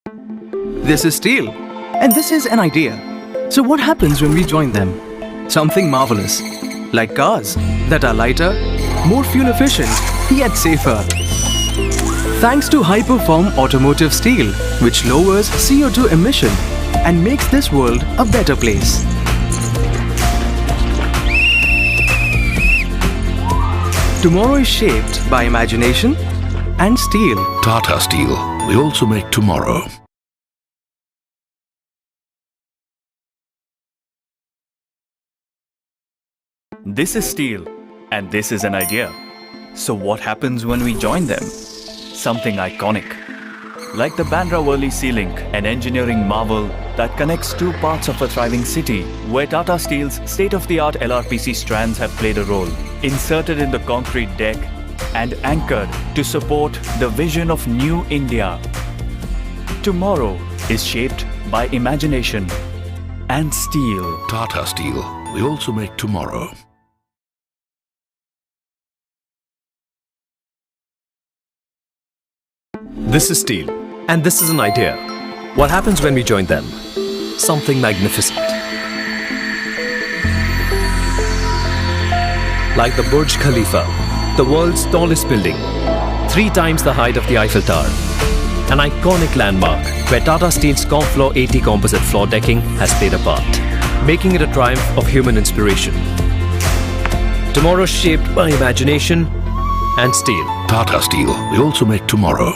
This is steel, and this is an idea. So what happens when we join them? Something marvelous, like cars that are lighter, more fuel efficient, yet safer. Thanks to high-perform automotive steel, which lowers CO2 emission and makes this world a better place. Tomorrow is shaped by imagination and steel. Tata Steel. We also make tomorrow. This is steel, and this is an idea. So what happens when we join them? Something iconic. Like the Bandra-Worli Sea Link, an engineering marvel that connects two parts of a thriving city, where Tata Steel's state-of-the-art LRPC strands have played a role, inserted in the concrete deck and anchored to support the vision of New India. Tomorrow is shaped by imagination and steel. Tata Steel. We also make tomorrow. This is steel, and this is an idea. What happens when we join them? Something magnificent. Like the Burj Khalifa, the world's tallest building, 3 times the height of the Eiffel Tower. An iconic landmark where Tata Steel's Comfloor 80 composite floor decking has played a part, making it a triumph of human inspiration. Tomorrow shaped by imagination and steel. Tata Steel. We also make tomorrow.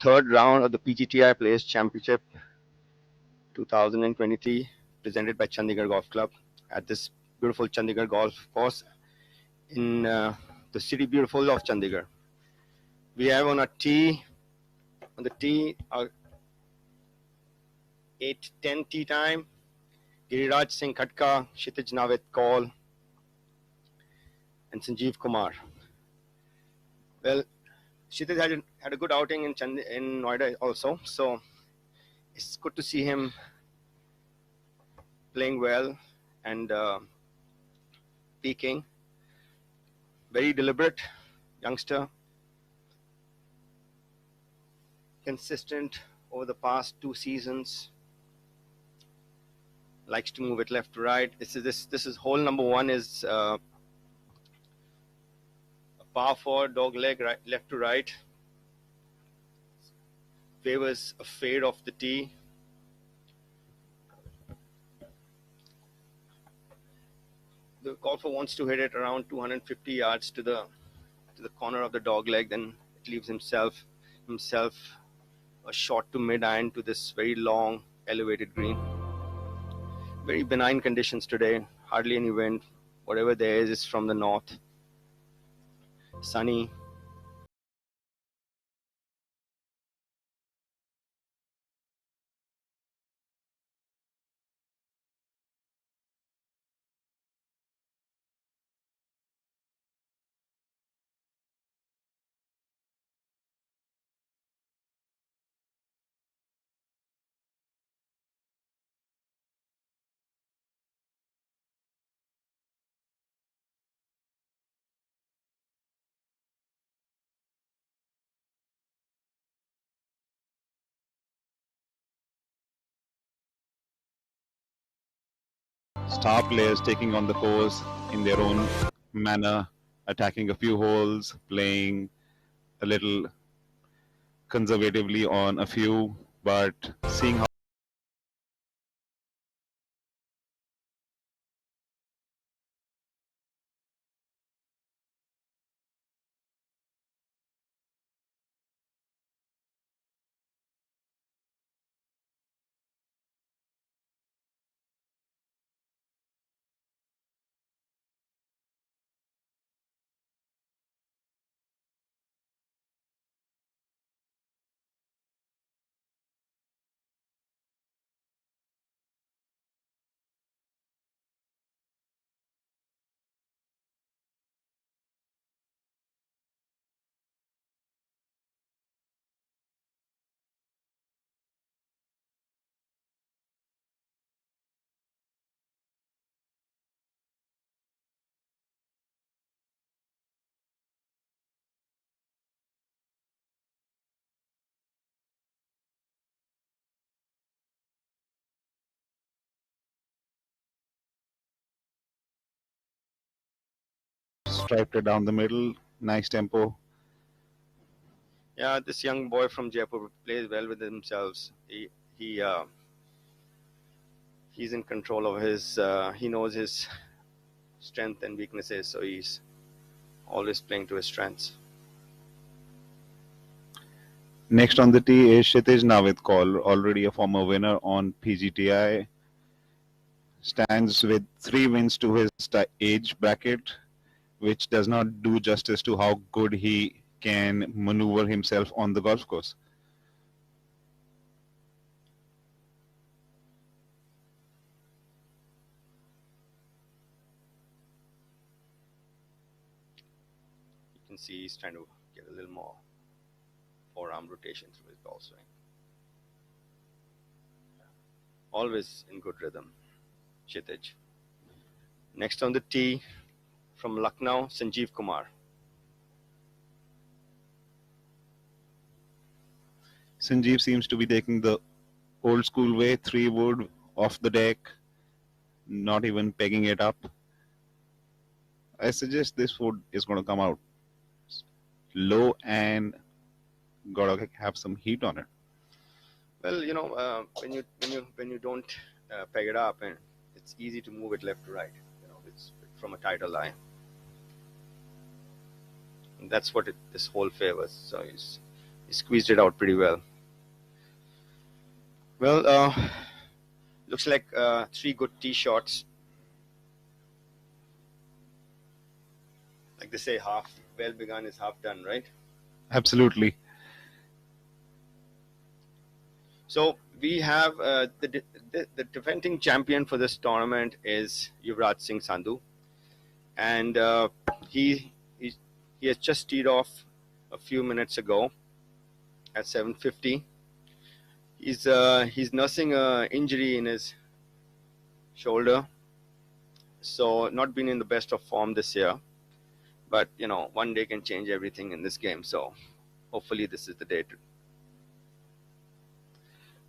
third round of the PGTI Players Championship 2023, presented by Chandigarh Golf Club at this beautiful Chandigarh golf course in the city beautiful of Chandigarh. We have on the tee, our 8:10 tee time, Giriraj Singh Khatka, Kshitij Navid Kaul, and Sanjeev Kumar. Well, Kshitij had a good outing in Noida also, so it's good to see him playing well and peaking. Very deliberate youngster, consistent over the past 2 seasons. Likes to move it left to right. This is hole number 1 is a par 4 dog leg right, left to right. Favors a fade off the tee. The golfer wants to hit it around 250 yards to the corner of the dog leg. Then it leaves himself a short to mid iron to this very long elevated green. Very benign conditions today. Hardly any wind. Whatever there is from the north. Sunny. Star players taking on the course in their own manner, attacking a few holes, playing a little conservatively on a few, but seeing how striped it down the middle, nice tempo. Yeah, this young boy from Jaipur plays well with themselves. He's in control of his. He knows his strength and weaknesses, so he's always playing to his strengths. Next on the tee is Kshitij Navid Kaul, already a former winner on PGTI. Stands with 3 wins to his age bracket, which does not do justice to how good he can maneuver himself on the golf course. You can see he's trying to get a little more forearm rotation through his ball swing. Always in good rhythm, Kshitij. Next on the tee from Lucknow, Sanjeev Kumar. Sanjeev seems to be taking the old school way, 3 wood off the deck, not even pegging it up. I suggest this wood is going to come out low and gotta have some heat on it. Well, when you don't peg it up, and it's easy to move it left to right. It's from a tighter lie. And that's what this hole favors. So he's he squeezed it out pretty well. Well, looks like 3 good tee shots. Like they say, half well begun is half done, right? Absolutely. So we have the defending champion for this tournament is Yuvraj Singh Sandhu, and he has just teed off a few minutes ago at 7:50. He's nursing an injury in his shoulder, so not been in the best of form this year. But one day can change everything in this game. So hopefully this is the day to.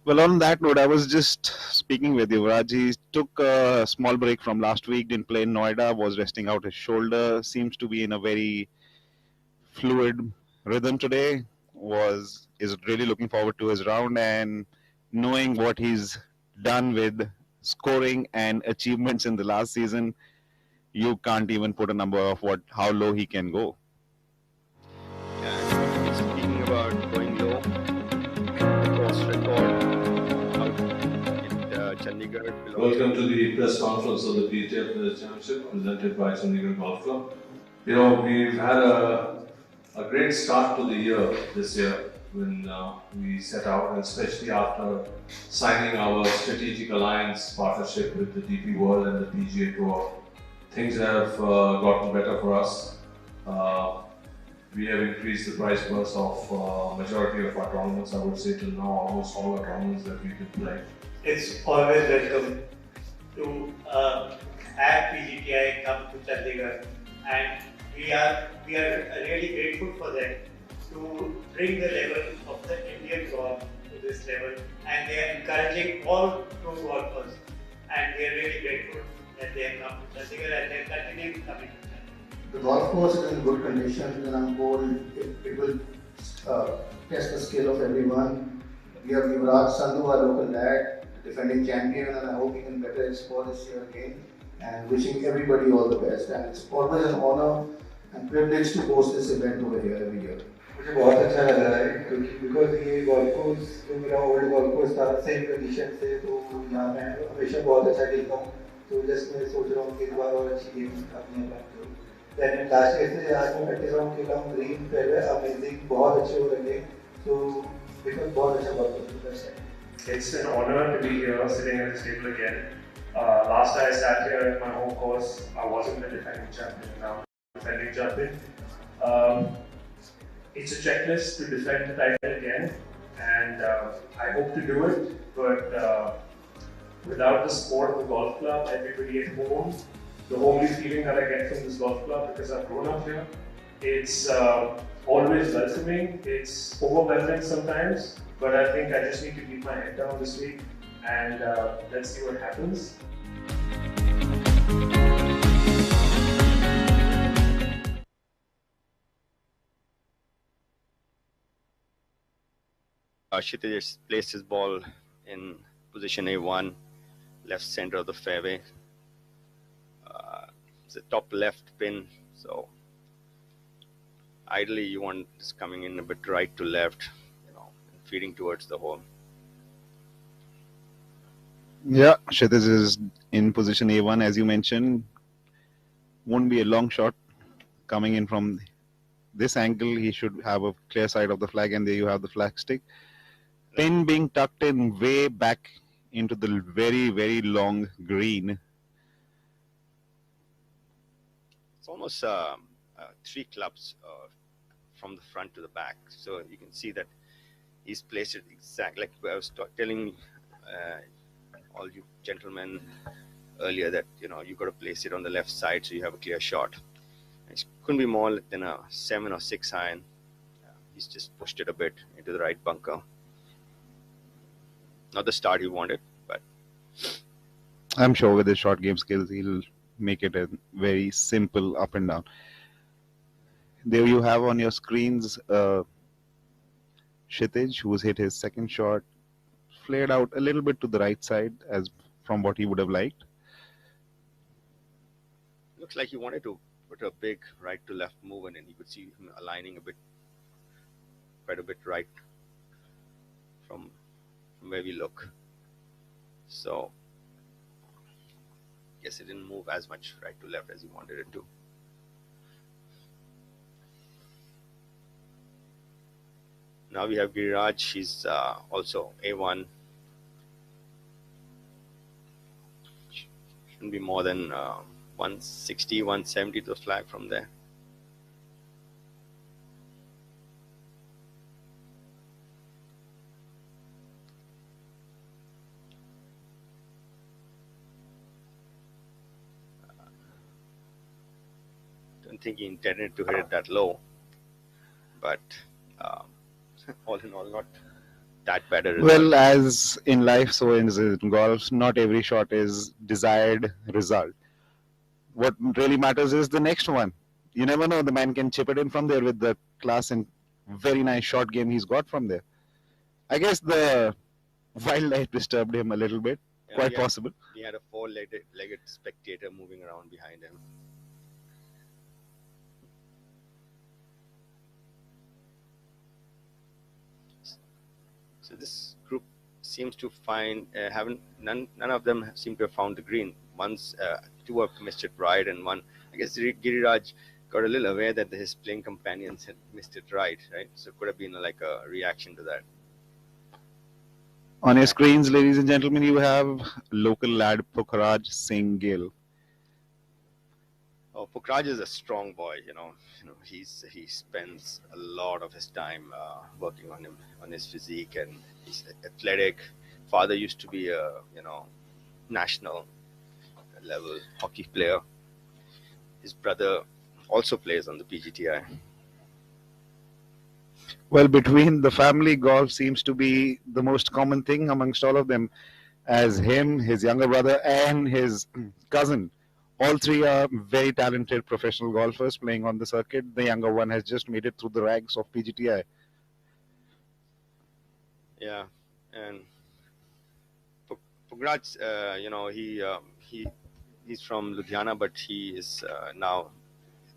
Well, on that note, I was just speaking with Yuvraj. He took a small break from last week, didn't play in Noida, was resting out his shoulder, seems to be in a very fluid rhythm today, is really looking forward to his round, and knowing what he's done with scoring and achievements in the last season, you can't even put a number of how low he can go. And speaking about going low, the course record out in Chandigarh. Welcome to the press conference of the PGTI Championship presented by Chandigarh Golf Club. We've had a great start to the year this year when we set out, and especially after signing our strategic alliance partnership with the DP World and the PGA Tour. Things have gotten better for us. We have increased the price purse of majority of our tournaments. I would say till now almost all our tournaments that we can play. It's always welcome to have PGTI come to Chandigarh, and we are really grateful for them to bring the level of the Indian golf to this level, and they are encouraging all pro golfers, and we are really grateful that they have come to Chandigarh and they are continuing coming to Chandigarh. The golf course is in good condition, and I'm told it will test the skill of everyone. We have Yuvraj Sandhu, our local lad, defending champion, and I hope he can better his score this year again. And wishing everybody all the best. And it's always an honor and privilege to host this event over here every year. मुझे बहुत अच्छा लग रहा है क्योंकि because ये golf course जो मेरा ओल्ड गोल्फ कोर्स था सेम कंडीशन से, तो यहाँ मैं हमेशा बहुत अच्छा खेलता हूँ, तो जस्ट मैं सोच रहा हूँ कि इस बार और अच्छी गेम अपने अपना करूँ। दैन लास्ट ईयर से आज मैं प्रैक्टिस राउंड खेला हूँ, ग्रीन फेयरवे अमेजिंग बहुत अच्छे हो रहे हैं, तो बिकॉज बहुत अच्छा गोल्फ कोर्स है। It's an honor to be here sitting at this table again. Last I sat here at my home course, I wasn't the defending champion, now I'm defending champion. It's a checklist to defend the title again, and I hope to do it, but without the support of the golf club, everybody at home, the homely feeling that I get from this golf club because I've grown up here, it's always welcoming, it's overwhelming sometimes, but I think I just need to keep my head down this week and let's see what happens. Kshitij has placed his ball in position A1, left center of the fairway. It's a top left pin, so ideally you want this coming in a bit right to left, feeding towards the hole. Yeah, Kshitij is in position A1 as you mentioned. Won't be a long shot coming in from this angle. He should have a clear side of the flag, and there you have the flag stick. Pin being tucked in way back into the very, very long green. It's almost 3 clubs from the front to the back. So you can see that he's placed it exactly like I was telling all you gentlemen earlier that you got to place it on the left side so you have a clear shot. It couldn't be more than a 7 or 6 iron. He's just pushed it a bit into the right bunker. Not the start he wanted, but I'm sure with his short game skills, he'll make it a very simple up and down. There you have on your screens Kshitij, who's hit his second shot, flared out a little bit to the right side as from what he would have liked. Looks like he wanted to put a big right to left move in, and you could see him aligning a bit quite a bit right from where we look. So guess it didn't move as much right to left as he wanted it to. Now we have Giriraj. He's also A1. Shouldn't be more than 160, 170 to the flag from there. Don't think he intended to hit it that low, but all in all, not that bad a result. Well, as in life, so in golf, not every shot is desired result. What really matters is the next one. You never know, the man can chip it in from there with the class and very nice shot game he's got from there. I guess the wildlife disturbed him a little bit, quite possible. He had a four-legged spectator moving around behind him. So this group seems to find none of them seem to have found the green. Two have missed it right, and one, I guess Giriraj got a little aware that his playing companions had missed it right? So it could have been like a reaction to that. On your screens, ladies and gentlemen, you have local lad Pukhraj Singh Gill. Oh, Pukhraj is a strong boy. He spends a lot of his time working on his physique, and he's athletic. Father used to be a national level hockey player. His brother also plays on the PGTI. Well, between the family, golf seems to be the most common thing amongst all of them, as him, his younger brother, and his cousin, all three are very talented professional golfers playing on the circuit. The younger one has just made it through the ranks of PGTI. Yeah, and Pukhraj, he's from Ludhiana, but he is now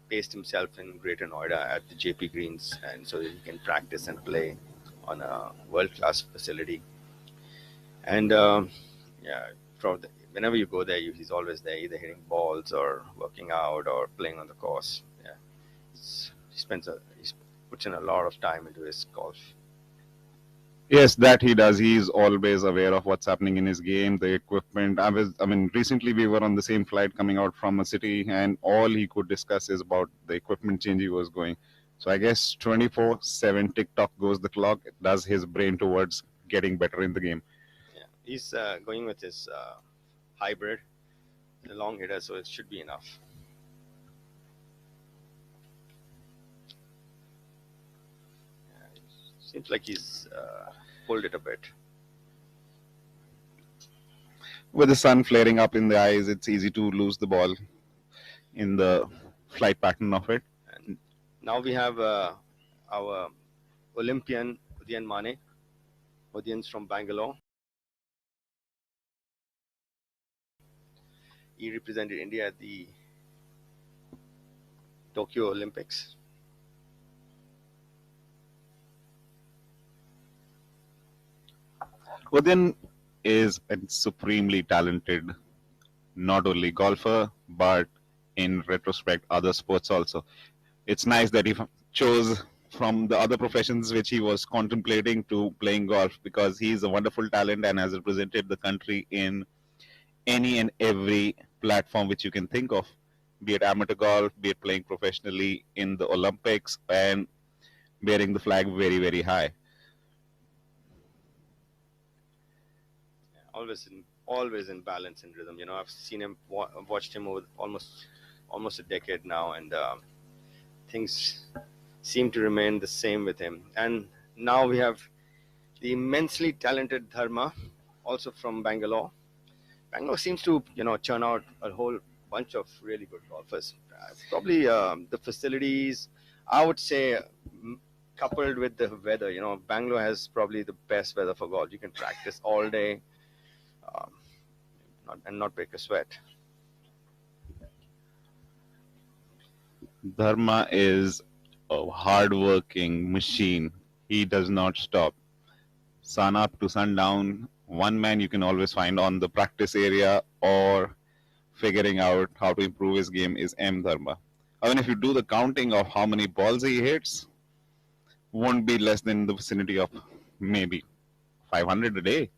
based himself in Greater Noida at the JP Greens, and so he can practice and play on a world-class facility. And whenever you go there, he's always there, either hitting balls or working out or playing on the course. Yeah, he puts in a lot of time into his golf. Yes, that he does. He's always aware of what's happening in his game, the equipment. Recently we were on the same flight coming out from a city, and all he could discuss is about the equipment change he was going. So I guess 24/7 TikTok goes the clock. It does his brain towards getting better in the game. Yeah, he's going with his hybrid, the long hitter, so it should be enough. Seems like he's pulled it a bit. With the sun flaring up in the eyes, it's easy to lose the ball in the flight pattern of it. And now we have our Olympian Udayan Mane. Udayan's from Bangalore. He represented India at the Tokyo Olympics. Udayan is a supremely talented, not only golfer, but in retrospect, other sports also. It's nice that he chose from the other professions which he was contemplating to playing golf, because he's a wonderful talent and has represented the country in any and every platform which you can think of, be it amateur golf, be it playing professionally in the Olympics, and bearing the flag very, very high. Always in balance and rhythm. I've seen him, watched him over almost a decade now, and things seem to remain the same with him. And now we have the immensely talented Dharma, also from Bangalore. Bangalore seems to churn out a whole bunch of really good golfers. Probably the facilities, I would say, coupled with the weather. Bangalore has probably the best weather for golf. You can practice all day. And not break a sweat. Dharma is a hard-working machine. he does not stop. Sun up to sundown, one man you can always find on the practice area or figuring out how to improve his game is M. Dharma. I mean, if you do the counting of how many balls he hits, won't be less than the vicinity of maybe 500 a day. It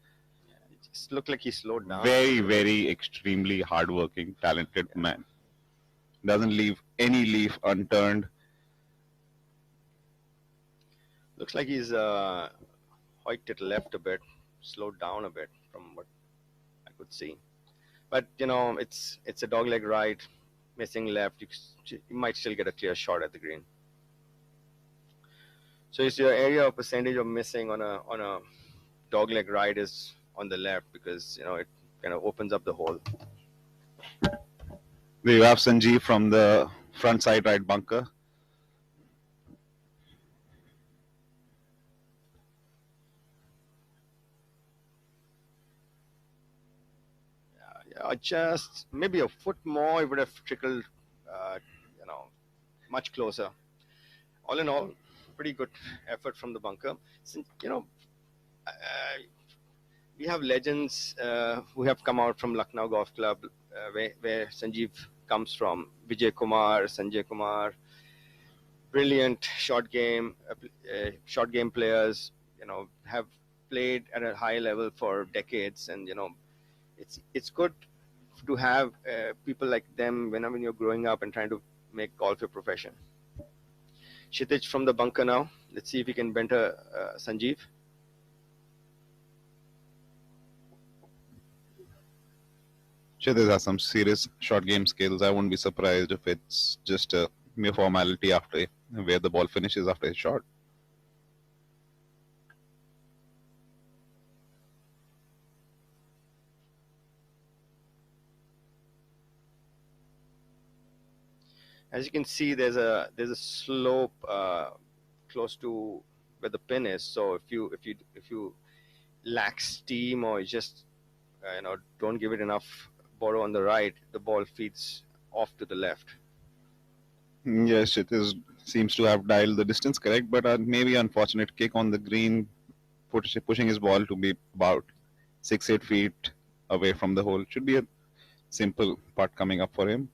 just looked like he slowed down. Very, very extremely hardworking, talented man. Doesn't leave any leaf unturned. Looks like he's hiked it left a bit, slowed down a bit from what I could see. But you know, it's a dogleg ride, missing left. You might still get a clear shot at the green. So it's your area of percentage of missing on a dogleg ride is on the left because you know it kind of opens up the hole. There you have Sanjeev from the front side right bunker. Yeah, just maybe a foot more, it would have trickled, you know, much closer. All in all, pretty good effort from the bunker. Since, you know, we have legends who have come out from Lucknow Golf Club, where Sanjeev comes from. Vijay Kumar, Sanjay Kumar, brilliant short game players. You know, have played at a high level for decades, and you know, it's good to have people like them when you're growing up and trying to make golf your profession. Kshitij from the bunker now. Let's see if he can banter Sanjeev. Kshitij has some serious short game skills. I wouldn't be surprised if it's just a mere formality after where the ball finishes after his shot. As you can see, there's a slope close to where the pin is. So if you lack steam or you just you know don't give it enough borrow on the right, the ball feeds off to the left. Yes, it seems to have dialed the distance correct, but maybe unfortunate kick on the green, pushing his ball to be about 6-8 feet away from the hole. Should be a simple putt coming up for him.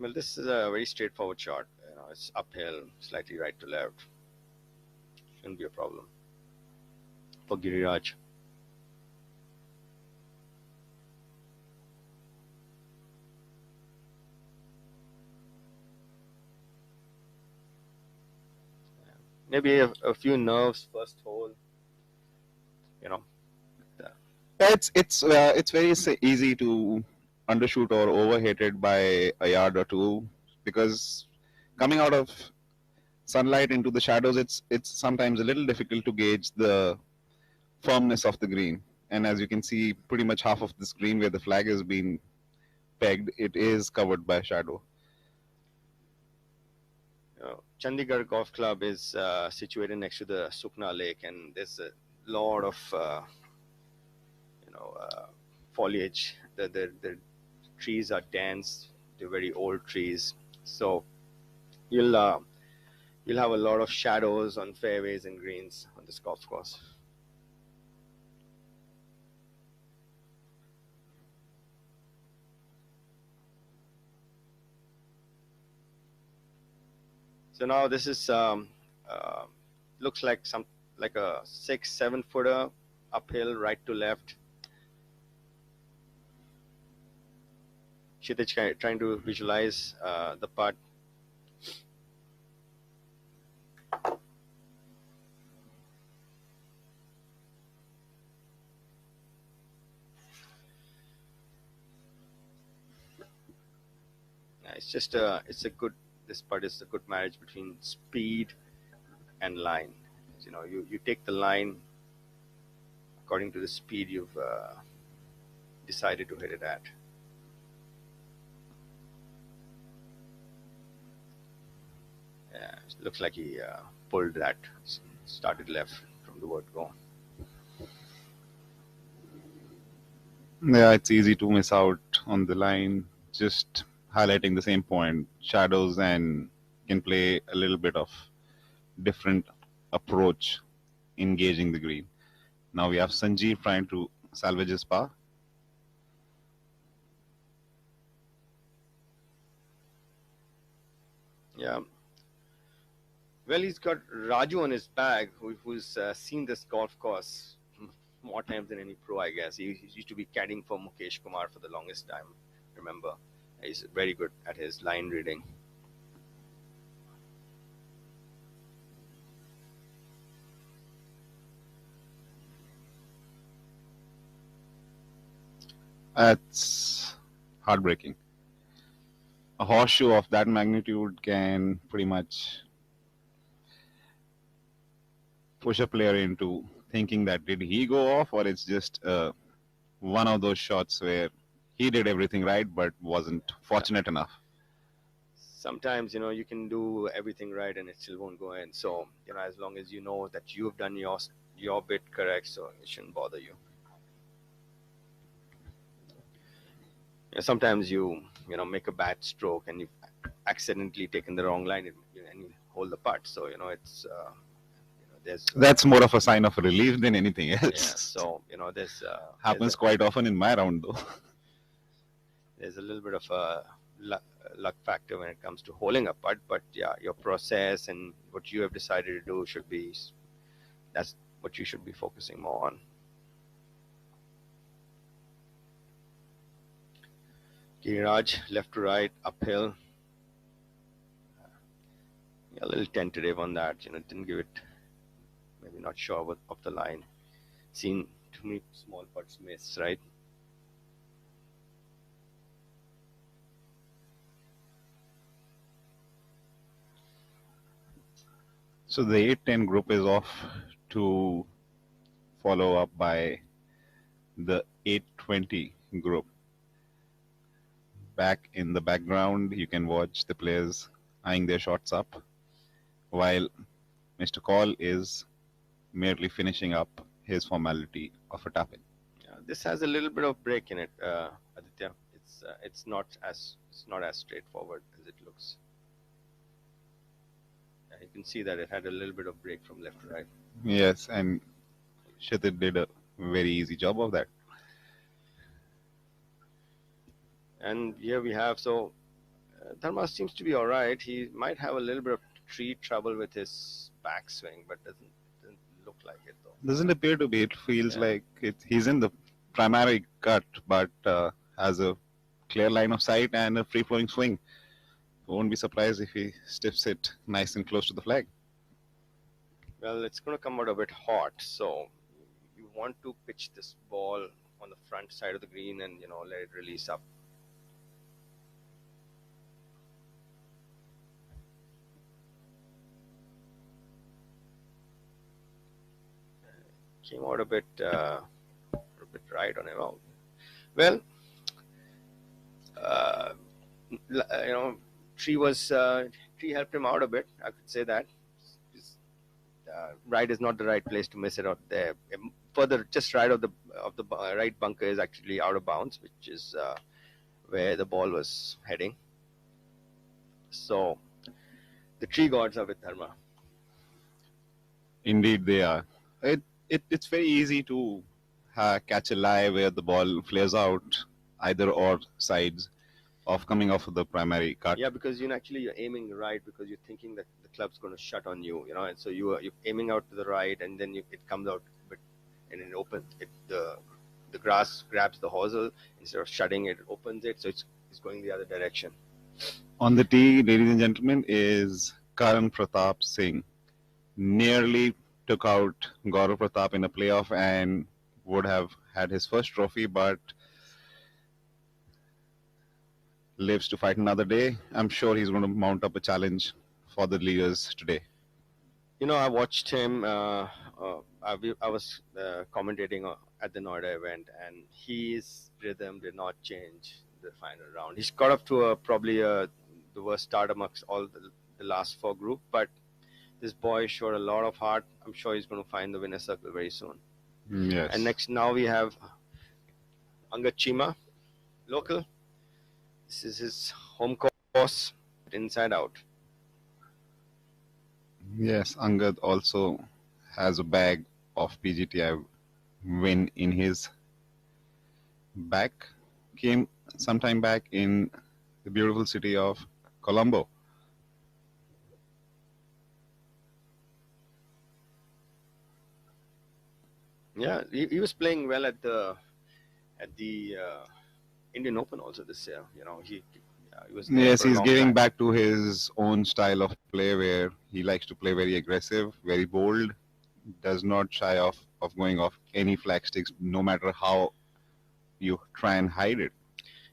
Well, this is a very straightforward shot. You know, it's uphill, slightly right to left. Shouldn't be a problem for Giriraj. Maybe a few nerves first hole. You know. It's very easy to undershoot or overhit it by a yard or two because coming out of sunlight into the shadows, it's sometimes a little difficult to gauge the firmness of the green. And as you can see, pretty much half of this green where the flag has been pegged, it is covered by shadow. Chandigarh Golf Club is situated next to the Sukna Lake, and there's a lot of foliage. The trees are dense. They're very old trees, so you'll have a lot of shadows on fairways and greens on this golf course. So now this is looks like a 6-7 footer uphill, right to left. Kshitij trying to visualize the putt. This putt is a good marriage between speed and line. You know, you take the line according to the speed you've decided to hit it at. Yeah, it looks like he pulled that, started left from the word go. Yeah, it's easy to miss out on the line. Just highlighting the same point, shadows and can play a little bit of different approach engaging the green. Now we have Sanjeev trying to salvage his par. Yeah. Well, he's got Raju on his bag, who's seen this golf course more times than any pro, I guess. He used to be caddying for Mukesh Kumar for the longest time. Remember, he's very good at his line reading. That's heartbreaking. A horseshoe of that magnitude can pretty much push a player into thinking that did he go off, or it's just one of those shots where he did everything right but wasn't fortunate enough. Sometimes, you can do everything right and it still won't go in. So, as long as you know that you've done your bit correct, so it shouldn't bother you. Sometimes you make a bad stroke and you've accidentally taken the wrong line, and you hold the putt. So it's there's That's more of a sign of relief than anything else. yeah. So there's Happens quite often in my round though. there's a little bit of a luck factor when it comes to holding a putt, but yeah, your process and what you have decided to do that's what you should be focusing more on. Giriraj, left to right, uphill. A little tentative on that, didn't give it, maybe not sure of the line. Seen too many small putts miss, right? So the 8-10 group is off to follow up by the 8-20 group. Back in the background, you can watch the players eyeing their shots up, while Mr. Call is merely finishing up his formality of a tap-in. This has a little bit of break in it, Aditya. It's not as straightforward as it looks. You can see that it had a little bit of break from left to right. Yes, and Kshitij did a very easy job of that. And here we have, so Dharma seems to be all right. He might have a little bit of tree trouble with his backswing, but doesn't look like it though. Doesn't appear to be. It feels like he's in the primary cut, but has a clear line of sight and a free-flowing swing. Won't be surprised if he stiffs it nice and close to the flag. Well, it's going to come out a bit hot, so you want to pitch this ball on the front side of the green and let it release up. Came out a bit right on him. Well, Tree helped him out a bit. I could say that. Right is not the right place to miss it out there. Further, just right of the right bunker is actually out of bounds, which is where the ball was heading. So the tree gods are with Dharma. Indeed, they are. It's very easy to catch a lie where the ball flares out either or sides of coming off of the primary cut. Yeah, because you're aiming right because you're thinking that the club's going to shut on you, and so you're aiming out to the right, and then it comes out, and it opens. The grass grabs the hosel instead of shutting it, opens it, so it's going the other direction. On the tee, ladies and gentlemen, is Karan Pratap Singh. Nearly took out Gaurav Pratap in a playoff and would have had his first trophy, but lives to fight another day. I'm sure he's going to mount up a challenge for the leaders today. I watched him. I was commentating at the Noida event, and his rhythm did not change the final round. He's got up to probably the worst start amongst all the last four group, but this boy showed a lot of heart. I'm sure he's going to find the winner circle very soon. Yes. And now we have Angad Chima, local. This is his home course, inside out. Yes, Angad also has a bag of PGTI win in his back. Came sometime back in the beautiful city of Colombo. Yeah, he was playing well at the Indian Open also this year. He was there Yes, for a he's long getting time. back to his own style of play where he likes to play very aggressive, very bold, does not shy off of going off any flag sticks, no matter how you try and hide it.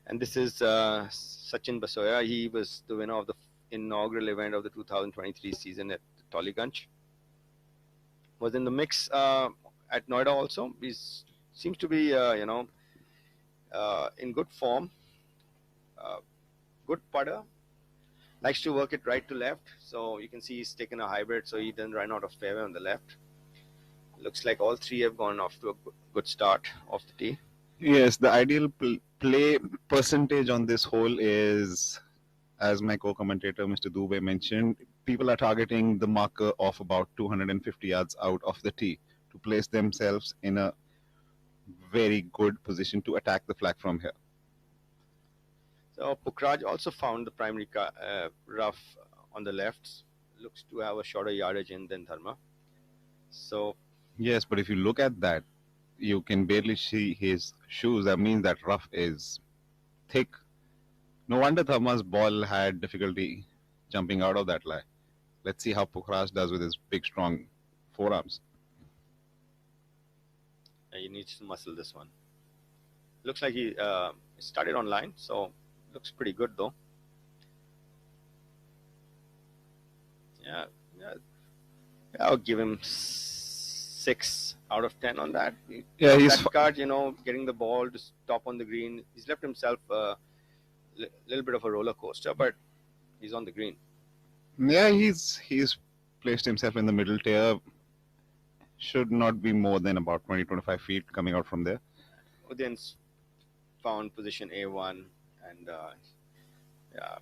And this is Sachin Basoya. He was the winner of the inaugural event of the 2023 season at Tollygunge. Was in the mix at Noida also. He seems to be, in good form. Uh, Good putter. Likes to work it right to left. So you can see he's taken a hybrid, so he doesn't run out of fairway on the left. Looks like all three have gone off to a good start off the tee. Yes, the ideal play percentage on this hole is, as my co-commentator Mr. Dubey mentioned, people are targeting the marker of about 250 yards out of the tee to place themselves in a very good position to attack the flag from here. So Pukraj also found the primary rough on the left. Looks to have a shorter yardage in than Dharma. So Yes, but if you look at that, you can barely see his shoes. That means that rough is thick. No wonder Tharma's ball had difficulty jumping out of that lie. Let's see how Pukhraj does with his big, strong forearms. he needs to muscle this one. Looks like he started online, so looks pretty good though. Yeah, yeah. I'll give him 6 out of 10 on that. Yeah, he's that card, getting the ball to stop on the green. He's left himself a little bit of a roller coaster, but he's on the green. Yeah, he's placed himself in the middle tier. Should not be more than about 20-25 feet coming out from there. Udain's found position A1, and yeah,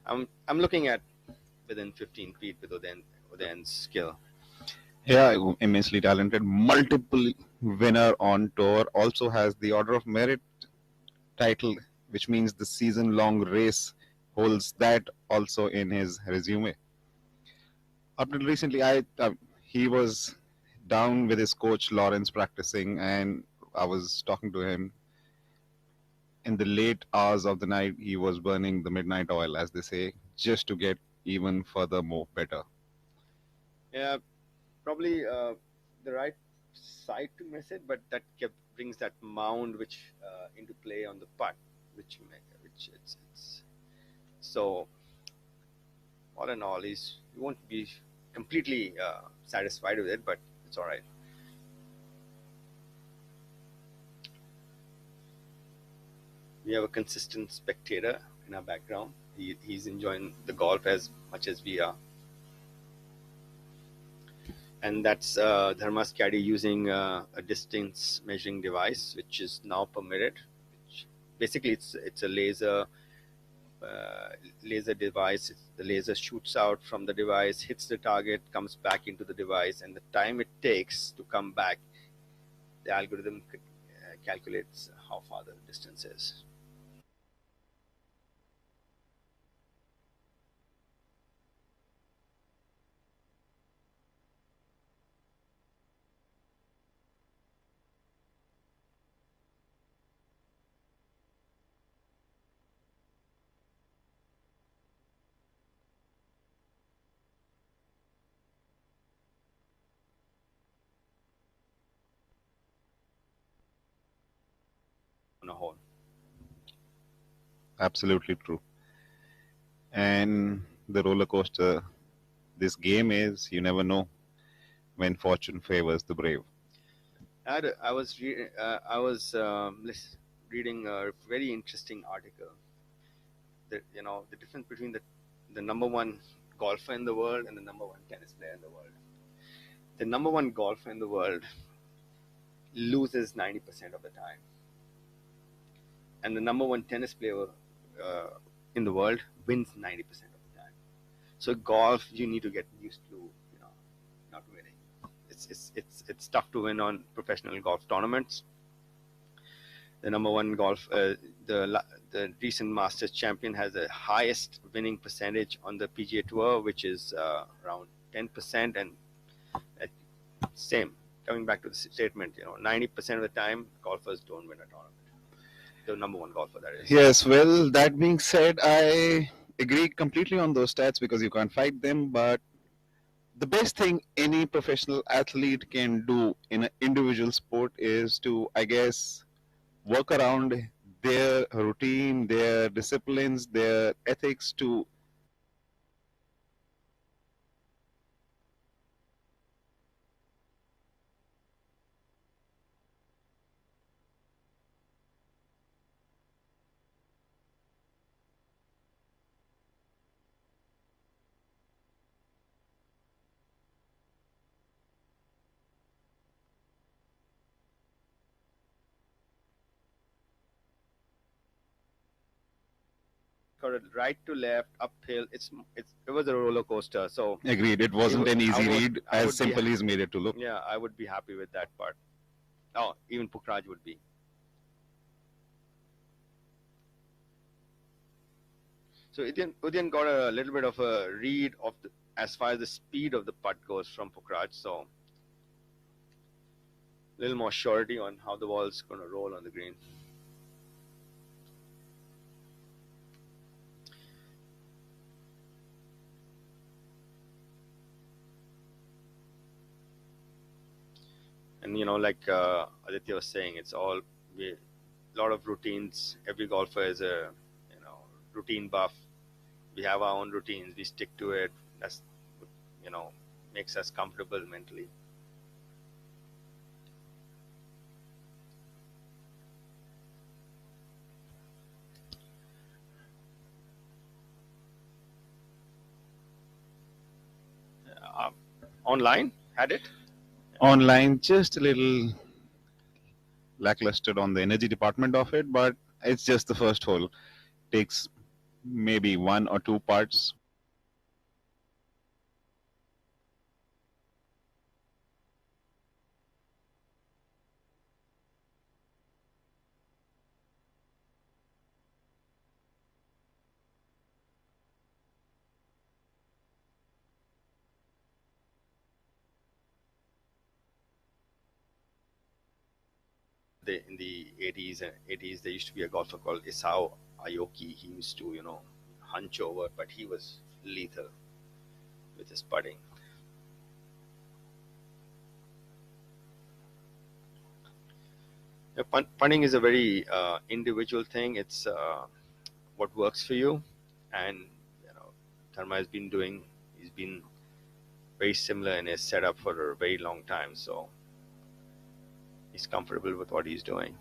I'm looking at within 15 feet with Udain's skill. Yeah, immensely talented, multiple winner on tour. Also has the Order of Merit title, which means the season-long race holds that also in his resume. Up till recently, he was down with his coach Lawrence practicing, and I was talking to him. In the late hours of the night, he was burning the midnight oil, as they say, just to get even further more better. Yeah, probably the right side to miss it, but that brings that mound into play on the putt, which it's so. All in all, he won't be completely satisfied with it, but it's all right. We have a consistent spectator in our background. He's enjoying the golf as much as we are. And that's Dharma's caddy using a distance measuring device, which is now permitted. Basically, it's a laser device. The laser shoots out from the device, hits the target, comes back into the device, and the time it takes to come back, the algorithm calculates how far the distance is. On a whole. Absolutely true. And the roller coaster this game is, you never know when fortune favors the brave. I was reading a very interesting article. The difference between the number one golfer in the world and the number one tennis player in the world. The number one golfer in the world loses 90% of the time, and the number one tennis player in the world wins 90% of the time. So golf, you need to get used to, not winning. It's tough to win on professional golf tournaments. The number one golf, the recent Masters champion has the highest winning percentage on the PGA Tour, which is around 10%. And same, coming back to the statement, 90% of the time golfers don't win a tournament. The number one golfer, that is. Yes, well, that being said, I agree completely on those stats because you can't fight them. But the best thing any professional athlete can do in an individual sport is to, I guess, work around their routine, their disciplines, their ethics to Right to left, uphill. It was a roller coaster. So agreed. It wasn't an easy read, as simple be, as made it to look. Yeah, I would be happy with that part. Oh, even Pukhraj would be. So Udian got a little bit of a read of as far as the speed of the putt goes from Pukhraj. So a little more surety on how the ball's going to roll on the green. And like Aditya was saying, it's all a lot of routines. Every golfer is a routine buff. We have our own routines. We stick to it. That's makes us comfortable mentally. Online had it. Online, just a little lackluster on the energy department of it, but it's just the first hole. Takes maybe one or two parts. In the 80s, there used to be a golfer called Isao Aoki. He used to, hunch over, but he was lethal with his putting. Putting is a very individual thing. It's what works for you, and Dharma has been doing. He's been very similar in his setup for a very long time, so he's comfortable with what he's doing.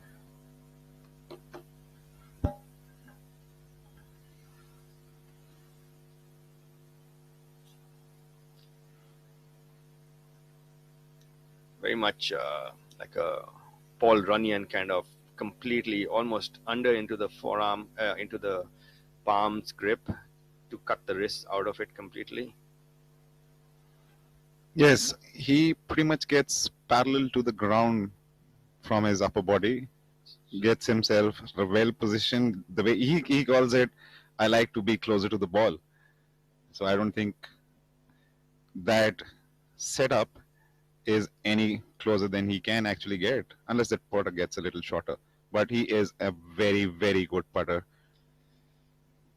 Very much like a Paul Runyon kind of completely almost under into the forearm, into the palm's grip to cut the wrist out of it completely. Yes, he pretty much gets parallel to the ground from his upper body, gets himself well positioned. The way he calls it, I like to be closer to the ball. So I don't think that setup is any closer than he can actually get, unless that putter gets a little shorter. But he is a very, very good putter.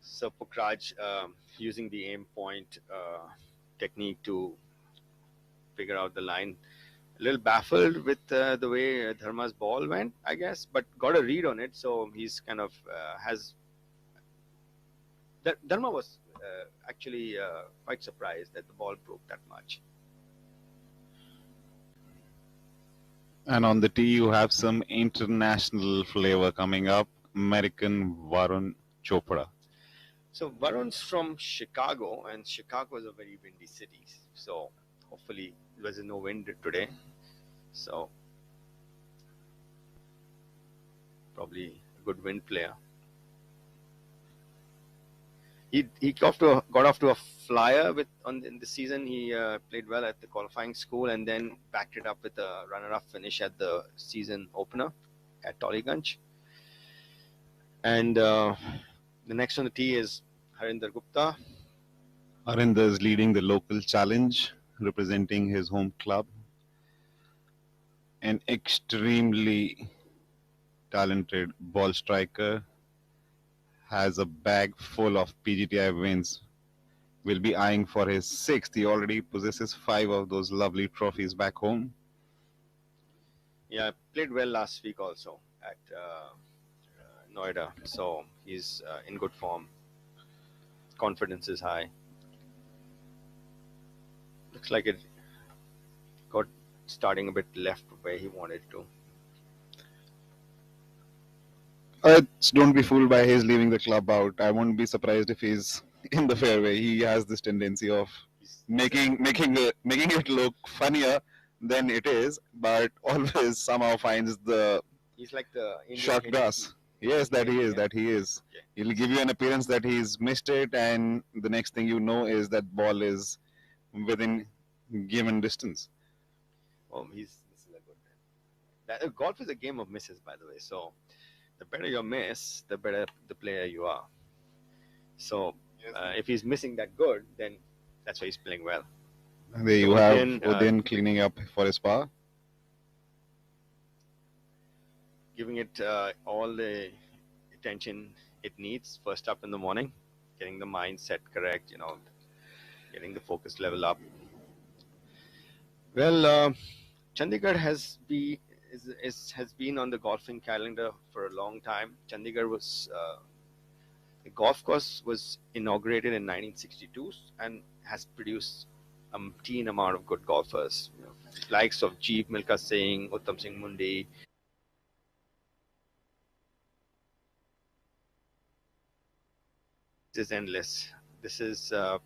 So Pukhraj using the aim point technique to figure out the line. A little baffled with the way Dharma's ball went, I guess, but got a read on it. So he's kind of Dharma was actually quite surprised that the ball broke that much. And on the tee, you have some international flavor coming up. American Varun Chopra. So Varun's from Chicago, and Chicago is a very windy city. So hopefully there's no wind today. So probably a good wind player. he got off to a flyer in the season. He played well at the qualifying school and then backed it up with a runner-up finish at the season opener at Tollygunj. And the next on the tee is Harinder Gupta. Harinder is leading the local challenge, representing his home club. An extremely talented ball striker, has a bag full of PGTI wins, will be eyeing for his sixth. He already possesses 5 of those lovely trophies back home. Yeah, played well last week also at Noida, so he's in good form. Confidence is high. Looks like it got starting a bit left where he wanted to. Don't be fooled by his leaving the club out. I won't be surprised if he's in the fairway. He has this tendency of making it look funnier than it is, but always somehow finds the He's like the Indian short hitting grass. Yes, that he is. That he is. Okay. He'll give you an appearance that he's missed it, and the next thing you know is that ball is within given distance. Oh, this is a good man. Golf is a game of misses, by the way. So the better your miss, the better the player you are. So if he's missing that good, then that's why he's playing well. There you have Udin cleaning up for his par. Giving it all the attention it needs first up in the morning, getting the mindset correct, getting the focus level up. Well, Chandigarh has been on the golfing calendar for a long time. Chandigarh was the golf course was inaugurated in 1962 and has produced a teen amount of good golfers, likes of Jeev Milkha Singh, Uttam Singh Mundi. This is endless. This is okay.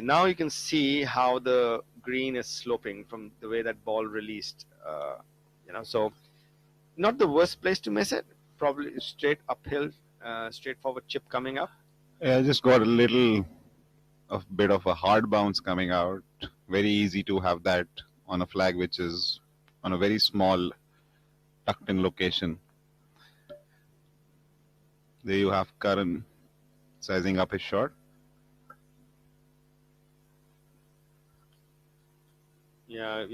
Now you can see how the green is sloping from the way that ball released. So not the worst place to miss it. Probably straight uphill, straightforward chip coming up. Yeah, I just got a bit of a hard bounce coming out. Very easy to have that on a flag which is on a very small tucked in location. There you have Karan sizing up his shot. Yeah,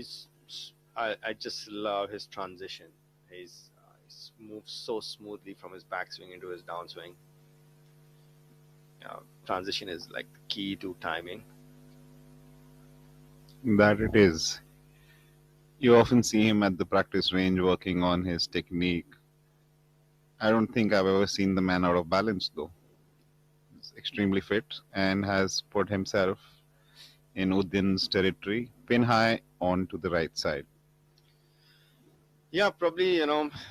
I just love his transition. He moves so smoothly from his backswing into his downswing. Transition is like the key to timing. That it is. You often see him at the practice range working on his technique. I don't think I've ever seen the man out of balance though. He's extremely fit and has put himself in Udin's territory, pin high on to the right side. Yeah, probably,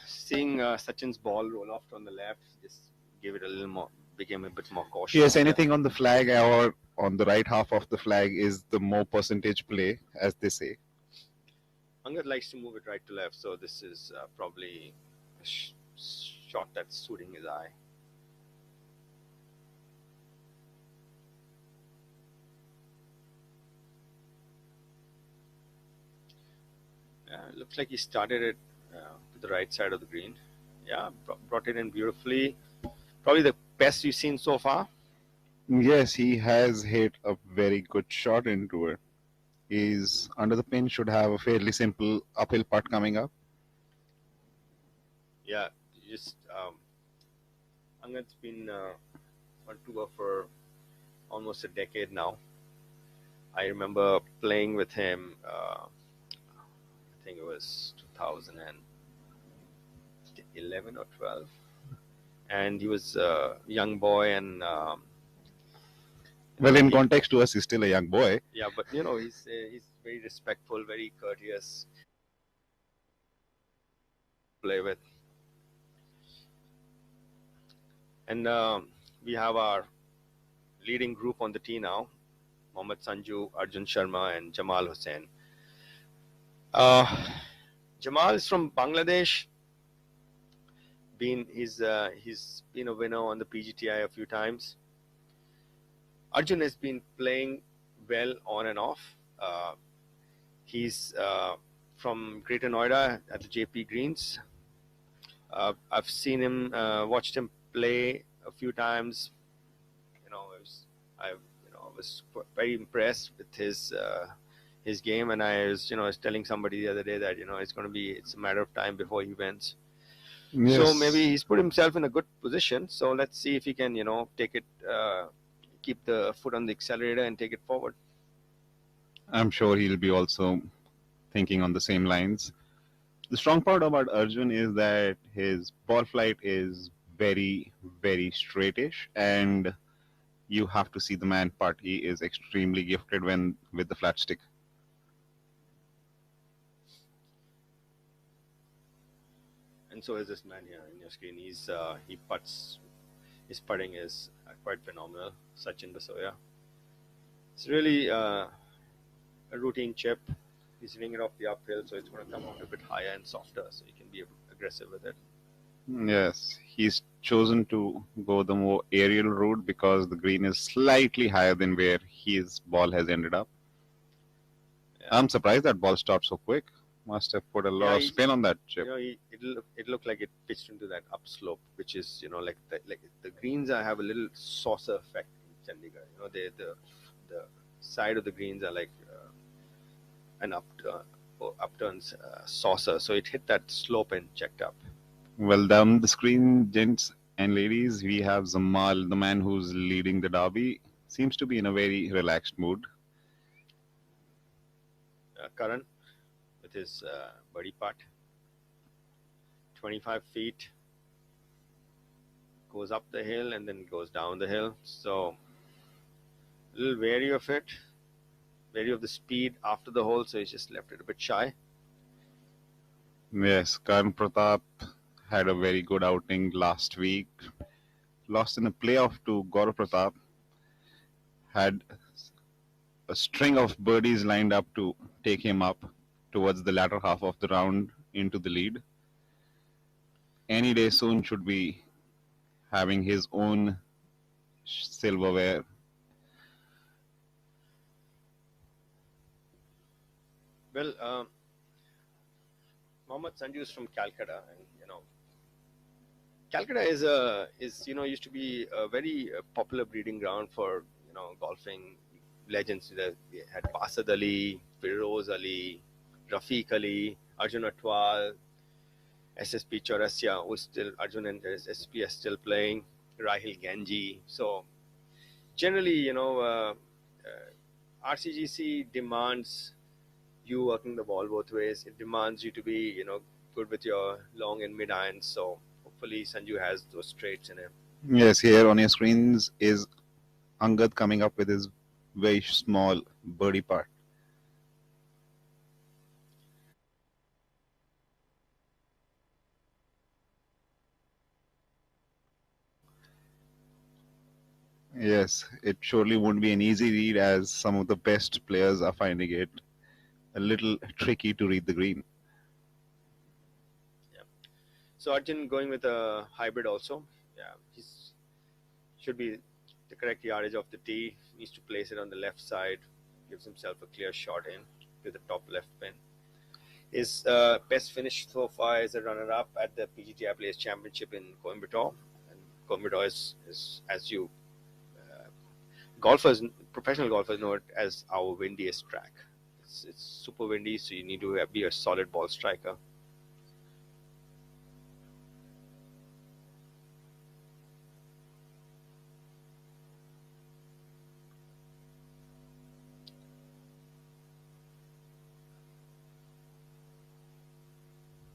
seeing Sachin's ball roll off on the left just gave it a little more, became a bit more cautious. Yes, anything on the flag or on the right half of the flag is the more percentage play, as they say. Angad likes to move it right to left, so this is probably a shot that's suiting his eye. It looks like he started it to the right side of the green. Yeah, brought it in beautifully. Probably the best you've seen so far. Yes, he has hit a very good shot into it. He's under the pin, should have a fairly simple uphill putt coming up. Yeah, just Angad's been on tour for almost a decade now. I remember playing with him. I think it was 2011 or 12, and he was a young boy and. Well, in context to us, he's still a young boy. Yeah, but he's very respectful, very courteous. Play with, and we have our leading group on the tee now: Mohammad Sanju, Arjun Sharma, and Jamal Hussain. Jamal is from Bangladesh. he's been a winner on the PGTI a few times. Arjun has been playing well on and off. He's from Greater Noida at the JP Greens. I've seen him, watched him play a few times. I was very impressed with his game, and I was telling somebody the other day that it's a matter of time before he wins. Yes. So maybe he's put himself in a good position. So let's see if he can take it, keep the foot on the accelerator and take it forward. I'm sure he'll be also thinking on the same lines. The strong part about Arjun is that his ball flight is very, very straightish, and you have to see the man part. He is extremely gifted with the flat stick. And so is this man here in your screen. He putts. His putting is quite phenomenal. Sachin Basoya. It's really a routine chip. He's hitting it off the uphill, so it's going to come out a bit higher and softer, so he can be aggressive with it. Yes, he's chosen to go the more aerial route because the green is slightly higher than where his ball has ended up. Yeah. I'm surprised that ball stopped so quick. Must have put a lot of spin on that chip. It looked like it pitched into that upslope, which is like the greens have a little saucer effect in Chandigarh. The side of the greens are like an upturned saucer, so it hit that slope and checked up. Well, down the screen, gents and ladies, we have Zamal, the man who's leading the derby. Seems to be in a very relaxed mood. Karan with his birdie putt, 25 feet, goes up the hill and then goes down the hill. So a little wary of it, wary of the speed after the hole, so he's just left it a bit shy. Yes, Karan Pratap had a very good outing last week. Lost in a playoff to Gaurav Pratap. Had a string of birdies lined up to take him up towards the latter half of the round into the lead. Any day soon should be having his own silverware. Well, Mohammad Sanju is from Calcutta, and Calcutta is used to be a very popular breeding ground for golfing legends. They had Basad Ali, Firoz Ali, Rafiq Ali, Arjun Atwal, SSP Chaurasia, who still Arjun and SSP are still playing, Rahil Ganji. So generally, RCGC demands you working the ball both ways. It demands you to be good with your long and mid irons. So hopefully Sanju has those traits in him. Yes, here on your screens is Angad coming up with his very small birdie putt. Yes, it surely won't be an easy read as some of the best players are finding it a little tricky to read the green. Yeah. So Arjun going with a hybrid also. Yeah, he's should be the correct yardage of the tee. Needs to place it on the left side. Gives himself a clear shot in to the top left pin. His best finish so far is a runner-up at the PGTI Players Championship in Coimbatore. And Coimbatore is as you professional golfers know it as our windiest track. It's super windy, so you need to be a solid ball striker.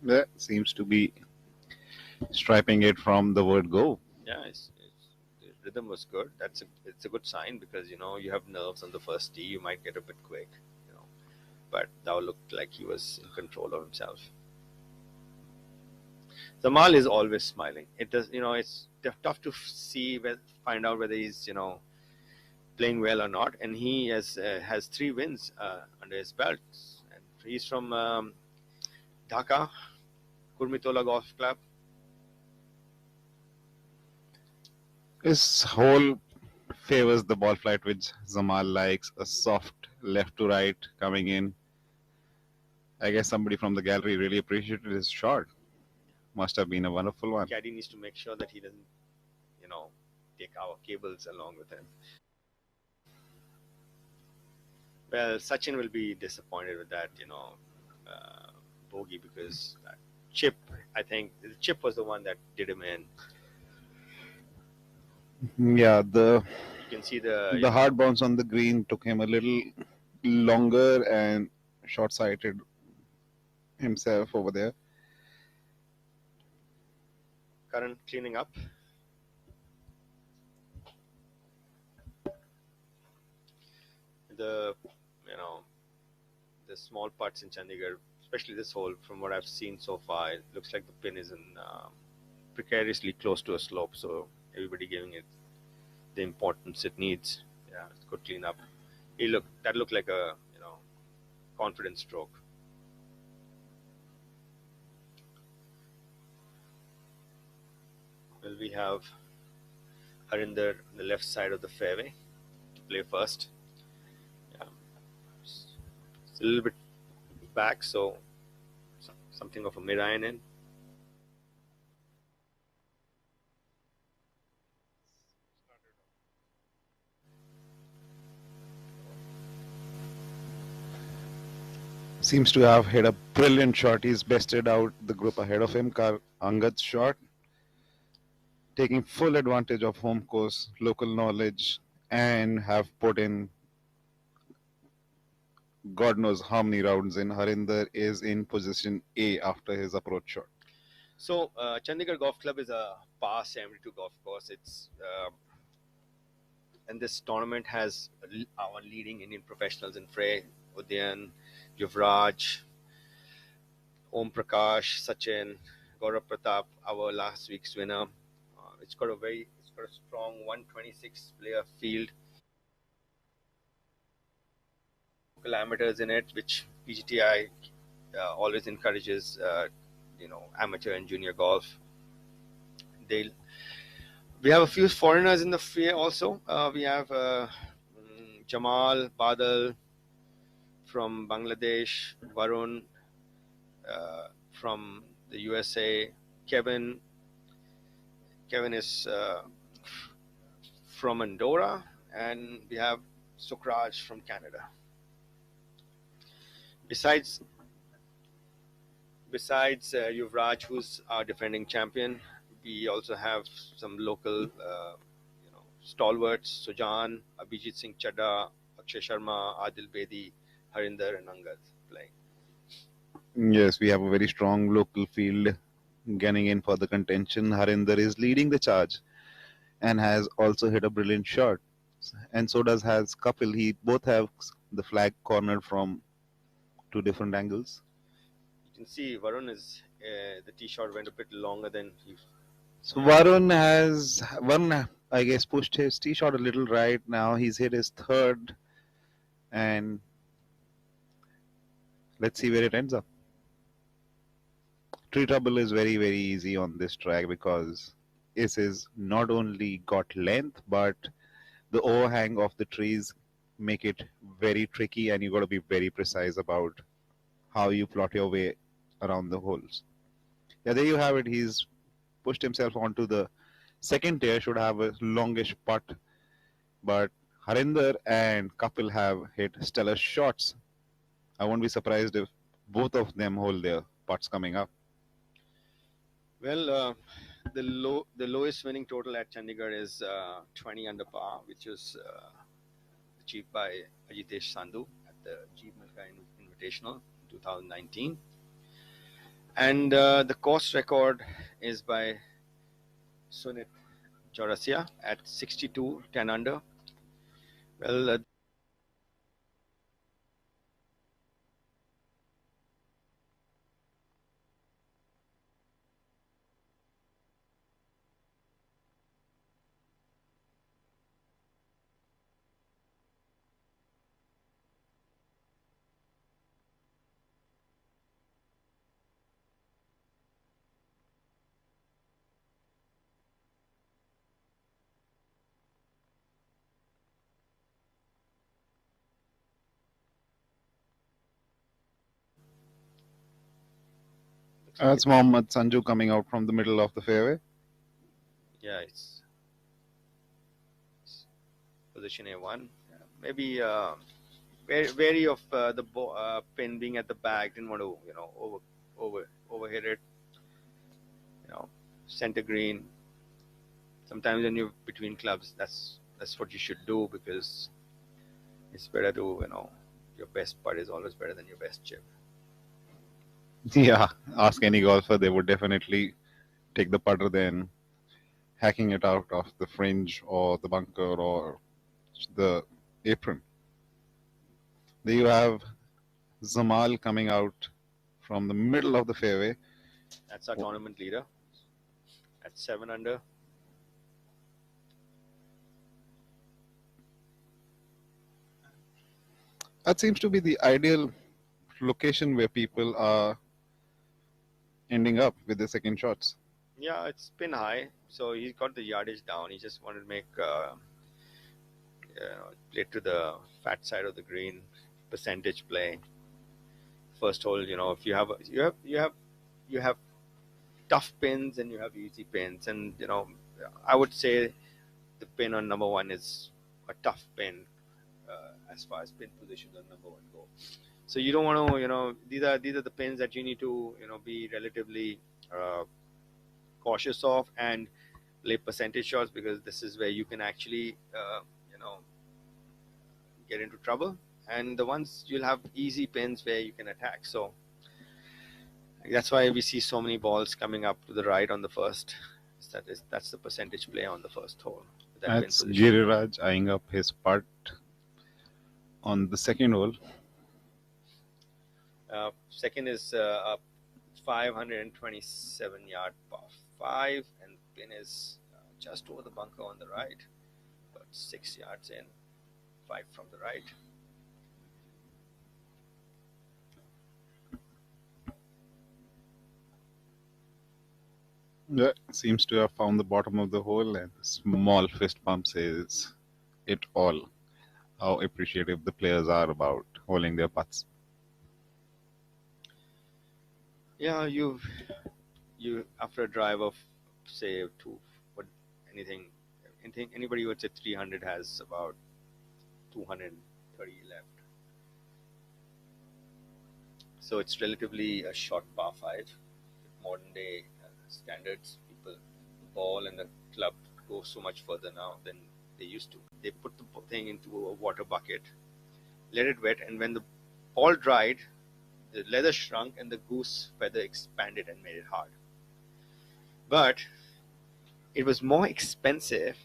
That seems to be striping it from the word go. Yeah, the rhythm was good. It's a good sign because you have nerves on the first tee. You might get a bit quick, but that looked like he was in control of himself. Zamal is always smiling. It does, it's tough to find out whether he's playing well or not. And he has 3 wins under his belt, and he's from Dhaka, Kurmitola Golf Club. His whole favors the ball flight, which Zamal likes. A soft left to right coming in. I guess somebody from the gallery really appreciated his shot. Must have been a wonderful one. Caddy needs to make sure that he doesn't, take our cables along with him. Well, Sachin will be disappointed with that, bogey, because that chip, I think the chip was the one that did him in. Yeah, You can see the hard bounce on the green took him a little longer and short-sighted himself over there. current cleaning up. The, the small putts in Chandigarh, especially this hole, from what I've seen so far, it looks like the pin is in precariously close to a slope, so everybody giving it the importance it needs. Yeah, it's good cleanup. That looked like a confident stroke. Well, we have Harinder on the left side of the fairway to play first. Yeah, it's a little bit back, so something of a mid iron in. Seems to have hit a brilliant shot. He's bested out the group ahead of him. Angad's shot, taking full advantage of home course, local knowledge, and have put in God knows how many rounds in. Harinder is in position A after his approach shot. So, Chandigarh Golf Club is a par 72 golf course. It's and this tournament has our leading Indian professionals in fray: Udyan, Yuvraj, Om Prakash, Sachin, Gaurav Pratap, our last week's winner. It's got a strong 126 player field. Local amateurs in it, which PGTI always encourages, amateur and junior golf. We have a few foreigners in the fray also. We have Jamal, Badal from Bangladesh, Varun from the USA, Kevin is from Andorra, and we have Sukraj from Canada. Besides Yuvraj, who's our defending champion, we also have some local, stalwarts: Sujan, Abhijit Singh Chadda, Akshay Sharma, Adil Bedi, Harinder, and Angad playing. Yes, we have a very strong local field getting in for the contention. Harinder is leading the charge and has also hit a brilliant shot. And so has Kapil. He both have the flag cornered from two different angles. You can see Varun the tee shot went a bit longer than he. So Varun, I guess, pushed his tee shot a little right. Now he's hit his third, and let's see where it ends up. Tree trouble is very, very easy on this track because this is not only got length, but the overhang of the trees make it very tricky, and you got to be very precise about how you plot your way around the holes. Yeah, there you have it. He's pushed himself onto the second tier, should have a longish putt, but Harinder and Kapil have hit stellar shots. I won't be surprised if both of them hold their putts coming up. Well, the lowest winning total at Chandigarh is 20 under par, which was achieved by Ajitesh Sandhu at the Jeev Milka Invitational 2019. And the course record is by Sunit Chaurasia at 62, 10 under. Well, That's Mohammad Sanju coming out from the middle of the fairway. Yeah, it's position A1. Maybe wary of the pin being at the back. Didn't want to, overhit it. Center green. Sometimes when you're between clubs, that's what you should do, because it's better to, your best putt is always better than your best chip. Yeah, ask any golfer, they would definitely take the putter than hacking it out of the fringe or the bunker or the apron. There you have Zamal coming out from the middle of the fairway. That's our tournament leader at 7 under. That seems to be the ideal location where people are ending up with the second shots. Yeah, it's pin high, so he's got the yardage down. He just wanted to make play to the fat side of the green, percentage play. First hole, if you have tough pins and you have easy pins, and I would say the pin on number 1 is a tough pin as far as pin positions on number 1 go. So you don't want to, these are the pins that you need to be relatively cautious of and play percentage shots, because this is where you can actually get into trouble. And the ones you'll have easy pins where you can attack. So that's why we see so many balls coming up to the right on the first. That's the percentage play on the first hole. That's Giriraj eyeing up his putt on the second hole. Second is a 527 yard par 5, and pin is just over the bunker on the right, about 6 yards in, 5 from the right. Yeah, seems to have found the bottom of the hole, and small fist bump says it all. How appreciative the players are about holding their putts. Yeah, you after a drive of say anybody who would say 300 has about 230 left. So it's relatively a short par 5. Modern day standards, the ball and the club go so much further now than they used to. They put the thing into a water bucket, let it wet, and when the ball dried, the leather shrunk and the goose feather expanded and made it hard. But it was more expensive.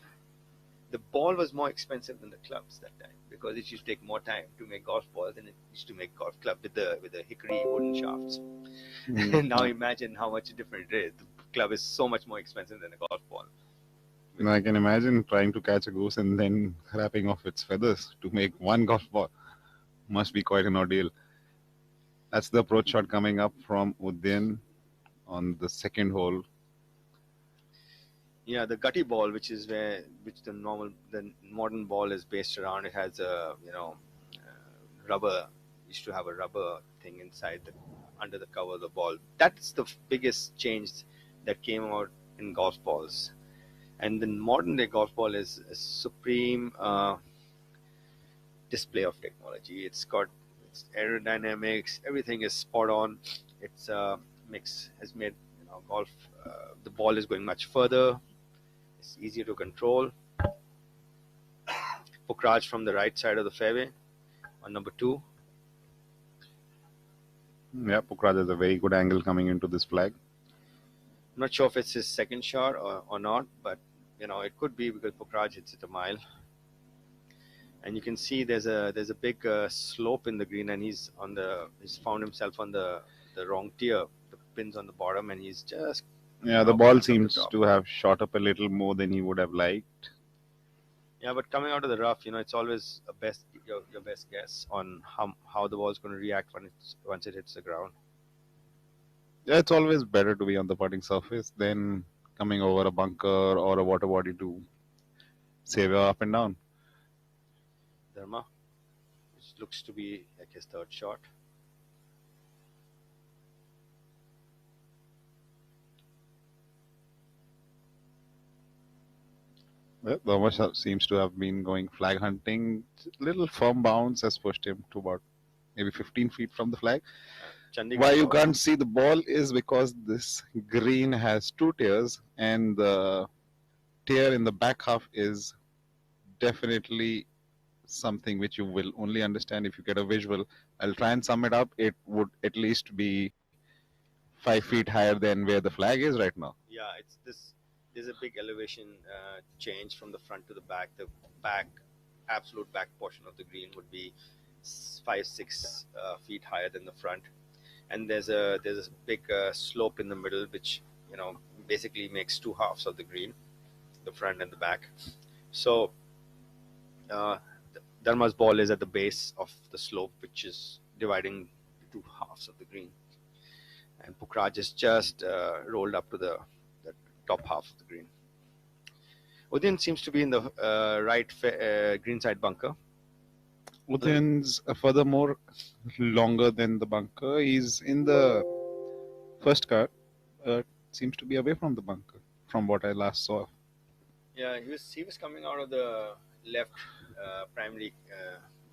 The ball was more expensive than the clubs that time, because it used to take more time to make golf balls than it used to make golf club with the hickory wooden shafts. And now imagine how much different it is. The club is so much more expensive than a golf ball. I can imagine trying to catch a goose and then wrapping off its feathers to make one golf ball. Must be quite an ordeal. That's the approach shot coming up from Uddin on the second hole. Yeah, the gutty ball, which the modern ball is based around, it has a rubber. Used to have a rubber thing inside under the cover of the ball. That's the biggest change that came out in golf balls. And the modern day golf ball is a supreme display of technology. It's got aerodynamics, everything is spot on. It's mix has made golf. The ball is going much further. It's easier to control. Pokraj from the right side of the fairway on number 2. Yeah, Pokraj has a very good angle coming into this flag. I'm not sure if it's his second shot or not, but it could be, because Pokraj hits it a mile. And you can see there's a big slope in the green, and he's found himself on the wrong tier. The pin's on the bottom, and he's just the ball seems to have shot up a little more than he would have liked. Yeah, but coming out of the rough, it's always your best guess on how the ball's going to react once it hits the ground. Yeah, it's always better to be on the putting surface than coming over a bunker or a water body to save your up and down. Dharma, which looks to be like his third shot. Well, Thomas seems to have been going flag hunting. Little firm bounce has pushed him to about maybe 15 feet from the flag. Chandigarh Why you ball. can't see the ball is because this green has two tiers, and the tier in the back half is definitely something which you will only understand if you get a visual. I'll try and sum it up. It would at least be 5 feet higher than where the flag is right now. Yeah, it's this. There's a big elevation change from the front to the back. The back, absolute back portion of the green would be 5, 6 feet higher than the front, and there's a big slope in the middle, which basically makes two halves of the green, the front and the back. So uh, Dharma's ball is at the base of the slope, which is dividing the two halves of the green, and Pukraj is just rolled up to the top half of the green. Udin seems to be in the right green side bunker. Udin's furthermore longer than the bunker. He's in the first car. Seems to be away from the bunker, from what I last saw. Yeah, he was coming out of the left primary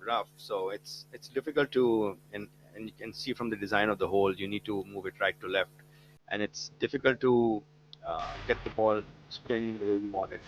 rough, so it's difficult to and you can see from the design of the hole, you need to move it right to left, and it's difficult to get the ball spinning where you want it.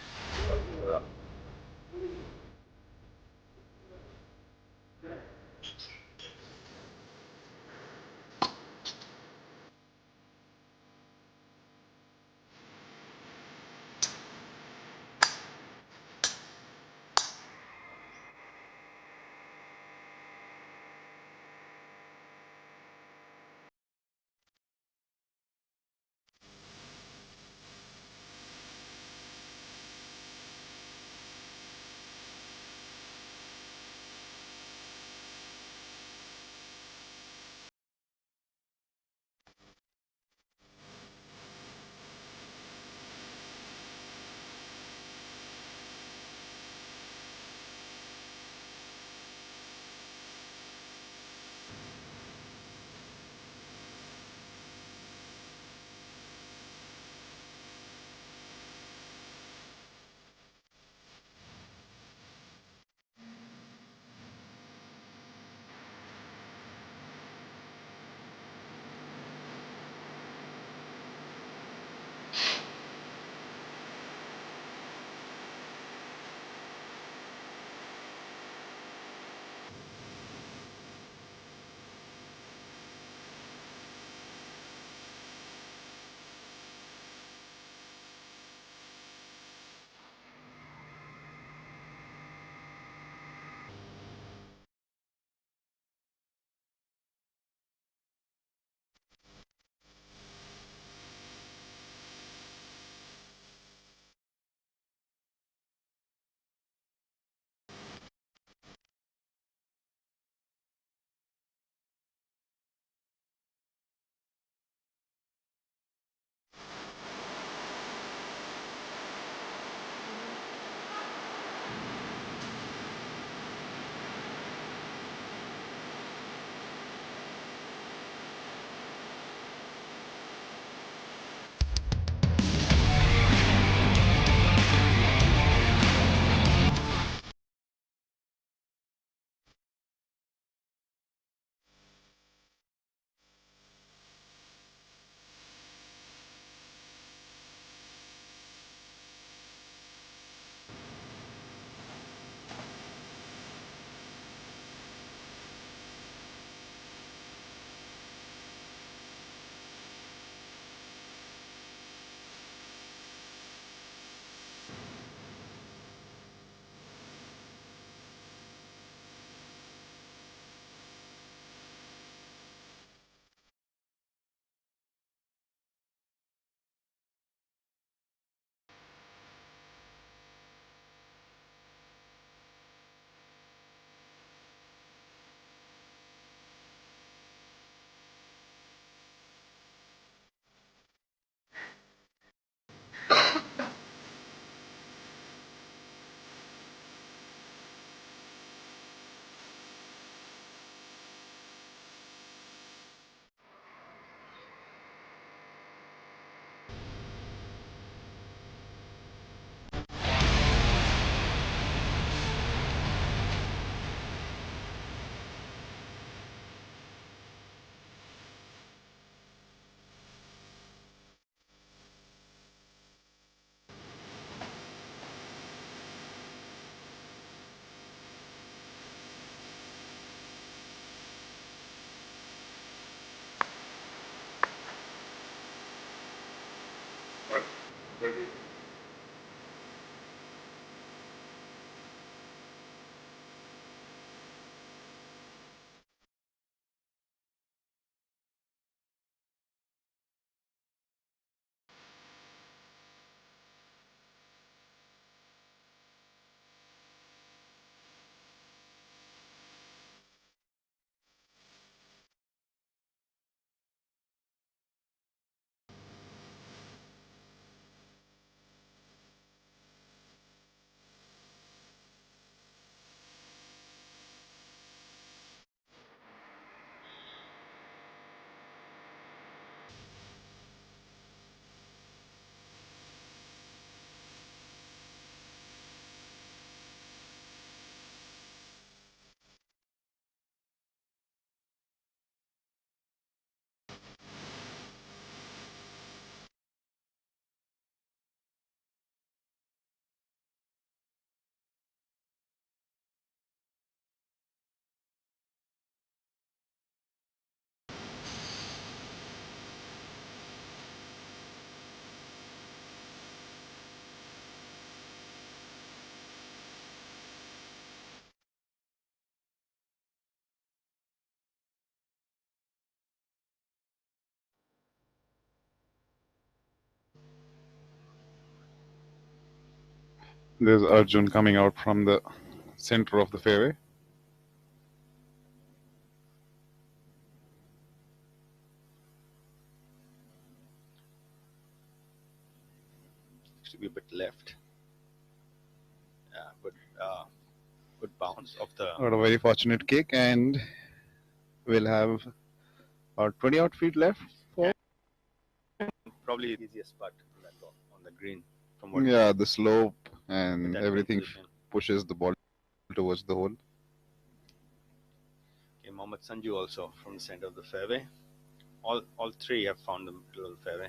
There's Arjun coming out from the center of the fairway. To be a bit left. Yeah, but good bounce of the. Got a very fortunate kick, and we'll have about 20 odd feet left. Probably the easiest putt on the green. From what Yeah, the slope and that everything position. pushes the ball towards the hole. Okay, Mohammad Sanju also from the center of the fairway. All three have found the middle of the fairway.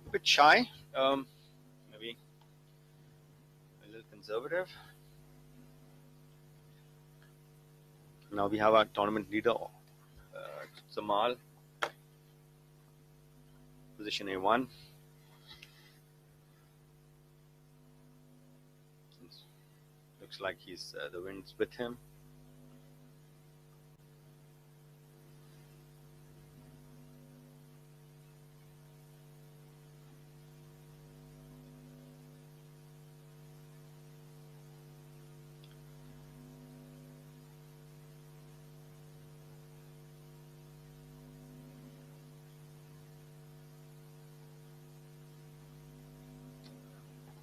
A bit shy, maybe a little conservative. Now we have our tournament leader, Zamal, position A1. Looks like he's the wind's with him.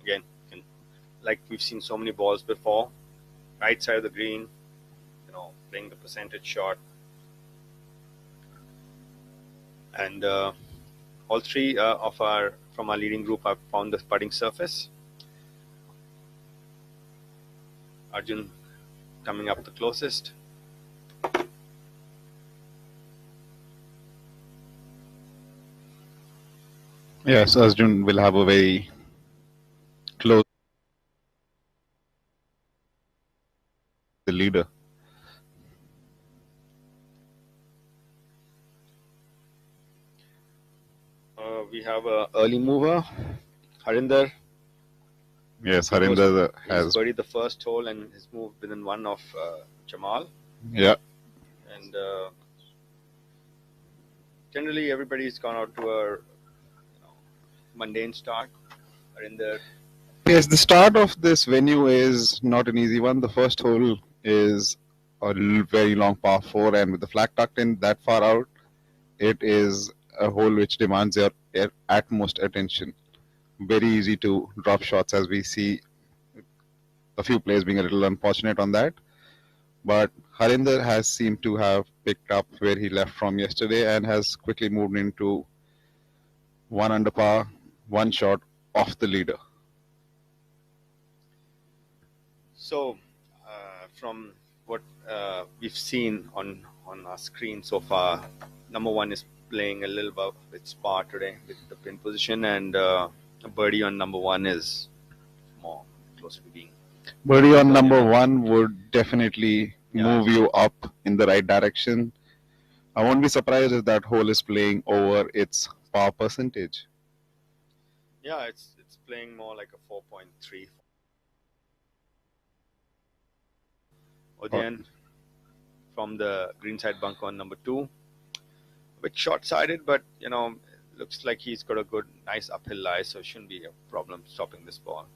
Again, like we've seen so many balls before, right side of the green, playing the percentage shot. And all three from our leading group have found the putting surface. Arjun coming up the closest. Yes, Arjun will have a very close the leader. We have an early mover, Harinder. Yes, Harinder has He's birdied the first hole and has moved within one of Jamal. Yeah. And generally, everybody's gone out to a mundane start. Harinder. Yes, the start of this venue is not an easy one. The first hole is a very long par 4, and with the flag tucked in that far out, it is a hole which demands your utmost attention. Very easy to drop shots, as we see a few players being a little unfortunate on that. But Harinder has seemed to have picked up where he left from yesterday and has quickly moved into 1 under par, 1 shot off the leader. So, from what we've seen on our screen so far, number 1 is playing a little above its par today with the pin position, and a birdie on number 1 is more. closer to being. Birdie on done, number one would definitely move you up in the right direction. I won't be surprised if that hole is playing over its par percentage. Yeah, it's playing more like a 4.3. Odian from the greenside bunker on number two. A bit short-sided, but looks like he's got a good, nice uphill lie, so it shouldn't be a problem stopping this ball.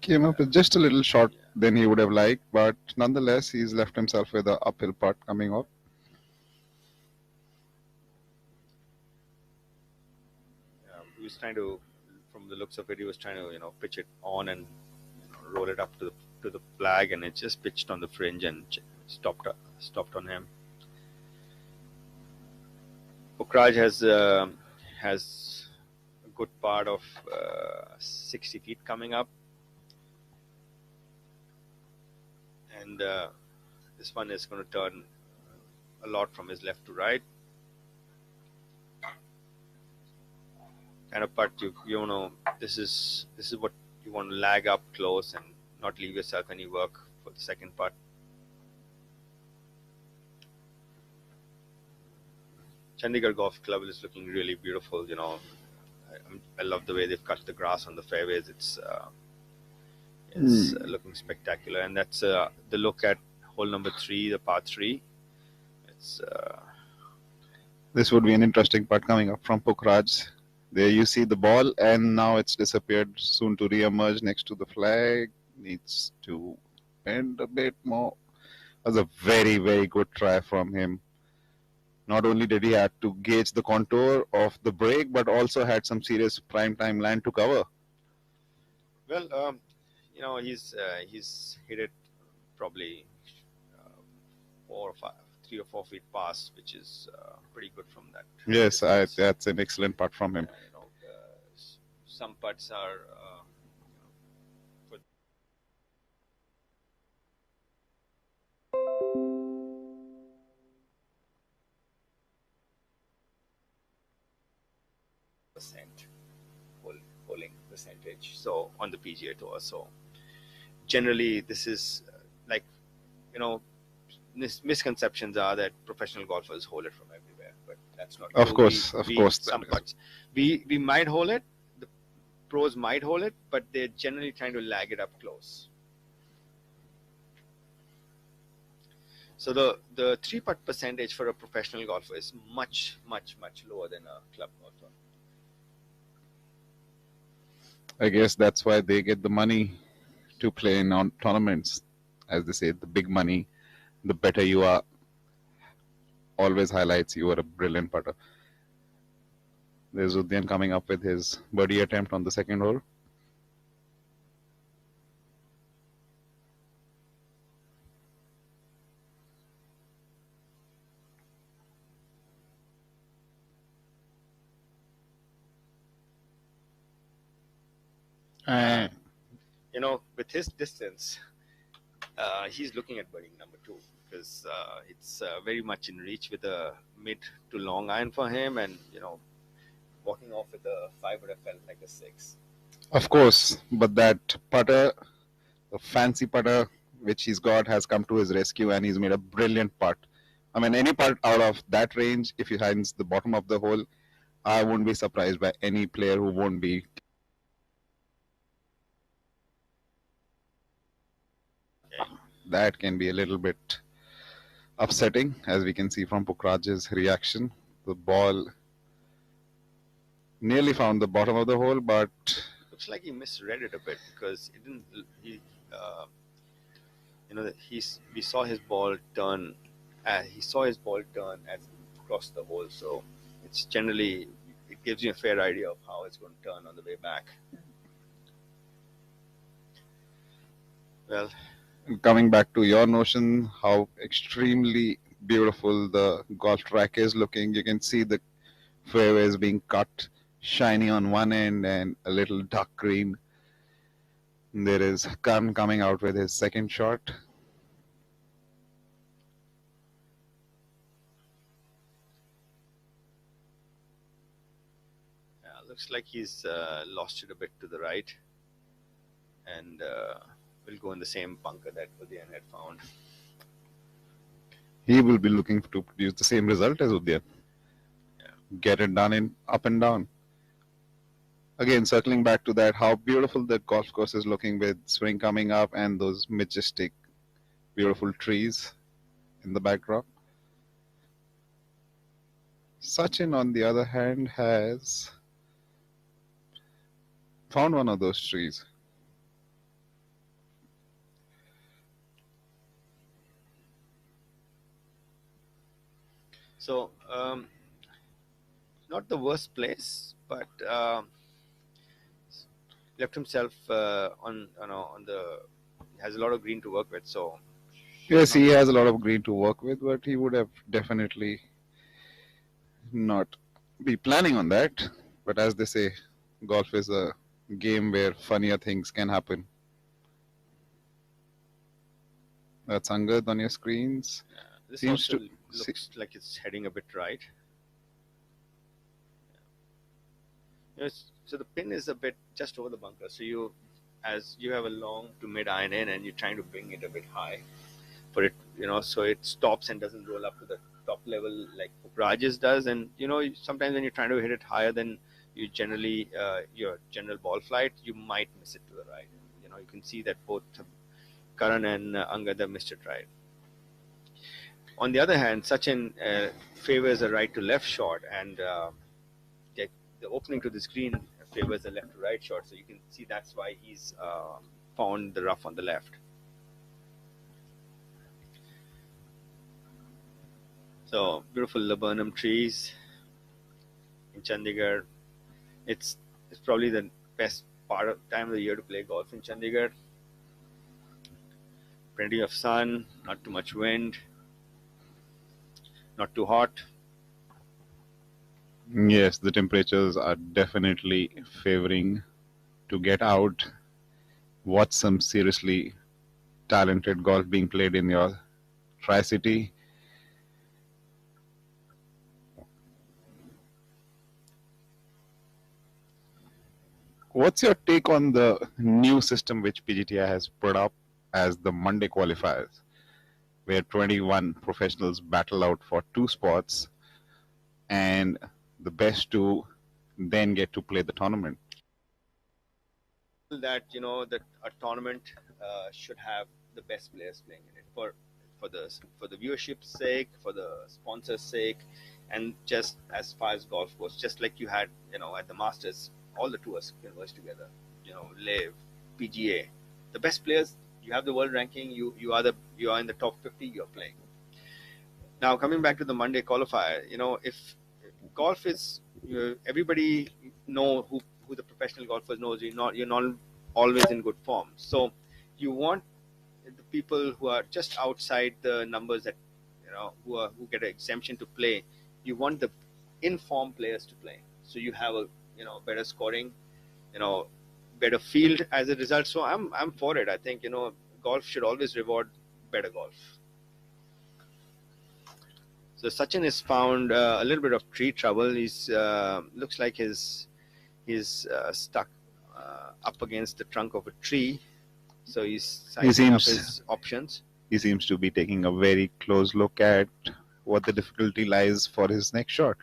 Came up with just a little short than he would have liked, but nonetheless, he's left himself with an uphill putt coming up. He was trying to, from the looks of it, he was trying to pitch it on and roll it up to the flag, and it just pitched on the fringe and stopped on him. Pukhraj has a good part of 60 feet coming up, and this one is going to turn a lot from his left to right. Kind of putt this is what you want to lag up close and not leave yourself any work for the second putt. Chandigarh Golf Club is looking really beautiful. I love the way they've cut the grass on the fairways. It's looking spectacular, and that's the look at hole number 3, the par 3. This would be an interesting putt coming up from Pukhraj. There you see the ball, and now it's disappeared, soon to re-emerge next to the flag. Needs to bend a bit more. That was a very, very good try from him. Not only did he have to gauge the contour of the break, but also had some serious prime time land to cover. Well, he's hit it probably 3 or 4 feet past, which is pretty good from that. Yes, that's an excellent putt from him. Some putts are good. Bowling percentage. So on the PGA Tour, so generally this is like misconceptions are that professional golfers hold it from everywhere, but that's not true. Of course. Some putts we might hold it. The pros might hold it, but they're generally trying to lag it up close. So the 3-putt percentage for a professional golfer is much, much, much lower than a club golfer. I guess that's why they get the money to play in tournaments. As they say, the big money, the better you are, always highlights you are a brilliant putter. There's Udyan coming up with his birdie attempt on the second hole. With his distance, he's looking at birdie number 2 because it's very much in reach with a mid to long iron for him, and walking off with a 5 would have felt like a 6. Of course, but that putter, the fancy putter which he's got, has come to his rescue, and he's made a brilliant putt. I mean, any putt out of that range, if he finds the bottom of the hole, I won't be surprised by any player who won't be. That can be a little bit upsetting, as we can see from Pukhraj's reaction. The ball nearly found the bottom of the hole, but looks like he misread it a bit because it didn't. We saw his ball turn. He saw his ball turn as he crossed the hole, so it's generally, it gives you a fair idea of how it's going to turn on the way back. Well, coming back to your notion, how extremely beautiful the golf track is looking. You can see the fairways being cut, shiny on one end and a little dark green. There is Karn coming out with his second shot. Looks like he's lost it a bit to the right, and will go in the same bunker that Udyan had found. He will be looking to produce the same result as Udyan. Get it done in up and down. Again, circling back to that, how beautiful the golf course is looking with spring coming up and those majestic, beautiful trees in the backdrop. Sachin, on the other hand, has found one of those trees. So, not the worst place, but left himself on the has a lot of green to work with. So Yes, he has a lot of green to work with, but he would have definitely not be planning on that. But as they say, golf is a game where funnier things can happen. That's Angad on your screens. this Seems also to looks like it's heading a bit right. So the pin is a bit just over the bunker. So as you have a long to mid iron in, and you're trying to bring it a bit high for it, so it stops and doesn't roll up to the top level like Rajesh does. And sometimes when you're trying to hit it higher than you generally your general ball flight, you might miss it to the right. You can see that both Karan and Angad have missed it right. On the other hand, Sachin favors a right to left shot, and the opening to the screen favors the left to right shot. So you can see that's why he's found the rough on the left. So beautiful laburnum trees in Chandigarh. It's probably the best time of the year to play golf in Chandigarh. Plenty of sun, not too much wind, not too hot. Yes, the temperatures are definitely favoring to get out, watch some seriously talented golf being played in your Tri-City. What's your take on the new system which PGTI has put up as the Monday qualifiers, where 21 professionals battle out for 2 spots and the best 2 then get to play the tournament? That that a tournament should have the best players playing in it for the viewership's sake, for the sponsors' sake, and just as far as golf goes, just like you had at the Masters, all the tours converge together. Live, PGA, the best players. You have the world ranking. You are in the top 50. You're playing. Now coming back to the Monday qualifier, if golf is everybody know who the professional golfers knows, you're not always in good form. So you want the people who are just outside the numbers that who get an exemption to play. You want the informed players to play, so you have a better scoring, better field as a result. So I'm for it. I think golf should always reward better golf. So Sachin has found a little bit of tree trouble. He's looks like he's stuck up against the trunk of a tree. So he's sizing up his options. He seems to be taking a very close look at what the difficulty lies for his next shot.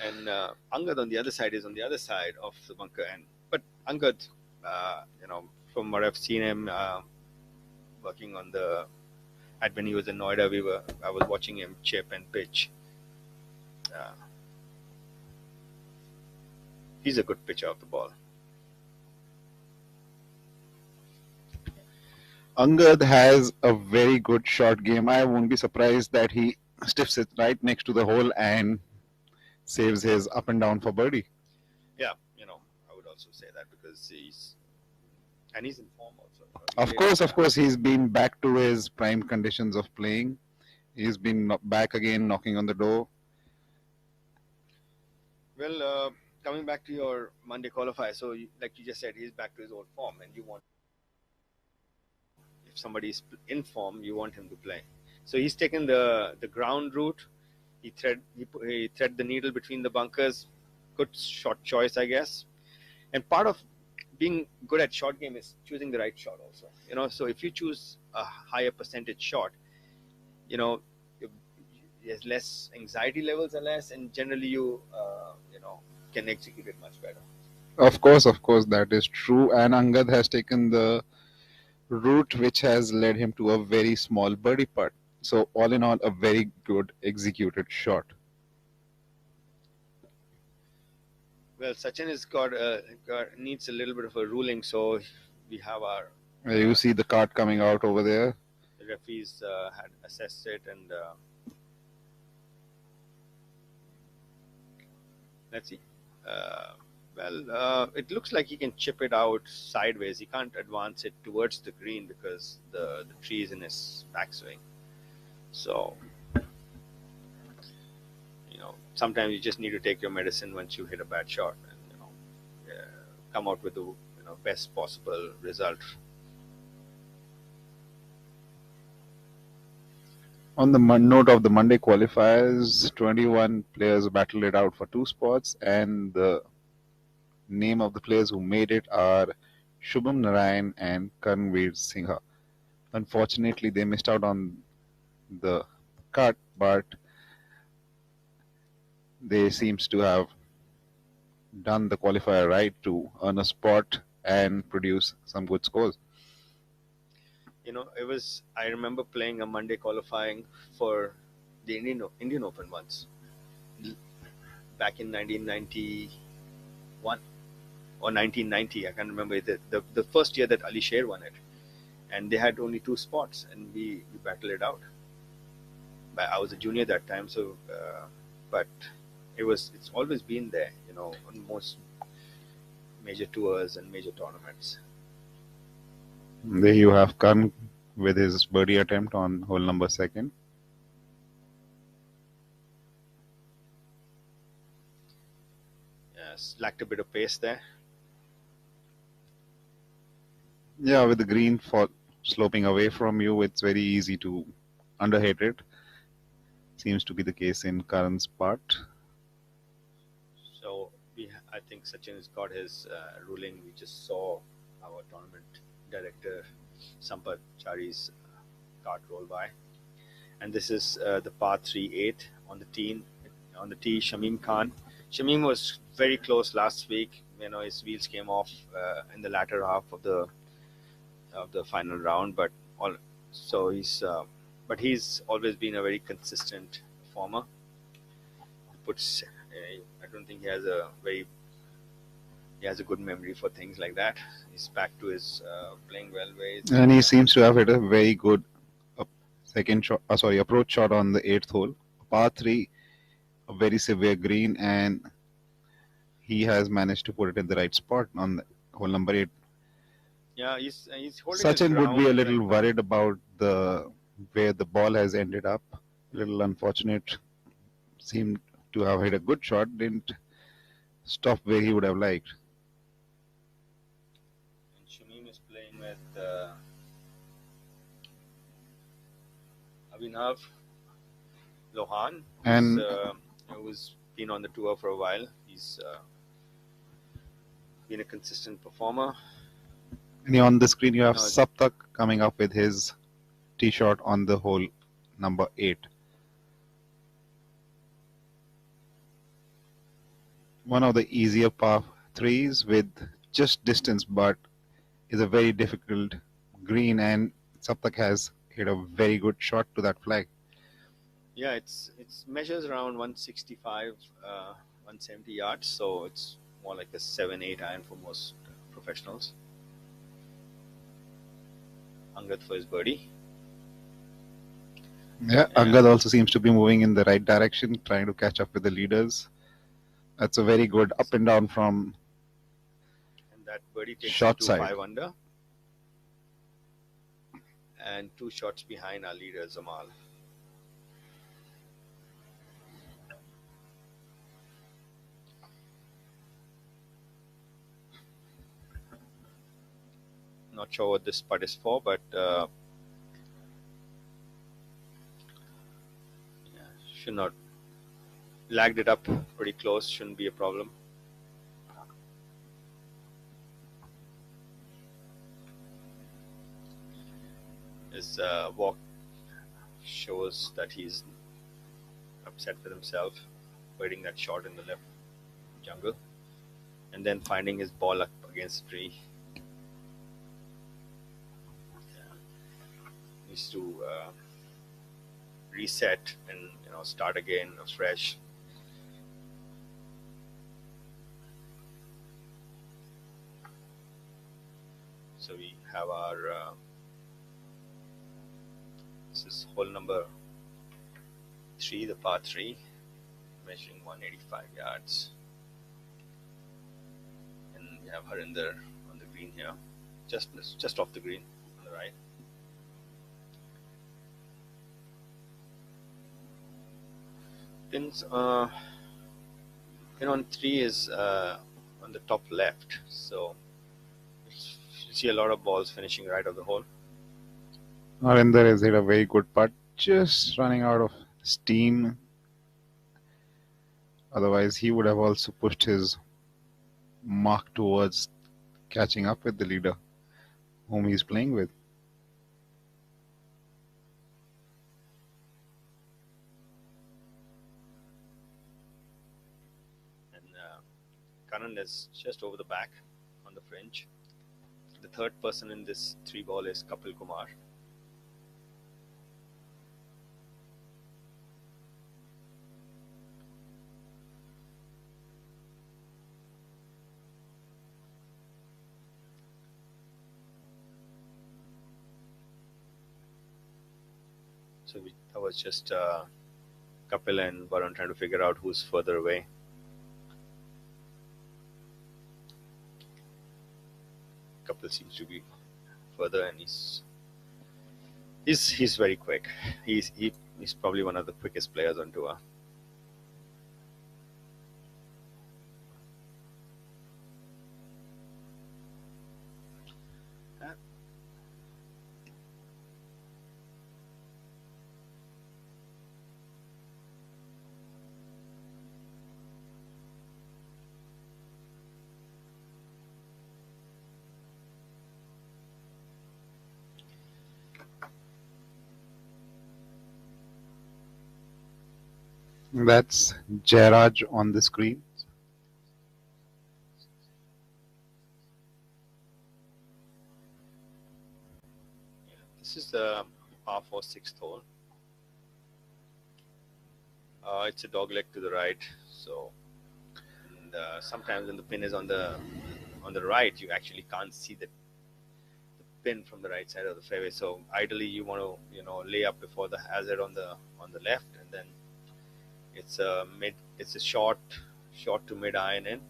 And Angad on the other side is on the other side of the bunker. But Angad, from what I've seen him working on when he was in Noida, I was watching him chip and pitch. He's a good pitcher of the ball. Angad has a very good short game. I won't be surprised that he stiffs it right next to the hole and saves his up and down for birdie. Yeah, I would also say that because he's in form also. Of course, he's been back to his prime conditions of playing. He's been back again, knocking on the door. Well, coming back to your Monday qualifier, so like you just said, he's back to his old form, and you want, if somebody is in form, you want him to play. So he's taken the ground route. He thread the needle between the bunkers. Good shot choice, I guess. And part of being good at short game is choosing the right shot also. So if you choose a higher percentage shot, there's less anxiety levels are less, and generally you can execute it much better. Of course, that is true. And Angad has taken the route which has led him to a very small birdie putt. So all in all, a very good executed shot. Well, Sachin has needs a little bit of a ruling, so we have our You see the card coming out over there. the referees had assessed it, and let's see. It looks like he can chip it out sideways. He can't advance it towards the green because the tree is in his backswing. So, sometimes you just need to take your medicine once you hit a bad shot and come out with the best possible result. On the note of the Monday qualifiers, 21 players battled it out for 2 spots, and the name of the players who made it are Shubham Narayan and Karnveer Singha. Unfortunately, they missed out on the cut, but they seems to have done the qualifier right to earn a spot and produce some good scores. I remember playing a Monday qualifying for the Indian Open once, back in 1991 or 1990. I can't remember the first year that Ali Sher won it, and they had only 2 spots, and we battled it out. But I was a junior that time, so but it's always been there, on most major tours and major tournaments. There you have Karn with his birdie attempt on hole number 2. Yes, lacked a bit of pace there. Yeah, with the green sloping away from you, it's very easy to underhit it. Seems to be the case in Karan's part. So I think Sachin has got his ruling. We just saw our tournament director Sampath Chari's card roll by, and this is the par 3-8 on the tee. Shamim Khan. Shamim was very close last week. His wheels came off in the latter half of the final round, but he's always been a very consistent performer. I don't think he has a good memory for things like that. He's back to his playing well ways. And he seems to have hit a very good approach shot on the 8th hole. Par 3, a very severe green, and he has managed to put it in the right spot on hole number 8. Yeah, he's holding Sachin his would be a ground little right. worried about where the ball has ended up. A little unfortunate. Seemed to have hit a good shot, didn't stop where he would have liked. And Shamim is playing with Abhinav Lohan, who's been on the tour for a while. He's been a consistent performer. And on the screen, you have Saptak coming up with his tee shot on the hole number 8. One of the easier par 3s with just distance, but is a very difficult green, and Saptak has hit a very good shot to that flag. Yeah, it's measures around 165, 170 yards, so it's more like a 7-8 iron for most professionals. Angad for his birdie. Yeah, Angad also seems to be moving in the right direction, trying to catch up with the leaders. That's a very good up and down from and that birdie takes short to side. 5 under. And 2 shots behind our leader, Zamal. Not sure what this putt is for, but should not. Lagged it up pretty close, shouldn't be a problem. His walk shows that he's upset with himself, biting that shot in the left jungle, and then finding his ball up against a tree. Needs to reset and start again afresh. So we have our this is hole number 3, the par 3, measuring 185 yards, and we have Harinder on the green here, just off the green on the right. Pins pin on 3 is on the top left, so you see a lot of balls finishing right of the hole. Narinder has hit a very good putt, just running out of steam. Otherwise, he would have also pushed his mark towards catching up with the leader whom he's playing with. And Karan is just over the back on the fringe. The third person in this 3 ball is Kapil Kumar. So that was just Kapil and Varun trying to figure out who's further away. Kapil seems to be further, and he's very quick. He's probably one of the quickest players on tour. That's Jairaj on the screen. This is the par 4 6th hole. It's a dog leg to the right, so and, sometimes when the pin is on the right, you actually can't see the pin from the right side of the fairway. So ideally, you want to lay up before the hazard on the left, and then it's a short to mid iron in.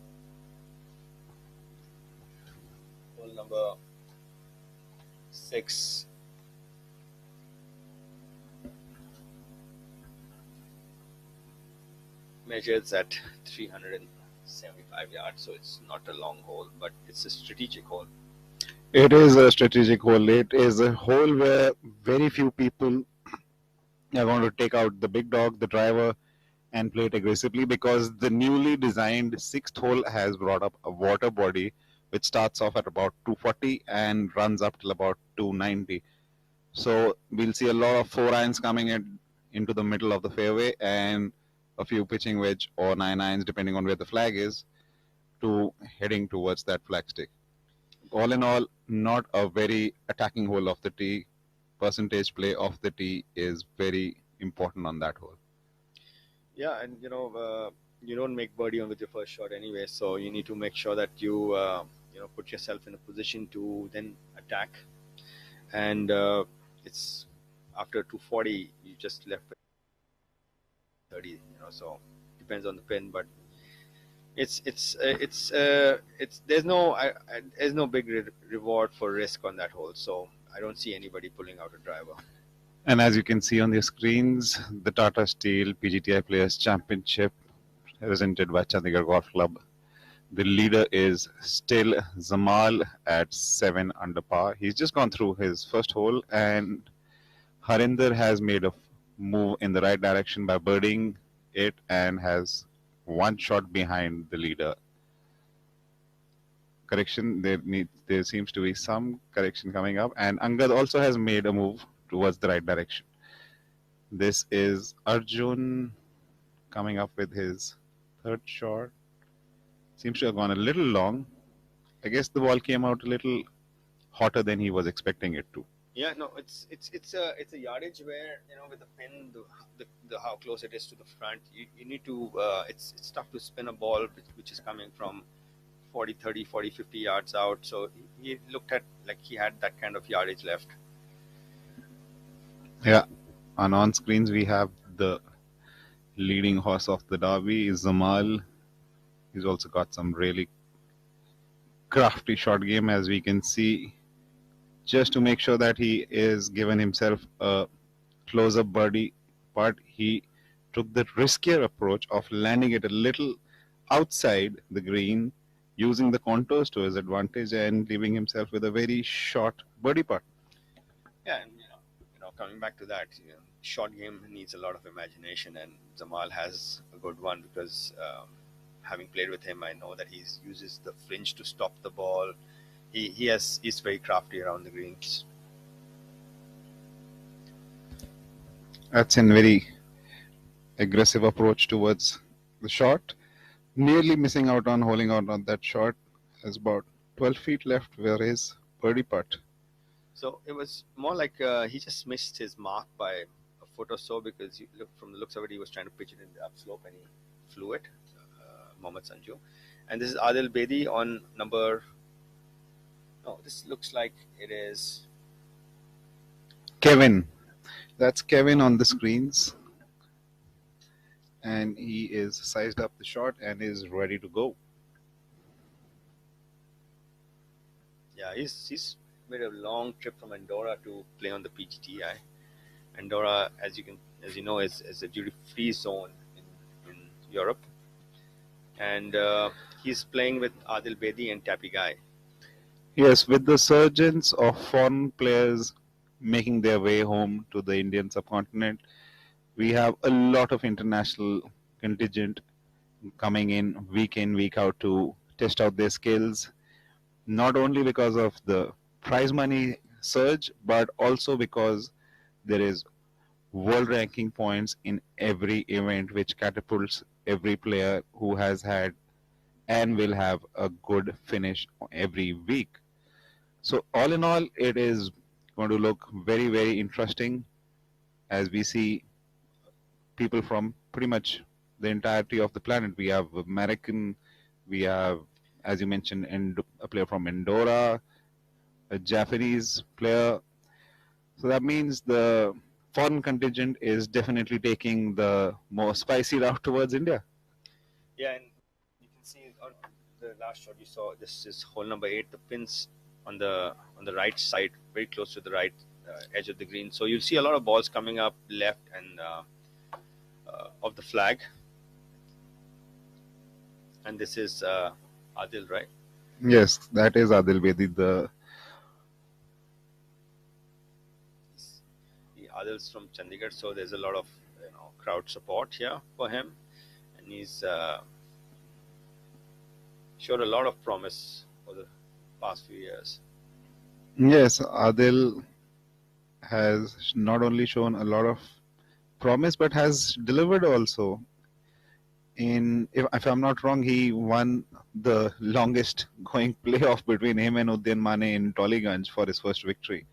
Hole number 6. Measures at 375 yards, so it's not a long hole, but it's a strategic hole. It is a strategic hole. It is a hole where very few people are going to take out the big dog, the driver, and play it aggressively, because the newly designed 6th hole has brought up a water body which starts off at about 240 and runs up till about 290. So we'll see a lot of 4 irons coming into the middle of the fairway, and a few pitching wedge or 9 irons depending on where the flag is, to heading towards that flag stick. All in all, not a very attacking hole of the tee. Percentage play of the tee is very important on that hole. Yeah, and you don't make birdie on with your first shot anyway, so you need to make sure that you put yourself in a position to then attack. And it's after 240, you just left 30. So depends on the pin, but there's no big reward for risk on that hole. So I don't see anybody pulling out a driver. And as you can see on the screens, the Tata Steel PGTI Players Championship, presented by Chandigarh Golf Club. The leader is still Zamal at 7 under par. He's just gone through his first hole, and Harinder has made a move in the right direction by birding it and has 1 shot behind the leader. Correction, there seems to be some correction coming up, and Angad also has made a move towards the right direction. This is Arjun coming up with his third shot. Seems to have gone a little long. I guess the ball came out a little hotter than he was expecting it to. Yeah, no, it's a yardage where, with the pin, the how close it is to the front, you need to it's tough to spin a ball which is coming from 40, 30, 40, 50 yards out. So he looked at like he had that kind of yardage left. Yeah, and on screens we have the leading horse of the derby, Zamal. He's also got some really crafty shot game, as we can see. Just to make sure that he is given himself a close-up birdie putt, he took the riskier approach of landing it a little outside the green, using the contours to his advantage and leaving himself with a very short birdie putt. Yeah, and coming back to that, short game needs a lot of imagination, and Zamal has a good one because having played with him, I know that he uses the fringe to stop the ball. He's very crafty around the greens. That's a very aggressive approach towards the shot. Nearly missing out on holding out on that shot. There's about 12 feet left where his birdie putt. So it was more like he just missed his mark by a foot or so, because you look from the looks of it, he was trying to pitch it in the upslope and he flew it. Mohammad Sanju. And this is Adil Bedi on number. No, this looks like it is Kevin. That's Kevin on the screens. And he is sized up the shot and is ready to go. Yeah, he's made a long trip from Andorra to play on the PGTI. Andorra, as you know, is a duty-free zone in Europe, and he's playing with Adil Bedi and Tapi Guy. Yes, with the surgence of foreign players making their way home to the Indian subcontinent, we have a lot of international contingent coming in, week out to test out their skills, not only because of the prize money surge, but also because there is world ranking points in every event, which catapults every player who has had and will have a good finish every week. So all in all, it is going to look very, very interesting as we see people from pretty much the entirety of the planet. We have American, we have, as you mentioned, a player from Andorra, a Japanese player. So that means the foreign contingent is definitely taking the more spicy route towards India. Yeah, and you can see on the last shot you saw, this is hole number 8. The pins on the right side, very close to the right edge of the green. So you'll see a lot of balls coming up left and of the flag. And this is Adil, right? Yes, that is Adil Bedi. Adil's from Chandigarh, so there's a lot of crowd support here for him, and he's showed a lot of promise for the past few years. Yes, Adil has not only shown a lot of promise but has delivered also. If I'm not wrong, he won the longest going playoff between him and Uddin Mane in Tollygunge for his first victory.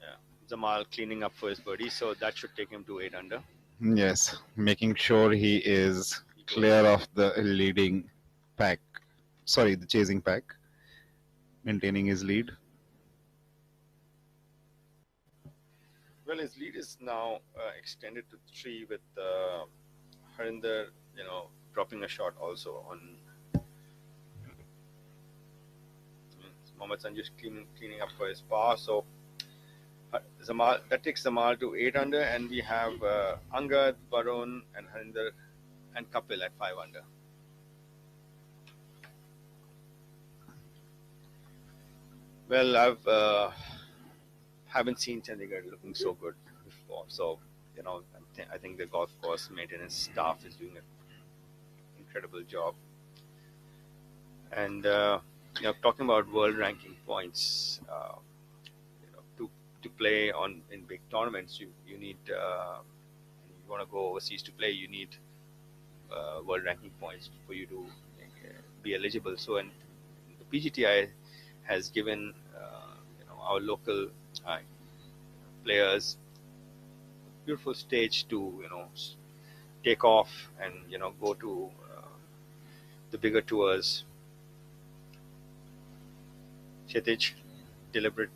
Yeah, Zamal cleaning up for his birdie, so that should take him to 8 under. Yes, making sure he is clear of the leading pack. Sorry, the chasing pack. Maintaining his lead. Well, his lead is now extended to 3 with Harinder, dropping a shot also on. Mohammad Sanju is cleaning up for his par. So Zamal, that takes Zamal to 8 under, and we have Angad, Varun, and Harinder, and Kapil at 5 under. Well, I've haven't seen Chandigarh looking so good before. So, I think the golf course maintenance staff is doing an incredible job. And talking about world ranking points, to play in big tournaments, you need you want to go overseas to play, you need world ranking points for you to be eligible. So, and the PGTI has given our local players beautiful stage to take off and go to the bigger tours. Kshitij, deliberate.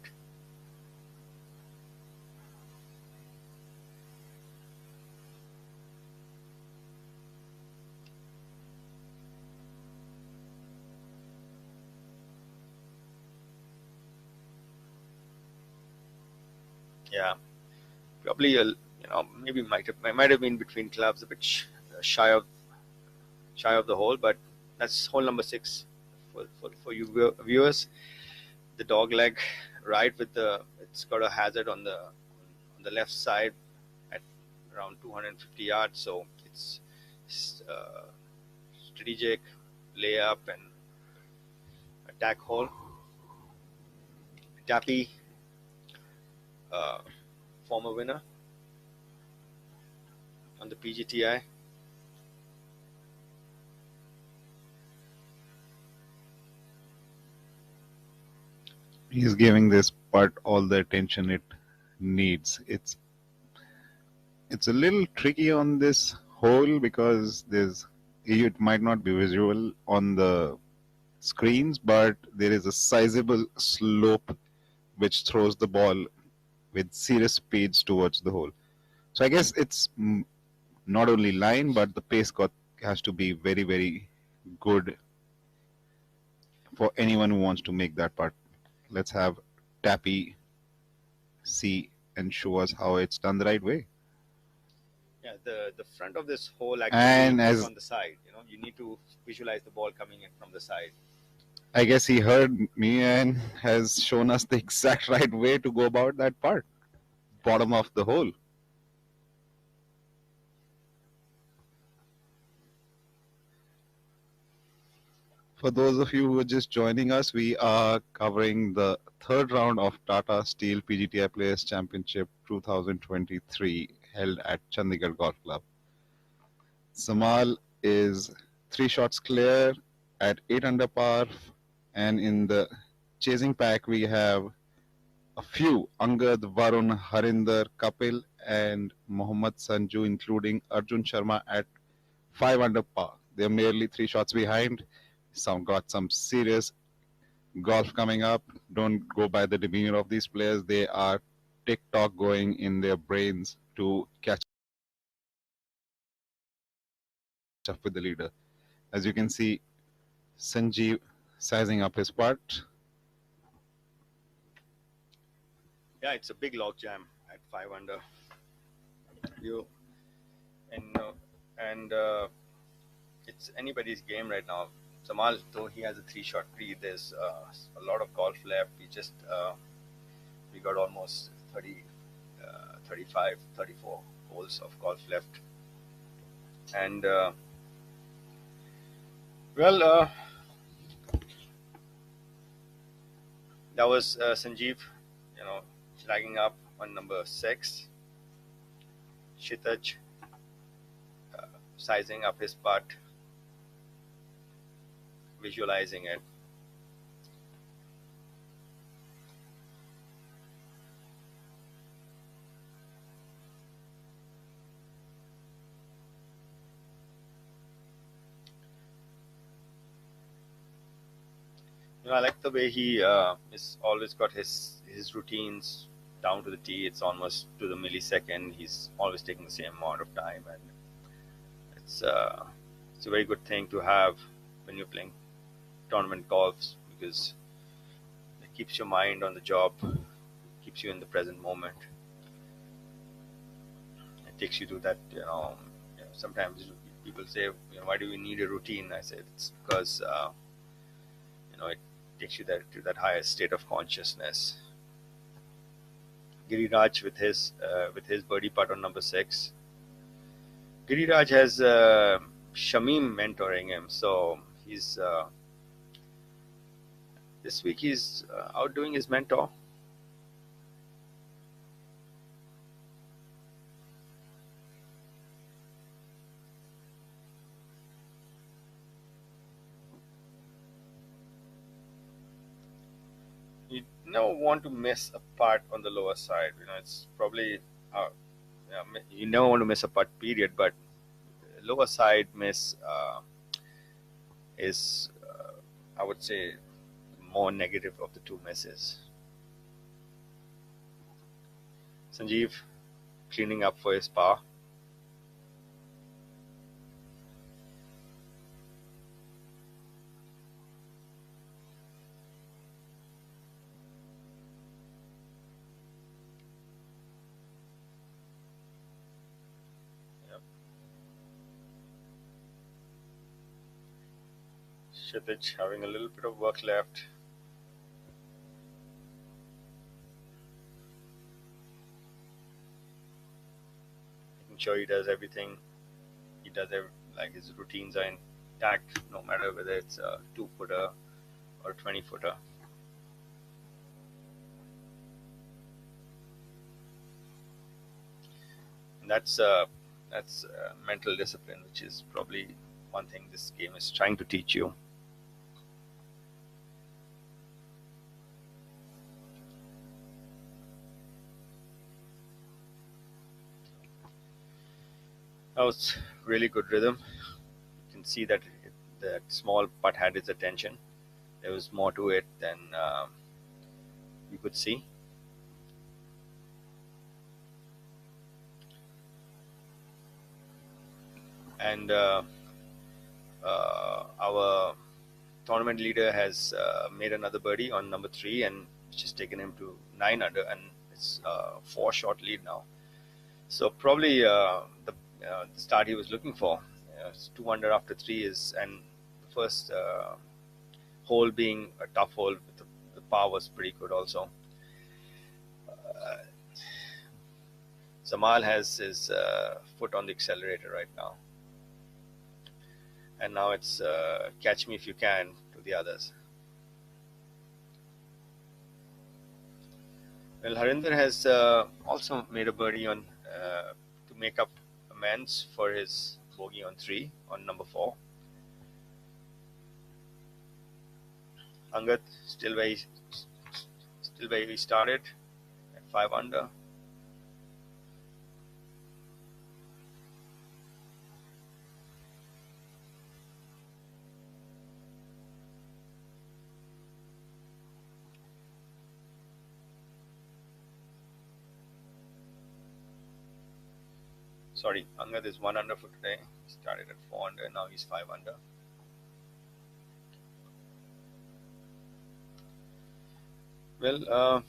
Yeah, probably maybe might have been between clubs a bit shy of the hole, but that's hole number 6 for you viewers. The dog leg right with it's got a hazard on the left side at around 250 yards, so it's strategic layup and attack hole. Tappy, former winner on the PGTI. He's giving this putt all the attention it needs. It's a little tricky on this hole because it might not be visual on the screens, but there is a sizable slope which throws the ball with serious speeds towards the hole. So I guess it's not only line, but the pace has to be very, very good for anyone who wants to make that putt. Let's have Tappy see and show us how it's done the right way. Yeah, the front of this hole actually And is on the side. You need to visualize the ball coming in from the side. I guess he heard me and has shown us the exact right way to go about that part. Bottom of the hole. For those of you who are just joining us, we are covering the third round of Tata Steel PGTI Players Championship 2023 held at Chandigarh Golf Club. Samal is 3 shots clear at 8 under par, and in the chasing pack we have a few: Angad, Varun, Harinder, Kapil and Mohammad Sanju, including Arjun Sharma at 5 under par. They're merely 3 shots behind. Got some serious golf coming up. Don't go by the demeanor of these players. They are TikTok going in their brains to catch up with the leader. As you can see, Sanjeev sizing up his putt. Yeah, it's a big log jam at 5 under. It's anybody's game right now. Samal, though he has a 3-shot lead, there's a lot of golf left. We got almost 30, 35, 34 holes of golf left. And that was Sanjeev, flagging up on number 6. Kshitij sizing up his putt, visualizing it. I like the way he is always got his routines down to the tee. It's almost to the millisecond. He's always taking the same amount of time, and it's a very good thing to have when you're playing tournament golfs, because it keeps your mind on the job, keeps you in the present moment. It takes you to that, sometimes people say, why do we need a routine? I said it's because it takes you to that higher state of consciousness. Giriraj with his birdie putt on number 6. Giriraj has Shamim mentoring him, so he's This week he's outdoing his mentor. You never want to miss a putt on the lower side. It's probably you never want to miss a putt, period. But lower side miss is, I would say, more negative of the two misses. Sanjeev cleaning up for his par. Yep. Kshitij having a little bit of work left. Making sure he does everything. He does like his routines are intact, no matter whether it's a 2-footer or a 20-footer. And that's mental discipline, which is probably one thing this game is trying to teach you. That was really good rhythm. You can see that that small putt had his attention. There was more to it than you could see. And our tournament leader has made another birdie on number 3, and which has taken him to 9 under, and it's 4-shot lead now. So probably the start he was looking for. It's 2 under after 3 and the first hole being a tough hole. The par was pretty good also. Zamal has his foot on the accelerator right now. And now it's catch me if you can to the others. Well, Harinder has also made a birdie on to make up amends for his bogey on 3 on number 4. Angat still where he started at 5 under. Sorry, Angad is 1 under for today. He started at 4 under, now he's 5 under. Well,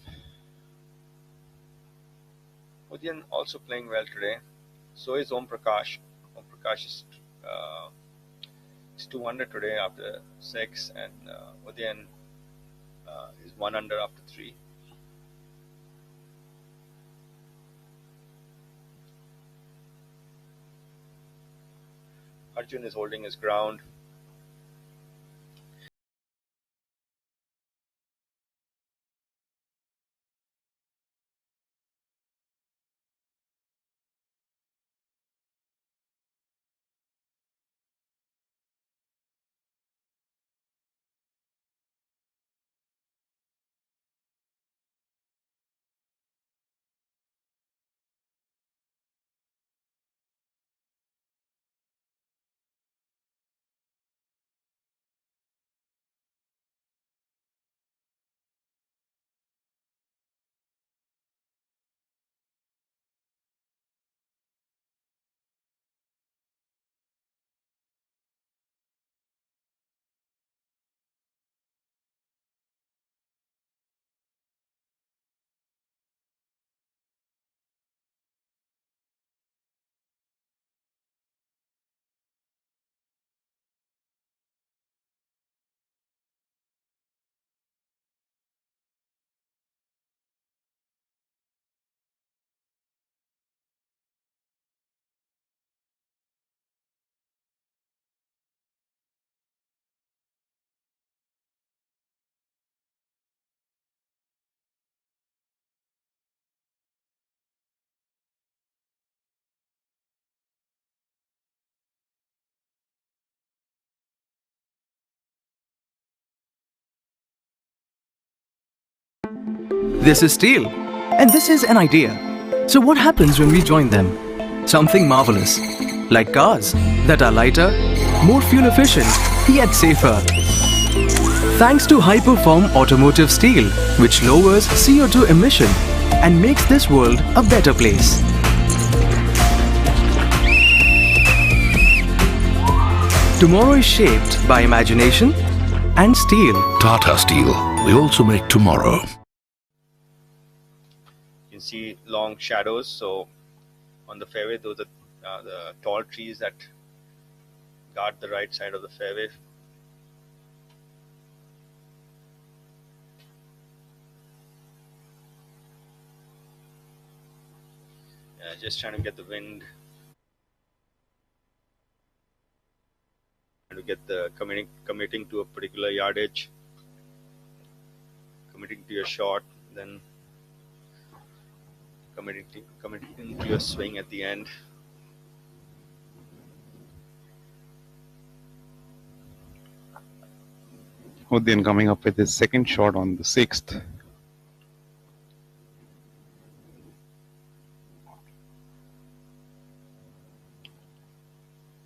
Udian also playing well today. So is Om Prakash. Om Prakash is 2 under today after 6, and Udian is 1 under after 3. Arjun is holding his ground. This is steel, and this is an idea. So what happens when we join them? Something marvelous, like cars that are lighter, more fuel efficient, yet safer. Thanks to high-perform automotive steel, which lowers CO2 emission and makes this world a better place. Tomorrow is shaped by imagination and steel. Tata Steel. We also make tomorrow. You can see long shadows. So on the fairway, those are the tall trees that guard the right side of the fairway. Just trying to get the wind, trying to get the committing to a particular yardage, committing to your shot, then committing to your swing at the end. Uddin coming up with his second shot on the 6th.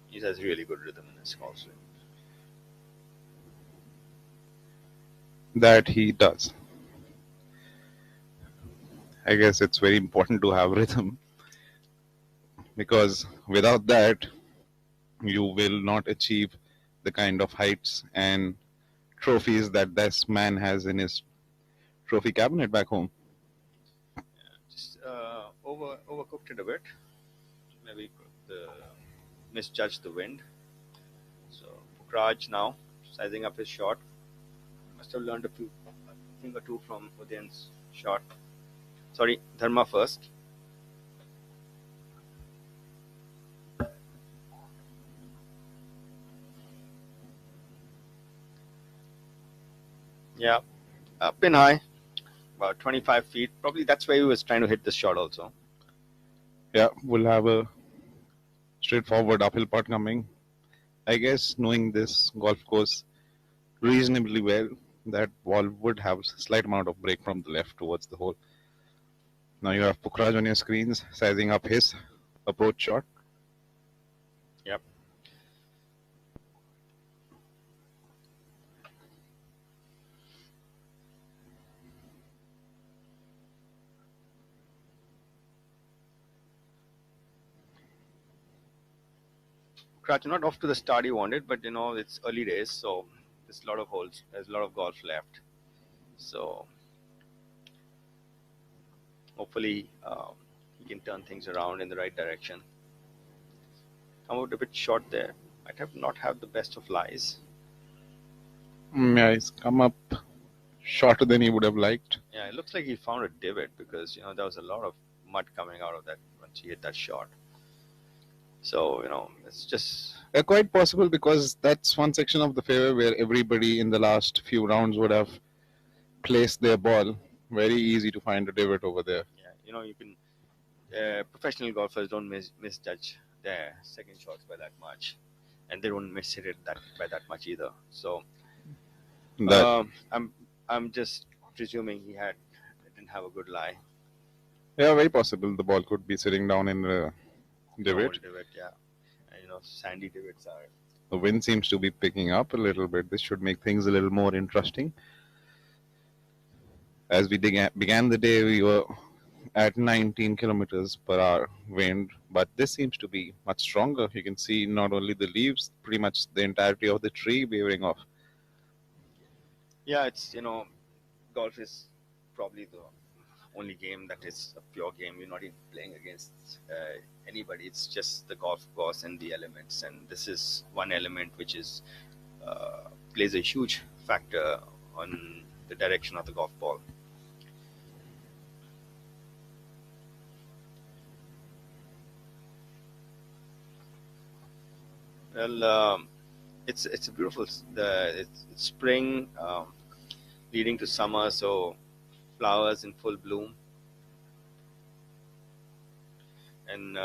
He has really good rhythm in his golf swing. That he does. I guess it's very important to have rhythm, because without that, you will not achieve the kind of heights and trophies that this man has in his trophy cabinet back home. Just overcooked it a bit. Maybe misjudged the wind. So Pukraj now sizing up his shot. Must have learned a thing or two from Udayan's shot. Sorry, Dharma first. Yeah, pin high, about 25 feet. Probably that's where he was trying to hit this shot also. Yeah, we'll have a straightforward uphill putt coming. I guess knowing this golf course reasonably well, that ball would have a slight amount of break from the left towards the hole. Now you have Pukraj on your screens, sizing up his approach shot. Yep. Pukraj not off to the start he wanted, but it's early days, so there's a lot of holes. There's a lot of golf left. So hopefully he can turn things around in the right direction. Come out a bit short there. Might have not have the best of lies. Yeah, he's come up shorter than he would have liked. Yeah, it looks like he found a divot, because there was a lot of mud coming out of that once he hit that shot. So it's just Quite possible, because that's one section of the fairway where everybody in the last few rounds would have placed their ball. Very easy to find a divot over there. yeah. You can professional golfers don't misjudge their second shots by that much, and they don't mishit it by that much either. So I'm just presuming he didn't have a good lie. Yeah, very possible. The ball could be sitting down in a divot. Yeah. And sandy divots are. The wind seems to be picking up a little bit. This should make things a little more interesting. As we began the day, we were at 19 kilometers per hour wind, but this seems to be much stronger. You can see not only the leaves, pretty much the entirety of the tree wavering off. Yeah, it's golf is probably the only game that is a pure game. You're not even playing against anybody. It's just the golf course and the elements, and this is one element which is plays a huge factor on the direction of the golf ball. Well, it's a beautiful. It's spring leading to summer, so flowers in full bloom, and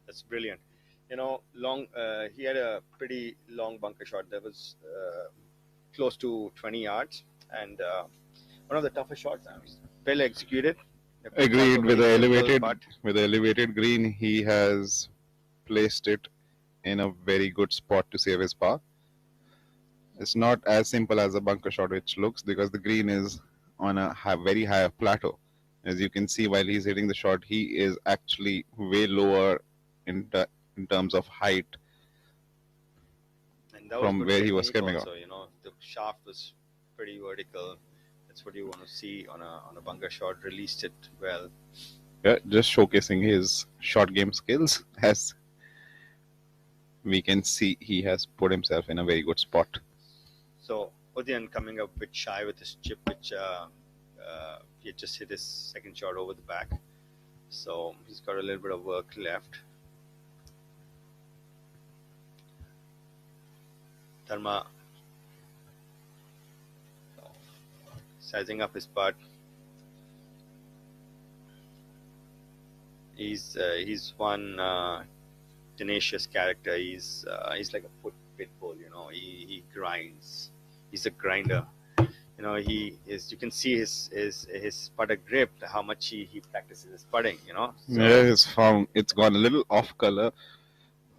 That's brilliant. You know, he had a pretty long bunker shot that was close to 20 yards, and one of the toughest shots. Well executed. Agreed. With the simple elevated green, he has placed it in a very good spot to save his par. It's not as simple as a bunker shot which looks, because the green is on a very high plateau. As you can see, while he's hitting the shot, he is actually way lower in terms of height and that from was where he was technique coming also, out. you know, the shaft was pretty vertical. That's what you want to see on a bunker shot. Released it well. Yeah, just showcasing his short game skills. As we can see, he has put himself in a very good spot. So Udayan coming up a bit shy with his chip, which he had just hit his second shot over the back. So he's got a little bit of work left. Dharma sizing up his putt. He's one tenacious character. He's like a pit bull, you know. He grinds. He's a grinder. You know, he is. You can see his putter grip, how much he practices his putting. You know. So, Yeah, it's gone a little off color,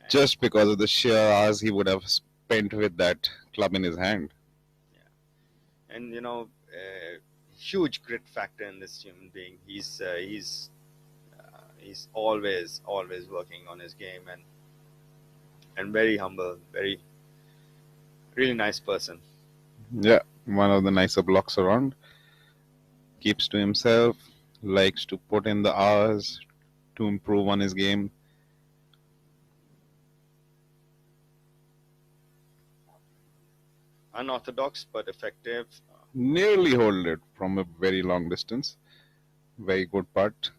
just because of the sheer hours he would have spent with that club in his hand. Yeah, and you know, huge grit factor in this human being. He's always working on his game, and very humble, really nice person. Yeah, one of the nicer blocks around. Keeps to himself, likes to put in the hours to improve on his game. Unorthodox but effective. Nearly hold it from a very long distance. Very good putt.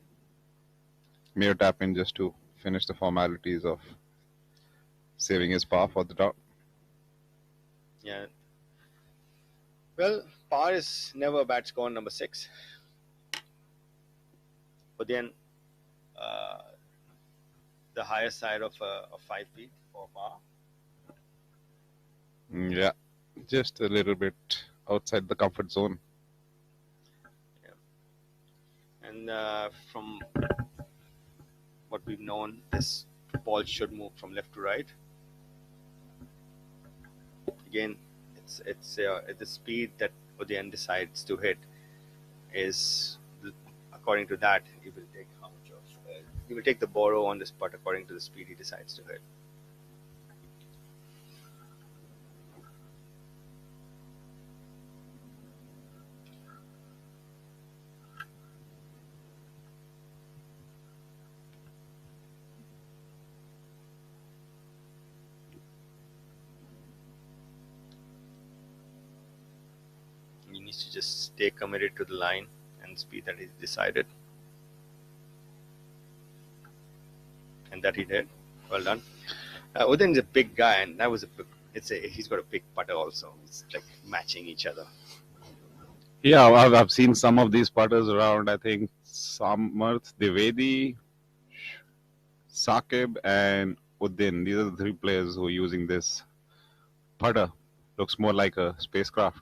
Mere tap in just to finish the formalities of saving his par for the top. Yeah. Well, par is never a bad score on number 6. But then the higher side of 5 feet for par. Yeah, just a little bit outside the comfort zone. Yeah. And from what we've known, this ball should move from left to right. Again, it's the speed that Udayan decides to hit is according to that. He will take how much of he will take the borrow on this putt according to the speed he decides to hit. He needs to just stay committed to the line and speed that he's decided. And that he did. Well done. Udayan's a big guy, and that was he's got a big putter also. It's like matching each other. Yeah, I've seen some of these putters around. I think Samarth, Devedi, Saqib, and Udayan. These are the 3 players who are using this putter. Looks more like a spacecraft.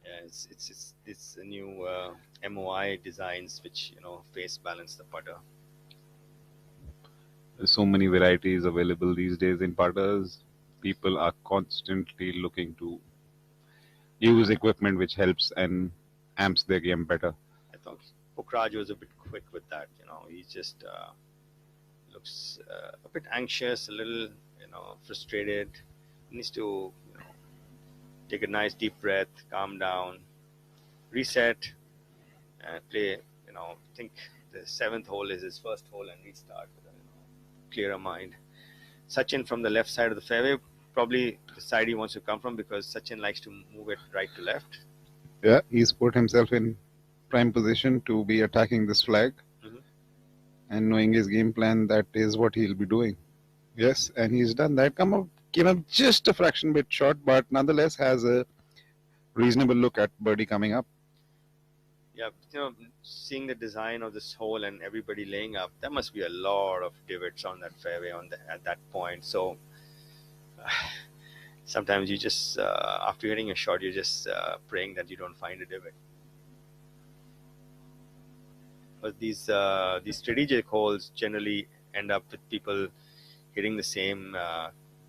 Yeah, it's a new MOI designs which, you know, face balance the putter. There's so many varieties available these days in putters. People are constantly looking to use equipment which helps and amps their game better. I thought Pokraj was a bit quick with that. You know, he just looks a bit anxious, a little, you know, frustrated. He needs to, you know, take a nice deep breath, calm down, reset, and play. You know, think the 7th hole is his first hole and restart with a, you know, clearer mind. Sachin from the left side of the fairway, probably the side he wants to come from, because Sachin likes to move it right to left. Yeah, he's put himself in prime position to be attacking this flag. And knowing his game plan, that is what he'll be doing. Yes, and he's done that. Came up just a fraction bit short, but nonetheless has a reasonable look at birdie coming up. Yeah, seeing the design of this hole and everybody laying up, there must be a lot of divots on that fairway at that point. So sometimes you just after hitting a shot, you're just praying that you don't find a divot. But these strategic holes generally end up with people hitting the same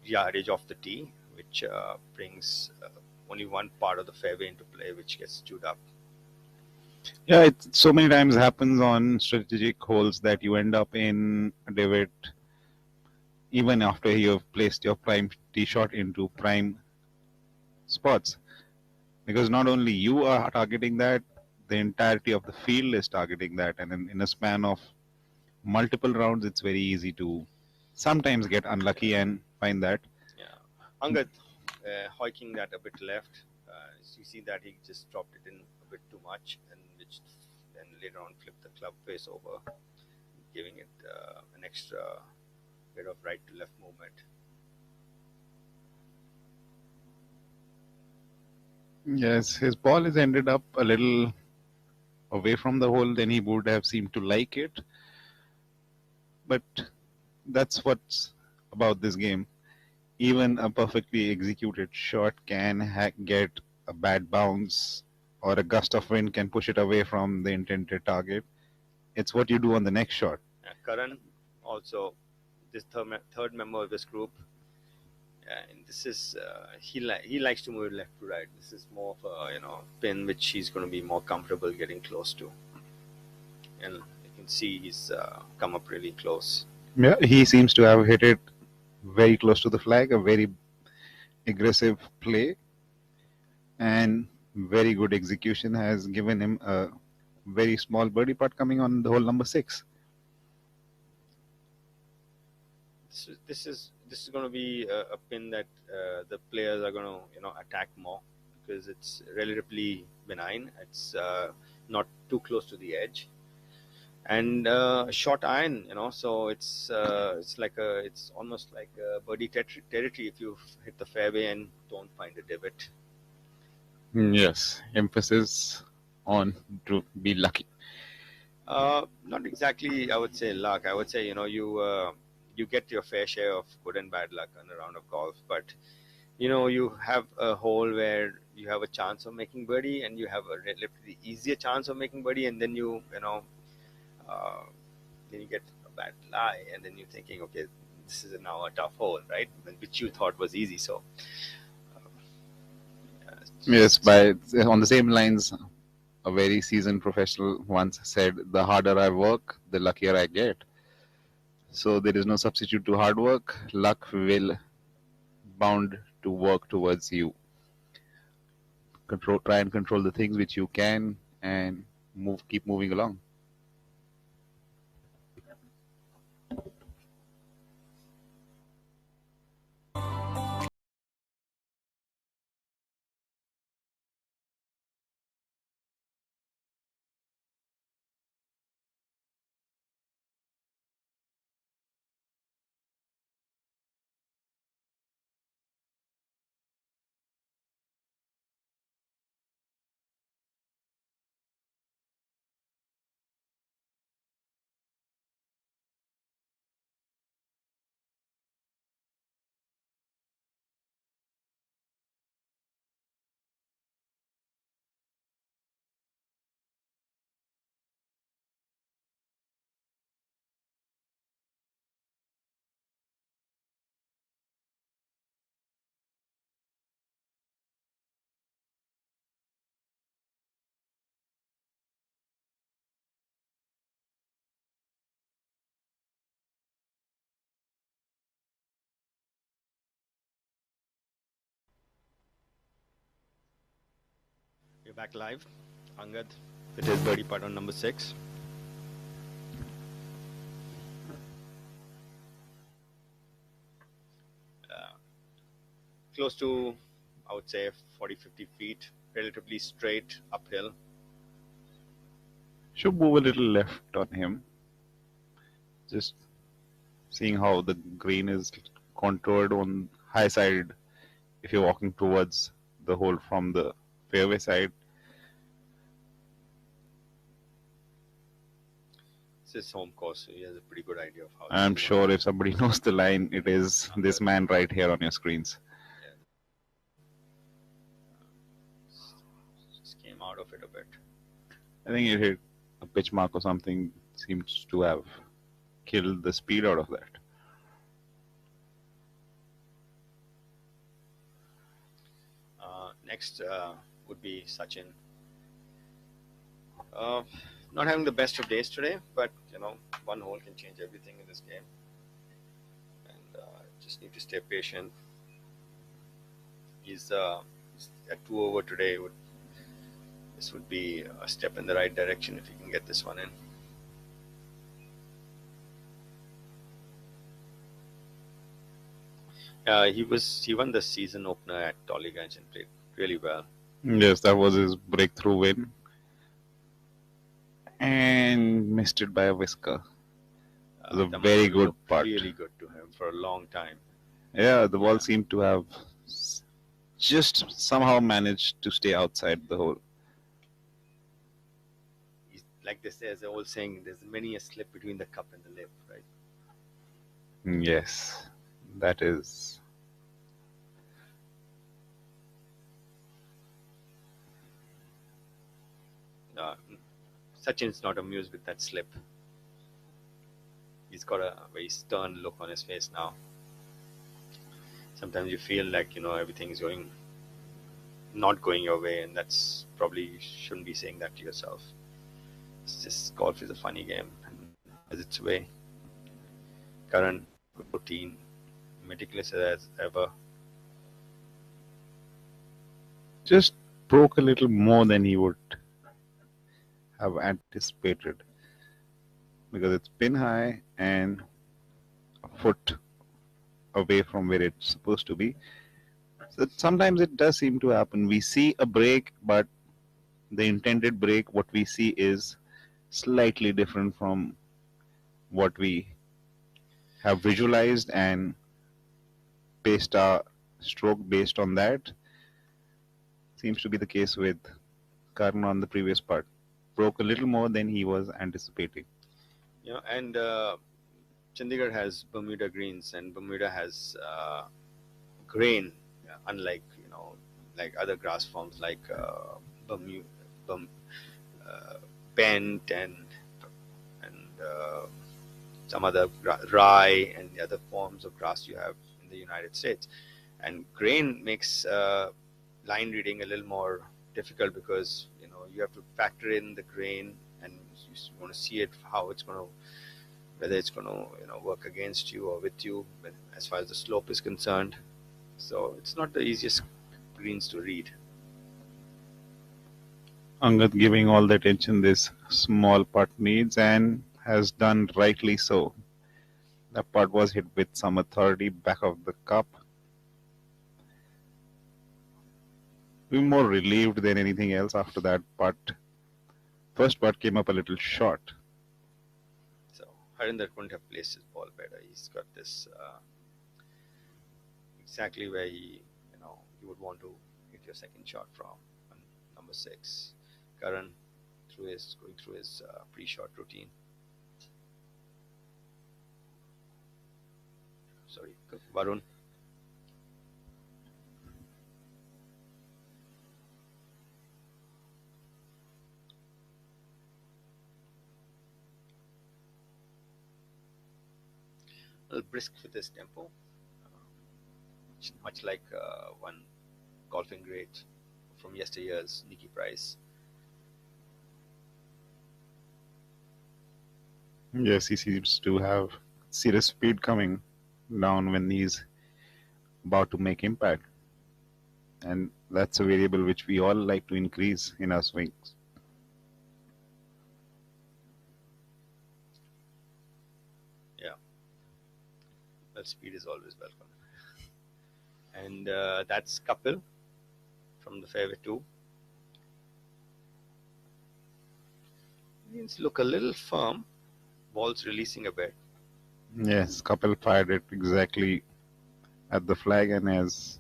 yardage off the tee, which brings only one part of the fairway into play, which gets chewed up. Yeah, it so many times happens on strategic holes that you end up in a divot even after you've placed your prime tee shot into prime spots. Because not only you are targeting that, the entirety of the field is targeting that. And in a span of multiple rounds, it's very easy to sometimes get unlucky and find that. Yeah, Angad hoiking that a bit left. You see that he just dropped it in a bit too much, and which then later on flipped the club face over, giving it an extra bit of right to left movement. Yes, his ball has ended up a little away from the hole than he would have seemed to like it. But that's what's about this game. Even a perfectly executed shot can get a bad bounce, or a gust of wind can push it away from the intended target. It's what you do on the next shot. Karan, also this third member of this group, and this is he likes to move left to right. This is more of a pin which he's going to be more comfortable getting close to, and you can see he's come up really close. Yeah, he seems to have hit it very close to the flag. A very aggressive play and very good execution has given him a very small birdie putt coming on the hole number 6. This is going to be a pin that the players are going to attack more, because it's relatively benign. It's not too close to the edge, and short iron. So it's almost like a birdie territory if you hit the fairway and don't find a divot. Yes, emphasis on to be lucky. Not exactly, I would say, luck. I would say you get your fair share of good and bad luck on a round of golf, but you have a hole where you have a chance of making birdie, and you have a relatively easier chance of making birdie, and then then you get a bad lie, and then you're thinking, okay, this is now a tough hole, right? Which you thought was easy. So Yes, on the same lines, a very seasoned professional once said, "The harder I work, the luckier I get." So there is no substitute to hard work. Luck will bound to work towards you. Try and control the things which you can, and keep moving along. we're back live. Angad with his birdie putt on number 6. Close to, I would say, 40-50 feet, relatively straight uphill. Should move a little left on him. Just seeing how the green is contoured on high side if you're walking towards the hole from the fairway side. It's his home course, so he has a pretty good idea of how. I'm sure if somebody knows the line, it is this man right here on your screens. Just came out of it a bit. I think it hit a pitch mark or something, seems to have killed the speed out of that. Next would be Sachin. Not having the best of days today, but one hole can change everything in this game, and just need to stay patient. He's at 2 over today. This would be a step in the right direction if he can get this one in. He won the season opener at Dollyganj and played really well. Yes, that was his breakthrough win. And missed it by a whisker. It was a very good putt. Really good to him for a long time. Yeah, the ball seemed to have just somehow managed to stay outside the hole. Like they say, as the old saying, there's many a slip between the cup and the lip, right? Yes, that is. Sachin's not amused with that slip. He's got a very stern look on his face now. Sometimes you feel like everything's not going your way, and that's probably you shouldn't be saying that to yourself. It's just golf is a funny game, and has its way. Current routine, meticulous as ever. Just broke a little more than he would have anticipated, because it's pin high and a foot away from where it's supposed to be. So sometimes it does seem to happen. We see a break, but the intended break, what we see is slightly different from what we have visualized and based our stroke based on that. Seems to be the case with Karan on the previous part. Broke a little more than he was anticipating. And Chandigarh has Bermuda greens, and Bermuda has grain, unlike like other grass forms like bent and some other rye and the other forms of grass you have in the United States. And grain makes line reading a little more difficult, because you have to factor in the grain, and you want to see it whether it's going to work against you or with you as far as the slope is concerned. So it's not the easiest greens to read. Angad giving all the attention this small putt needs, and has done rightly so. The putt was hit with some authority back of the cup. We were more relieved than anything else after that putt. First putt came up a little short. So Harinder couldn't have placed his ball better. He's got this exactly where you would want to hit your second shot from, on number 6. Karan going through his pre-shot routine. Sorry, Varun. A little brisk with his tempo, much like one golfing great from yesteryears, Nicky Price. Yes, he seems to have serious speed coming down when he's about to make impact. And that's a variable which we all like to increase in our swings. Yeah. Well, speed is always welcome. And that's Kapil from the fairway 2. These look a little firm. Ball's releasing a bit. Yes, Kapil fired it exactly at the flag and has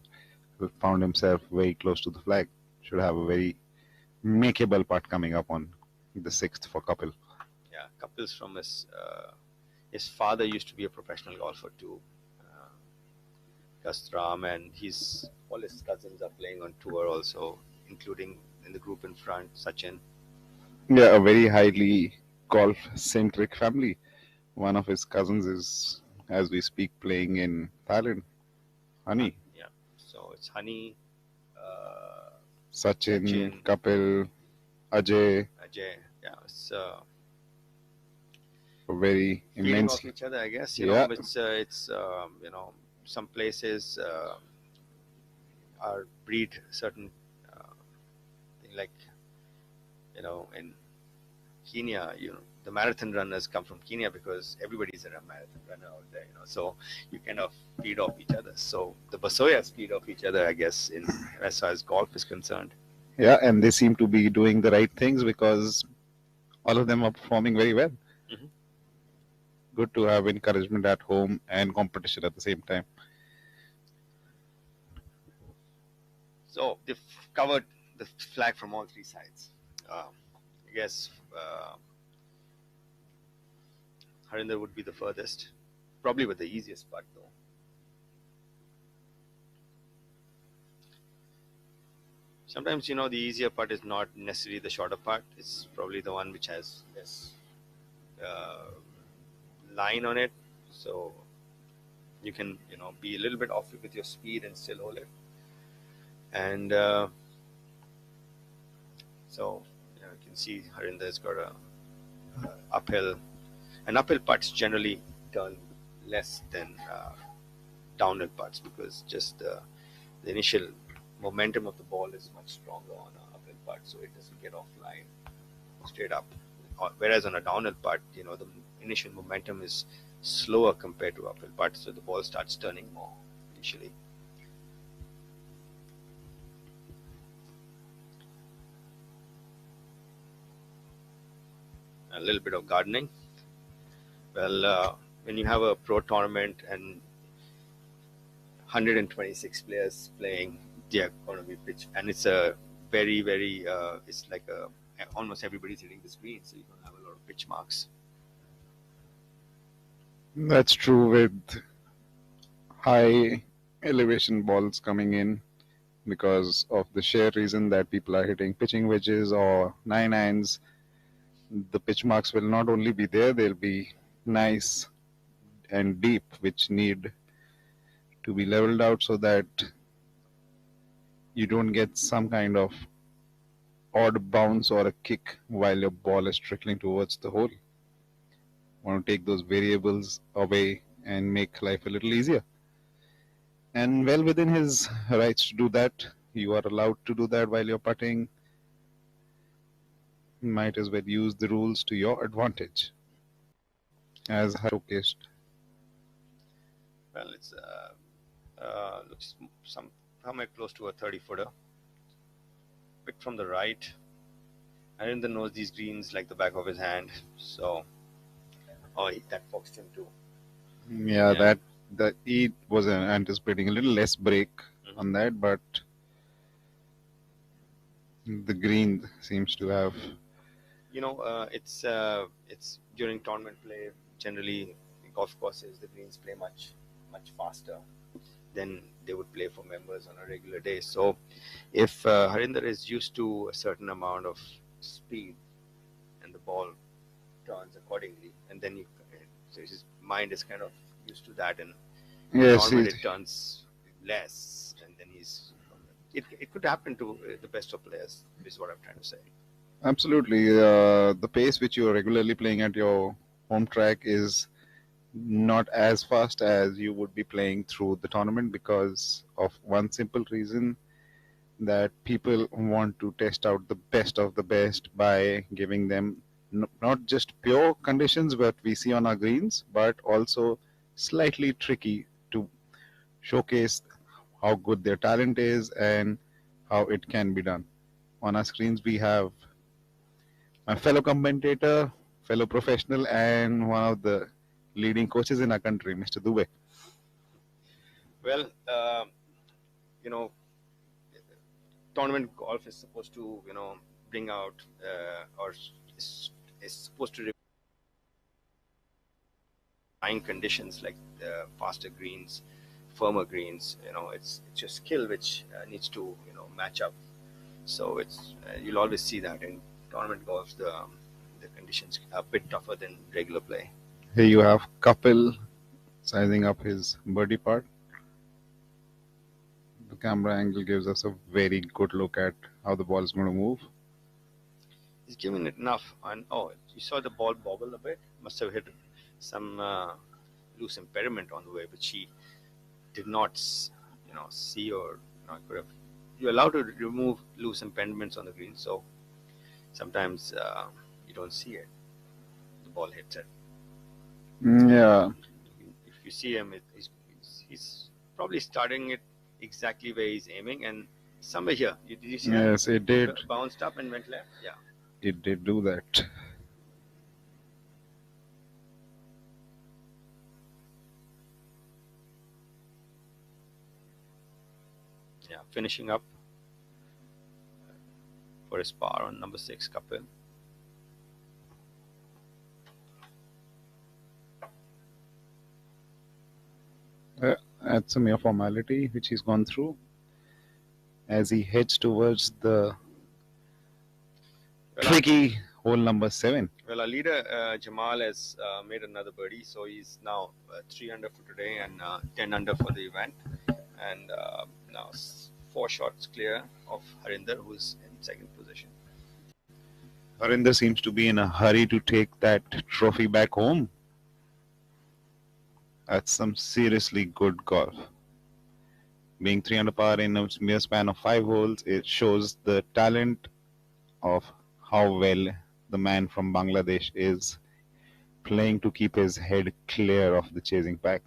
found himself very close to the flag. Should have a very makeable putt coming up on the 6th for Kapil. Yeah, couples from his father used to be a professional golfer too, Kastram, and all his cousins are playing on tour also, including in the group in front, Sachin. Yeah, a very highly golf-centric family. One of his cousins is, as we speak, playing in Thailand. Honey, Yeah, so it's Honey, Sachin, Sachin, Kapil, Ajay, Ajay. Yeah, it's very feeding off immensely. each other, I guess. Yeah, It's some places are breed certain thing like in Kenya, the marathon runners come from Kenya because everybody's a marathon runner out there, so you kind of feed off each other. So the Basoyas feed off each other, I guess, in as far as golf is concerned. yeah, and they seem to be doing the right things because all of them are performing very well. Mhm. Good to have encouragement at home and competition at the same time. So they've covered the flag from all three sides. I guess Harinder would be the furthest, probably with the easiest putt though. Sometimes the easier putt is not necessarily the shorter putt. It's probably the one which has less line on it, so you can be a little bit off with your speed and still hold it. And so you can see Harinder's got a uphill, and uphill putts generally turn less than downhill putts because just the initial momentum of the ball is much stronger on an uphill putt, so it doesn't get offline straight up. Whereas on a downhill putt, the initial momentum is slower compared to uphill putt, so the ball starts turning more initially. A little bit of gardening. Well, when you have a pro tournament and 126 players playing, they are going to be pitch, and it's a very, very, it's like almost everybody's hitting the screen, so you're going to have a lot of pitch marks. That's true with high elevation balls coming in because of the sheer reason that people are hitting pitching wedges or 9 irons. The pitch marks will not only be there, they'll be nice and deep, which need to be leveled out so that you don't get some kind of odd bounce or a kick while your ball is trickling towards the hole. Want to take those variables away and make life a little easier. And well within his rights to do that. You are allowed to do that while you're putting. Might as well use the rules to your advantage, as showcased. Well, it's looks somewhere close to a 30-footer. Picked from the right. Harinder knows these greens like the back of his hand, so that foxed him too. Yeah, that he was anticipating a little less break on that, but the green seems to have. It's during tournament play. Generally, golf courses, the greens play much faster than they would play for members on a regular day. So, if Harinder is used to a certain amount of speed, and the ball turns accordingly, and then so his mind is kind of used to that, and tournament it turns less, and then it could happen to the best of players, is what I'm trying to say. Absolutely. The pace which you are regularly playing at your home track is not as fast as you would be playing through the tournament because of one simple reason that people want to test out the best of the best by giving them not just pure conditions what we see on our greens, but also slightly tricky to showcase how good their talent is and how it can be done. On our screens, we have my fellow commentator, fellow professional, and one of the leading coaches in our country, Mr. Dubey. Well, tournament golf is supposed to, bring out or is supposed to fine conditions like faster greens, firmer greens. It's your skill which needs to match up. So it's you'll always see that in tournament golf the conditions are a bit tougher than regular play. Here you have Kapil sizing up his birdie putt. The camera angle gives us a very good look at how the ball is going to move. He's given it enough, and you saw the ball bobble a bit. Must have hit some loose impediment on the way, which he did not, see, or could have. You're allowed to remove loose impediments on the green, so sometimes you don't see it. The ball hits it. Yeah. If you see him, he's probably starting it exactly where he's aiming, and somewhere here. Did you see that? Yes, it did. Bounced up and went left. Yeah. It did do that. Yeah, finishing up for his par on number 6, Kapil. That's a mere formality which he's gone through as he heads towards the tricky hole number 7. Well, our leader Jamal has made another birdie, so he's now 3 under for today and 10 under for the event, and now 4 shots clear of Harinder, who's in second position. Harinder seems to be in a hurry to take that trophy back home. That's some seriously good golf. Being 3 under par in a mere span of 5 holes, it shows the talent of how well the man from Bangladesh is playing to keep his head clear of the chasing pack.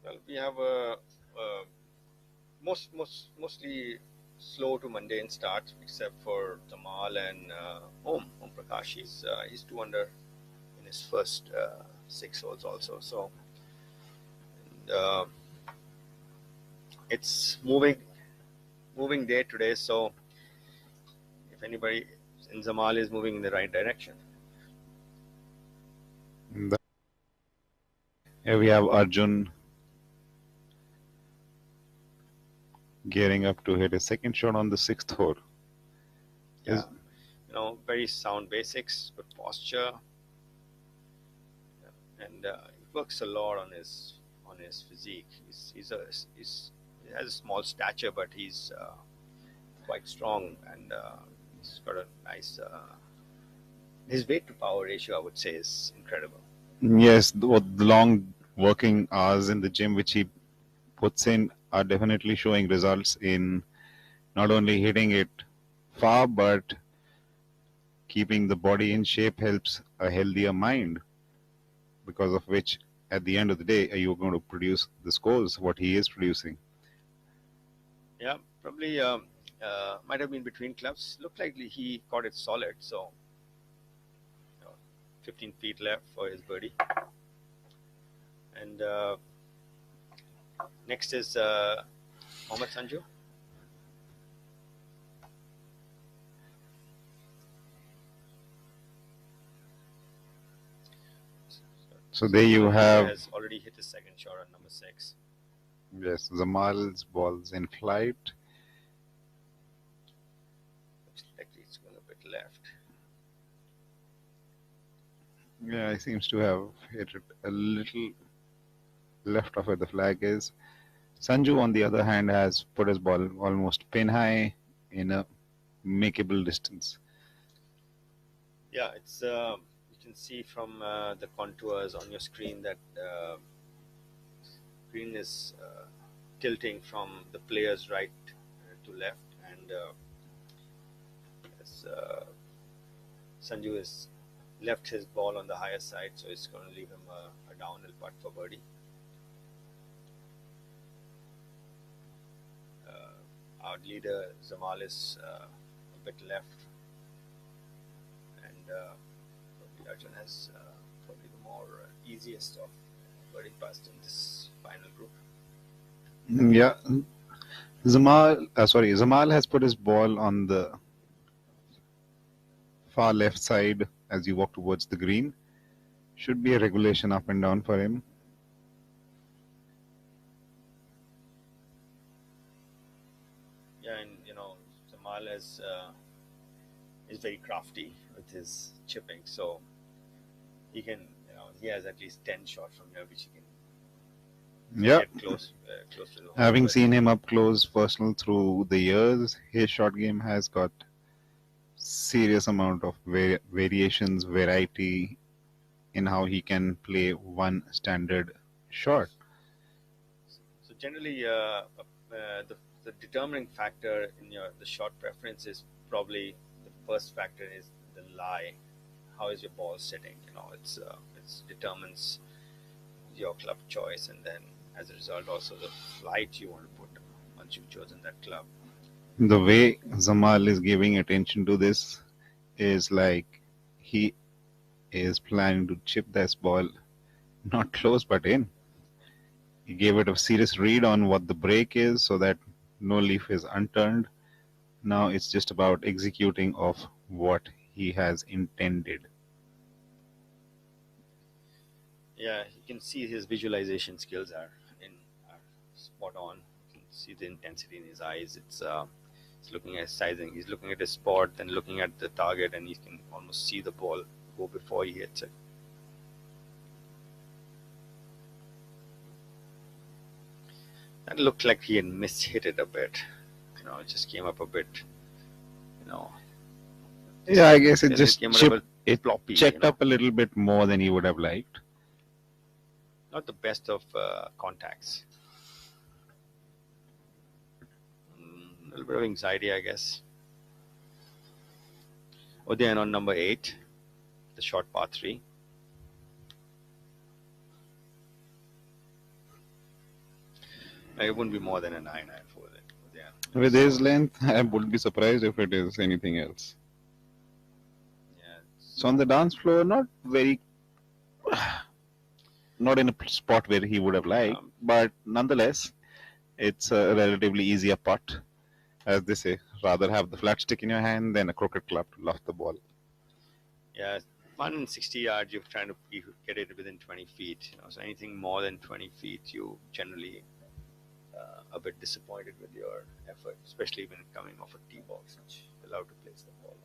Well, we have mostly slow to mundane start, except for Jamal and Om Prakash. He's 2 under in his first 6 holes also. So it's moving day today. So if anybody in Jamal is moving in the right direction. Here we have Arjun gearing up to hit his second shot on the 6th hole. Yeah, very sound basics, good posture, and he works a lot on his physique. He has a small stature, but he's quite strong, and he's got a nice. His weight to power ratio, I would say, is incredible. Yes, the long working hours in the gym which he puts in are definitely showing results in not only hitting it far, but keeping the body in shape helps a healthier mind, because of which at the end of the day you're going to produce the scores what he is producing. Yeah, probably might have been between clubs. Looked like he caught it solid, so 15 feet left for his birdie. And next is Mohammad Sanju. So there you have. Has already hit his second shot on number 6. Yes, Zamal's ball's in flight. Looks like it's going a bit left. Yeah, he seems to have hit it a little left of where the flag is. Sanju, on the other hand, has put his ball almost pin high in a makeable distance. Yeah, it's you can see from the contours on your screen that green is tilting from the player's right to left, and Sanju has left his ball on the higher side, so it's going to leave him a downhill putt for birdie. Our leader Zamal is a bit left, and Arjun has probably the more easiest of birdie putts in this final group. Yeah, Zamal has put his ball on the far left side as you walk towards the green. Should be a regulation up and down for him. Yeah, and Jamal is very crafty with his chipping, so he can, he has at least 10 shots from here, which he can Yeah. get close to the hole Having with. seen him up close, personal through the years, his shot game has got serious amount of variations, variety in how he can play one standard shot. So generally, the determining factor in the shot preference is probably the first factor is the lie. How is your ball sitting? It's determines your club choice, and then as a result, also the flight you want to put once you've chosen that club. The way Zamal is giving attention to this is like he is planning to chip this ball not close but in. He gave it a serious read on what the break is so that no leaf is unturned. Now it's just about executing of what he has intended. Yeah, you can see his visualization skills are spot on. You can see the intensity in his eyes. It's looking at sizing. He's looking at his spot, then looking at the target, and you can almost see the ball go before he hits it. That looked like he had mishit it a bit. It just came up a bit. Yeah, I guess it It just came out a bit floppy. checked up a little bit more than he would have liked. Not the best of contacts. A little bit of anxiety, I guess. Then on number 8, the short par 3. It wouldn't be more than a 9 for it. With his length, I wouldn't be surprised if it is anything else. Yeah. So on the dance floor, not in a spot where he would have liked, but nonetheless, it's a relatively easier putt. As they say, rather have the flat stick in your hand than a crooked club to loft the ball. Yeah, 160 yards, you're trying to get it within 20 feet. So anything more than 20 feet, you generally a bit disappointed with your effort, especially when coming off a tee box, which allowed to place the ball.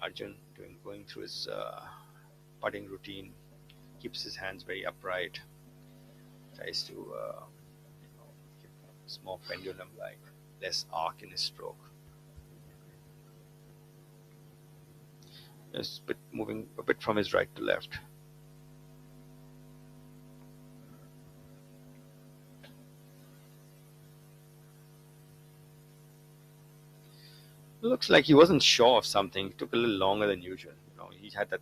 Arjun going through his putting routine, keeps his hands very upright, tries to keep a small pendulum-like, less arc in his stroke. Just moving a bit from his right to left. Looks like he wasn't sure of something. It took a little longer than usual. He had that.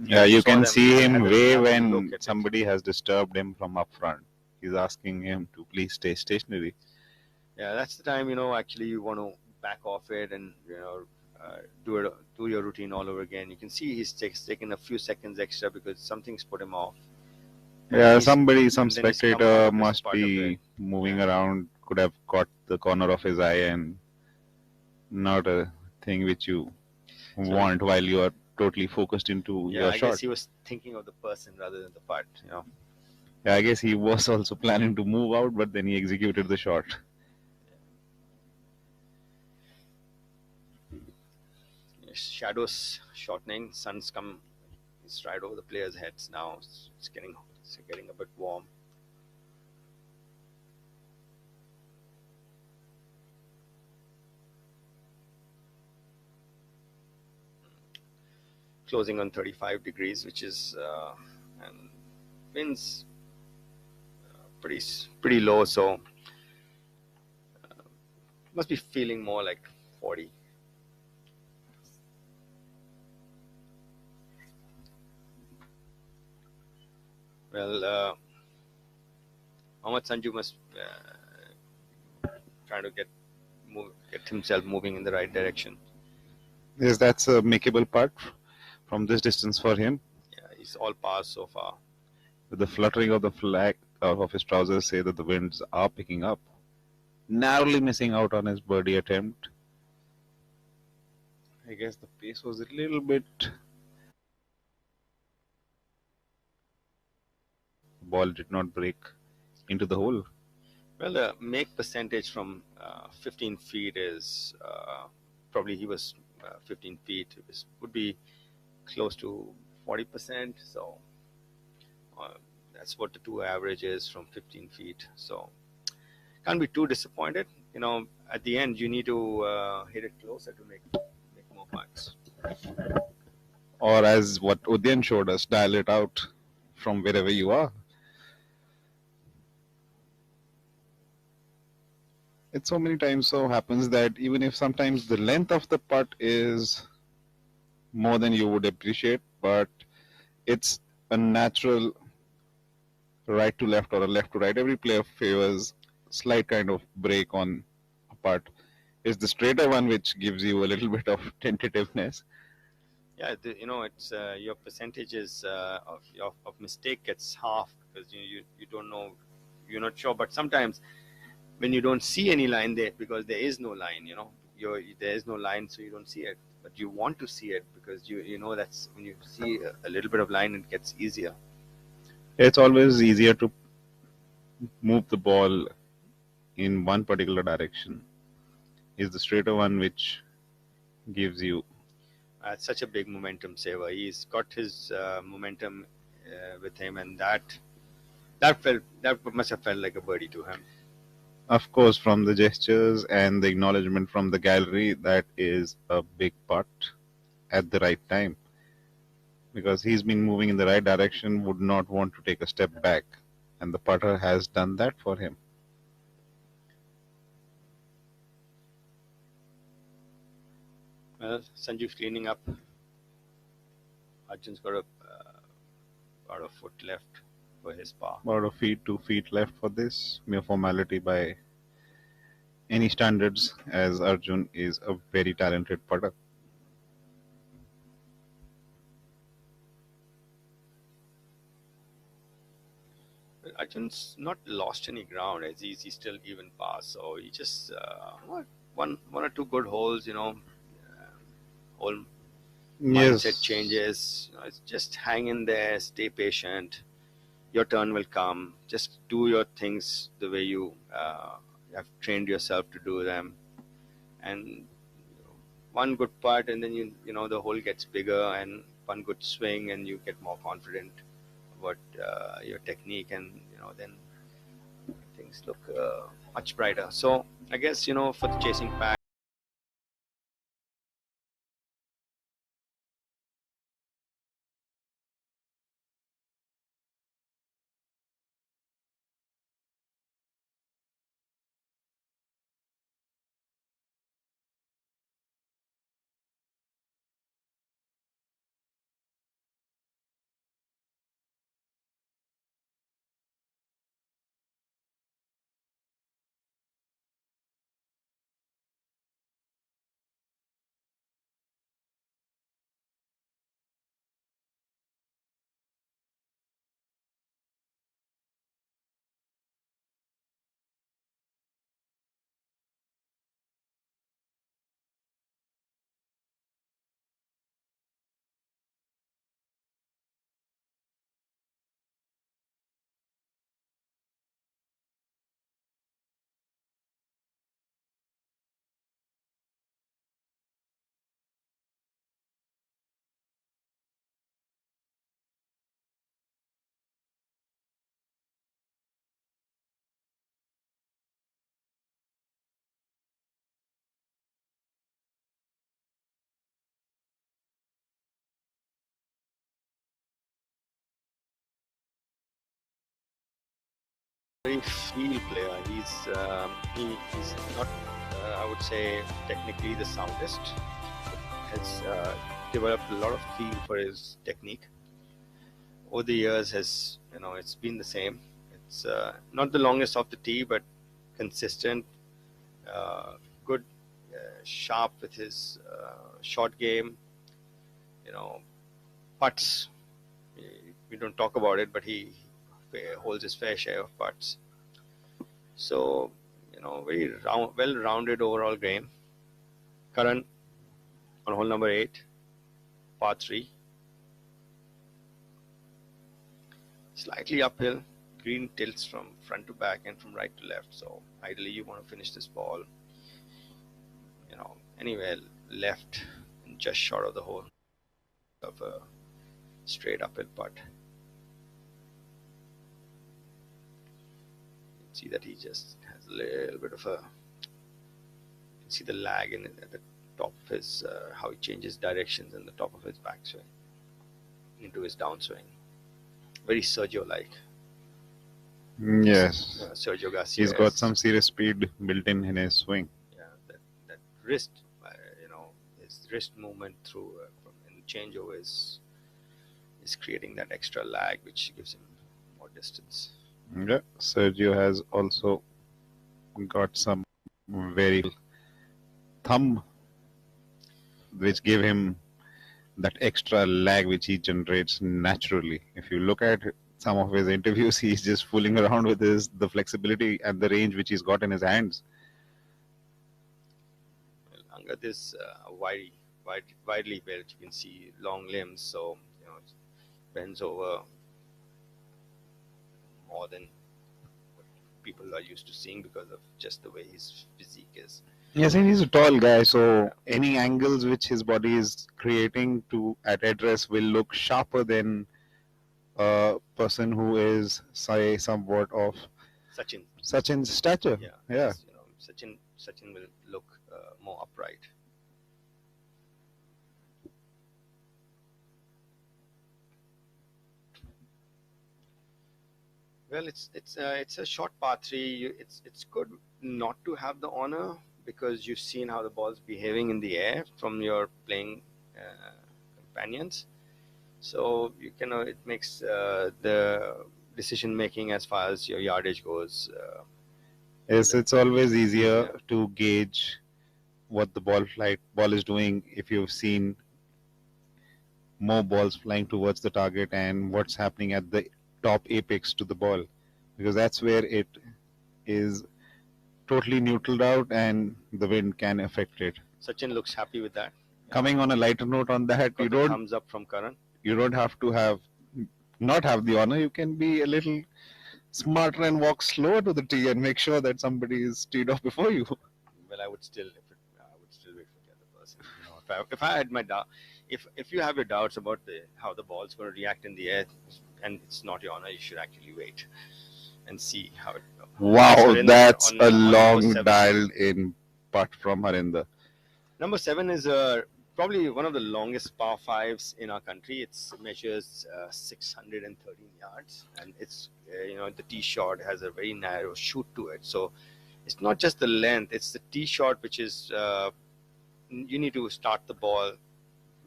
Yeah, you can see him had that wave look when at it. somebody has disturbed him from up front. He's asking him to please stay stationary. Yeah, that's the time, actually you want to back off it and, do your routine all over again. You can see he's taken a few seconds extra because something's put him off. Yeah, some and then he's come spectator out of his must putt a be bit. moving around, could have caught the corner of his eye, and not a thing which you want while you are totally focused into Yeah, your I shot. guess he was thinking of the person rather than the putt, Yeah, I guess he was also planning to move out, but then he executed the shot. Shadows shortening, sun's come, it's right over the players' heads now. It's getting a bit warm. Closing on 35 degrees, which is and winds pretty low, so must be feeling more like 40. Well, Mohammad Sanju must trying to get himself moving in the right direction. Yes, that's a makeable putt from this distance for him. Yeah, he's all pars so far. With the fluttering of the flag of his trousers say that the winds are picking up. Narrowly missing out on his birdie attempt. I guess the pace was a little bit ball did not break into the hole? Well, the make percentage from 15 feet is probably he was 15 feet. Would be close to 40%. So that's what the two average is from 15 feet. So can't be too disappointed. At the end, you need to hit it closer to make more putts. Or as what Udyan showed us, dial it out from wherever you are. It so many times so happens that even if sometimes the length of the putt is more than you would appreciate, but it's a natural right to left or a left to right. Every player favors slight kind of break on a putt. It's the straighter one which gives you a little bit of tentativeness. Yeah, it's your percentages of mistake gets half because you don't know, you're not sure. But sometimes when you don't see any line there, because there is no line, there is no line, so you don't see it. But you want to see it because you know that's when you see a little bit of line, it gets easier. It's always easier to move the ball in one particular direction. Is the straighter one which gives you such a big momentum saver. He's got his momentum with him, and that must have felt like a birdie to him. Of course, from the gestures and the acknowledgement from the gallery, that is a big putt at the right time. Because he's been moving in the right direction, would not want to take a step back. And the putter has done that for him. Well, Sanju's cleaning up. Arjun's got about a foot left for his par. About 2 feet left for this. Mere formality by any standards, as Arjun is a very talented putter. Arjun's not lost any ground as he's still even par. So he just one or two good holes, whole mindset changes. It's just hang in there, stay patient. Your turn will come. Just do your things the way you have trained yourself to do them. And one good putt, and then the hole gets bigger, and one good swing, and you get more confident about your technique, and then things look much brighter. So I guess for the chasing pack. Very feel player. He's not, I would say, technically the soundest. Has developed a lot of feel for his technique. Over the years, it's been the same. It's not the longest off the tee, but consistent, good, sharp with his short game. Putts. We don't talk about it, but he holds his fair share of putts. So, very well-rounded overall game. Karan on hole number 8, par 3. Slightly uphill, green tilts from front to back and from right to left. So ideally, you want to finish this ball, anywhere left, and just short of the hole of a straight uphill putt. See that he just has a little bit of a. You can see the lag at the top of his how he changes directions in the top of his backswing into his downswing. Very Sergio-like. Yes. Sergio Garcia. He's got some serious speed built in his swing. Yeah, that wrist, his wrist movement through in changeover is creating that extra lag, which gives him more distance. Yeah, Sergio has also got some very thumb, which give him that extra lag which he generates naturally. If you look at some of his interviews, he's just fooling around with the flexibility and the range which he's got in his hands. Well, Angad is widely built. You can see long limbs, so it bends over more than what people are used to seeing because of just the way his physique is. Yes, and he's a tall guy, so any angles which his body is creating at address will look sharper than a person who is, say, somewhat of Sachin's stature. Yeah. Sachin will look more upright. Well, it's a short par 3. It's good not to have the honor because you've seen how the ball's behaving in the air from your playing companions. So it makes the decision making as far as your yardage goes. Yes, it's always easier to gauge what the ball is doing if you've seen more balls flying towards the target and what's happening at the top apex to the ball, because that's where it is totally neutraled out and the wind can affect it. Sachin looks happy with that. Coming on a lighter note on that, you don't thumbs up from Karan. You don't have to not have the honor. You can be a little smarter and walk slower to the tee and make sure that somebody is teed off before you. Well, I would still wait for the other person. If I had my doubt, if you have your doubts about how the ball's going to react in the air, and it's not your honor, you should actually wait and see how it. Wow, that's a long dialed in putt from Harinder. Number 7 is probably one of the longest par 5s in our country. It measures 613 yards, and it's the tee shot has a very narrow shoot to it. So it's not just the length; it's the tee shot, which is you need to start the ball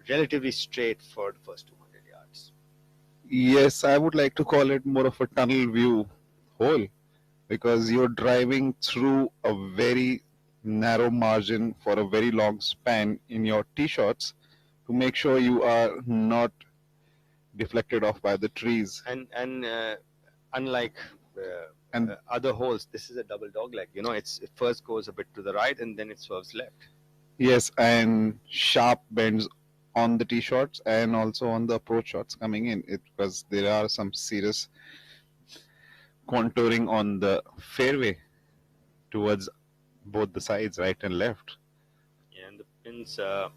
relatively straight for the first 200 yards. Yes, I would like to call it more of a tunnel view hole, because you're driving through a very narrow margin for a very long span in your tee shots to make sure you are not deflected off by the trees. And unlike other holes, this is a double dog leg. It first goes a bit to the right and then it swerves left. Yes, and sharp bends on the tee shots and also on the approach shots coming in, because there are some serious contouring on the fairway towards both the sides, right and left. Yeah, and the pins on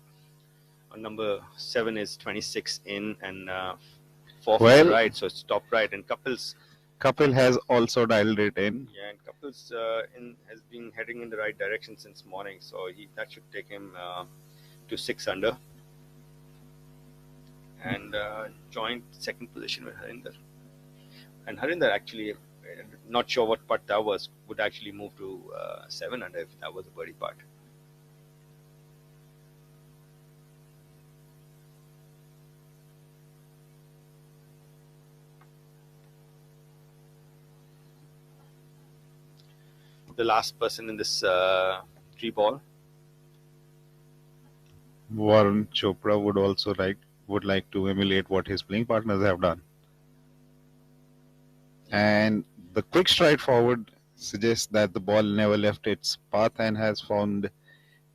number 7 is 26 in and 4 from the right, so it's top right. And Kapil has also dialed it in. Yeah, and Kapil's has been heading in the right direction since morning, so that should take him to 6 under and joint second position with Harinder. And Harinder actually, not sure what putt that was, would actually move to 7 under if that was a birdie putt. The last person in this tree ball, Varun Chopra, would like to emulate what his playing partners have done. And the quick stride forward suggests that the ball never left its path and has found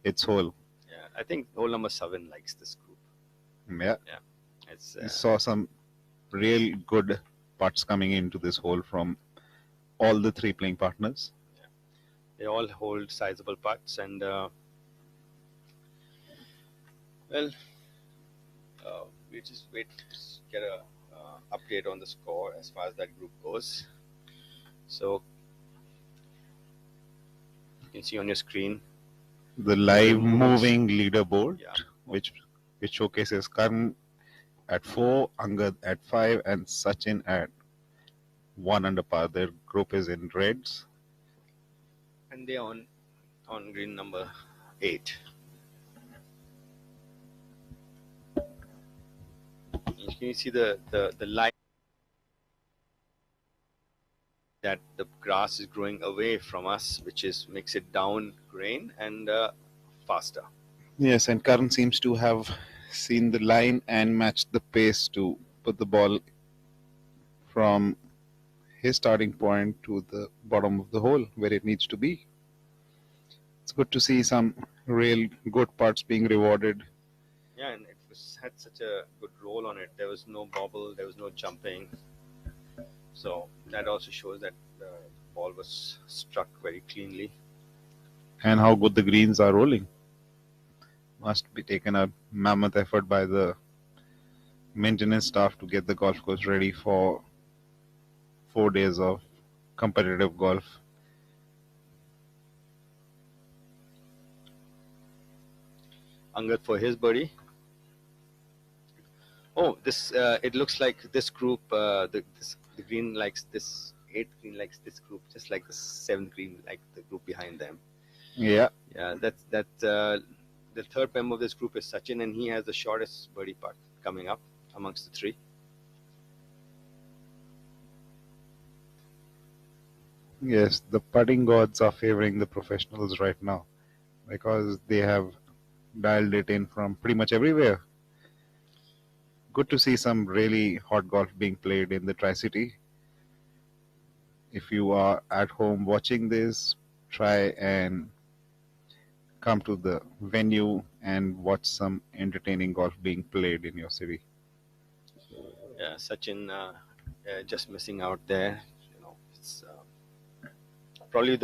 its hole. Yeah, I think hole number 7 likes this group. Yeah. It's we saw some real good putts coming into this hole from all the three playing partners. They all hold sizable putts, and we just wait to get a update on the score as far as that group goes. So you can see on your screen the live moving leaderboard, which showcases Karan at 4, Angad at 5, and Sachin at 1 under par. Their group is in reds. And they're on green number 8. You can see the line that the grass is growing away from us, which makes it down grain and faster. Yes, and Karan seems to have seen the line and matched the pace to put the ball from his starting point to the bottom of the hole where it needs to be. It's good to see some real good parts being rewarded. Yeah, and it had such a good roll on it. There was no bobble, there was no jumping. So that also shows that the ball was struck very cleanly. And how good the greens are rolling. Must be taken a mammoth effort by the maintenance staff to get the golf course ready for 4 days of competitive golf. Angad for his birdie. Oh, this it looks like this group, the green likes this 8th green likes this group, just like the 7th green like the group behind them. Yeah. Yeah, the third member of this group is Sachin, and he has the shortest birdie putt coming up amongst the three. Yes, the putting gods are favoring the professionals right now because they have dialed it in from pretty much everywhere. Good to see some really hot golf being played in the Tri-City. If you are at home watching this, try and come to the venue and watch some entertaining golf being played in your city. Yeah, Sachin just missing out there. It's probably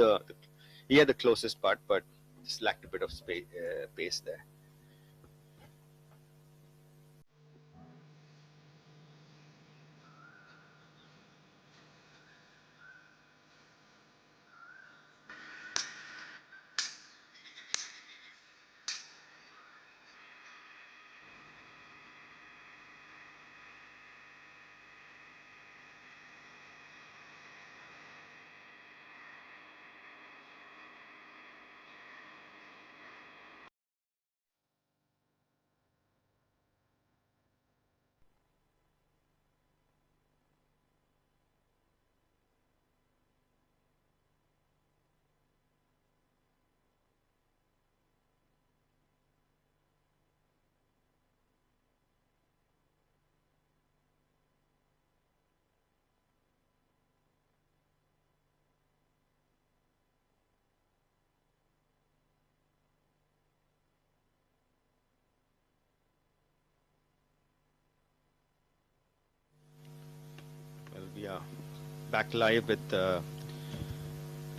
he had the closest putt, but just lacked a bit of pace there. Well, we are back live with the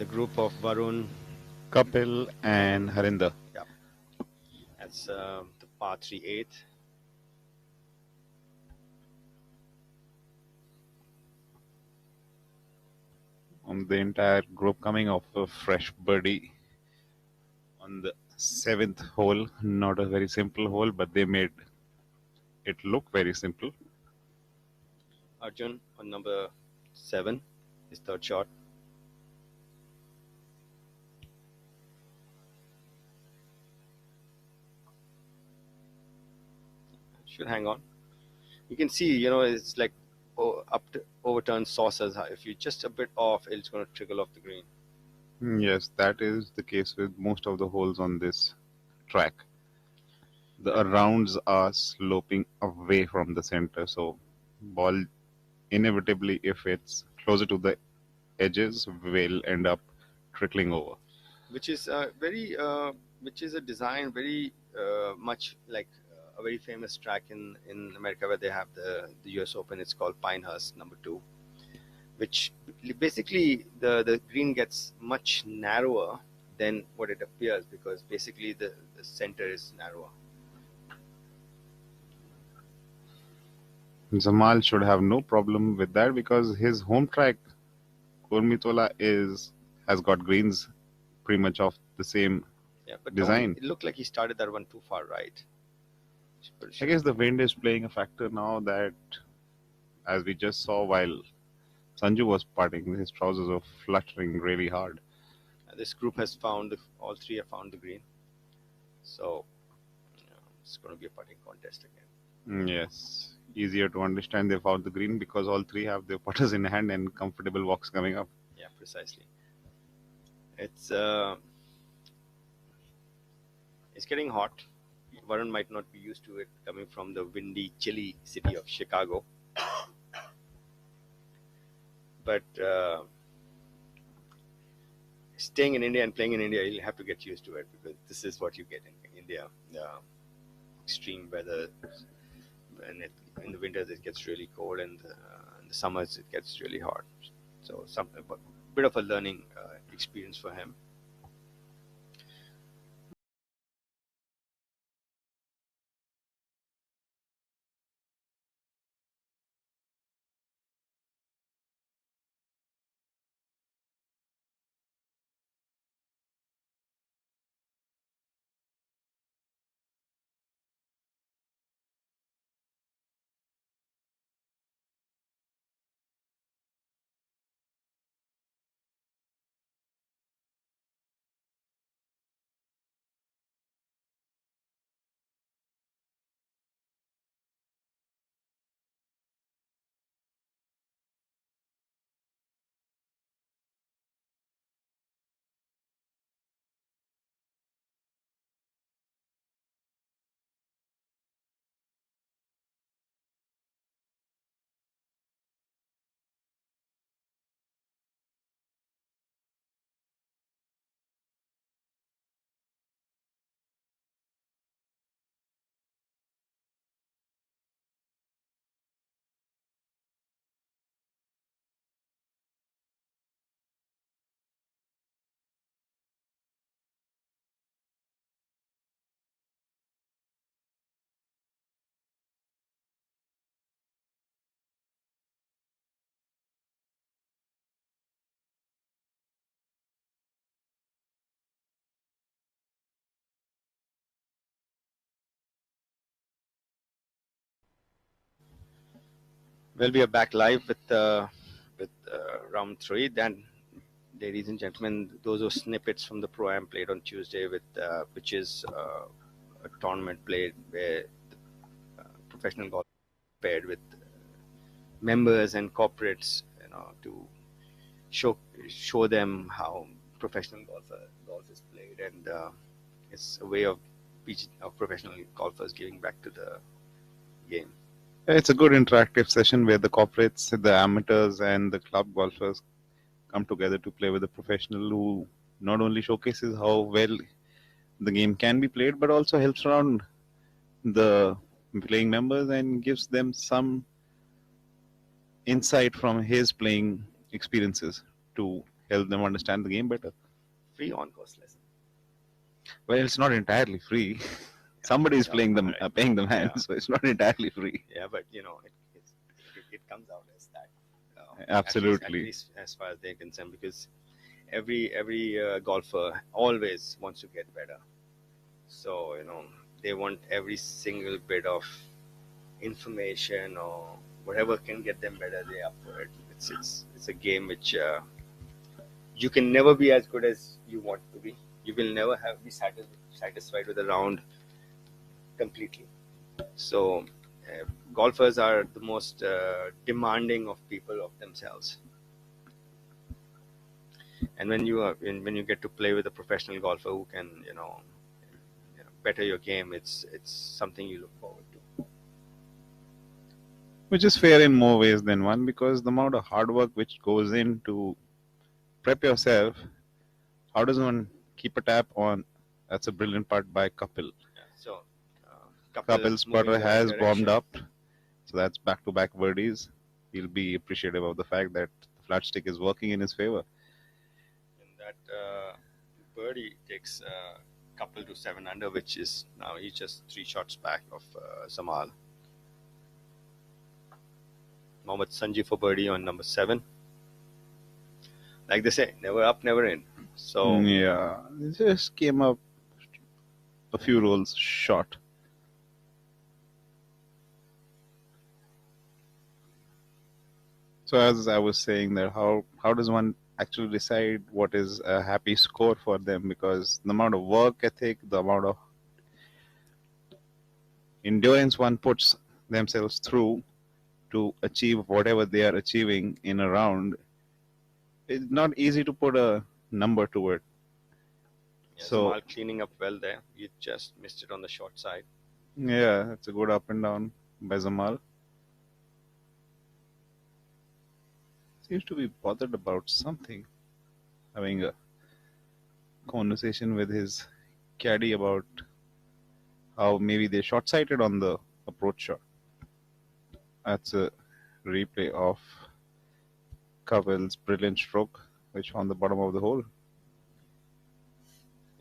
group of Varun, Kapil, and Harinder. Yeah, that's the par 3/8. On the entire group coming off a fresh birdie on the 7th hole. Not a very simple hole, but they made it look very simple. Arjun on number 7, his third shot. Should hang on. You can see, it's like overturned saucers. If you're just a bit off, it's going to trickle off the green. Yes, that is the case with most of the holes on this track. The arounds are sloping away from the center, so ball inevitably, if it's closer to the edges, will end up trickling over. Which is which is a design very much like a very famous track in America where they have the US Open. It's called Pinehurst number 2. which basically the green gets much narrower than what it appears, because basically the center is narrower. Zamal should have no problem with that because his home track, Kurmitola, has got greens pretty much of the same But design. it looked like he started that one too far right. I guess the wind is playing a factor now, that as we just saw while Sanju was putting, his trousers were fluttering really hard. This group has found, all three have found the green. So it's going to be a putting contest again. Yes. Easier to understand they found the green because all three have their putters in hand and comfortable walks coming up. Yeah, precisely. It's getting hot. Varun might not be used to it coming from the windy, chilly city of Chicago. But staying in India and playing in India, you'll have to get used to it, because this is what you get in India. Extreme weather. And in the winters it gets really cold, and in the summers it gets really hot. So a bit of a learning experience for him. Well, we are back live with round 3. Then, ladies and gentlemen, those are snippets from the Pro-Am played on Tuesday, which is a tournament played where professional golf paired with members and corporates, to show them how professional golf is played, and it's a way of professional golfers giving back to the game. It's a good interactive session where the corporates, the amateurs, and the club golfers come together to play with a professional who not only showcases how well the game can be played, but also helps around the playing members and gives them some insight from his playing experiences to help them understand the game better. Free on-course lesson. Well, it's not entirely free. Somebody is paying them hands, so it's not entirely free. Yeah, but it comes out as that. Absolutely. At least as far as they're concerned, because every golfer always wants to get better. So they want every single bit of information or whatever can get them better. They're up for it. It's a game which you can never be as good as you want to be. You will never be satisfied with a round completely. So golfers are the most demanding of people of themselves, and when you get to play with a professional golfer who can better your game, it's something you look forward to. Which is fair in more ways than one, because the amount of hard work which goes in to prep yourself, how does one keep a tap on? That's a brilliant part by Kapil. So Kapil's putter has warmed up, so that's back-to-back birdies. He'll be appreciative of the fact that the flat stick is working in his favor. And that birdie takes couple to 7 under, which is now he's just 3 shots back of Samal. Mohammad Sanji for birdie on number 7. Like they say, never up, never in. So Yeah, it just came up a few rolls short. So as I was saying that how does one actually decide what is a happy score for them? Because the amount of work ethic, the amount of endurance one puts themselves through to achieve whatever they are achieving in a round, it's not easy to put a number to it. yeah, So Samal cleaning up well there. You just missed it on the short side. yeah, it's a good up and down by Zamal. Seems to be bothered about something. Having a conversation with his caddy about how maybe they short-sighted on the approach shot. That's a replay of Covell's brilliant stroke, which found the bottom of the hole.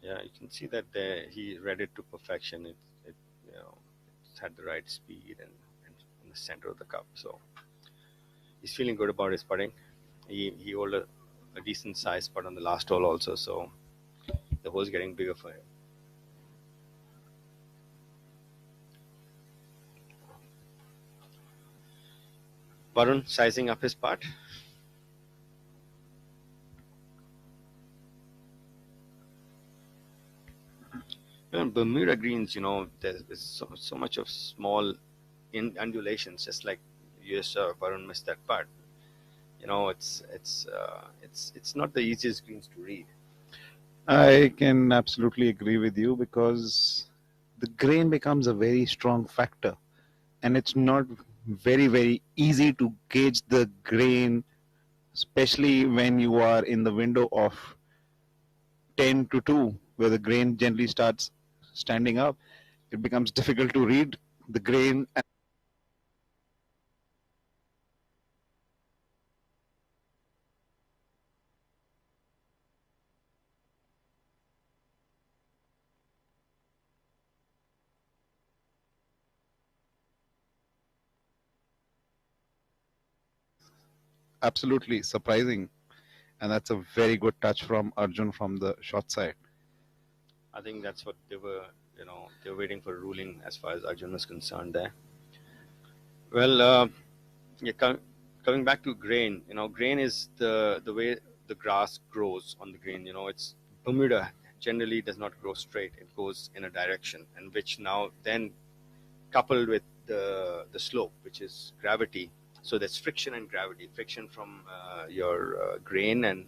Yeah, you can see that he read it to perfection. It you know, it had the right speed and in the center of the cup. So he's feeling good about his putting. He held a decent size putt on the last hole also. So the hole's getting bigger for him. Varun sizing up his putt. Bermuda greens, there's so much of small undulations, just like Varun missed that putt. It's not the easiest greens to read. I can absolutely agree with you because the grain becomes a very strong factor, and it's not very easy to gauge the grain, especially when you are in the window of 10 to 2, where the grain generally starts standing up. It becomes difficult to read the grain. Absolutely surprising, and that's a very good touch from Arjun from the short side. I think that's what they were waiting for a ruling as far as Arjun was concerned there. Well, coming back to grain, grain is the way the grass grows on the green. It's Bermuda generally does not grow straight; it goes in a direction, and which now then coupled with the slope, which is gravity. So there's friction and gravity, friction from your grain and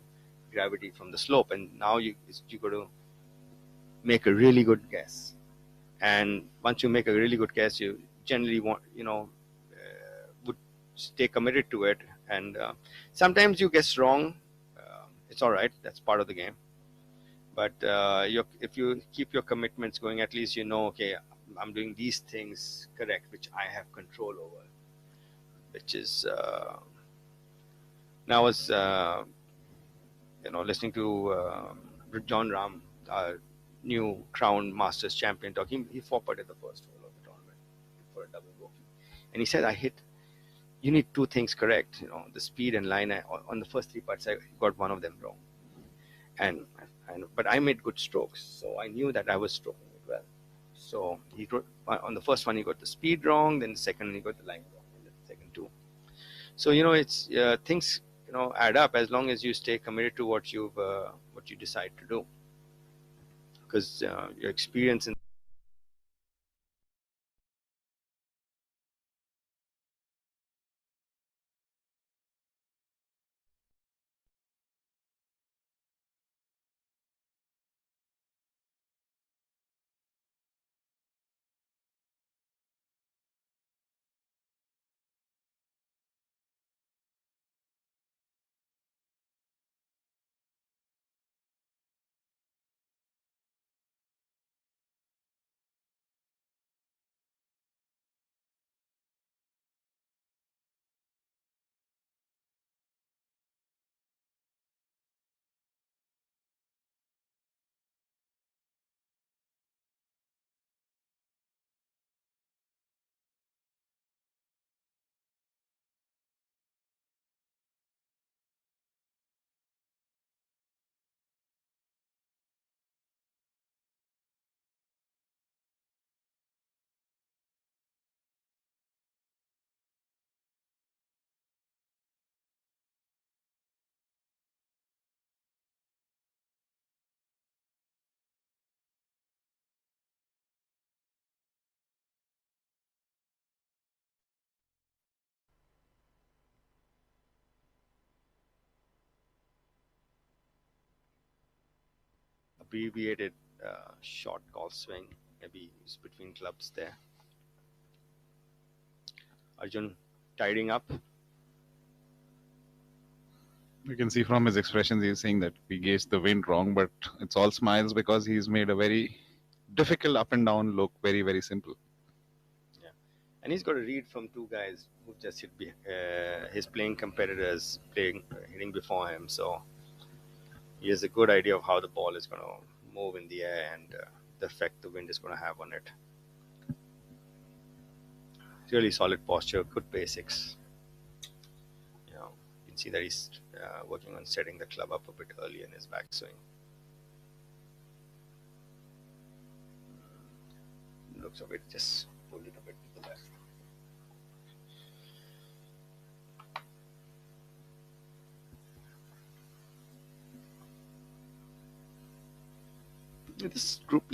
gravity from the slope, and now you got to make a really good guess. And once you make a really good guess, you generally would stay committed to it. And sometimes you guess wrong. It's all right. That's part of the game. But if you keep your commitments going, at least okay, I'm doing these things correct, which I have control over. Which is now I was listening to John Ram, new crowned Masters champion, talking. He four-putted the first hole of the tournament for a double bogey, and he said, You need 2 things correct. The speed and line. On the first 3 putts, I got one of them wrong, but I made good strokes, so I knew that I was stroking it well. So he wrote, on the first one he got the speed wrong, then the second he got the line wrong, and the second 2. So it's things add up as long as you stay committed to what you decide to do, because your experience in abbreviated short golf swing. Maybe it's between clubs there. Arjun tidying up. You can see from his expressions, he's saying that we gauged the wind wrong, but it's all smiles because he's made a very difficult up and down look very, very simple. Yeah, and he's got a read from two guys who just hit his playing competitors hitting before him. So he has a good idea of how the ball is going to move in the air and the effect the wind is going to have on it. Really solid posture, good basics. You can see that he's working on setting the club up a bit early in his backswing. Looks of it, just pull it a bit to the left. This group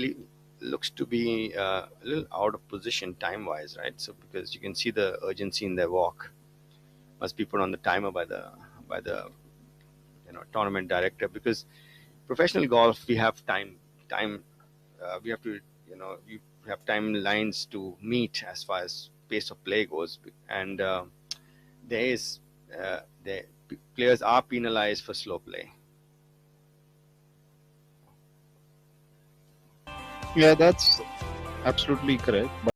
looks to be a little out of position time-wise, right? So because you can see the urgency in their walk, must be put on the timer by the tournament director. Because professional golf, we have time. We have to you have timelines to meet as far as pace of play goes, and the players are penalized for slow play. Yeah, that's absolutely correct. But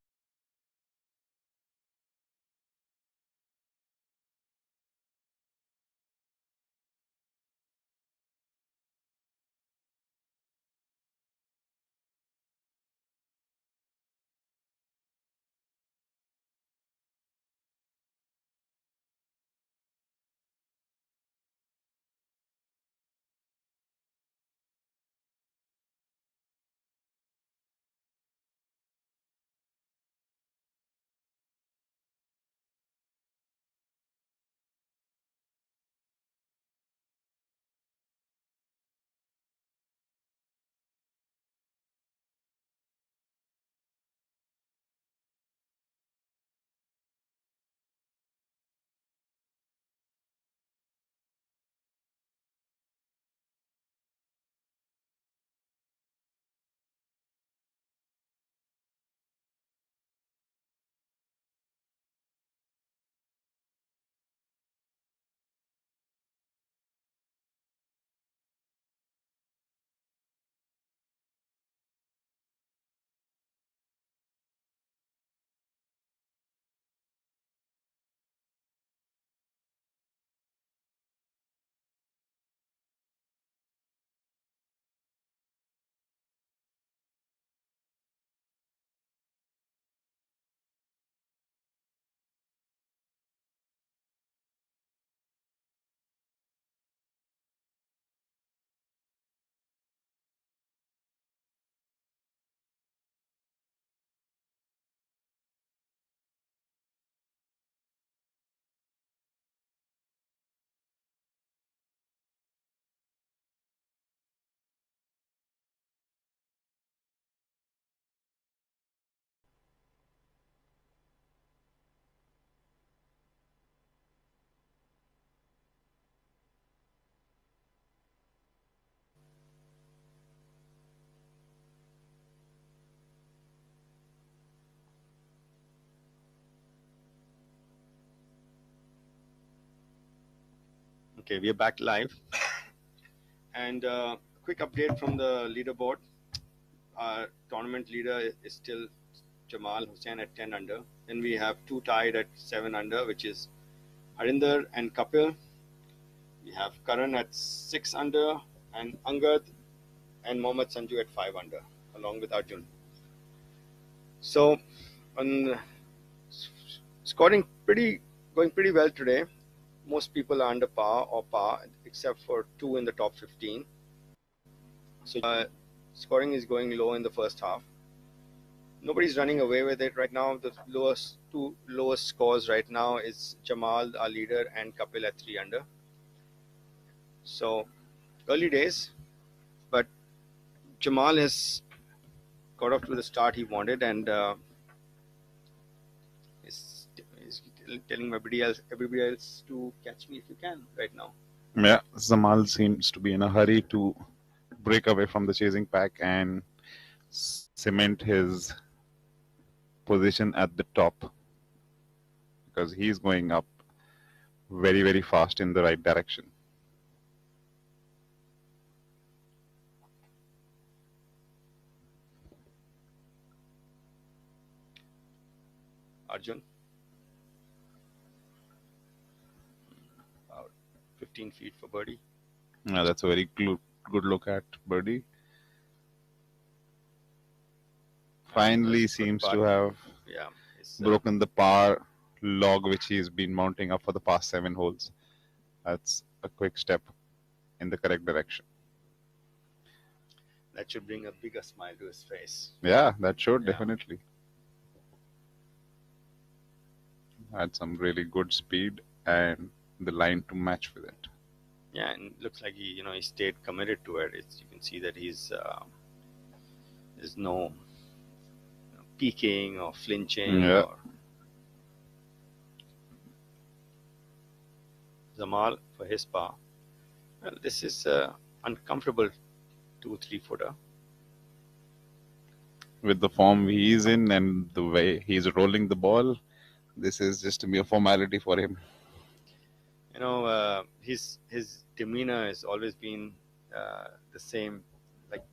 Okay, we are back live. And quick update from the leaderboard. Our tournament leader is still Jamal Hussain at 10 under. Then we have two tied at 7 under, which is Harinder and Kapil. We have Karan at 6 under, and Angad and Mohammad Sanju at 5 under, along with Arjun. So, on scoring going pretty well today. Most people are under par or par, except for two in the top 15. So scoring is going low in the first half. Nobody's running away with it right now. The two lowest scores right now is Jamal, our leader, and Kapil at 3 under. So early days, but Jamal has got off to the start he wanted, and is telling everybody else to catch me if you can right now. yeah, Zamal seems to be in a hurry to break away from the chasing pack and cement his position at the top, because he's going up very, very fast in the right direction. Arjun, about 15 feet for birdie. Yeah, that's a very good look at birdie. Finally seems to have broken the par log which he's been mounting up for the past 7 holes. That's a quick step in the correct direction. That should bring a bigger smile to his face. Yeah, that should definitely. Had some really good speed and the line to match with it. Yeah, and it looks like he stayed committed to it. You can see that there's no peeking or flinching. Yeah. Or Jamal for his par. Well, this is uncomfortable 2-3 footer. With the form he's in and the way he's rolling the ball, this is just a mere formality for him. His demeanor has always been the same. Like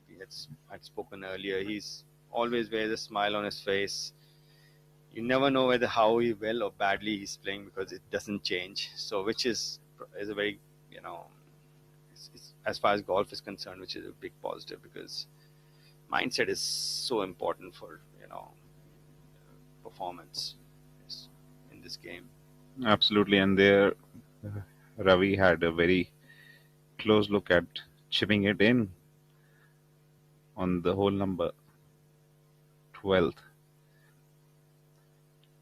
we had spoken earlier, he's always wears a smile on his face. You never know whether how well or badly he's playing, because it doesn't change. So, which is a very it's, as far as golf is concerned, which is a big positive, because mindset is so important for performance in this game. Absolutely, and there Ravi had a very close look at chipping it in on the hole number 12th.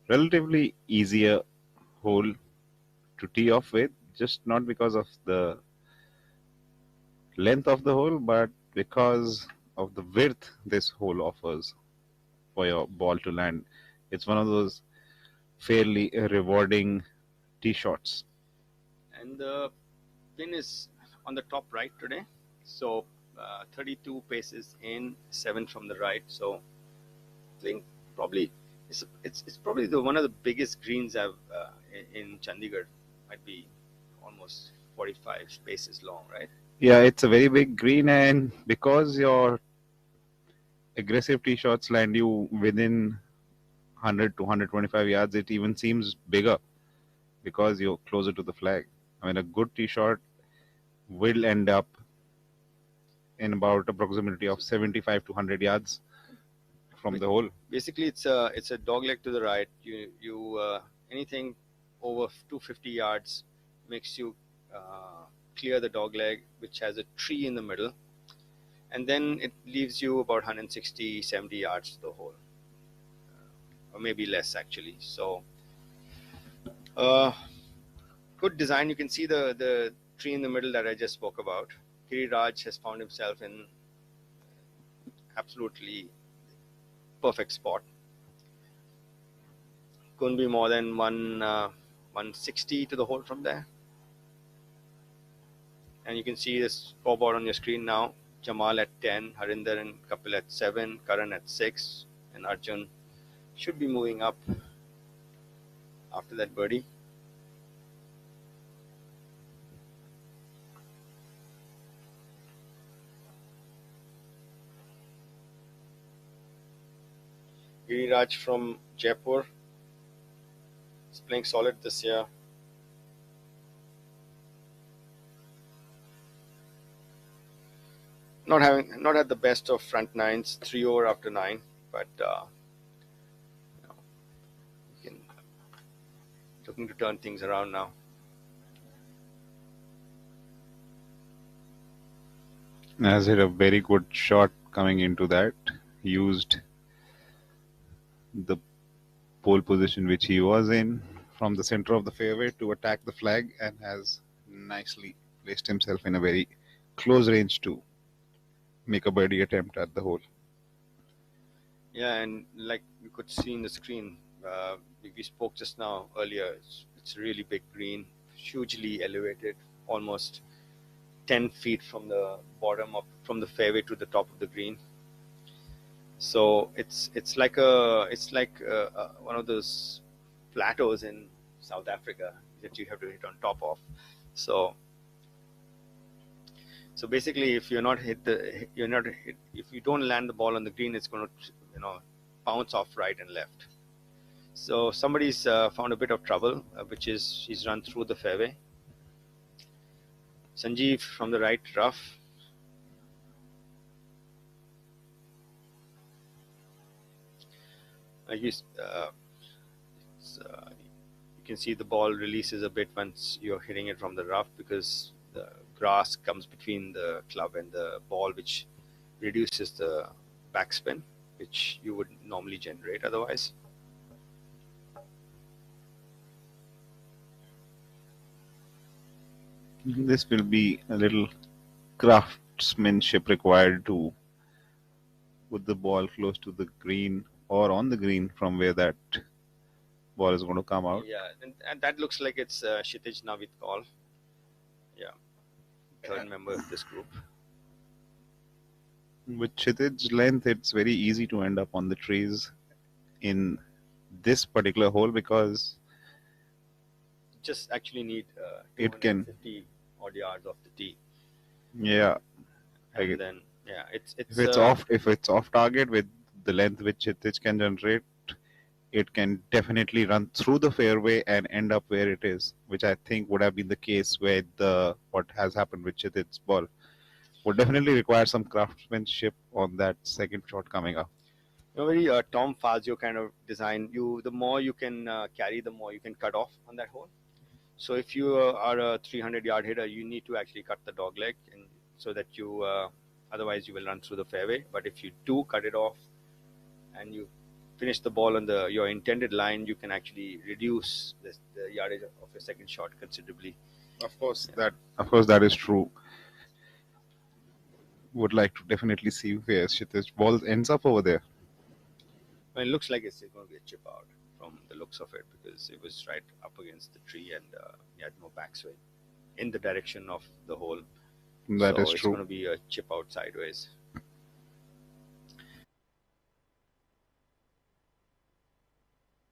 Relatively easier hole to tee off with, just not because of the length of the hole, but because of the width this hole offers for your ball to land. It's one of those fairly rewarding tee shots. And the pin is on the top right today, so 32 paces in, 7 from the right. So I think probably it's probably one of the biggest greens I've in Chandigarh. Might be almost 45 paces long, right? Yeah, it's a very big green, and because your aggressive tee shots land you within 100 to 125 yards, it even seems bigger because you're closer to the flag. I mean, a good tee shot will end up in about a proximity of 75 to 100 yards from the hole. Basically, it's a dog leg to the right. You anything over 250 yards makes you clear the dog leg, which has a tree in the middle, and then it leaves you about 160, 70 yards to the hole, or maybe less actually. So good design. You can see the tree in the middle that I just spoke about. Giriraj has found himself in absolutely perfect spot. Couldn't be more than 160 to the hole from there. And you can see this scoreboard on your screen now. Jamal at 10, Harinder and Kapil at 7, Karan at 6, and Arjun should be moving up after that birdie. Giriraj from Jaipur is playing solid this year. Not had the best of front nines, 3 over after 9, but looking to turn things around now. Has hit a very good shot coming into that. Used the pole position which he was in from the center of the fairway to attack the flag, and has nicely placed himself in a very close range to make a birdie attempt at the hole. Yeah, and like you could see in the screen, we spoke just now earlier, it's a really big green, hugely elevated, almost 10 feet from the bottom of from the fairway to the top of the green. So it's like one of those plateaus in South Africa that you have to hit on top of. So basically, if you're not hit, if you don't land the ball on the green, it's going to bounce off right and left. So somebody's found a bit of trouble, which is he's run through the fairway. Sanjeev from the right rough. You can see the ball releases a bit once you're hitting it from the rough, because the grass comes between the club and the ball, which reduces the backspin, which you would normally generate otherwise. This will be a little craftsmanship required to put the ball close to the green or on the green from where that ball is going to come out. Yeah, and that looks like it's Kshitij Navid call. Yeah, third member of this group. With Kshitij's length, it's very easy to end up on the trees in this particular hole, because just actually need it can 250 odd yards off the tee. Yeah, and then yeah, it's if it's off target with the length which Kshitij can generate, it can definitely run through the fairway and end up where it is, which I think would have been the case with what has happened with Kshitij's ball. Would definitely require some craftsmanship on that second shot coming up. Very Tom Fazio kind of design. The more you can carry, the more you can cut off on that hole. So if you are a 300-yard hitter, you need to actually cut the dog leg, and so that you otherwise you will run through the fairway. But if you do cut it off and you finish the ball on your intended line, you can actually reduce the yardage of your second shot considerably. Of course, that is true. Would like to definitely see where Kshitij's ball ends up over there. Well, it looks like it's going to be a chip out from the looks of it, because it was right up against the tree and he had no backswing in the direction of the hole. That is it's true. Going to be a chip out sideways.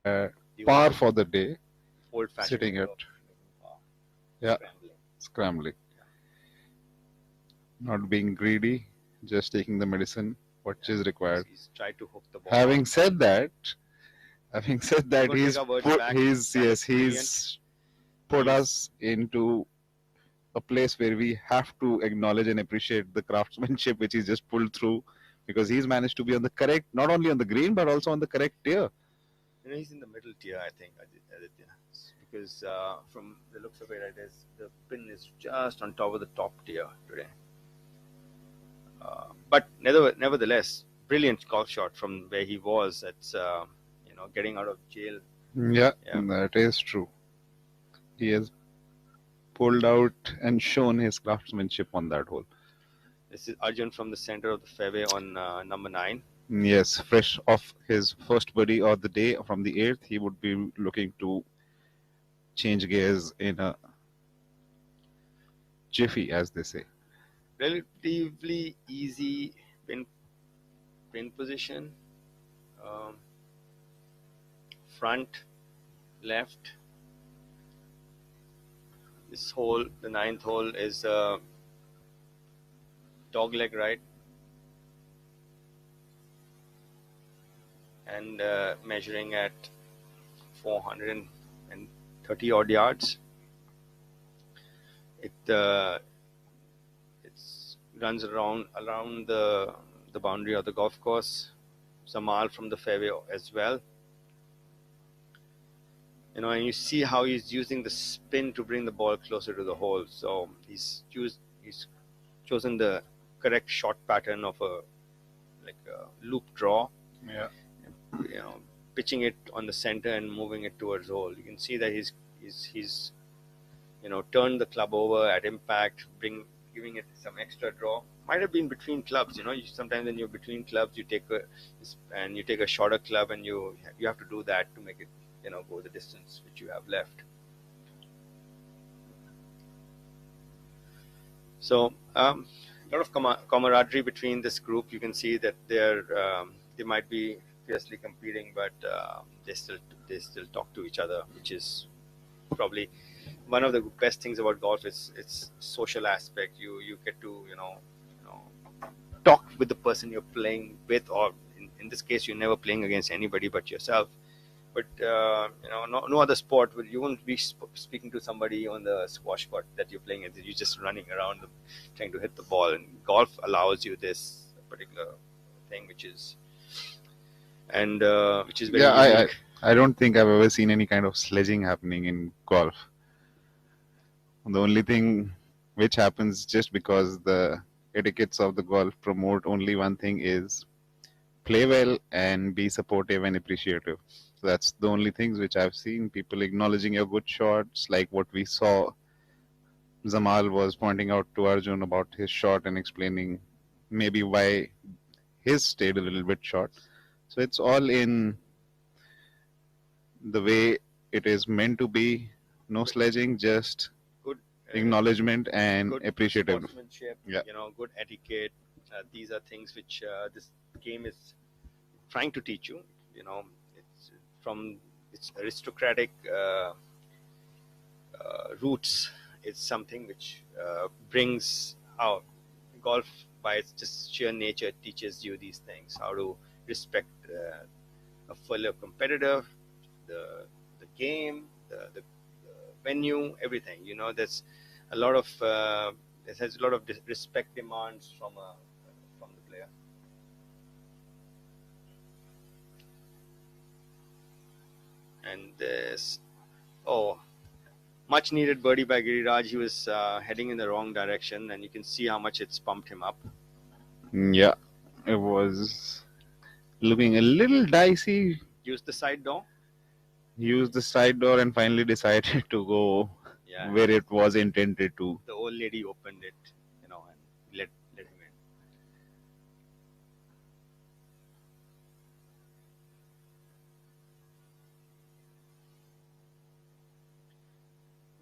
Par for the day. Old-fashioned Sitting at scrambling. Not being greedy, just taking the medicine what is required. He's tried to hook the ball. Having said that, he's put us into a place where we have to acknowledge and appreciate the craftsmanship which he's just pulled through, because he's managed to be on the correct, not only on the green but also on the correct tier. He's in the middle tier, I think, Aditya, because from the looks of it, the pin is just on top of the top tier today. But nevertheless, brilliant golf shot from where he was. That's getting out of jail. Yeah, that is true. He has pulled out and shown his craftsmanship on that hole. This is Arjun from the center of the fairway on number 9. Yes, fresh off his first birdie of the day from the 8th, he would be looking to change gears in a jiffy, as they say. Relatively easy pin position. Front, left. This hole, the 9th hole, is dog leg right, and measuring at 430 odd yards. It runs around the boundary of the golf course, some mile from the fairway as well. And you see how he's using the spin to bring the ball closer to the hole. So he's chosen the correct shot pattern of a loop draw. Yeah. Pitching it on the center and moving it towards the hole. You can see that he's turned the club over at impact, giving it some extra draw. Might have been between clubs. Sometimes when you're between clubs, you take a shorter club, and you have to do that to make it go the distance which you have left. So lot of camaraderie between this group. You can see that they might be fiercely competing, but they still talk to each other, which is probably one of the best things about golf. Is its social aspect. You get to talk with the person you're playing with, or in this case, you're never playing against anybody but yourself. But no other sport you won't be speaking to somebody on the squash court that you're playing, and you're just running around trying to hit the ball. And golf allows you this particular thing, which is very Yeah, unique. I don't think I've ever seen any kind of sledging happening in golf. The only thing which happens just because the etiquettes of the golf promote only one thing is play well and be supportive and appreciative. So that's the only things which I've seen. People acknowledging your good shots, like what we saw. Zamal was pointing out to Arjun about his shot and explaining maybe why his stayed a little bit short. So it's all in the way it is meant to be. No sledging, just Good acknowledgement and good appreciative. sportsmanship, Yeah. good etiquette. These are things which this game is trying to teach you. It's from its aristocratic roots. It's something which brings out golf by its just sheer nature teaches you these things: how to respect a fellow competitor, the game, the venue, everything. There's a lot of it has a lot of respect demands from the player. And this, much needed birdie by Giriraj. He was heading in the wrong direction, and you can see how much it's pumped him up. Yeah, it was looking a little dicey. Use the side door. Used the side door and finally decided to go Yeah. where it was intended to. The old lady opened it, and let him in.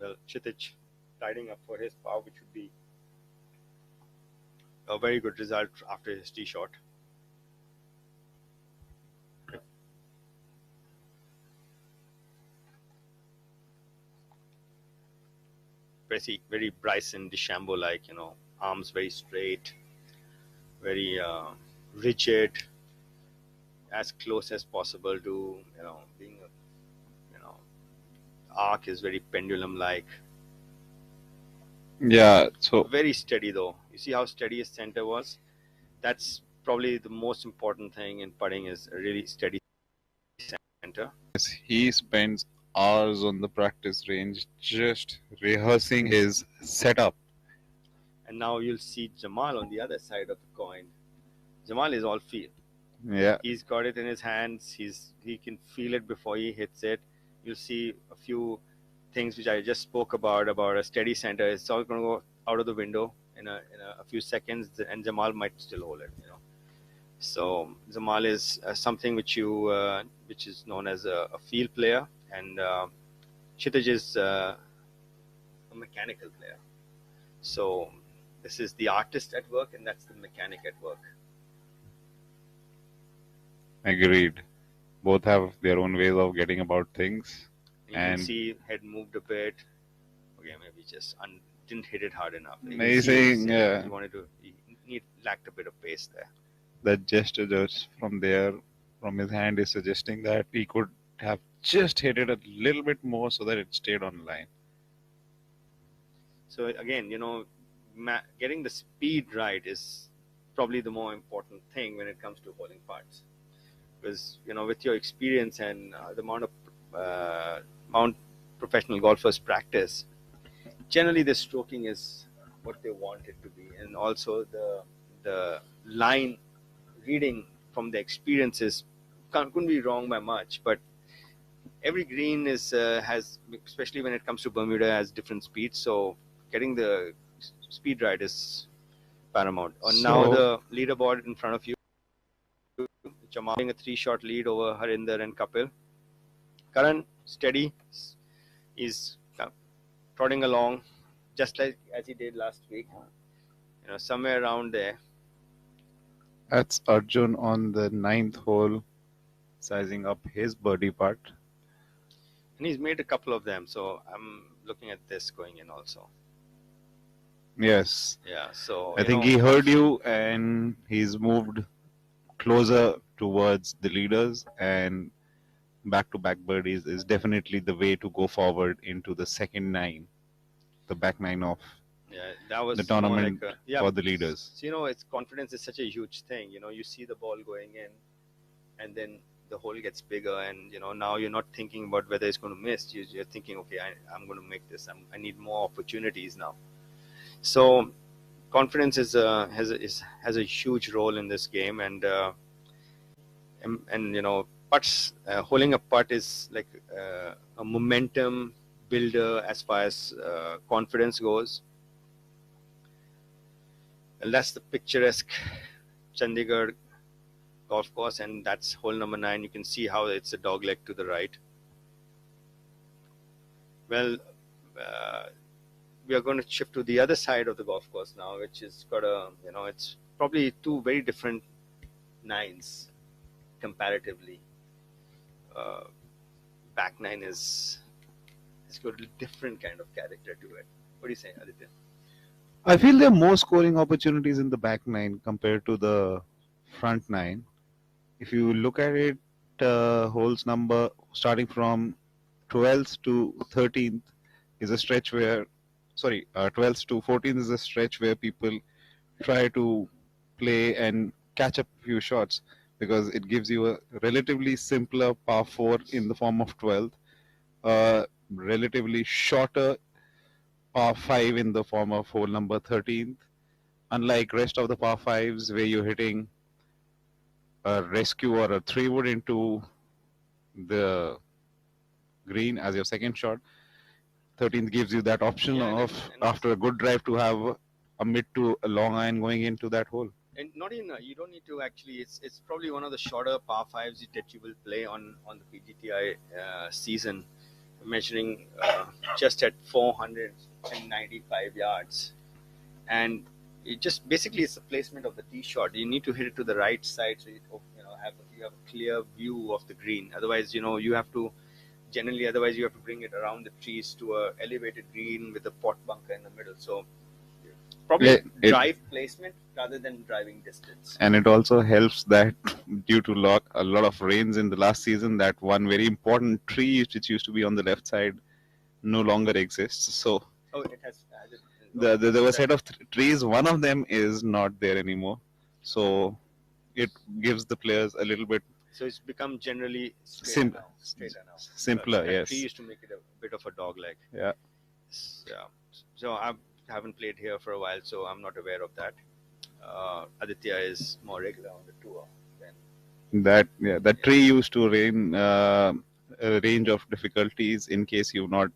Well, Chitich tidying up for his par, which would be a very good result after his tee shot. Very Bryson DeChambeau like, arms very straight, very rigid, as close as possible to, being arc is very pendulum like. Yeah, so Very steady though. You see how steady his center was? That's probably the most important thing in putting, is a really steady center. he spends hours on the practice range just rehearsing his setup. And now you'll see Jamal on the other side of the coin. Jamal is all feel. Yeah, He's got it in his hands. He can feel it before he hits it. You'll see a few things which I just spoke about a steady center. It's all going to go out of the window in a few seconds, and Jamal might still hold it. So Jamal is something which is known as a field player, and Kshitij is a mechanical player. So this is the artist at work, and that's the mechanic at work. agreed. Both have their own ways of getting about things. You can see head moved a bit. Okay, maybe just didn't hit it hard enough. Amazing, yeah. He lacked a bit of pace there. That gesture just from his hand is suggesting that he could have just hit it a little bit more so that it stayed on line. So again, getting the speed right is probably the more important thing when it comes to bowling parts, because with your experience and the amount professional golfers practice, generally the stroking is what they want it to be, and also the line reading from the experiences couldn't be wrong by much. But every green has, especially when it comes to Bermuda, has different speeds. So getting the speed right is paramount. Now the leaderboard in front of you, Jamal having a 3-shot lead over Harinder and Kapil. Karan, steady, is trotting along just like as he did last week. somewhere around there. That's Arjun on the 9th hole, sizing up his birdie putt. And he's made a couple of them, so I'm looking at this going in also. Yes. Yeah, so I think he heard you and he's moved closer towards the leaders, and back-to-back birdies is definitely the way to go forward into the second nine, the back nine of that was the tournament more like for the leaders. So, it's confidence is such a huge thing. You see the ball going in, and then the hole gets bigger, and now you're not thinking about whether it's going to miss. You're thinking, okay, I'm going to make this. I need more opportunities now. So confidence has a huge role in this game, and putts, holding a putt is like a momentum builder as far as confidence goes. And that's the picturesque Chandigarh golf course, and that's hole number 9. You can see how it's a dog leg to the right. Well, we are going to shift to the other side of the golf course now, which is got it's probably two very different nines comparatively. Back nine it's got a different kind of character to it. What do you say, Aditya? I feel there are more scoring opportunities in the back nine compared to the front nine. If you look at it, holes number starting from 12th to 13th is a stretch where, 12th to 14th is a stretch where people try to play and catch up a few shots, because it gives you a relatively simpler par 4 in the form of 12th, a relatively shorter par 5 in the form of hole number 13th, unlike rest of the par 5s where you're hitting a rescue or a 3-wood into the green as your second shot. 13th gives you that option of, after a good drive, to have a mid to a long iron going into that hole. And not even you don't need to actually. It's probably one of the shorter par 5s that you will play on the PGTI season, measuring just at 495 yards, and it just basically it's the placement of the tee shot. You need to hit it to the right side, so you have a clear view of the green. Otherwise, you have to otherwise you have to bring it around the trees to a elevated green with a pot bunker in the middle. So probably drive placement rather than driving distance. And it also helps that due to a lot of rains in the last season, that one very important tree which used to be on the left side no longer exists. So it has. There were a set of trees. One of them is not there anymore. So it gives the players a little bit. So it's become generally straighter now. Simpler, yes. Tree used to make it a bit of a dog leg. Yeah. So I haven't played here for a while, so I'm not aware of that. Aditya is more regular on the tour. That tree used to a range of difficulties in case you've not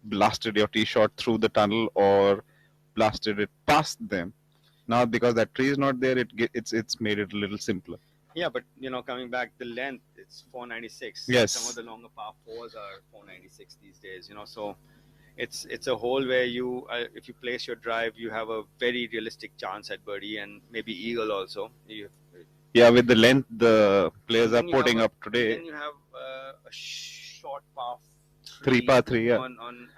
blasted your tee shot through the tunnel or blasted it past them. Now, because that tree is not there, it's made it a little simpler. Yeah, but coming back, the length, it's 496. Yes. Some of the longer par 4s are 496 these days. So it's a hole where you, if you place your drive, you have a very realistic chance at birdie and maybe eagle also. With the length the players are putting up today. Then you have a short par 3 par 3, yeah. On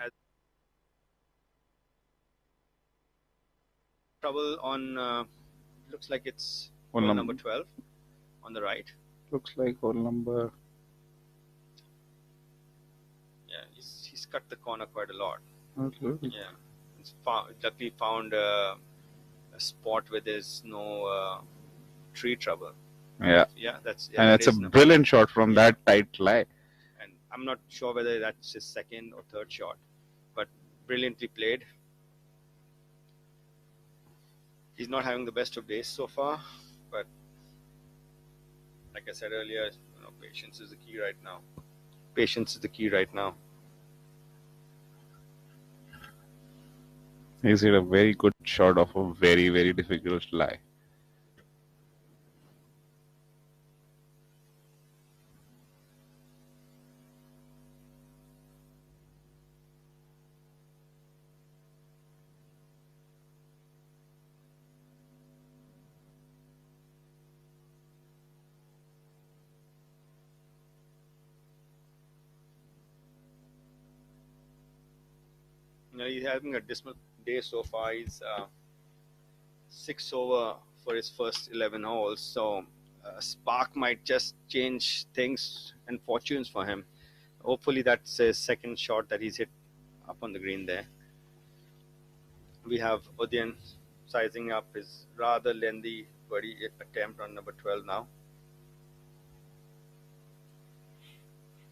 trouble on looks like it's hole number 12 on the right. Looks like hole number. Yeah, he's cut the corner quite a lot. Okay. Yeah, luckily found a spot where there's no tree trouble. Yeah. And it's a brilliant shot from that tight lie. And I'm not sure whether that's his second or third shot, but brilliantly played. He's not having the best of days so far, but like I said earlier, patience is the key right now. Patience is the key right now. He's hit a very good shot of a very, very difficult lie. He's having a dismal day so far. He's 6 over for his first 11 holes. So a spark might just change things and fortunes for him. Hopefully that's his second shot that he's hit up on the green there. We have Udayan sizing up his rather lengthy birdie attempt on number 12 now.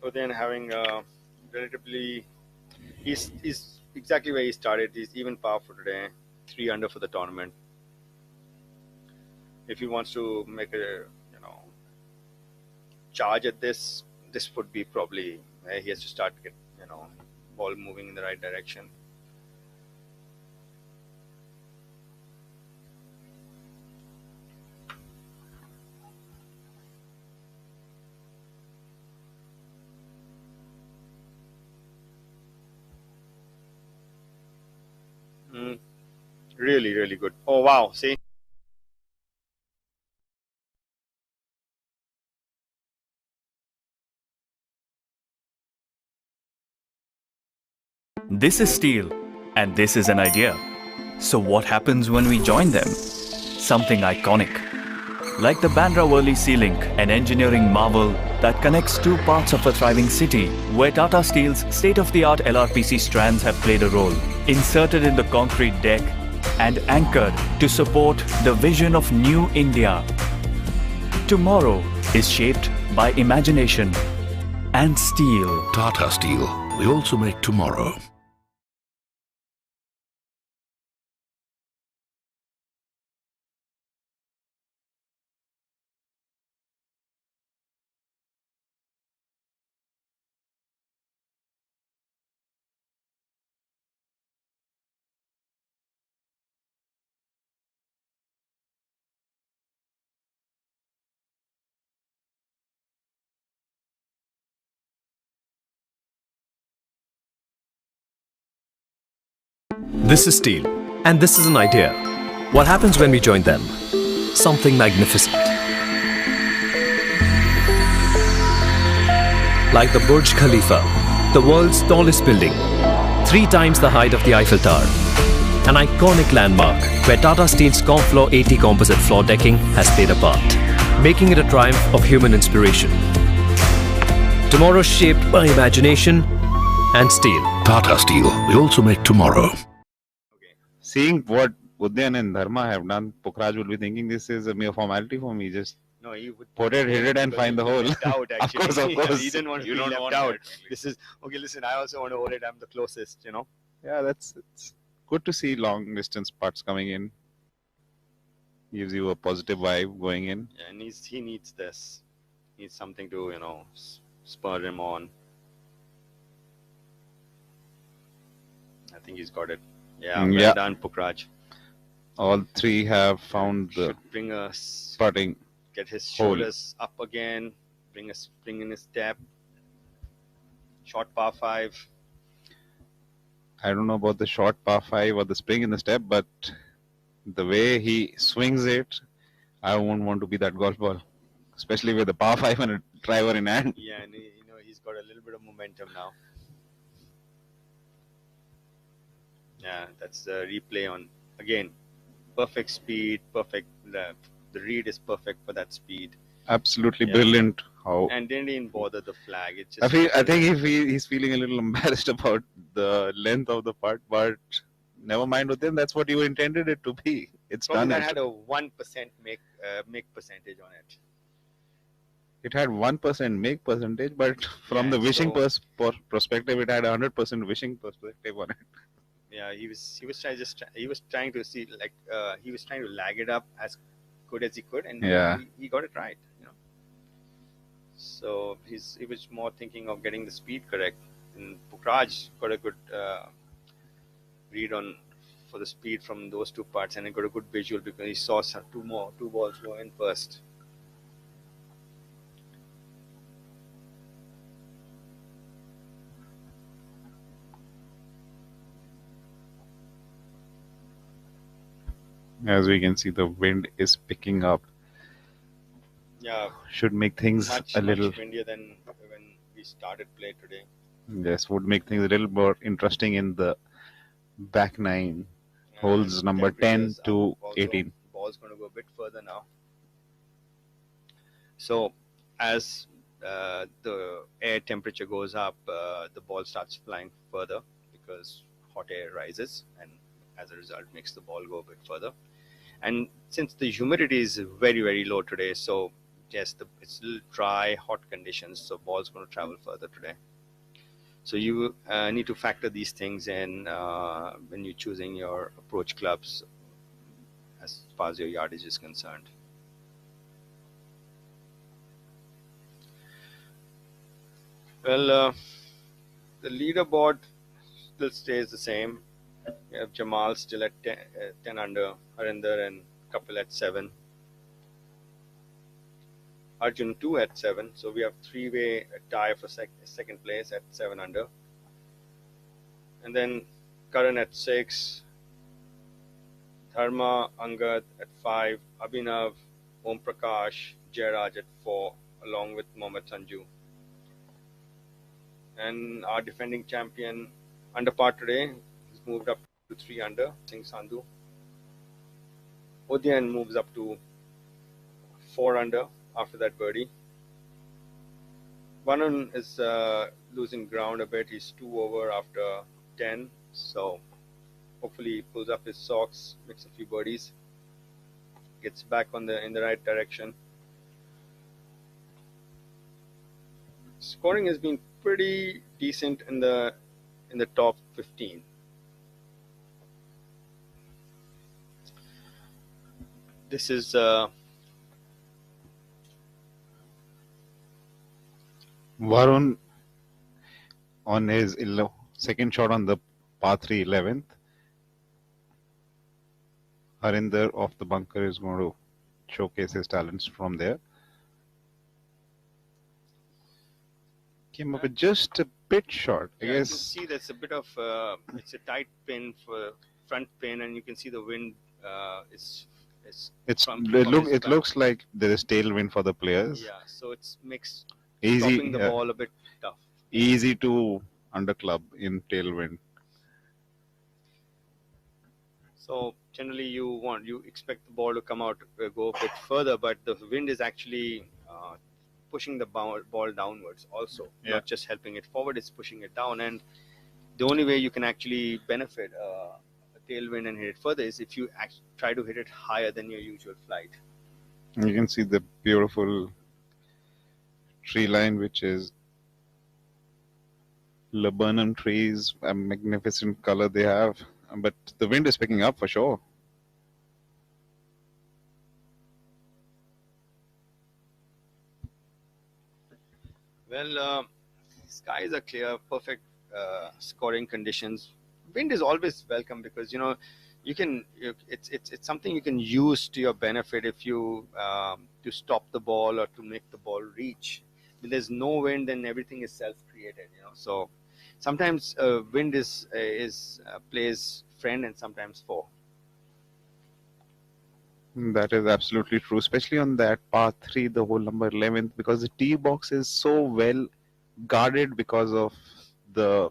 Udayan having a relatively, he's exactly where he started. He's even par for today, 3 under for the tournament. If he wants to make a charge at this would be probably where he has to start get ball moving in the right direction. Really, really good. Oh wow! See. This is steel, and this is an idea. So what happens when we join them? Something iconic. Like the Bandra Worli Sea Link, an engineering marvel that connects two parts of a thriving city, where Tata Steel's state-of-the-art LRPC strands have played a role, inserted in the concrete deck and anchored to support the vision of New India. Tomorrow is shaped by imagination and steel. Tata Steel. We also make tomorrow. This is steel, and this is an idea. What happens when we join them? Something magnificent. Like the Burj Khalifa, the world's tallest building, 3 times the height of the Eiffel Tower. An iconic landmark where Tata Steel's Confloor 80 composite floor decking has played a part, making it a triumph of human inspiration. Tomorrow shaped by imagination and steel. Tata Steel. We also make tomorrow. Seeing what Udayan and Dharma have done, Pukhraj will be thinking this is a mere formality for me. Just No, he would put it, hit it, and find the hole. Out, Of actually. course. He didn't want to be left out. This is okay. Listen, I also want to hold it. I'm the closest. Yeah, it's good to see long distance putts coming in. Gives you a positive vibe going in. Yeah, and he needs this. Needs something to spur him on. I think he's got it. Yeah, well done, Pukhraj. All 3 have found the Should bring us putting. Get his hole. shoulders up again. Bring a spring in his step. Short par 5. I don't know about the short par 5 or the spring in the step, but the way he swings it, I won't want to be that golf ball, especially with a par 5 and a driver in hand. Yeah, and he's got a little bit of momentum now. Yeah, that's the replay on again. Perfect speed, perfect. The read is perfect for that speed. Absolutely brilliant. How and didn't even bother the flag. It just I think he's feeling a little embarrassed about the length of the putt, but never mind with him. That's what you intended it to be. It's probably done. That it. had a 1% make percentage on it. It had 1% make percentage, but from the wishing perspective, it had 100% wishing perspective on it. Yeah, he was trying to see he was trying to lag it up as good as he could, and he got it right. So he was more thinking of getting the speed correct, and Pukhraj got a good read for the speed from those 2 parts, and he got a good visual because he saw 2 balls go in first. As we can see, the wind is picking up. Yeah, should make things a little much windier than when we started play today. Yes, would make things a little more interesting in the back nine, holes And number 10 temperatures to up also. 18. Ball's going to go a bit further now. So as the air temperature goes up, the ball starts flying further because hot air rises, and as a result makes the ball go a bit further. And since the humidity is very, very low today, so yes, it's a little dry, hot conditions, so ball's going to travel further today. So you need to factor these things in when you're choosing your approach clubs as far as your yardage is concerned. Well, the leaderboard still stays the same. We have Jamal still at 10 under, Harinder and Kapil at 7. Arjun 2 at 7. So we have three-way tie for second place at 7 under. And then Karan at 6. Dharma, Angad at 5. Abhinav, Om Prakash, Jairaj at 4, along with Mohammad Sanju. And our defending champion under par today has moved up to 3 under, Singh Sandhu. Odyan moves up to 4 under after that birdie. Varun is losing ground a bit. He's 2 over after 10. So hopefully he pulls up his socks, makes a few birdies, gets back in the right direction. Scoring has been pretty decent in the top 15. This is Varun on his second shot on the par 3 11th. Harinder off the bunker is going to showcase his talents from there. Came up with just a bit short, I yeah, guess. you can see there's a bit of it's a tight pin for front pin, and you can see the wind is it looks like there is tailwind for the players. Yeah, so it makes Easy, stopping the ball a bit tough. Easy to underclub in tailwind. So generally you expect the ball to come out, go a bit further, but the wind is actually pushing the ball downwards also, not just helping it forward, it's pushing it down. And the only way you can actually benefit a tailwind and hit it further is if you try to hit it higher than your usual flight. You can see the beautiful tree line, which is laburnum trees, a magnificent color they have, but the wind is picking up for sure. Well, skies are clear, perfect scoring conditions. Wind is always welcome because it's something you can use to your benefit if you to stop the ball or to make the ball reach. When there's no wind, then everything is self-created. So sometimes wind is plays friend and sometimes foe. That is absolutely true, especially on that par 3, the hole number 11th, because the tee box is so well guarded because of the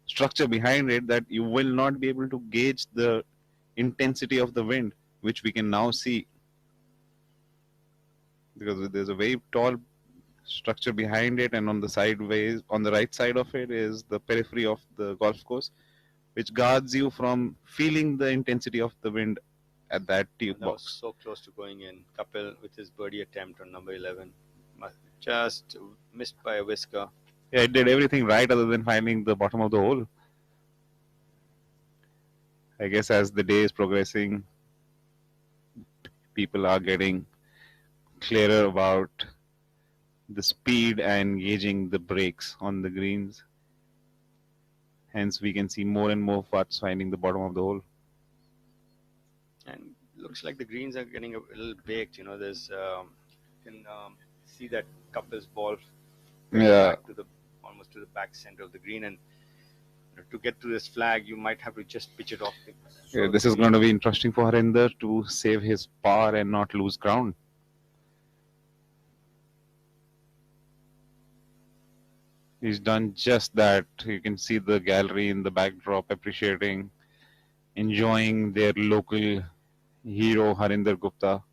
structure behind it that you will not be able to gauge the intensity of the wind, which we can now see. Because there's a very tall structure behind it, and on the right side of it is the periphery of the golf course, which guards you from feeling the intensity of the wind at that tee box. That was so close to going in. Kapil with his birdie attempt on number 11, just missed by a whisker. Yeah, it did everything right other than finding the bottom of the hole. I guess as the day is progressing, people are getting clearer about the speed and gauging the breaks on the greens. Hence, we can see more and more putts finding the bottom of the hole. And looks like the greens are getting a little baked. There's you can see that Kapil's ball back to almost to the back center of the green, and to get to this flag, you might have to just pitch it off. Yeah, this is going to be interesting for Harinder to save his par and not lose ground. He's done just that. You can see the gallery in the backdrop appreciating, enjoying their local hero Harinder Gupta,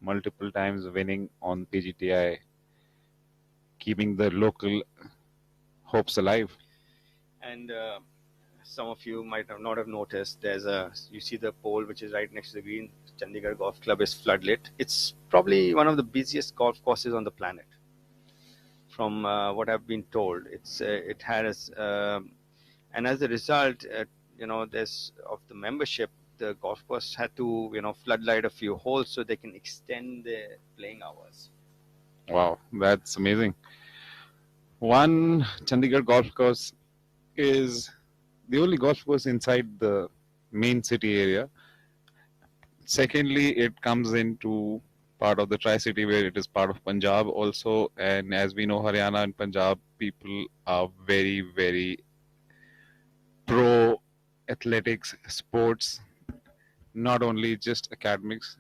multiple times winning on PGTI, keeping the local hopes alive. And some of you might have not have noticed, you see the pole which is right next to the green. Chandigarh Golf Club is floodlit. It's probably one of the busiest golf courses on the planet. From what I've been told, it has, and as a result, there's of the membership, the golf course had to floodlight a few holes so they can extend their playing hours. Wow, that's amazing. One, Chandigarh Golf Course is the only golf course inside the main city area. Secondly, it comes into part of the Tri-City where it is part of Punjab also. And as we know, Haryana and Punjab people are very, very pro athletics, sports, not only just academics.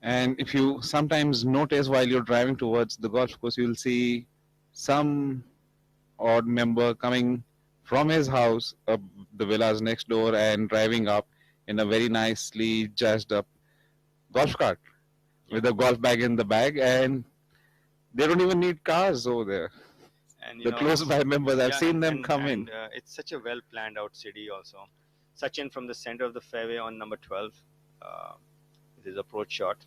And if you sometimes notice while you're driving towards the golf course, you'll see some odd member coming from his house, the villas next door, and driving up in a very nicely jazzed up golf cart with a golf bag in the bag, and they don't even need cars over there. And The close by members, I've seen them come in. It's such a well planned out city also. Sachin from the center of the fairway on number 12, with his approach shot.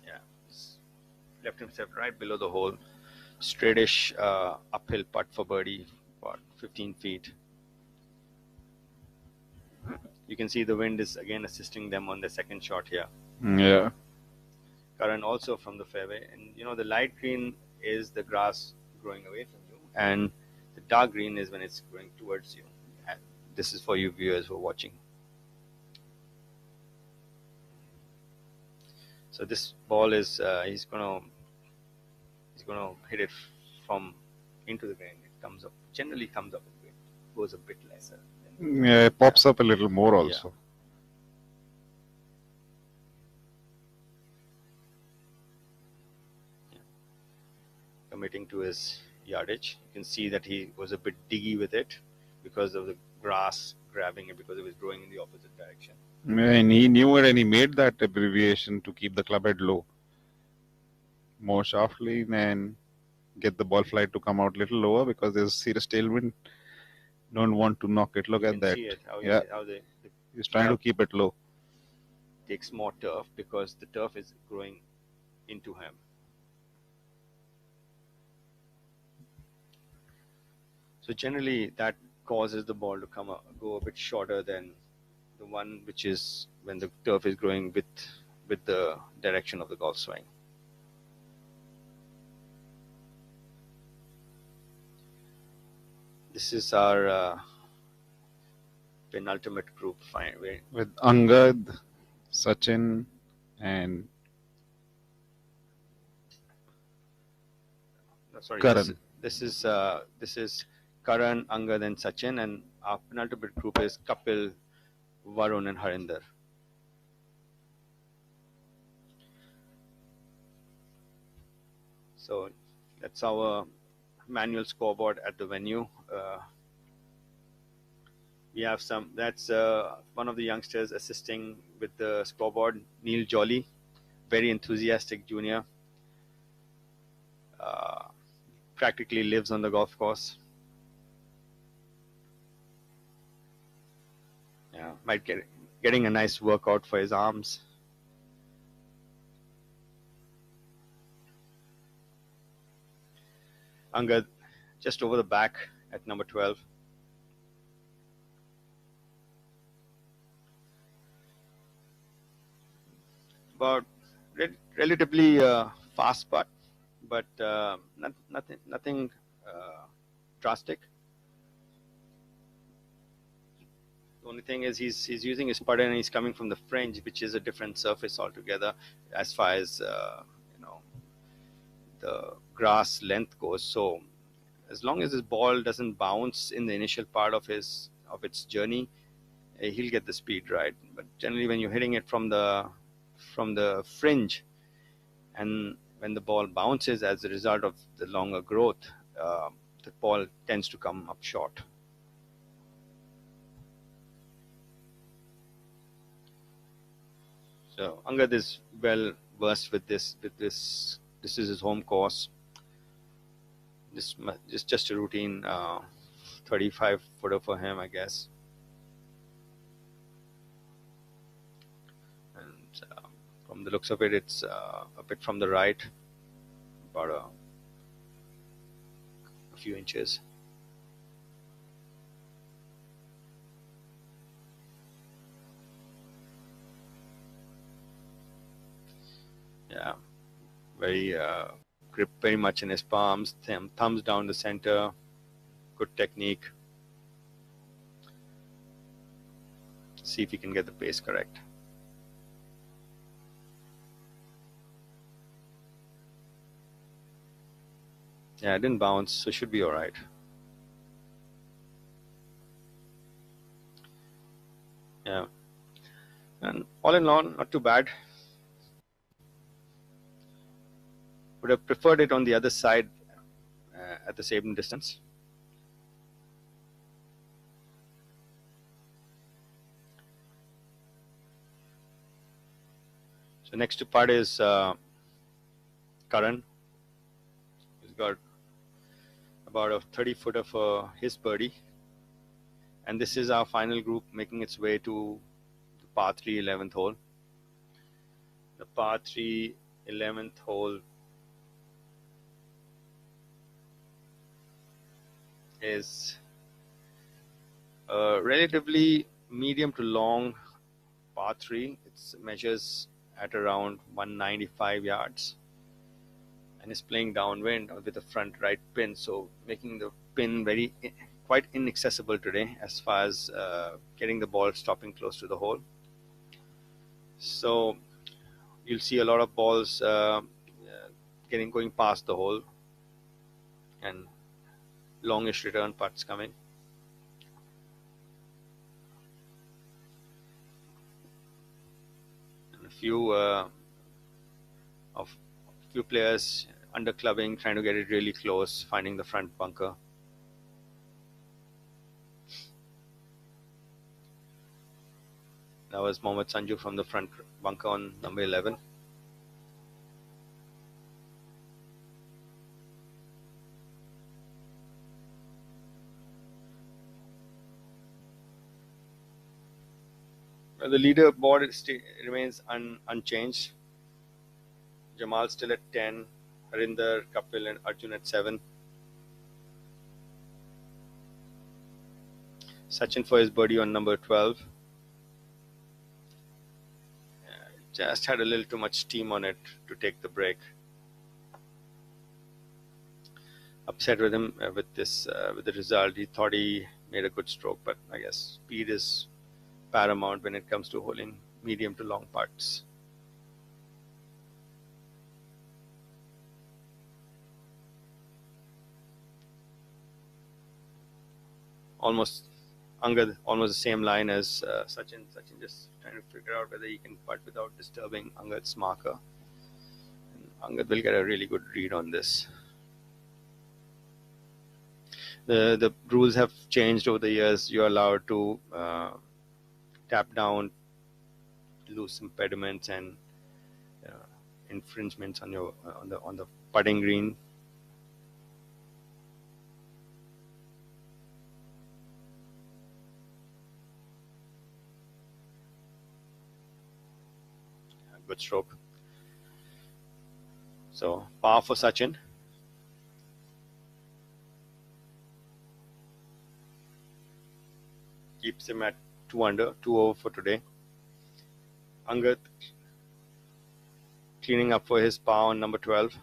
Yeah, he's left himself right below the hole. Straightish uphill putt for birdie, about 15 feet. You can see the wind is again assisting them on the second shot here. Yeah. Karan also from the fairway, and the light green is the grass growing away from you, and the dark green is when it's going towards you. And this is for you viewers who are watching. So this ball is he's gonna hit it from into the green. It generally comes up a bit, goes a bit lesser. Yeah, it pops up a little more also. Yeah. Committing to his yardage. You can see that he was a bit diggy with it because of the grass grabbing it, because it was growing in the opposite direction. And he knew it, and he made that abbreviation to keep the club head low, more sharply, and get the ball flight to come out a little lower because there's serious tailwind. Don't want to knock it. Look at that. See it, how he's trying to keep it low. Takes more turf because the turf is growing into him. So generally that causes the ball to go a bit shorter than the one which is when the turf is growing with the direction of the golf swing. This is our penultimate group with Angad, Sachin, and Karan. This is Karan, Angad, and Sachin, and our penultimate group is Kapil, Varun, and Harinder. So that's our manual scoreboard at the venue. We have that's one of the youngsters assisting with the scoreboard, Neil Jolly, very enthusiastic junior. Practically lives on the golf course. Yeah, might getting a nice workout for his arms. Angad just over the back at number 12. About relatively fast putt, but nothing drastic. The only thing is he's using his putter and he's coming from the fringe, which is a different surface altogether as far as the grass length goes. So as long as his ball doesn't bounce in the initial part of its journey, he'll get the speed right. But generally when you're hitting it from the fringe, and when the ball bounces as a result of the longer growth, the ball tends to come up short. So Angad is well versed with this. This is his home course. This is just a routine 35 footer for him, I guess. And from the looks of it, it's a bit from the right, about a few inches. Yeah, very grip very much in his palms, thumbs down the center, good technique. See if he can get the pace correct. Yeah, it didn't bounce, so should be all right. Yeah, and all in all, not too bad. Would have preferred it on the other side at the same distance. So next to putt is Karan. He's got about a 30 footer for his birdie. And this is our final group making its way to the par 3 11th hole. The par 3 11th hole is a relatively medium to long par 3. It measures at around 195 yards and is playing downwind with a front right pin, so making the pin quite inaccessible today as far as getting the ball stopping close to the hole. So you'll see a lot of balls going past the hole and longish return putts coming. And a few players under clubbing, trying to get it really close, finding the front bunker. That was Mohammad Sanju from the front bunker on number 11. Well, the leaderboard remains unchanged. Jamal still at 10, Harinder, Kapil and Arjun at 7. Sachin for his birdie on number 12. Just had a little too much steam on it to take the break. Upset with him with the result. He thought he made a good stroke, but I guess speed is paramount when it comes to holding medium to long putts. Almost Angad, almost the same line as Sachin. Sachin just trying to figure out whether he can putt without disturbing Angad's marker. And Angad will get a really good read on this. The rules have changed over the years. You're allowed to tap down loose impediments and infringements on your on the putting green. Good stroke. So par for Sachin. Keeps him at 2 under, 2 over for today. Angad cleaning up for his par on number 12.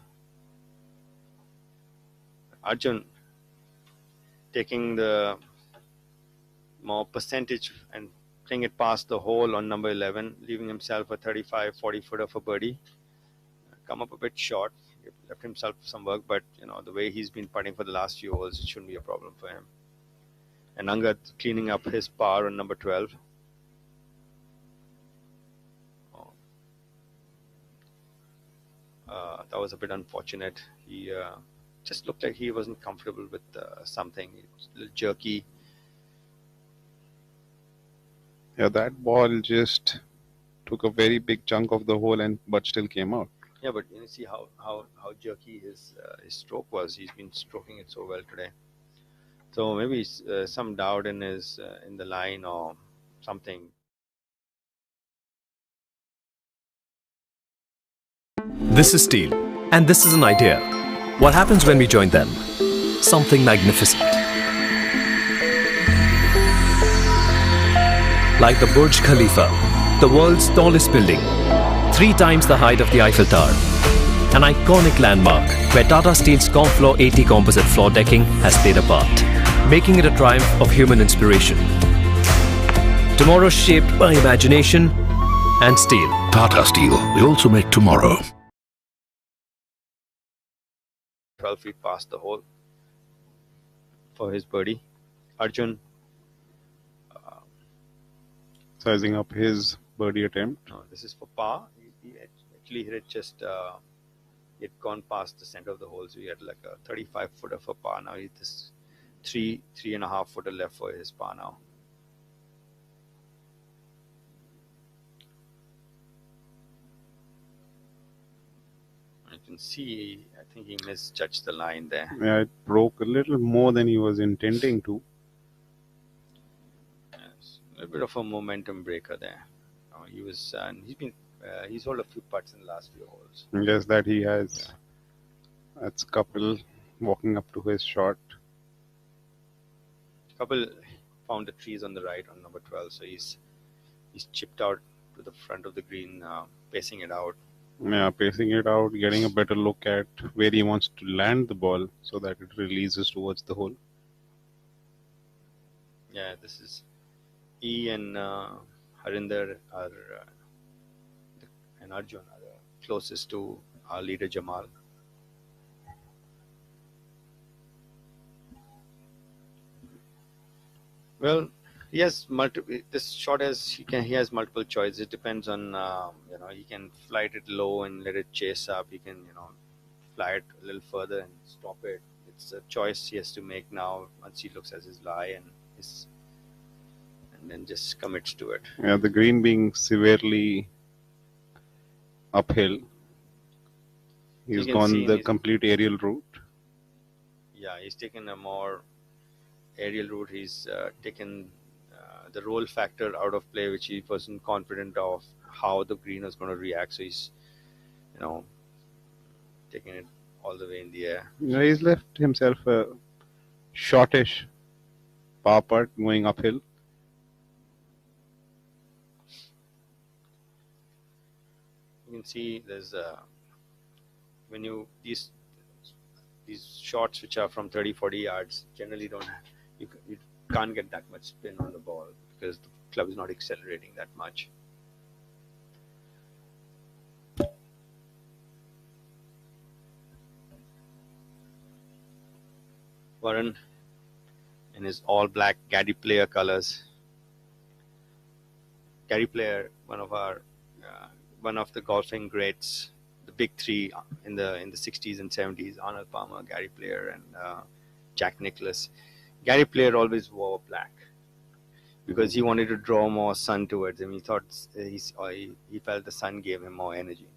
Arjun taking the more percentage and playing it past the hole on number 11, leaving himself a 35-40 footer for birdie. Come up a bit short, left himself some work, but the way he's been putting for the last few holes, it shouldn't be a problem for him. And Angad cleaning up his par on number 12. That was a bit unfortunate. He just looked like he wasn't comfortable with something. It's a little jerky. Yeah, that ball just took a very big chunk of the hole and but still came out. Yeah, but you see how jerky his stroke was. He's been stroking it so well today. So maybe some doubt in his in the line or something. This is steel, and this is an idea. What happens when we join them? Something magnificent. Like the Burj Khalifa, the world's tallest building, 3 times the height of the Eiffel Tower. An iconic landmark where Tata Steel's Confloor 80 composite floor decking has played a part, making it a triumph of human inspiration. Tomorrow shaped by imagination and steel. Tata Steel. We also make tomorrow. 12 feet past the hole for his birdie. Arjun. Sizing up his birdie attempt. No, this is for par. He actually hit it just. He had gone past the center of the hole, so he had like a 35 footer for par. Now he's this 3.5 footer left for his par now. You can see, I think he misjudged the line there. Yeah, it broke a little more than he was intending to. Yes, a little bit of a momentum breaker there. He was, he's held a few putts in the last few holes. Yes, that he has. That's Couple walking up to his shot. Couple found the trees on the right on number 12, so he's chipped out to the front of the green, pacing it out. Yeah, pacing it out, getting a better look at where he wants to land the ball so that it releases towards the hole. Yeah, this is E and Harinder are and Arjun are the closest to our leader Jamal. Well, he has this shot he has multiple choices. It depends on he can flight it low and let it chase up. He can fly it a little further and stop it. It's a choice he has to make now once he looks at his lie and then just commits to it. Yeah, the green being severely uphill. He's gone the complete aerial route. Yeah, he's taken a more aerial route. He's taken the roll factor out of play, which he wasn't confident of how the green was going to react. So he's, taking it all the way in the air. Yeah, he's left himself a shortish par putt going uphill. You can see there's when these shots which are from 30-40 yards generally you can't get that much spin on the ball because the club is not accelerating that much. Varun in his all black Gary Player colors. Gary Player, one of the golfing greats, the big three in the 60s and 70s, Arnold Palmer, Gary Player, and Jack Nicklaus. Gary Player always wore black because he wanted to draw more sun towards him. He thought he felt the sun gave him more energy.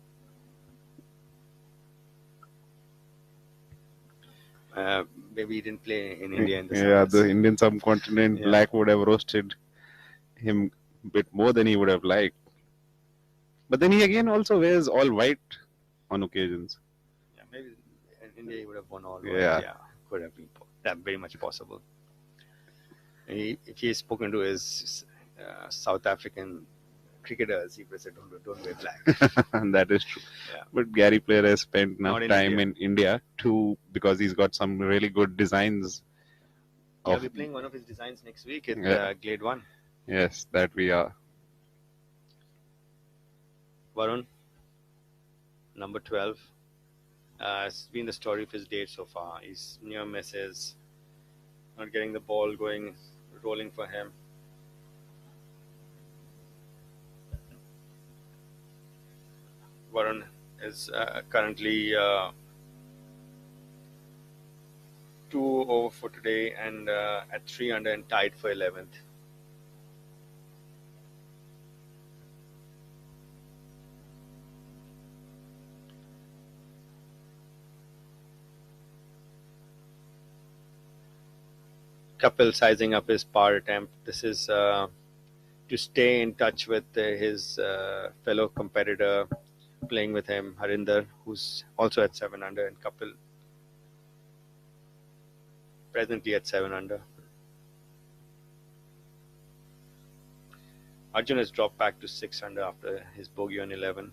Maybe he didn't play in India in the summers. The Indian subcontinent, black would have roasted him a bit more than he would have liked. But then he again also wears all white on occasions. Yeah, maybe in India he would have won all white. Yeah. Could have been that very much possible. If he had spoken to his South African cricketers, he would have said, don't wear black. That is true. Yeah. But Gary Player has spent enough Not in time India. in India too, because he's got some really good designs. We're playing one of his designs next week at Glade 1. Yes, that we are. Varun, number 12. It's been the story of his day so far. He's near misses, not getting the ball going, rolling for him. Varun is currently 2 over for today and at 3 under and tied for 11th. Kapil sizing up his par attempt. This is to stay in touch with his fellow competitor playing with him, Harinder, who's also at 7 under, and Kapil presently at 7 under. Arjun has dropped back to 6 under after his bogey on 11.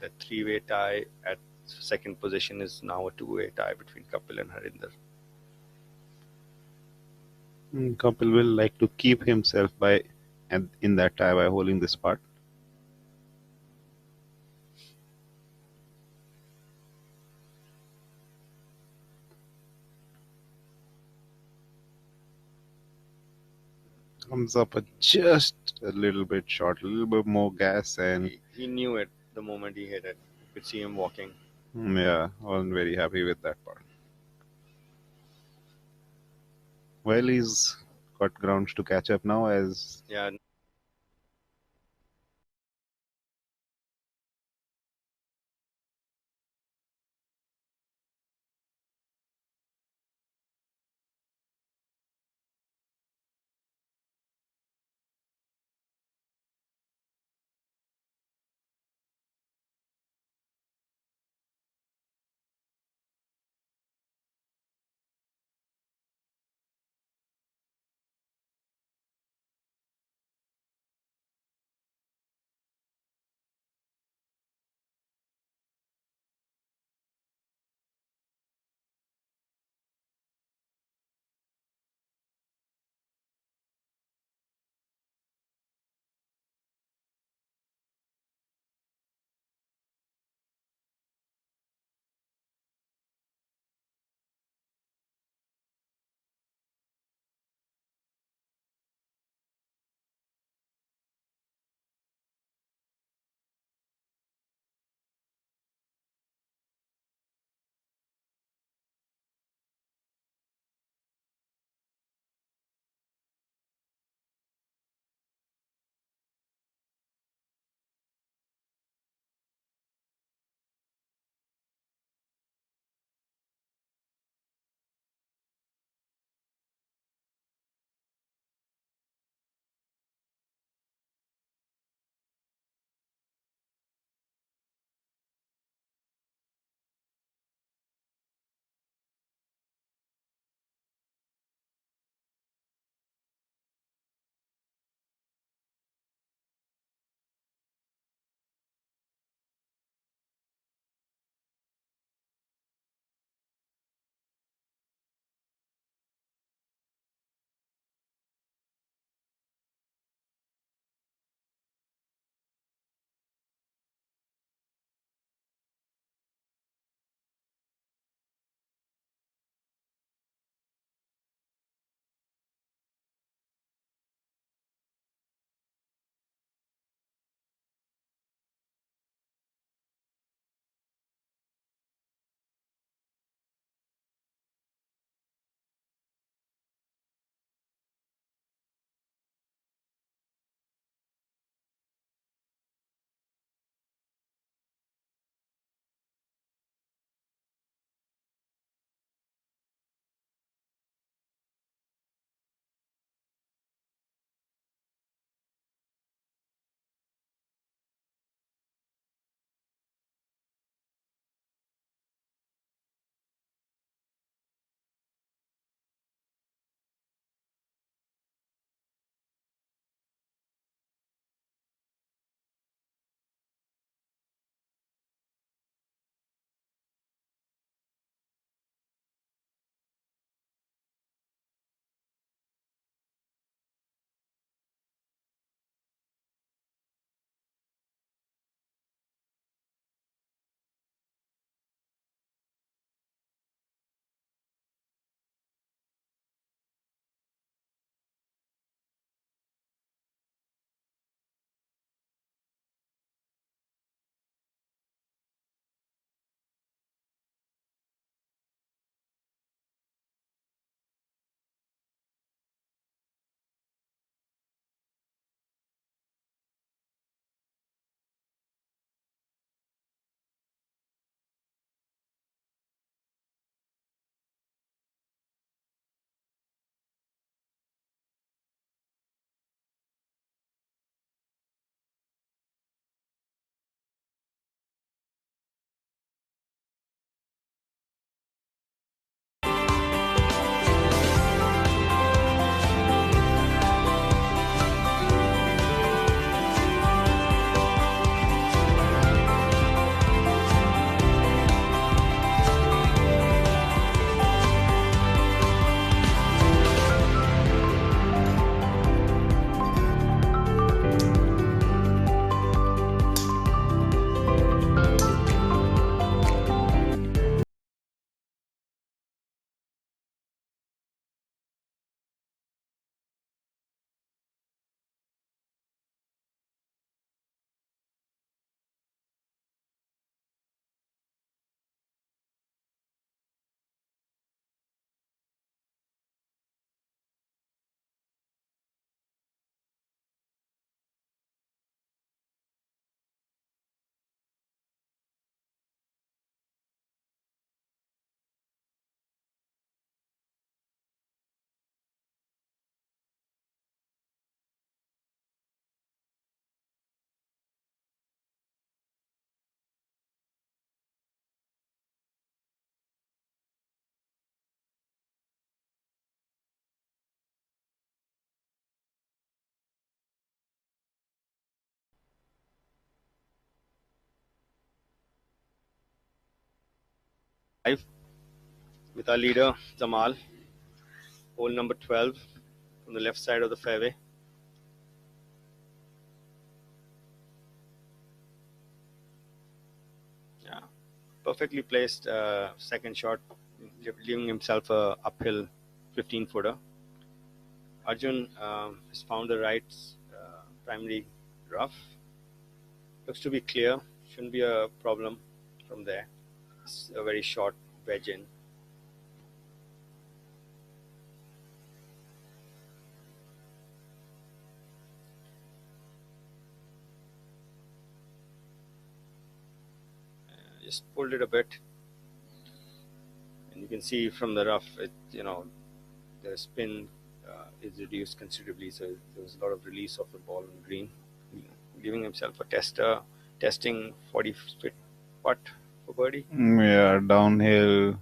The three-way tie at second position is now a two-way tie between Kapil and Harinder. Kapil will like to keep himself in that tie by holding this part. Comes up just a little bit short, a little bit more gas, and He knew it the moment he hit it. You could see him walking. yeah, wasn't very happy with that part. Well, he's got grounds to catch up now as Yeah, Live with our leader Jamal, hole number 12 from the left side of the fairway. Yeah, perfectly placed second shot, leaving himself a uphill 15-footer. Arjun has found the right primary rough. Looks to be clear. Shouldn't be a problem from there. It's a very short wedge in. Just pulled it a bit, and you can see from the rough, the spin is reduced considerably. So there was a lot of release of the ball on green, giving himself a testing 40-foot putt for birdie. Yeah, downhill.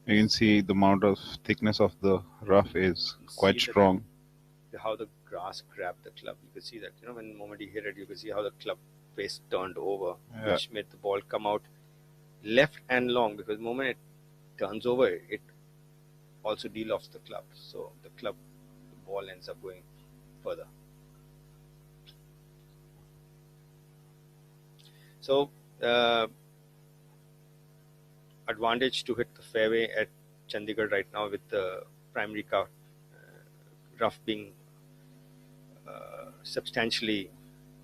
You can see the amount of thickness of the rough is quite strong. How the grass grabbed the club. You could see that, when the moment he hit it, you could see how the club face turned over, which made the ball come out left and long, because the moment it turns over, it also de-lofts the club. So the ball ends up going further. So advantage to hit the fairway at Chandigarh right now, with the primary rough being substantially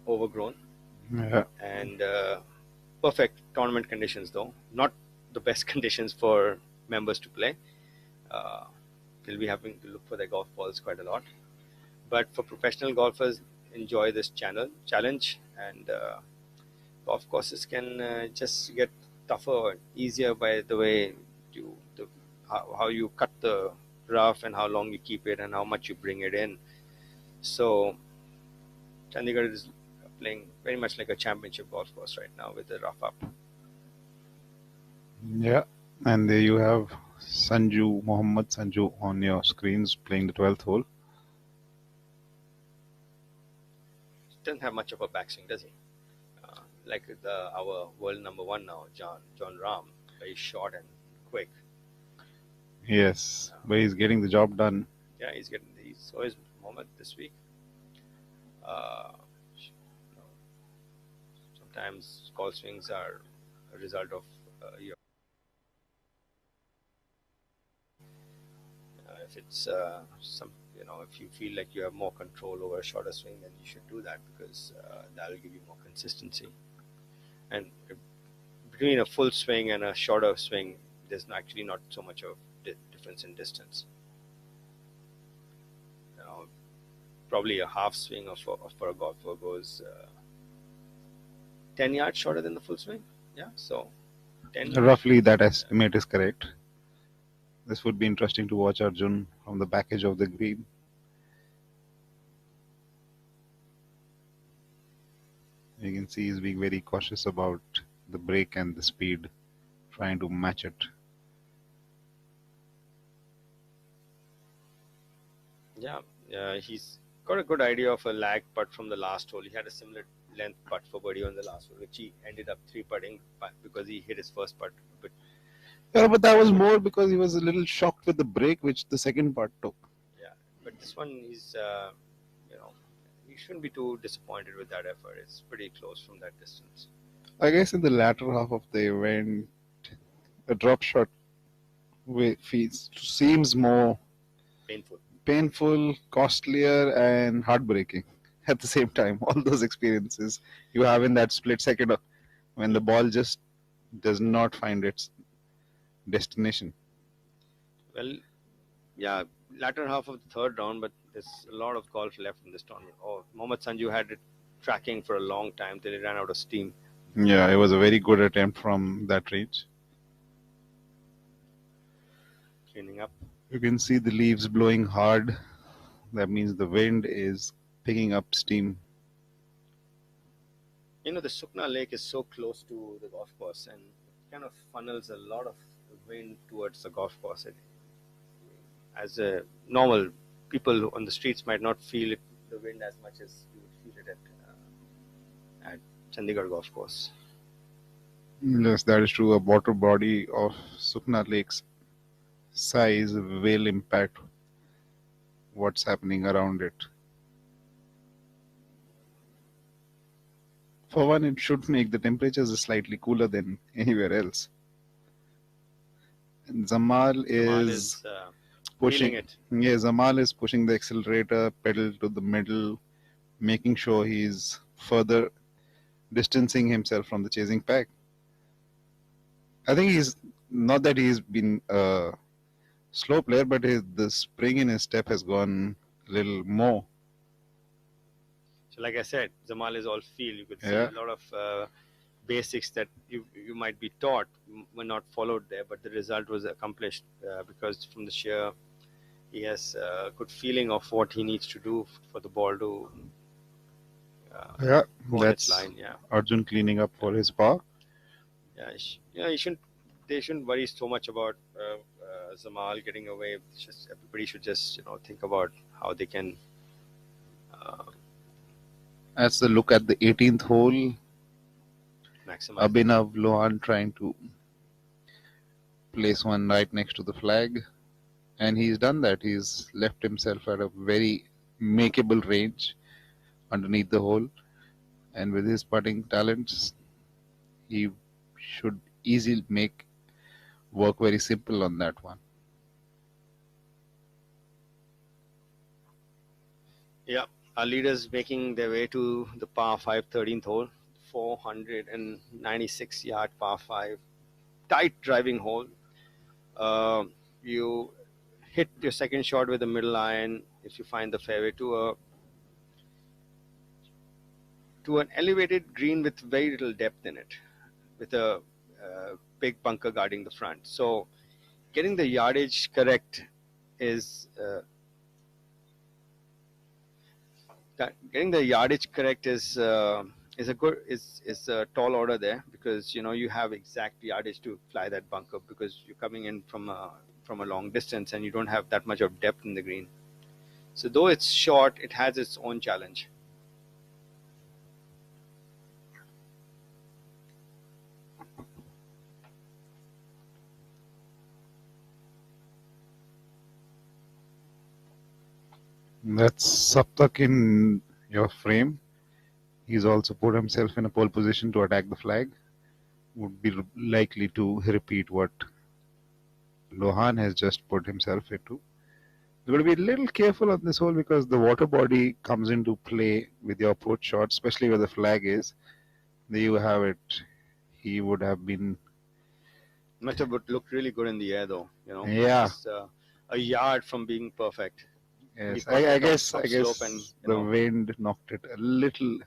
overgrown. Yeah. And perfect tournament conditions, though not the best conditions for members to play. They'll be having to look for their golf balls quite a lot, but for professional golfers, enjoy this challenge, and golf courses can just get tougher and easier by the way how you cut the rough and how long you keep it and how much you bring it in. So Chandigarh is playing very much like a championship golf course right now with the rough up. Yeah, and there you have Mohammad Sanju on your screens playing the 12th hole. Doesn't have much of a backswing, does he? Like our world number one now, John Rahm, very short and quick. Yes, but he's getting the job done. Yeah, so is Mohammad this week. Sometimes golf swings are a result of your. If it's if you feel like you have more control over a shorter swing, then you should do that, because that'll give you more consistency. And between a full swing and a shorter swing, there's actually not so much of difference in distance. Probably a half swing for a golfer goes 10 yards shorter than the full swing. Yeah, so 10 roughly that estimate is correct. This would be interesting to watch Arjun from the back edge of the green. You can see he's being very cautious about the break and the speed, trying to match it. Yeah, he's got a good idea of a lag putt from the last hole. He had a similar length putt for birdie on the last hole, which he ended up 3-putting because he hit his first putt. But that was more because he was a little shocked with the break, which the second putt took. Yeah, but this one is, you shouldn't be too disappointed with that effort. It's pretty close from that distance. I guess in the latter half of the event, a drop shot seems more painful, costlier, and heartbreaking at the same time. All those experiences you have in that split second when the ball just does not find its destination. Well, yeah, latter half of the third round, but there's a lot of golf left in this tournament. Mohammad Sanju had it tracking for a long time till he ran out of steam. Yeah, it was a very good attempt from that range. Cleaning up. You can see the leaves blowing hard. That means the wind is picking up steam. The Sukna Lake is so close to the golf course, and it kind of funnels a lot of wind towards the golf course. As a normal, people on the streets might not feel the wind as much as you would feel it at Chandigarh golf course. Yes, that is true. A water body of Sukna Lake's size will impact what's happening around it. For one, it should make the temperatures slightly cooler than anywhere else. And Zamal is feeling pushing. it. Yeah, Zamal is pushing the accelerator pedal to the middle, making sure he's further distancing himself from the chasing pack. I think he's not that he's been a slow player, but the spring in his step has gone a little more. So, like I said, Zamal is all feel. You could see Yeah. a lot of basics that you might be taught were not followed there, but the result was accomplished because from the sheer, he has a good feeling of what he needs to do for the ball to Yeah, go on its that's line. Yeah, Arjun cleaning up for his power. yeah, you shouldn't. They shouldn't worry so much about Zamal getting away. It's just everybody should just think about how they can. As the look at the 18th hole, Maximize. Abhinav Lohan trying to place one right next to the flag, and he's done that. He's left himself at a very makeable range underneath the hole, and with his putting talents, he should easily make work very simple on that one. Yeah, our leaders making their way to the par 5 13th hole, 496 yard par 5, tight driving hole. You hit your second shot with a middle iron if you find the fairway to an elevated green with very little depth in it, with a big bunker guarding the front. So getting the yardage correct is a tall order there, because you have exact yardage to fly that bunker, because you're coming in from a long distance and you don't have that much of depth in the green. So though it's short, it has its own challenge. That's Saptak in your frame. He's also put himself in a pole position to attack the flag. Would be likely to repeat what Lohan has just put himself into. You've got to be a little careful on this hole because the water body comes into play with your approach shot, especially where the flag is. There you have it. He would have been. Must have looked really good in the air, though. Yeah. Just a yard from being perfect. Yes, He caught I that guess up slope and, the wind knocked it a little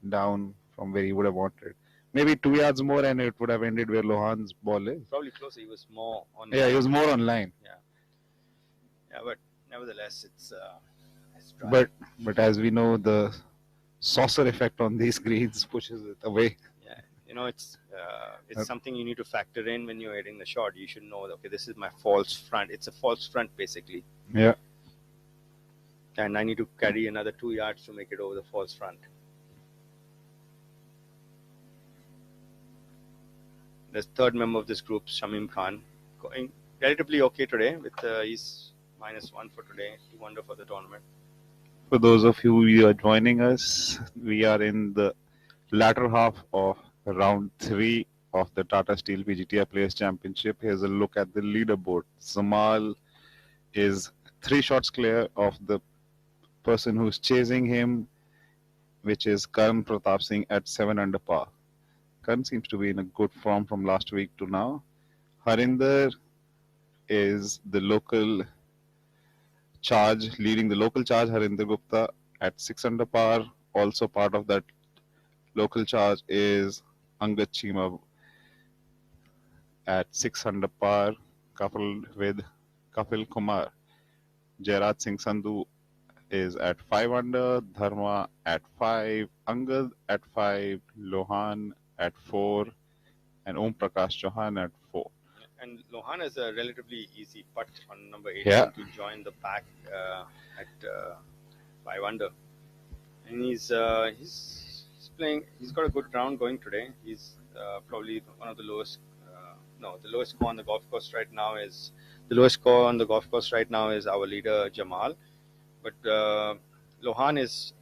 down from where he would have wanted. Maybe 2 yards more and it would have ended where Lohan's ball is. Probably closer. He was more on. Yeah, line. he was more on line. Yeah, but nevertheless, it's dry. But as we know, the saucer effect on these greens pushes it away. Yeah, it's something you need to factor in when you're hitting the shot. You should know, okay, this is my false front. It's a false front, basically. Yeah. And I need to carry another 2 yards to make it over the false front. The third member of this group, Shamim Khan, going relatively okay today. With he's -1 for today, 2 under for the tournament. For those of you who are joining us, we are in the latter half of round 3 of the Tata Steel PGTI Players Championship. Here's a look at the leaderboard. Zamal is 3 shots clear of the person who's chasing him, which is Karan Pratap Singh at 7 under par. Karan seems to be in a good form from last week to now. Harinder is the local charge, leading the local charge. Harinder Gupta at 6 under par. Also part of that local charge is Angad Chima at 6 under par, coupled with Kapil Kumar. Jairaj Singh Sandhu is at 5 under, Dharma at 5, Angad at 5, Lohan at 4, and Om Prakash Chauhan at 4. And Lohan is a relatively easy putt on number 18 to join the pack at 5 under. And he's playing. He's got a good round going today. He's probably one of the lowest. No, the lowest score on the golf course right now is our leader Jamal, but Lohan is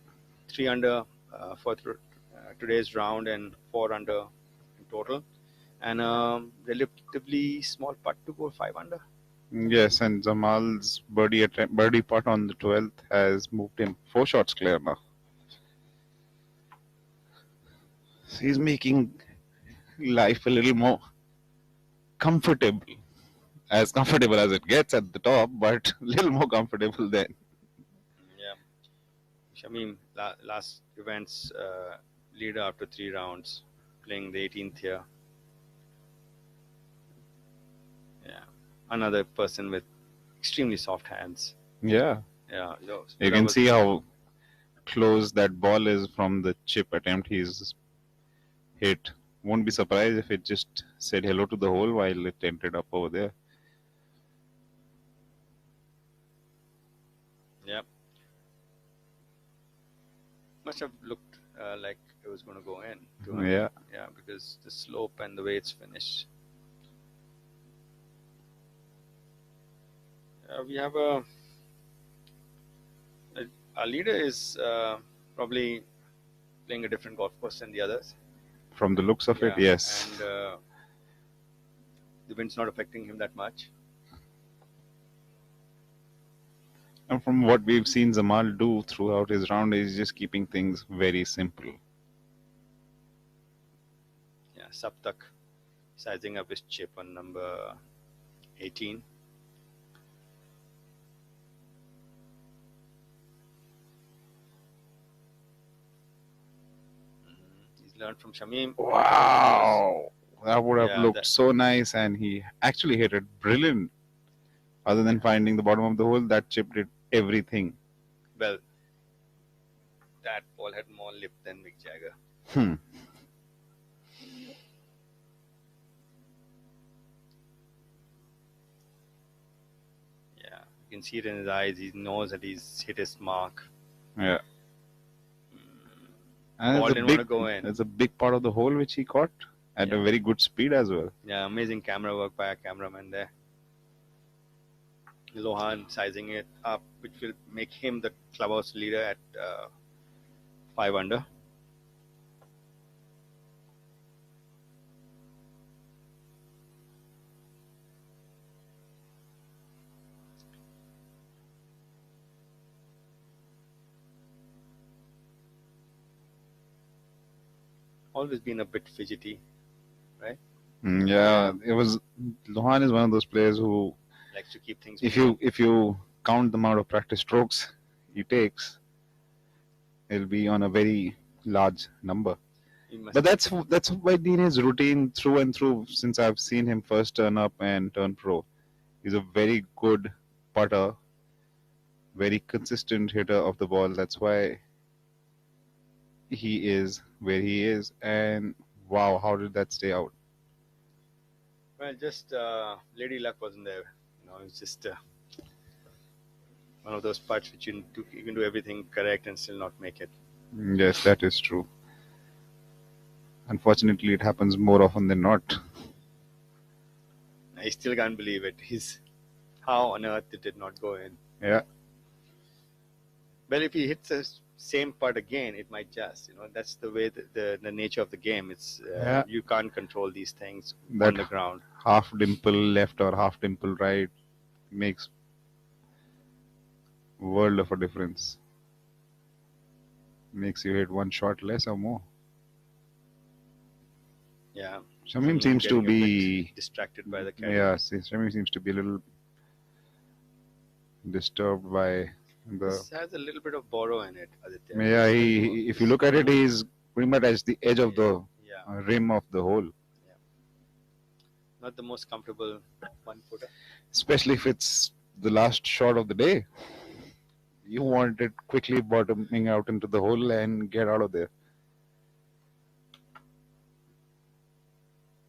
3 under for today's round and 4 under in total, and relatively small putt to go 5 under. Yes, and Jamal's birdie putt on the 12th has moved him 4 shots clear now. So he's making life a little more comfortable as it gets at the top, but a little more comfortable then. Yeah, Shamim, last event's leader after 3 rounds, playing the 18th here. Yeah, another person with extremely soft hands. Yeah. Yeah, you can see how close that ball is from the chip attempt he's hit. Won't be surprised if it just said hello to the hole while it entered up over there. Yeah. Must have looked like it was going to go in. Yeah. Yeah, because the slope and the way it's finished. We have our leader is probably playing a different golf course than the others. From the looks of it, yes. And the wind's not affecting him that much. And from what we've seen Jamal do throughout his round, he's just keeping things very simple. Yeah, Saptak sizing up his chip on number 18. He's learned from Shamim. Wow! That would have looked so nice, and he actually hit it brilliant. Other than finding the bottom of the hole, that chip did everything. Well, that ball had more lip than Mick Jagger. Yeah, you can see it in his eyes. He knows that he's hit his mark. Yeah. Ball didn't want to go in. That's a big part of the hole which he caught at a very good speed as well. Yeah, amazing camera work by a cameraman there. Lohan sizing it up, which will make him the clubhouse leader at 5 under. Always been a bit fidgety, right? Yeah, it was. Lohan is one of those players who likes to keep things. If you count the amount of practice strokes he takes, it'll be on a very large number. But that's been his routine through and through since I've seen him first turn up and turn pro. He's a very good putter, very consistent hitter of the ball. That's why he is where he is. And wow, how did that stay out? Well, just lady luck wasn't there. It's just one of those putts which you can do everything correct and still not make it. Yes, that is true. Unfortunately, it happens more often than not. I still can't believe it. How on earth it did not go in? Yeah. Well, if he hits the same putt again, it might just. That's the way the nature of the game. It's you can't control these things on the ground. Half dimple left or half dimple right makes world of a difference. Makes you hit one shot less or more. Yeah. Shamim seems to be distracted by the camera. Yeah, Shamim seems to be a little disturbed by the. This has a little bit of borrow in it, Aditya. Yeah, if you look at it, he's pretty much at the edge of the rim of the hole. Yeah. Not the most comfortable one-footer. Especially if it's the last shot of the day. You want it quickly bottoming out into the hole and get out of there.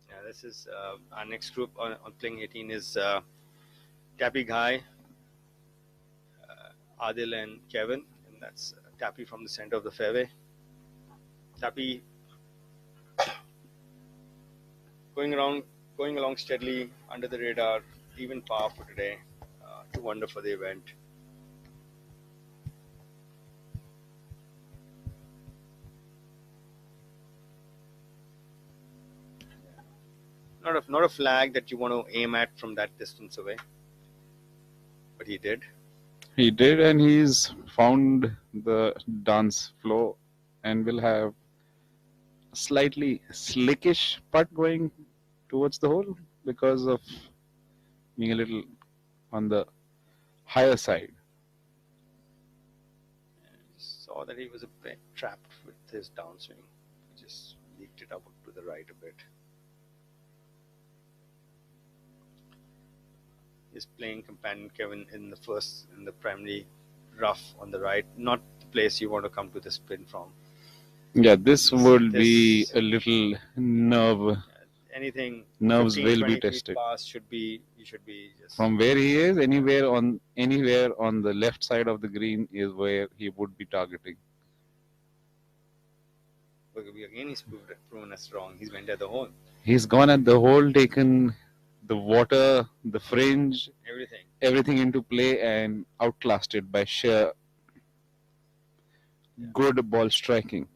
Yeah, this is our next group on playing 18 is Tappy Guy, Adil and Kevin, and that's Tappy from the center of the fairway. Tappy going along steadily under the radar, even par for today. 2 under for the event. Not a flag that you want to aim at from that distance away, but he did. He did, and he's found the dance flow and will have a slightly slickish putt going towards the hole because of being a little on the higher side. Saw that he was a bit trapped with his downswing. He just leaked it up to the right a bit. His playing companion Kevin in the primary rough on the right, not the place you want to come to the spin from. Yeah, this would be a little nerve. Anything Nerves 15, will 20 be feet tested. past you should be just From where he is, anywhere on the left side of the green is where he would be targeting. again he's proven us wrong. He's went at the hole. He's gone at the hole, taken the water, the fringe, everything into play, and outclassed it by sheer good ball striking.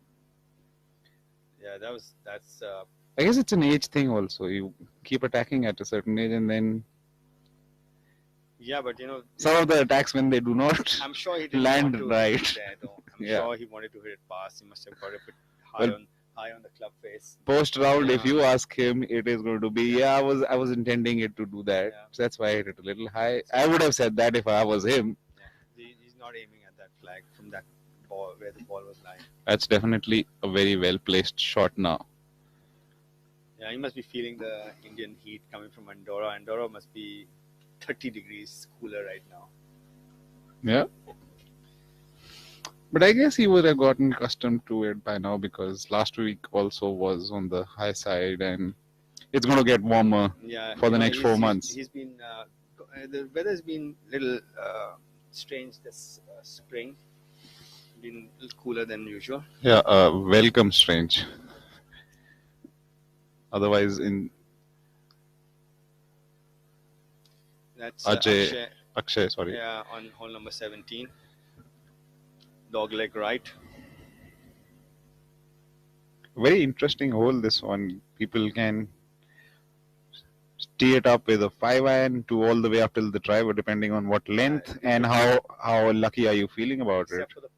Yeah, that's. I guess it's an age thing also. You keep attacking at a certain age, and then yeah, but some of the attacks when they do not I'm sure he didn't land want to right. hit it there, though. I'm Yeah. sure he wanted to hit it past. He must have got it Well, high on the club face. Post round, if you ask him, it is going to be I was intending it to do that. Yeah. So that's why I hit it a little high. I would have said that if I was him. Yeah. He's not aiming at that flag from that ball where the ball was lying. That's definitely a very well placed shot now. Yeah, he must be feeling the Indian heat coming from Andorra. Andorra must be 30 degrees cooler right now. Yeah. But I guess he would have gotten accustomed to it by now because last week also was on the high side and it's going to get warmer for the next 4 months. He's been the weather's been a little strange this spring. Been a little cooler than usual. Yeah, welcome strange. Otherwise, That's Akshay, sorry. Yeah, on hole number 17. Dog leg right. Very interesting hole, this one. People can tee it up with a 5-iron to all the way up till the driver, depending on what length and how lucky are you feeling about Except it. for the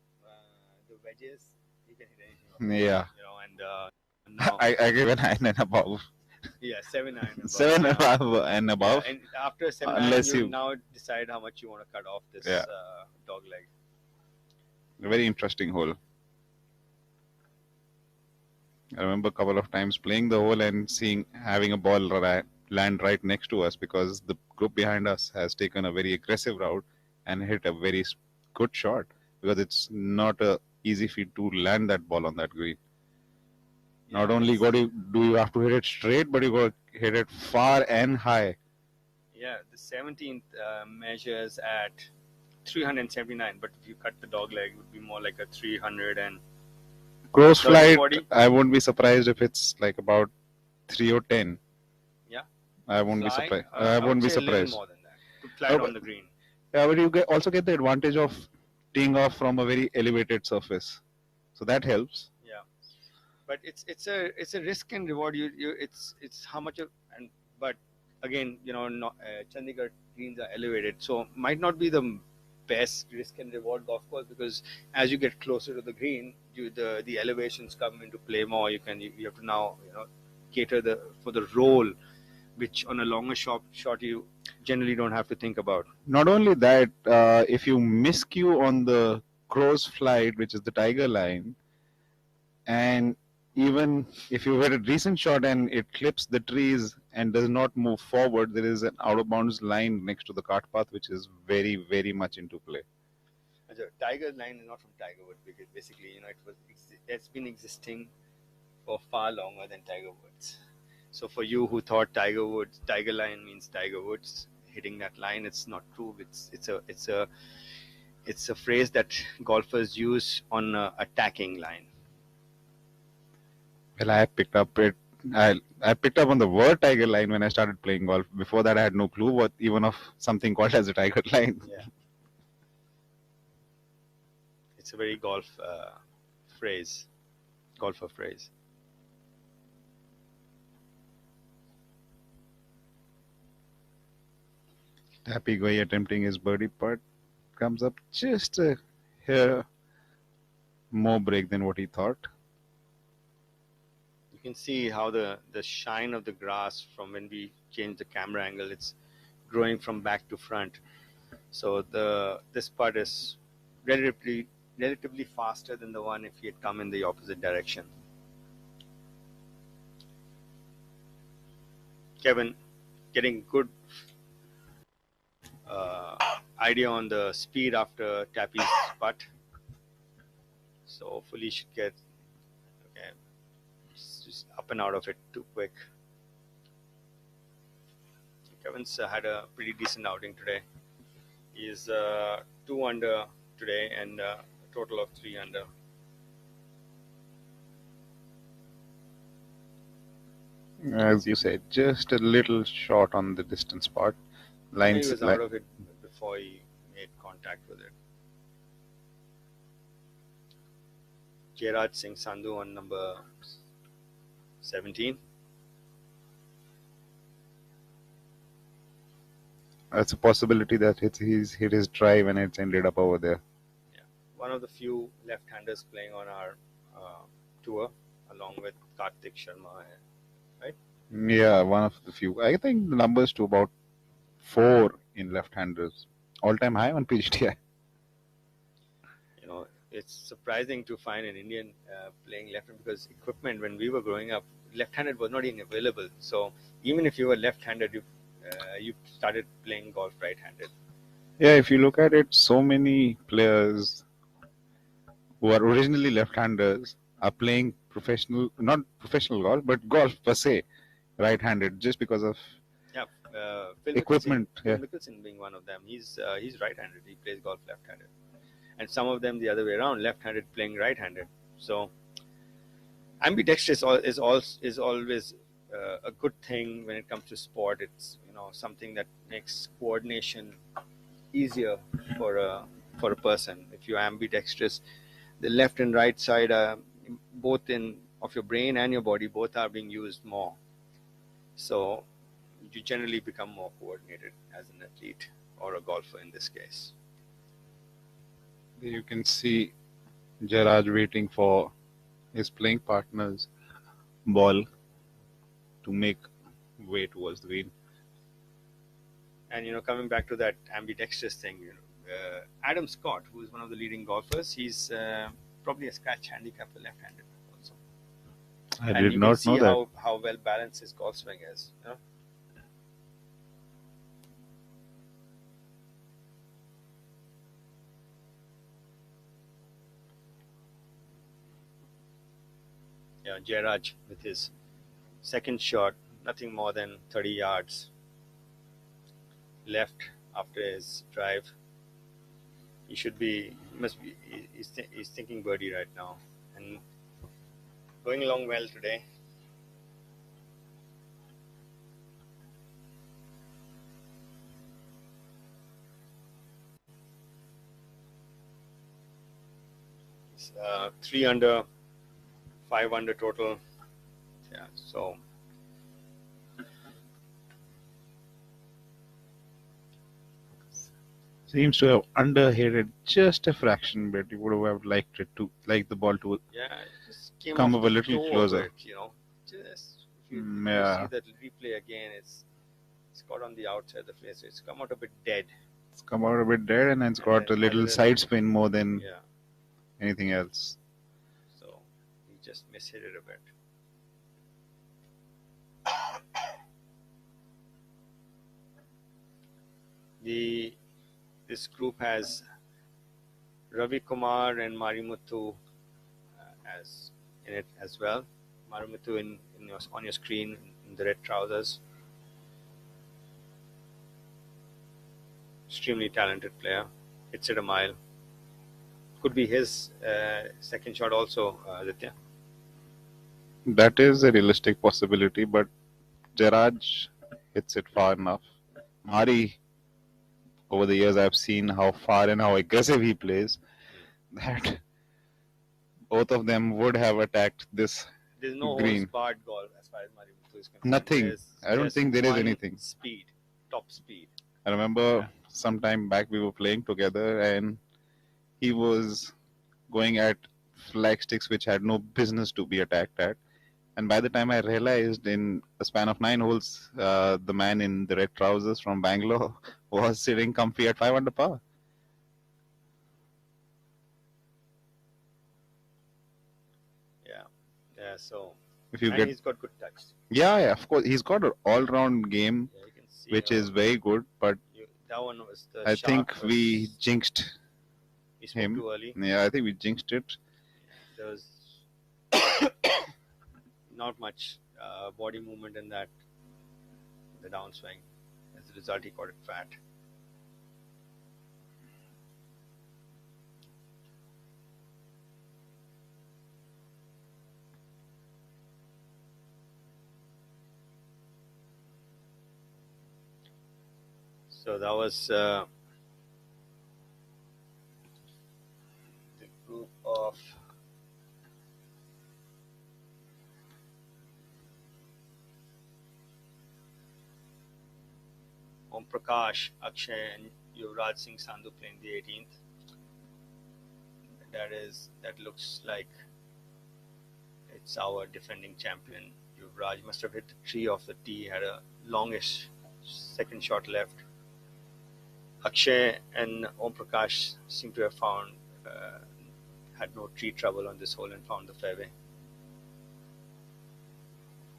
wedges, you can hit anything. Yeah. And now, I give a 9 and above. yeah, 7 iron. Above. 7 and above. Yeah, and after 7 Unless iron, you you- now decide how much you want to cut off this dog leg. A very interesting hole. I remember a couple of times playing the hole and having a ball land right next to us because the group behind us has taken a very aggressive route and hit a very good shot because it's not a easy feat to land that ball on that green. Not only do you have to hit it straight, but you got to hit it far and high. Yeah, the 17th measures at 379, but if you cut the dog leg, it would be more like a 300 and Crow's 30, flight, 40. I won't be surprised if it's like about 3 or 10. Yeah. I won't be Fly, surprised. I I would won't be say a little surprised. more than that. To flat on the green. Yeah, but you also get the advantage of teeing off from a very elevated surface, so that helps. Yeah, but it's a risk and reward. It's how much of but again, Chandigarh greens are elevated, so might not be the best risk and reward golf course because as you get closer to the green, the elevations come into play more. You have to now cater for the roll, which on a longer shot you generally don't have to think about. Not only that, if you miscue on the crow's flight, which is the tiger line, and even if you hit a decent shot and it clips the trees and does not move forward, there is an out of bounds line next to the cart path, which is very, very much into play. The tiger line is not from Tiger Woods because basically, it's been existing for far longer than Tiger Woods. So for you who thought Tiger line means Tiger Woods hitting that line, it's not true. It's a phrase that golfers use on attacking line. Well, I picked up it I picked up on the word tiger line when I started playing golf. Before that, I had no clue what even of something called as a tiger line. Yeah. It's a very golf phrase, golfer phrase. Happy Goi attempting his birdie putt comes up just a hair more break than what he thought. You can see how the shine of the grass from when we change the camera angle, it's growing from back to front. So this putt is relatively faster than the one if he had come in the opposite direction. Kevin getting good idea on the speed after Tappy's putt. So hopefully he should get just up and out of it too quick. Kevin's had a pretty decent outing today. He's 2 under today and a total of 3 under. As you said, just a little short on the distance part. He was out of it before he made contact with it. Jairaj Singh Sandhu on number 17. It's a possibility that he's hit his drive and it's ended up over there. Yeah, one of the few left-handers playing on our tour, along with Karthik Sharma, right? Yeah, one of the few. I think the numbers to about 4 in left-handers, all-time high on PGTI. You know, it's surprising to find an Indian playing left-handed because equipment when we were growing up, left-handed was not even available. So even if you were left-handed, you started playing golf right-handed. Yeah, if you look at it, so many players who are originally left-handers are playing not professional golf, but golf per se, right-handed, just because of Phil equipment. Phil Mickelson being one of them. He's right-handed. He plays golf left-handed, and some of them the other way around, left-handed playing right-handed. So ambidextrous is always a good thing when it comes to sport. It's something that makes coordination easier for a person. If you're ambidextrous, the left and right side are both of your brain and your body both are being used more. So you generally become more coordinated as an athlete or a golfer in this case. You can see Jairaj waiting for his playing partner's ball to make way towards the green. And coming back to that ambidextrous thing, Adam Scott, who is one of the leading golfers, he's probably a scratch handicapper left-handed also. I did not know that. How well balanced his golf swing is. Yeah, Jairaj with his second shot, nothing more than 30 yards left after his drive. He's thinking birdie right now and going along well today. It's 3 under, 5 under total. Yeah, so seems to have underhit just a fraction, but you would have liked the ball to just came come up a little closer. Just if you see that replay again, it's got on the outside of the face. It's come out a bit dead. It's come out a bit dead, and it's got a little side spin more than anything else. So he just mishit it a bit. This group has Ravi Kumar and Marimuthu as in it as well. Marimuthu on your screen in the red trousers. Extremely talented player. Hits it a mile. Could be his second shot also, Aditya. That is a realistic possibility, but Jaraj hits it far enough. Mari, over the years, I've seen how far and how aggressive he plays that both of them would have attacked this There's no green. holes barred golf as far as Marimutu is concerned. Nothing. There's I don't just think there is one anything. speed, top speed. I remember some time back we were playing together and he was going at flag sticks which had no business to be attacked at. And by the time I realized in a span of 9 holes, the man in the red trousers from Bangalore was sitting comfy at 5 under par. Yeah, so If you and get, he's got good touch. yeah, of course, he's got an all-round game, Yeah, you can see which is very good. But that one was the I shot think was, we jinxed he spoke him. too early. Yeah, I think we jinxed it. There was not much body movement in that, the downswing. As a result, he got it fat. So that was the group of Om Prakash, Akshay, and Yuvraj Singh Sandhu playing the 18th. That looks like it's our defending champion. Yuvraj must have hit the tree off the tee, had a longish second shot left. Akshay and Om Prakash seem to have had no tree trouble on this hole and found the fairway.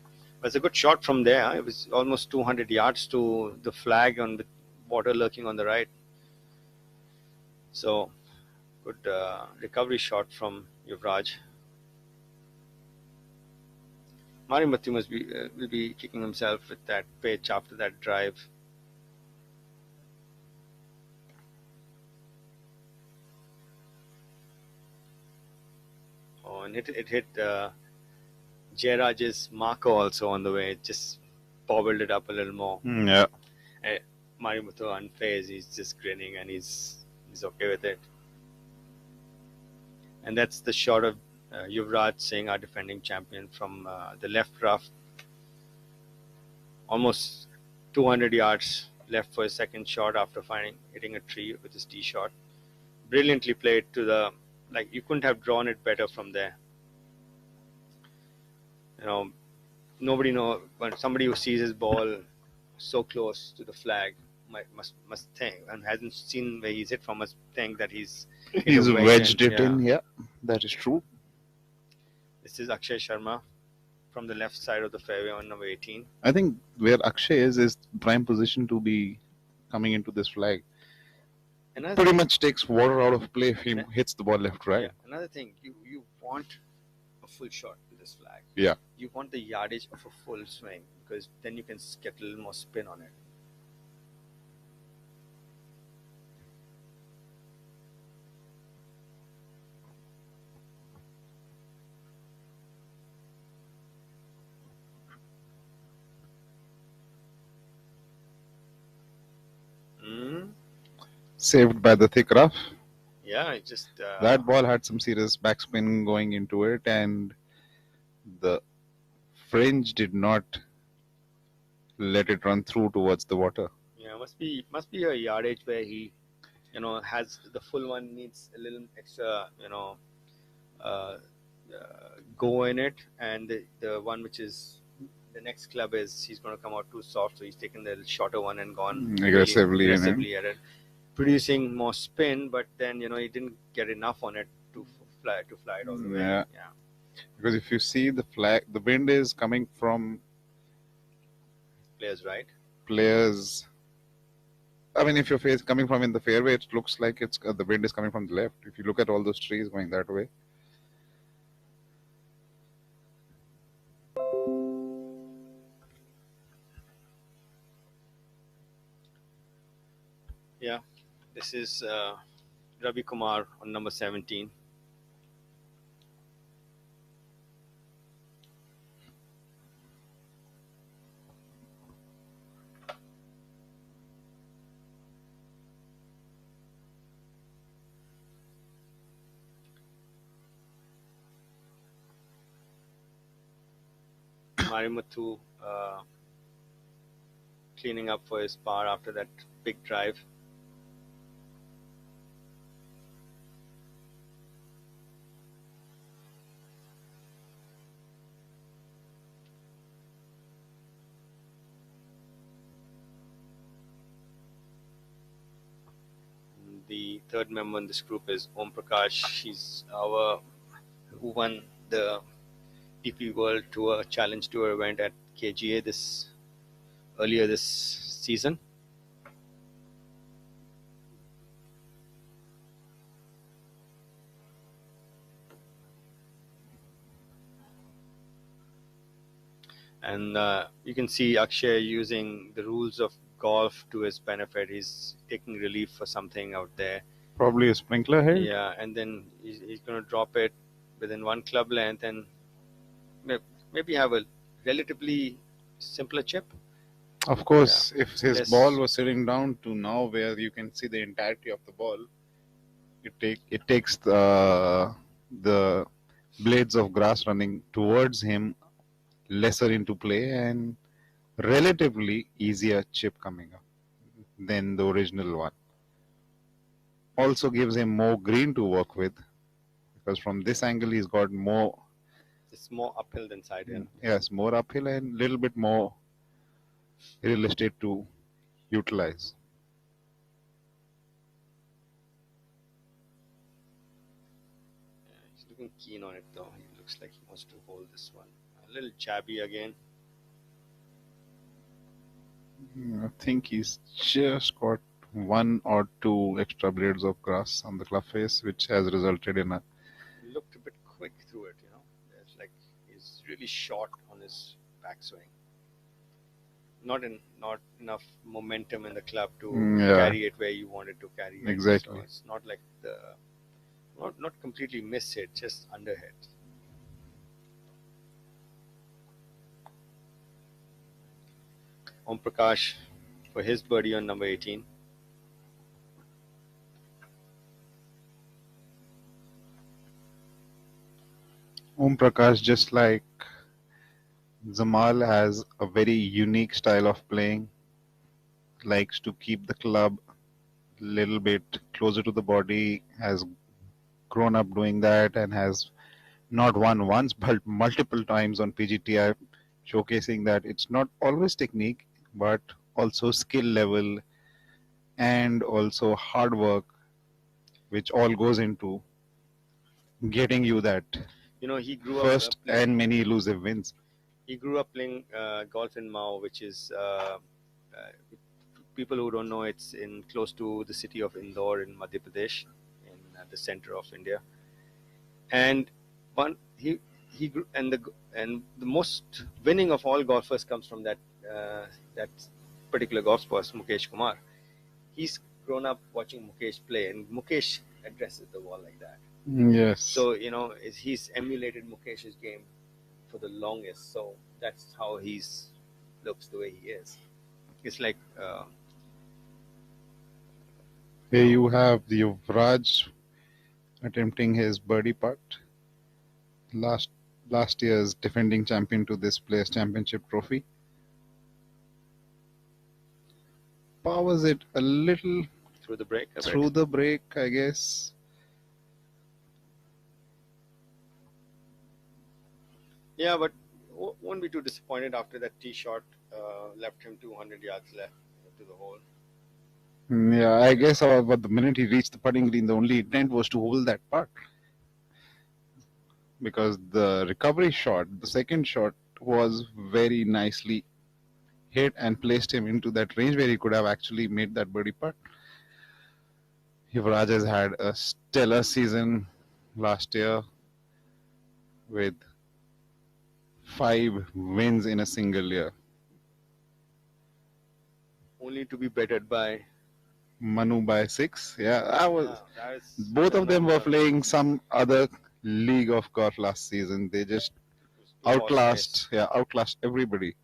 It was a good shot from there. It was almost 200 yards to the flag on the water lurking on the right. So, good recovery shot from Yuvraj. Marimutu will be kicking himself with that pitch after that drive. Oh, and it hit Jairaj's marker also on the way. It just bobbled it up a little more. Yeah. Marimutu unfazed. He's just grinning and he's okay with it. And that's the shot of Yuvraj Singh, our defending champion, from the left rough. Almost 200 yards left for his second shot after hitting a tree with his tee shot. Brilliantly played to the, like, you couldn't have drawn it better from there. You know, nobody knows, when somebody who sees his ball so close to the flag must think, and hasn't seen where he's hit from, must think that he's wedged it in. Yeah, that is true. This is Akshay Sharma from the left side of the fairway on number 18. I think where Akshay is prime position to be coming into this flag. Pretty much takes water out of play if he hits the ball left, right? Yeah. Another thing, you want a full shot to this flag. Yeah. You want the yardage of a full swing, because then you can get a little more spin on it. Saved by the thick rough. Yeah, it just that ball had some serious backspin going into it, and the fringe did not let it run through towards the water. Yeah, must be a yardage where he, has the full one, needs a little extra, go in it, and the one which is the next club is he's going to come out too soft, so he's taken the shorter one and gone aggressively at it, producing more spin, but then he didn't get enough on it to fly it all the way. Yeah. Because if you see the flag, the wind is coming from players, right? Players. I mean, if your face coming from in the fairway, it looks like it's the wind is coming from the left. If you look at all those trees going that way. Yeah, this is Ravi Kumar on number 17. Marimuthu cleaning up for his par after that big drive. The third member in this group is Om Prakash. He's who won the DP World Tour Challenge Tour event at KGA earlier this season. And you can see Akshay using the rules of golf to his benefit. He's taking relief for something out there. Probably a sprinkler head. Yeah, and then he's going to drop it within one club length and maybe have a relatively simpler chip. Of course, if his ball was sitting down to now where you can see the entirety of the ball, it takes the blades of grass running towards him lesser into play and relatively easier chip coming up than the original one. Also gives him more green to work with because from this angle he's got more. It's more uphill than sidehill. Yes, more uphill and little bit more real estate to utilize. He's looking keen on it though. He looks like he wants to hold this one. A little jabby again. I think he's just got one or two extra blades of grass on the club face, which has resulted in a. He looked a bit quick through it, you know. It's like he's really short on his backswing. Not enough momentum in the club to carry it where you wanted to carry it. Exactly. So it's not like not completely miss it, just underhit. Om Prakash for his birdie on number 18. Om Prakash, just like Zamal, has a very unique style of playing. Likes to keep the club a little bit closer to the body, has grown up doing that and has not won once but multiple times on PGTI, showcasing that it's not always technique but also skill level and also hard work, which all goes into getting you that He grew first up and many elusive wins. He grew up playing golf in Mao, which is people who don't know, it's in close to the city of Indore in Madhya Pradesh, in the center of India. And he grew, and the most winning of all golfers comes from that particular golf course, Mukesh Kumar. He's grown up watching Mukesh play, and Mukesh addresses the ball like that. Yes. So he's emulated Mukesh's game for the longest. So that's how looks the way he is. It's like here you have the Yuvraj attempting his birdie putt. Last year's defending champion to this Players Championship trophy. Powers it a little through the break. Through the break, I guess. Yeah, but won't be too disappointed after that tee shot left him 200 yards left to the hole. Yeah, I guess but the minute he reached the putting green, the only intent was to hold that putt. Because the recovery shot, the second shot, was very nicely hit and placed him into that range where he could have actually made that birdie putt. Yuvraj has had a stellar season last year with 5 wins in a single year. Only to be bettered by Manu by 6. Yeah, both of them were playing some other league of golf last season. They just outclassed everybody.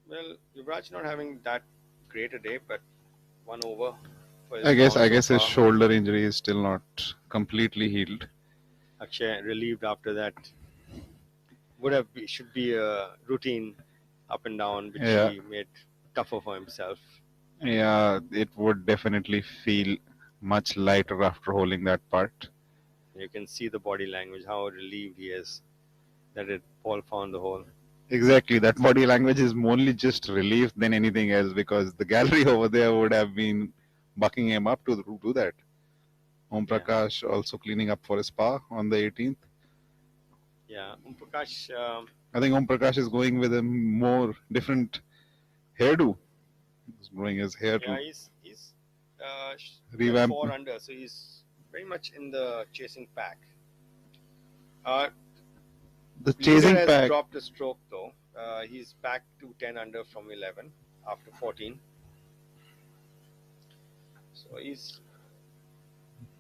Well, Yuvraj not having that great a day, but 1 over. For his I guess his shoulder injury is still not completely healed. Akshay relieved after that should be a routine up and down, which Yeah. he made tougher for himself. Yeah, it would definitely feel much lighter after holding that part. You can see the body language, how relieved he is that Paul found the hole. Exactly, that body language is only just relief than anything else, because the gallery over there would have been bucking him up to do that. Om Yeah. Prakash also cleaning up for his spa on the 18th. Yeah, Prakash. I think Om Prakash is going with a more different hairdo. He's growing his hair Yeah, to he's revamp. 4 under, so he's very much in the chasing pack. The Leader chasing has pack. dropped a stroke though. He's back to 10 under from 11 after 14. So he's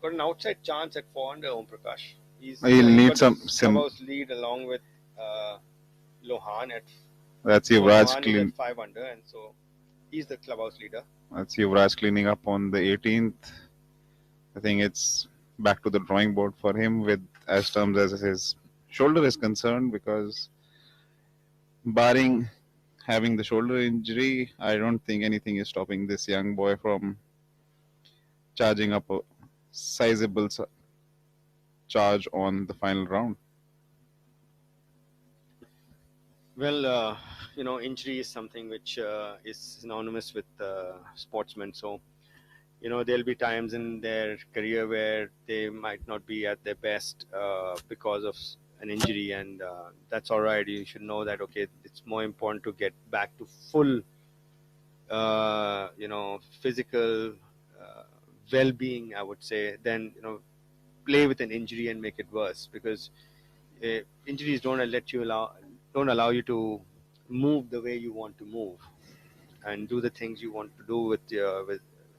got an outside chance at 4 under, Om Prakash. He'll need got some clubhouse lead along with Lohan at That's Lohan Yuvraj is clean. at 5 under, and so he's the clubhouse leader. That's Yuvraj cleaning up on the 18th. I think it's back to the drawing board for him with as terms as his shoulder is concerned, because barring having the shoulder injury, I don't think anything is stopping this young boy from charging up a sizable charge on the final round. Well, injury is something which is synonymous with sportsmen. So, there'll be times in their career where they might not be at their best because of an injury, and that's all right. You should know that, okay, it's more important to get back to full, physical well-being, I would say, than, play with an injury and make it worse, because injuries don't allow you to move the way you want to move and do the things you want to do with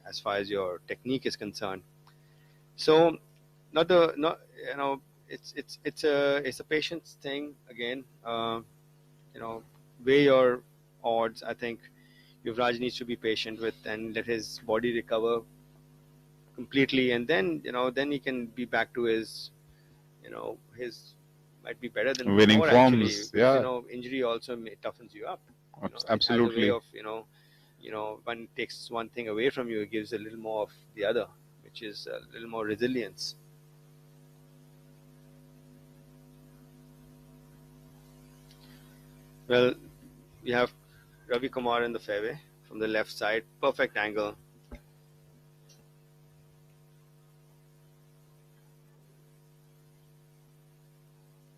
as far as your technique is concerned. So it's a patience thing again. Weigh your odds. I think Yuvraj needs to be patient with and let his body recover completely, and then he can be back to his his might be better than winning before, forms. actually, because, Yeah, injury also toughens you up. absolutely. It has a way of when it takes one thing away from you, it gives a little more of the other, which is a little more resilience. Well, we have Ravi Kumar in the fairway from the left side, perfect angle.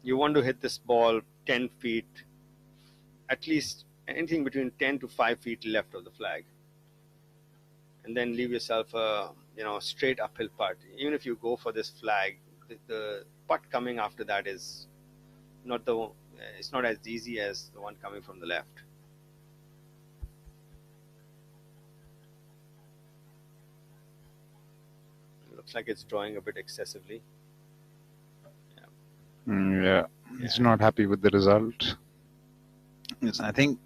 You want to hit this ball 10 feet, at least anything between 10 to 5 feet left of the flag, and then leave yourself a straight uphill putt. Even if you go for this flag, the putt coming after that is it's not as easy as the one coming from the left. It looks like it's drawing a bit excessively. Yeah, he's not happy with the result. Yes, I think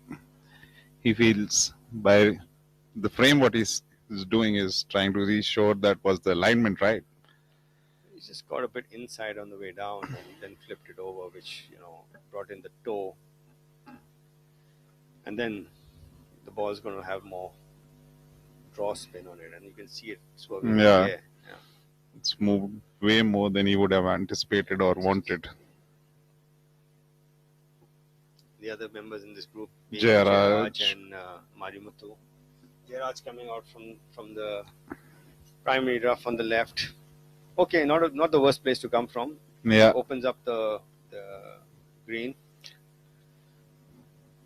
he feels by the frame what he's doing is trying to reassure that was the alignment right. He just got a bit inside on the way down and then flipped it over, which brought in the toe, and then the ball's going to have more draw spin on it, and you can see it swerving in the air. It's moved way more than he would have anticipated or wanted. The other members in this group being Jairaj Jairaj and Marimutu. Jairaj coming out from the primary rough on the left. Okay, not the worst place to come from. Yeah. Opens up the green.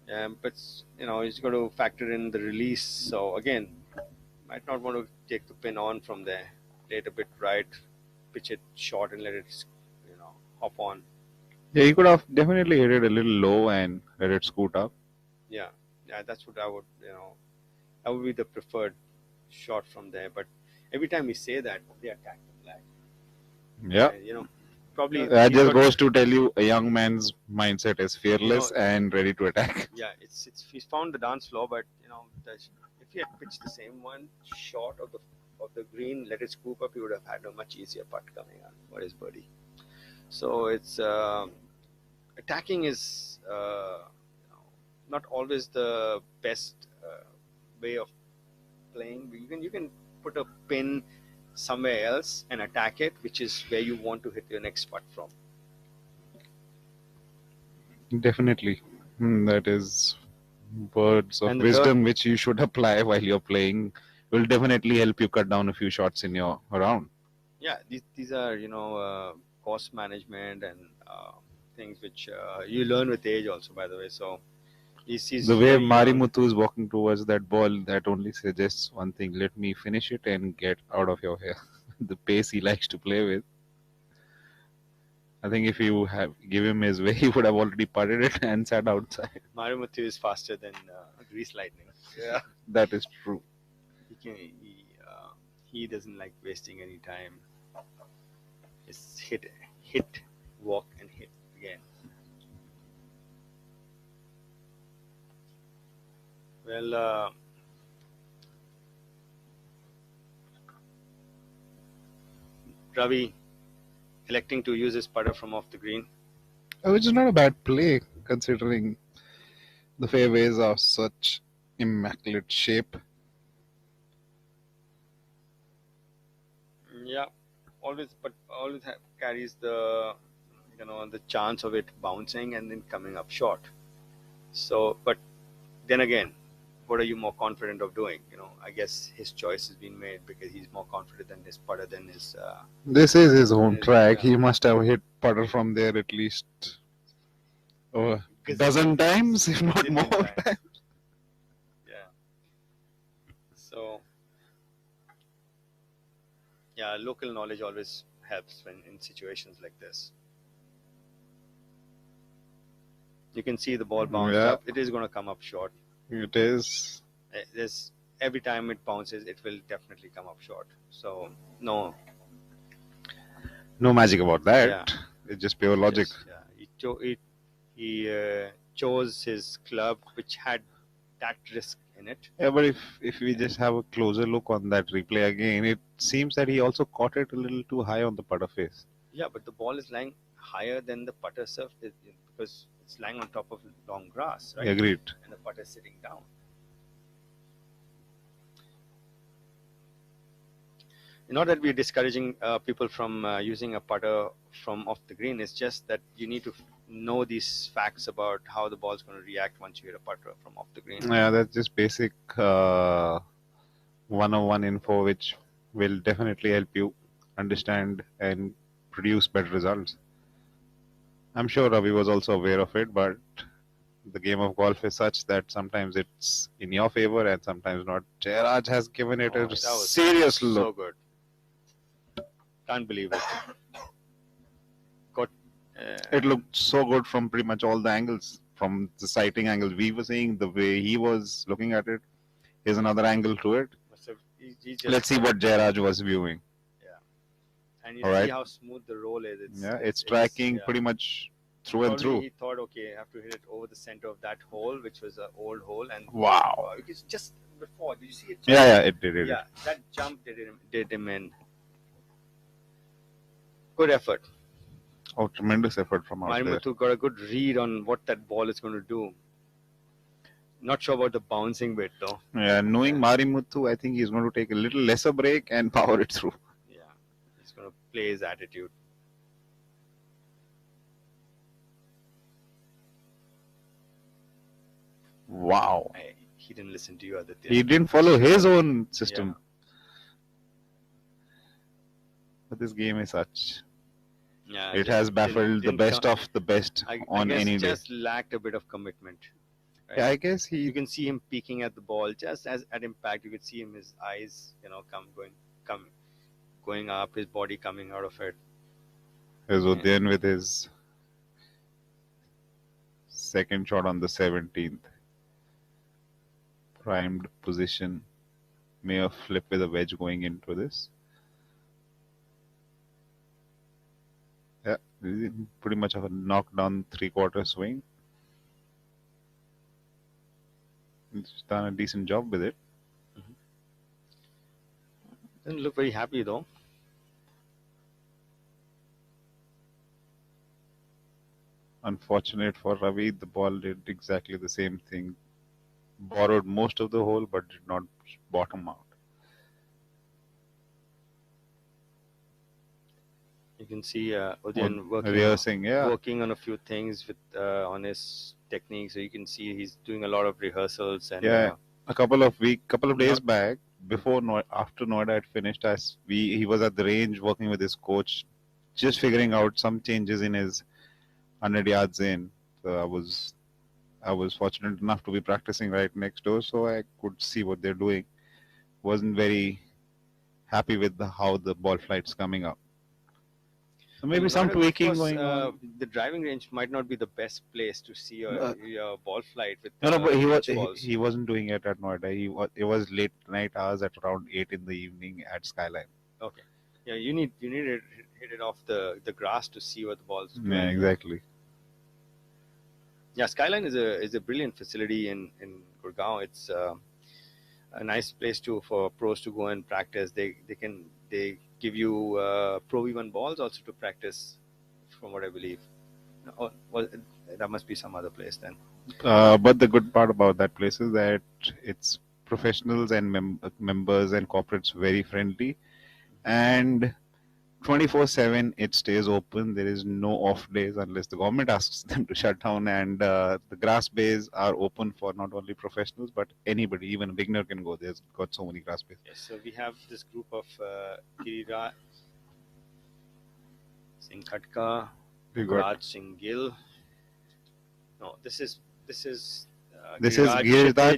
But he's got to factor in the release. So again, might not want to take the pin on from there. Play it a bit right, pitch it short, and let it hop on. Yeah, he could have definitely hit it a little low and let it scoot up. Yeah, that's what I would that would be the preferred shot from there. But every time we say that, they attack the flag. Yeah. Probably that just goes to tell you a young man's mindset is fearless and ready to attack. Yeah, he's found the dance floor, but if he had pitched the same one short of the green, let it scoop up, he would have had a much easier putt coming on for his birdie. So it's attacking is not always the best way of playing. You can put a pin somewhere else and attack it, which is where you want to hit your next putt from. Definitely. That is words of And the wisdom which you should apply while you're playing. Will definitely help you cut down a few shots in your round. Yeah, these are cost management and things which you learn with age also, by the way. So he's The way very young. Marimuthu is walking towards that ball, that only suggests one thing: let me finish it and get out of your hair. The pace he likes to play with. I think if you have give him his way, he would have already putted it and sat outside. Marimuthu is faster than Grease Lightning. Yeah, That is true. he doesn't like wasting any time. Just hit, walk, and hit again. Well, Ravi electing to use his putter from off the green. Which is not a bad play considering the fairways are such immaculate shape. Yeah, always carries the the chance of it bouncing and then coming up short. So, but then again, what are you more confident of doing? I guess his choice has been made because he's more confident than his putter than his. This is his home track. Yeah. He must have hit putter from there at least a dozen times, if not Gazillion more times. times. Yeah. So, yeah, local knowledge always helps when in situations like this. You can see the ball bounced Yeah. up. It is going to come up short. It is. There's every time it bounces, it will definitely come up short. So no No magic about that. Yeah. It's just pure logic. He chose his club which had that risk in it. Yeah, but if we just have a closer look on that replay again, it seems that he also caught it a little too high on the putter face. Yeah, but the ball is lying higher than the putter surface because it's lying on top of long grass, right? Agreed. And the putter is sitting down. Not that we're discouraging people from using a putter from off the green. It's just that you need to know these facts about how the ball's going to react once you hit a putter from off the green. Yeah, that's just basic 101 info, which will definitely help you understand and produce better results. I'm sure Ravi was also aware of it, but the game of golf is such that sometimes it's in your favor and sometimes not. Jairaj has given it a That was serious so look. good. Can't believe it. Got. It looked so good from pretty much all the angles. From the sighting angles we were seeing, the way he was looking at it. Here's another angle to it. He just, Let's see what Jairaj was viewing. Yeah. And you All see right. how smooth the roll is. It's tracking yeah. pretty much through and Probably through. he thought, okay, I have to hit it over the center of that hole, which was an old hole, and Wow. It's just before. Did you see it? Yeah, it did. Yeah, that jump did him in. Good effort. Oh, tremendous effort from out there. Marimuthu got a good read on what that ball is going to do. Not sure about the bouncing bit though. Yeah, knowing Marimuthu, I think he's going to take a little lesser break and power it through. Yeah, he's going to play his attitude. Wow. He didn't listen to you, Aditya. He didn't follow his own system. Yeah. But this game is such. Yeah, It has baffled the best of the best on I guess any day. just lacked a bit of commitment. Right? Yeah, I guess You can see him peeking at the ball just as at impact. You could see him, his eyes, going up, his body coming out of it. So then with his second shot on the 17th, primed position, may have flip with a wedge going into this. Yeah, pretty much of a knockdown 3/4 swing. He's done a decent job with it. Doesn't look very happy though. Unfortunate for Ravi, the ball did exactly the same thing. Borrowed most of the hole, but did not bottom out. You can see Udayan Rehearsing, yeah. working on a few things with on his technique. So you can see he's doing a lot of rehearsals and Yeah, a couple of days not- back, after Noida had finished, he was at the range working with his coach, just figuring out some changes in his 100 yards in. So I was fortunate enough to be practicing right next door, so I could see what they're doing. Wasn't very happy with how the ball flight's coming up. So maybe Well, some Noida Golf tweaking Course, going on. The driving range might not be the best place to see your ball flight with No, but pitch balls. he wasn't doing it at Noida. It was late night hours at around 8 in the evening at Skyline. Okay. Yeah, you need to hit it off the grass to see what the ball's doing. Yeah, exactly. Yeah, Skyline is a brilliant facility in Gurgaon. It's a nice place for pros to go and practice. They give you Pro V1 balls also to practice, from what I believe. Oh, well, that must be some other place then. But the good part about that place is that it's professionals and members and corporates very friendly, and 24/7 it stays open. There is no off days unless the government asks them to shut down, and the grass bays are open for not only professionals but anybody, even a beginner can go. There's got so many grass bays. Yes, so we have this group of Giriraj Singh Khatka, Raj Singh Gill. No, this is Giriraj,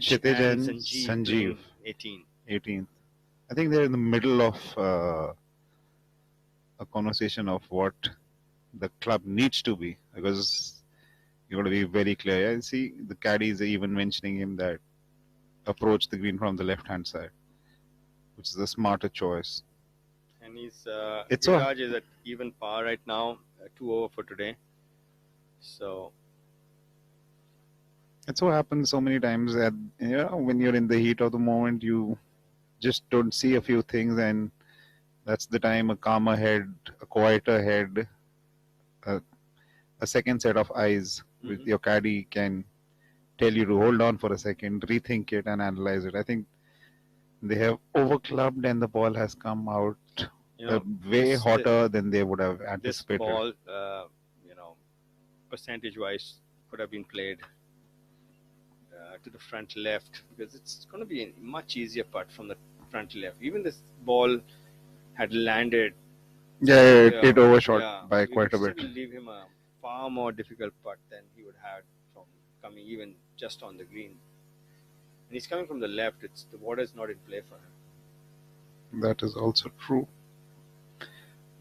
Kshitij and Sanjeev. 18th. I think they're in the middle of a conversation of what the club needs to be, because you got to be very clear. And see, the caddies are even mentioning him that approach the green from the left-hand side, which is a smarter choice. And Giriraj is at even par right now, 2 over for today. So it so happens so many times that when you're in the heat of the moment, you just don't see a few things, and that's the time a calmer head, a quieter head, a second set of eyes with your caddy can tell you to hold on for a second, rethink it, and analyze it. I think they have overclubbed, and the ball has come out way hotter than they would have anticipated. This ball, percentage-wise, could have been played to the front left, because it's going to be a much easier putt from the front left. Even this ball had landed. It overshot by quite a bit. It will leave him a far more difficult putt than he would have from coming even just on the green. And he's coming from the left. The water is not in play for him. That is also true.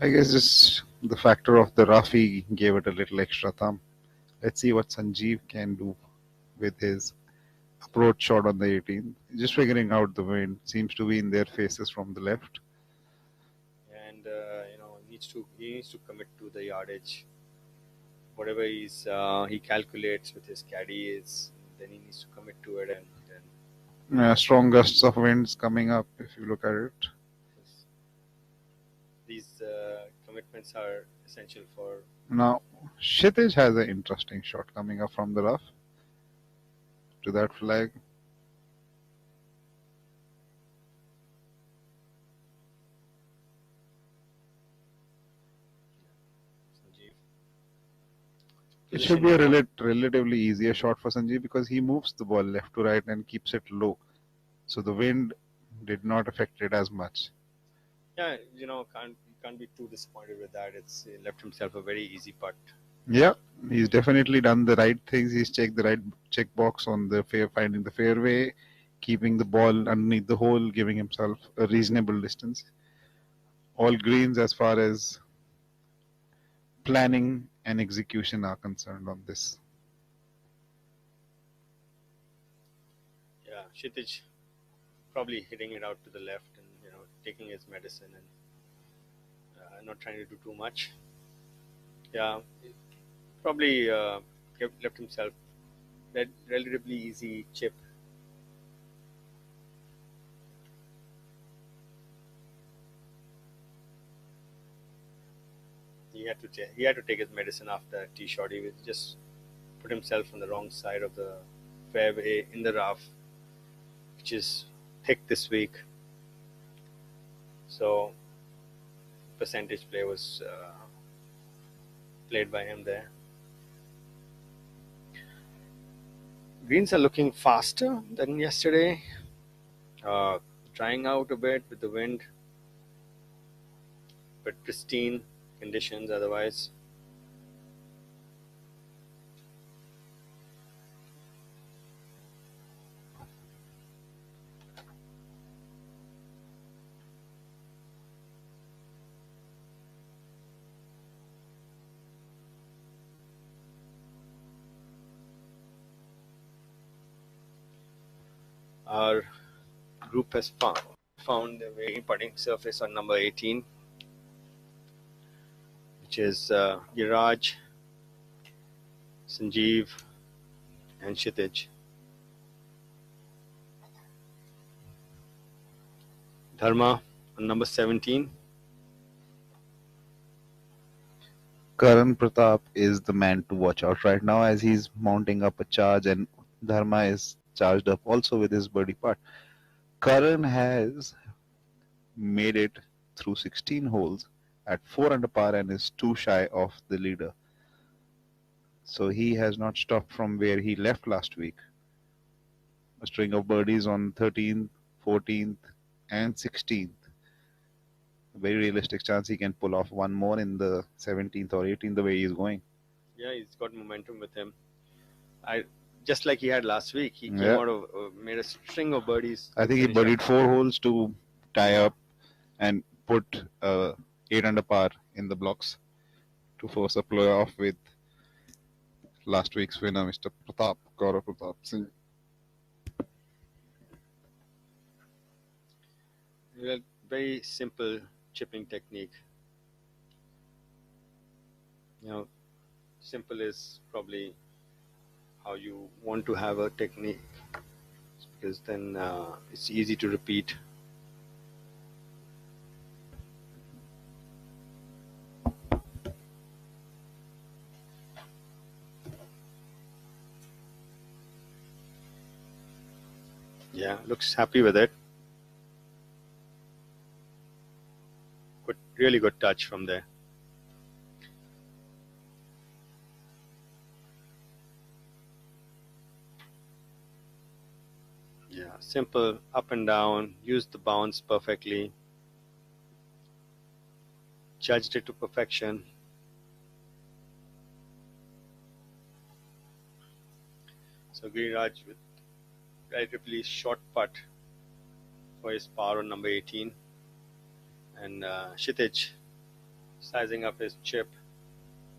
I guess just the factor of the rough, he gave it a little extra thumb. Let's see what Sanjeev can do with his approach shot on the 18th. Just figuring out the wind. Seems to be in their faces from the left. And he needs to commit to the yardage. Whatever he calculates with his caddy then he needs to commit to it, and then strong gusts of winds coming up if you look at it. These commitments are essential for. Now, Kshitij has an interesting shot coming up from the rough to that flag. It should be a relatively easier shot for Sanjeev, because he moves the ball left to right and keeps it low. So the wind did not affect it as much. Yeah, can't be too disappointed with that. He left himself a very easy putt. Yeah, he's definitely done the right things. He's checked the right check box on the finding the fairway, keeping the ball underneath the hole, giving himself a reasonable distance. All greens as far as planning and execution are concerned on this. Yeah, Kshitij probably hitting it out to the left and taking his medicine and not trying to do too much. Yeah, probably left himself that relatively easy chip. he had to take his medicine after that tee shot. He was just put himself on the wrong side of the fairway in the rough, which is thick this week. So percentage play was played by him there. Greens are looking faster than yesterday, drying out a bit with the wind, but pristine conditions otherwise. Our group has found a very putting surface on number 18, which is Giraj, Sanjeev, and Kshitij. Dharma on number 17. Karan Pratap is the man to watch out right now as he's mounting up a charge, and Dharma is charged up also with his birdie putt. Karan has made it through 16 holes at 4 under par and is 2 shy of the leader. So he has not stopped from where he left last week. A string of birdies on 13th, 14th, and 16th. A very realistic chance he can pull off one more in the 17th or 18th the way he's going. Yeah, he's got momentum with him. Just like he had last week, he came out of made a string of birdies. I think he birdied 4 holes to tie up and put 8 under par in the blocks to force a playoff with last week's winner, Mr. Gaurav Pratap Singh. Very simple chipping technique. Simple is probably how you want to have a technique, because then it's easy to repeat. Yeah, looks happy with it. Really good touch from there. Yeah, simple up and down, used the bounce perfectly, judged it to perfection. So Giriraj with relatively short putt for his par on number 18. And Kshitij sizing up his chip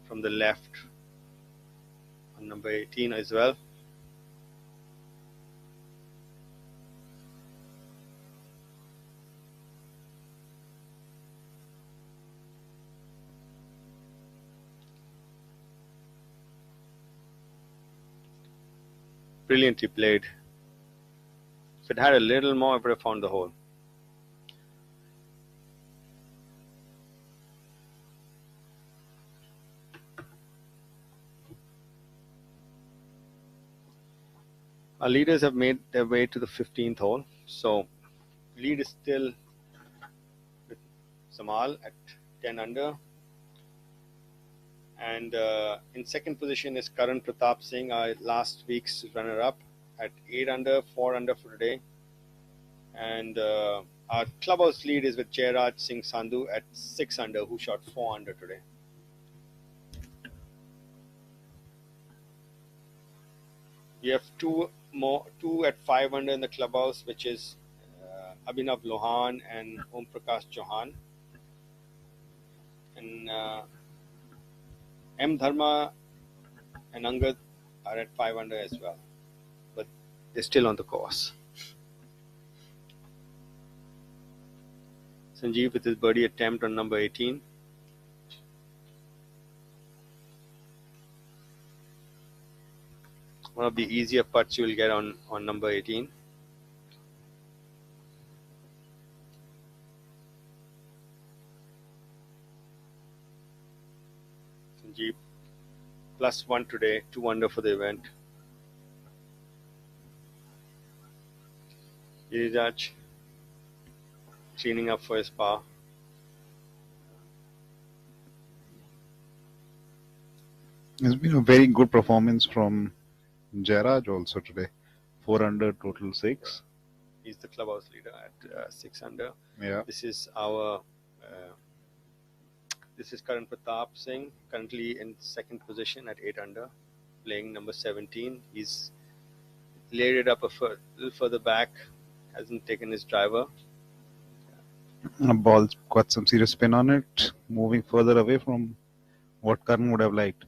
from the left on number 18 as well. Brilliantly played. If it had a little more, I would have found the hole. Our leaders have made their way to the 15th hole. So lead is still with Samal at 10 under. And in second position is Karan Pratap Singh, our last week's runner-up at 8 under, 4 under for today. And our clubhouse lead is with Jairaj Singh Sandhu at 6 under, who shot 4 under today. We have two at 5 under in the clubhouse, which is Abhinav Lohan and Om Prakash Chauhan. And M. Dharma and Angad are at 5 under as well, but they're still on the course. Sanjeev with his birdie attempt on number 18. One of the easier putts you will get on number 18. Sanjeev, +1 today, 2 under for the event. Giriraj cleaning up for his par. It's been a very good performance from Jairaj also today. 4 under, total 6. He's the clubhouse leader at 6 under. Yeah. This is Karan Pratap Singh, currently in second position at 8 under, playing number 17. He's laid it up a little further back, hasn't taken his driver. The ball's got some serious spin on it, moving further away from what Karan would have liked.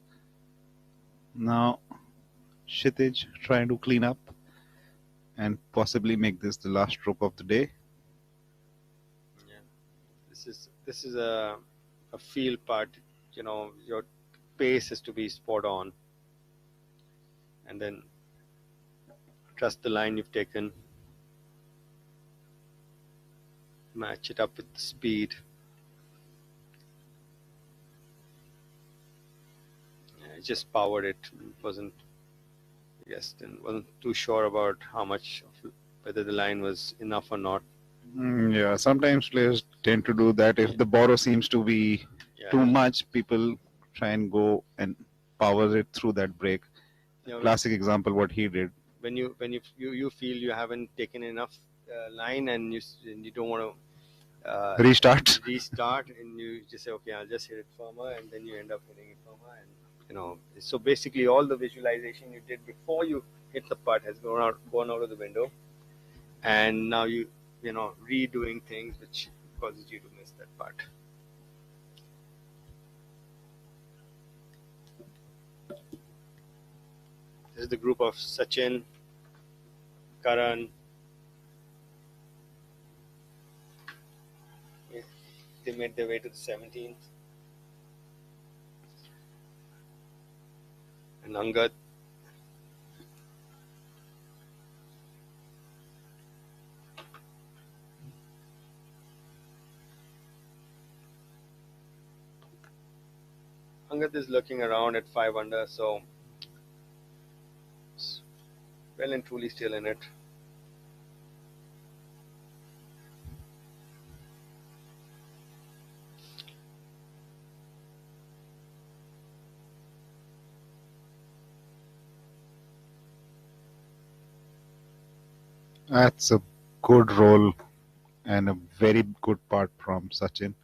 Now, Kshitij trying to clean up and possibly make this the last stroke of the day. Yeah, this is a field part. You know, your pace has to be spot on, and then trust the line you've taken. Match it up with the speed. Yeah, just powered it. Wasn't too sure about whether the line was enough or not. Yeah, sometimes players tend to do that. If the borrow seems to be too much, people try and go and power it through that break. Classic example what he did. When you feel you haven't taken enough line and you don't want to Restart, and you just say, okay, I'll just hit it firmer, and then you end up hitting it firmer, and so basically all the visualization you did before you hit the putt has gone out of the window, and now redoing things which causes you to miss that putt. This is the group of Sachin, Karan. They made their way to the 17th. And Angad. Angad is looking around at 5 under, so well and truly still in it. That's a good roll and a very good part from Sachin.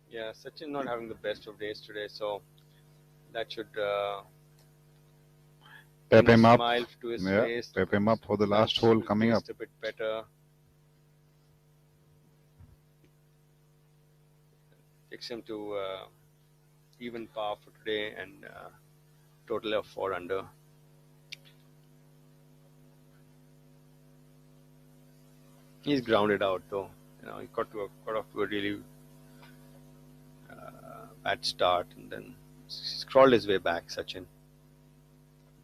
Yeah, Sachin not having the best of days today, so that should pep him up. Smile to his Yeah, face. pep him up for the last hole coming up. A bit better. Takes him to even par for today and total of 4 under. He's grounded out though. He got off to a really bad start, and then he's crawled his way back. Sachin.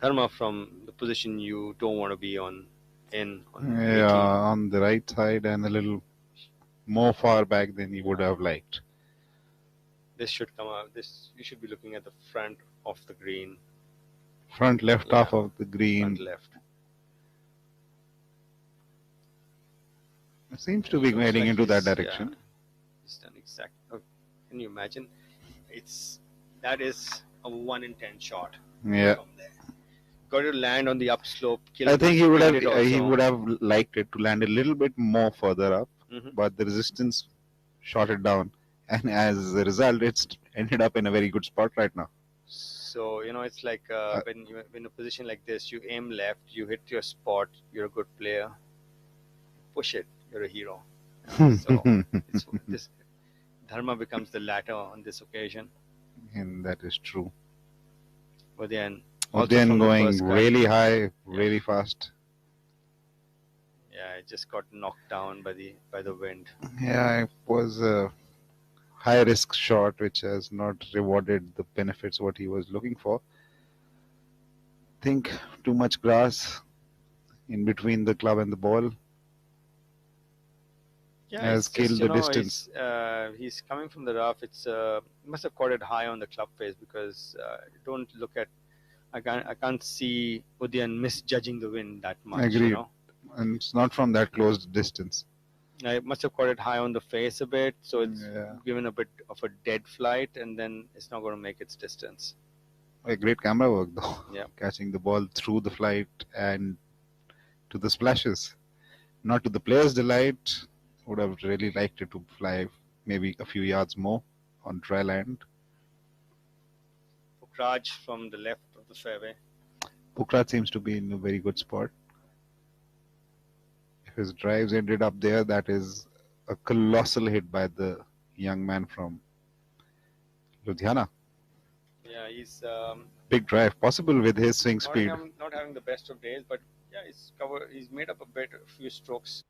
Dharma from the position you don't want to be on the right side and a little more far back than you would have liked. This should come out. You should be looking at the front of the green. Front left half of the green. Front left. It seems to be heading into that direction. Yeah, it's done exact. Oh, can you imagine? That is a 1 in 10 shot. Yeah. From there. Got to land on the upslope. I think he would have liked it to land a little bit more further up, but the resistance shot it down, and as a result, it's ended up in a very good spot right now. So it's like when you're in a position like this, you aim left, you hit your spot, you're a good player. Push it, you're a hero. So this Dharma becomes the latter on this occasion. And that is true. But then going really high, really fast. Yeah, it just got knocked down by the wind. Yeah, it was a high risk shot which has not rewarded the benefits what he was looking for. Think too much grass in between the club and the ball. Yeah, has it's just, killed the distance. he's coming from the rough. He must have caught it high on the club face because don't look at. I can't see Udian misjudging the wind that much. Agreed. And it's not from that close distance. I must have caught it high on the face a bit, so it's Yeah. given a bit of a dead flight, and then it's not going to make its distance. A great camera work though. Yeah. Catching the ball through the flight and to the splashes. Not to the player's delight. Would have really liked it to fly maybe a few yards more on dry land. Pukraj from the left of the fairway. Pukrat seems to be in a very good spot. If his drives ended up there, that is a colossal hit by the young man from Ludhiana. Yeah, he's Big drive, possible with his swing speed. not having the best of days, but yeah, he's made up a few strokes.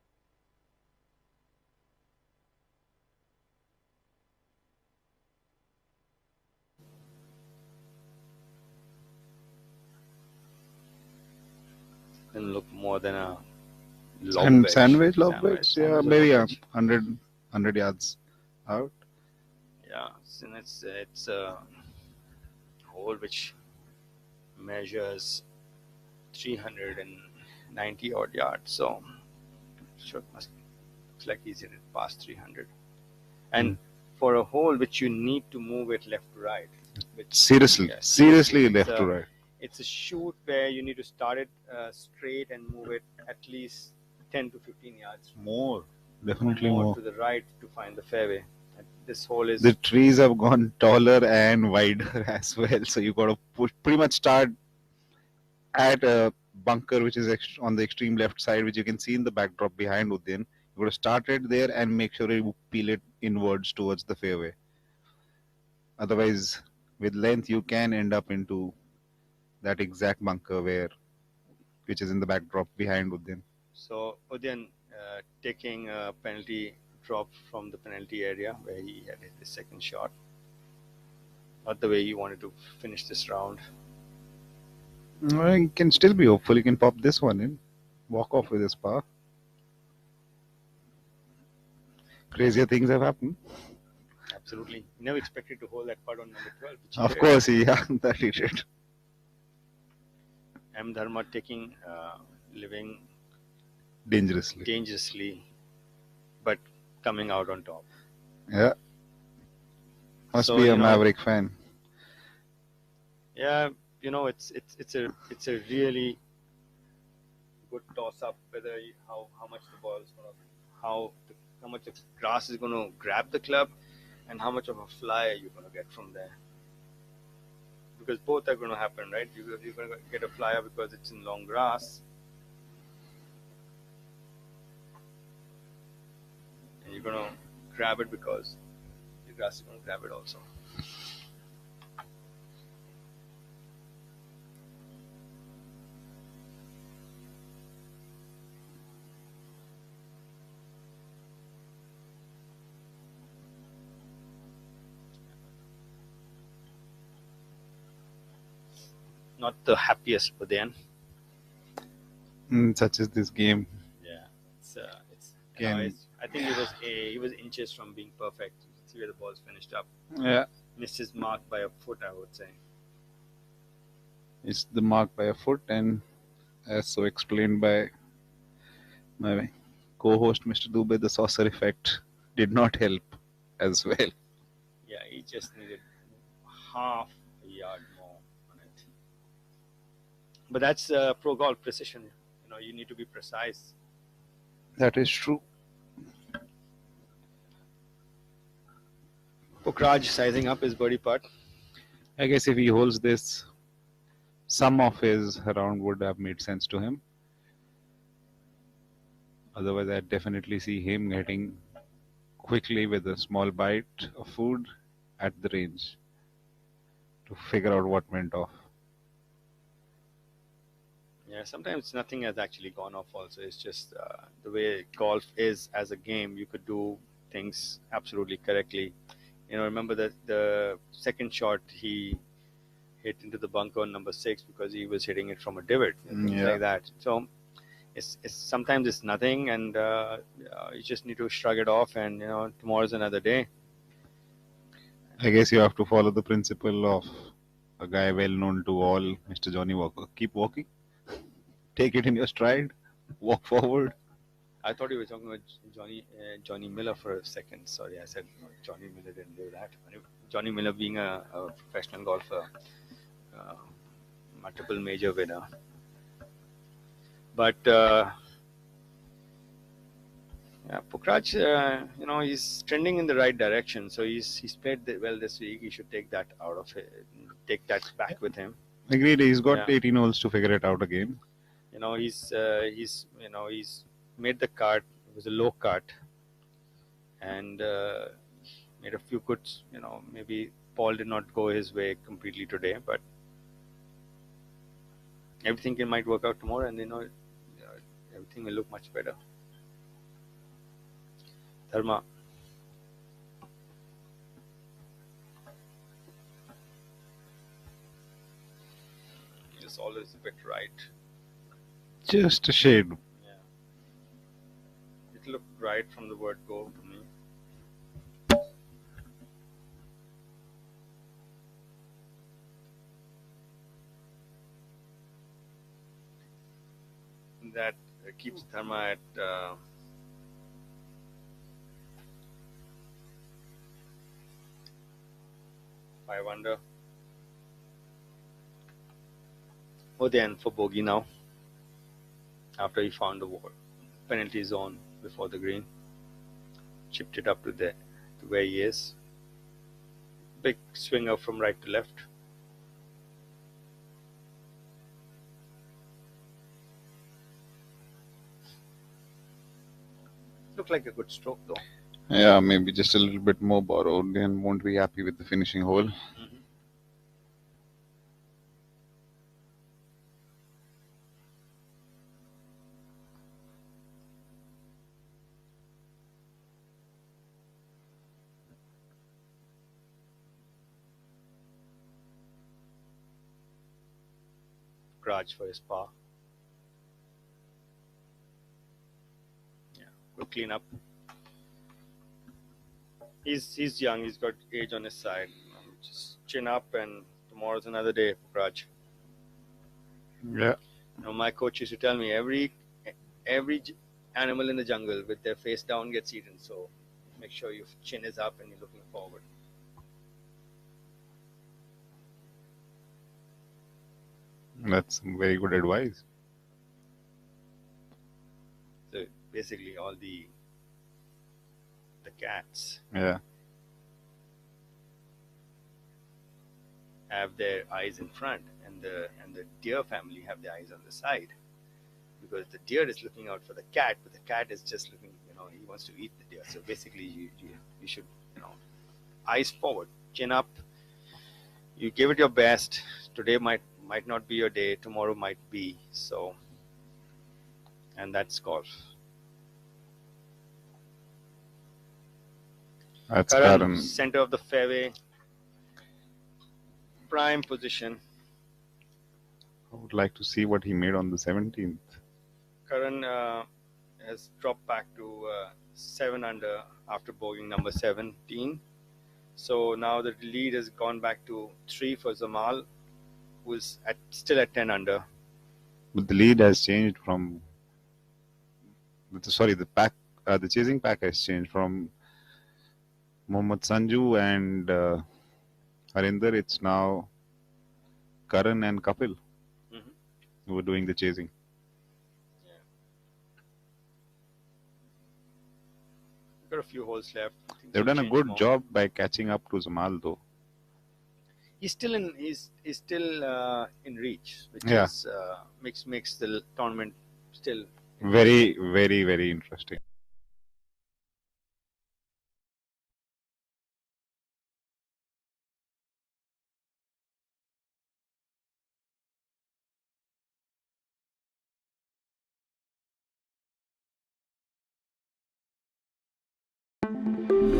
Didn't look more than a log And wedge. sandwich log wedge, yeah, sandwich maybe log wedge. 100 yards out. Yeah, and it's a hole which measures 390 odd yards, so looks like he's hit it past 300. And for a hole which you need to move it left to right, Seriously left to right. It's a shoot where you need to start it straight and move it at least 10 to 15 yards More, definitely more. to the right to find the fairway. And this hole is The trees have gone taller and wider as well, so you got to pretty much start at a bunker which is on the extreme left side, which you can see in the backdrop behind Uddin. You got to start it there and make sure you peel it inwards towards the fairway. Otherwise, with length, you can end up into that exact bunker which is in the backdrop behind Uddin. So Udian taking a penalty drop from the penalty area where he had hit his second shot. Not the way he wanted to finish this round. He can still be hopeful. He can pop this one in, walk off with his par. Crazier things have happened. Absolutely. He never expected to hold that putt on number 12. Which Of course, that he did. M. Dharma living Dangerously, but coming out on top. Yeah. Must be a Maverick fan. Yeah, it's a really good toss up whether how much the ball is gonna how much the grass is gonna grab the club and how much of a flyer you're gonna get from there. Because both are going to happen, right? You're going to get a flyer because it's in long grass, and you're going to grab it because the grass is going to grab it also. Not the happiest, but then. Such is this game. Yeah, I think he was inches from being perfect. You can see where the ball's finished up. Yeah. Missed his mark by a foot, I would say. It's the mark by a foot, and as so explained by my co-host Mr. Dubey, the saucer effect did not help as well. Yeah, he just needed half a yard more on it. But that's pro golf precision. You need to be precise. That is true. Pokraj sizing up his birdie putt. I guess if he holds this, some of his round would have made sense to him. Otherwise, I definitely see him getting quickly with a small bite of food at the range to figure out what went off. Yeah, sometimes nothing has actually gone off also. It's just the way golf is as a game. You could do things absolutely correctly. Remember that the second shot he hit into the bunker on number 6 because he was hitting it from a divot, things like that. So it's sometimes it's nothing, and you just need to shrug it off, and tomorrow's another day. I guess you have to follow the principle of a guy well known to all, Mr. Johnny Walker. Keep walking, take it in your stride, walk forward. I thought you were talking about Johnny Miller for a second. Sorry, I said no, Johnny Miller didn't do that. Johnny Miller being a professional golfer, multiple major winner. But Pukraj, he's trending in the right direction. So he's played well this week. He should take that out of it, take that back with him. Agreed. He's got 18 holes to figure it out again. He's made the cut. It was a low cut, and made a few good. Maybe Paul did not go his way completely today, but everything might work out tomorrow, and everything will look much better. Dharma. It's always a bit right. Just a shade. Yeah. It looked right from the word go to me. That keeps Dharma at 5 under. Odean for bogey now, after he found the penalty zone before the green. Chipped it up to where he is. Big swinger from right to left. Looked like a good stroke though. Yeah, maybe just a little bit more borrowed and won't be happy with the finishing hole. Raj for his par. Yeah, good clean up. He's young. He's got age on his side. Just chin up, and tomorrow's another day, Raj. Yeah. My coach used to tell me every animal in the jungle with their face down gets eaten. So make sure your chin is up and you're looking forward. That's very good advice. So basically, all the cats have their eyes in front, and the deer family have their eyes on the side, because the deer is looking out for the cat, but the cat is just looking. He wants to eat the deer. So basically, you should eyes forward, chin up. You give it your best. Today might not be your day. Tomorrow might be. So, and that's golf. That's Karan, center of the fairway, prime position. I would like to see what he made on the 17th. Karan has dropped back to 7 under after bogeying number 17. So now the lead has gone back to 3 for Zamal, who's still at 10 under. But the lead has changed from. Sorry, the chasing pack has changed from Mohammad Sanju and Harinder. It's now Karan and Kapil who are doing the chasing. Yeah. Got a few holes left. They've done a good job by catching up to Zamal, though. He's still in reach, which makes the tournament still very, very, very interesting.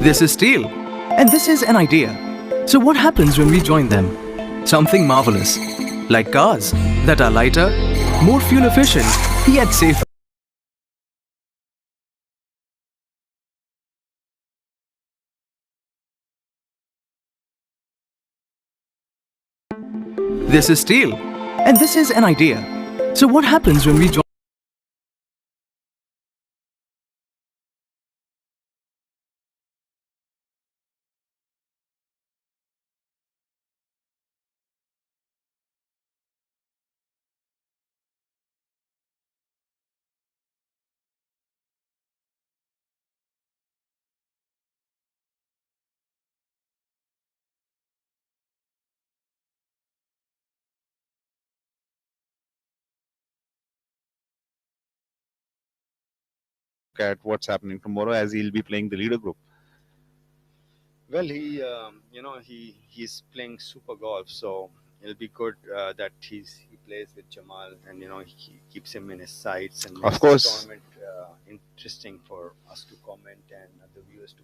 This is steel, and this is an idea. So what happens when we join them? Something marvelous, like cars that are lighter, more fuel efficient, yet safer. This is steel. And this is an idea. So what happens when we join? At what's happening tomorrow, as he'll be playing the leader group. Well, he's playing super golf, so it'll be good that he plays with Jamal, and he keeps him in his sights and makes Of course. the tournament interesting for us to comment and the viewers to.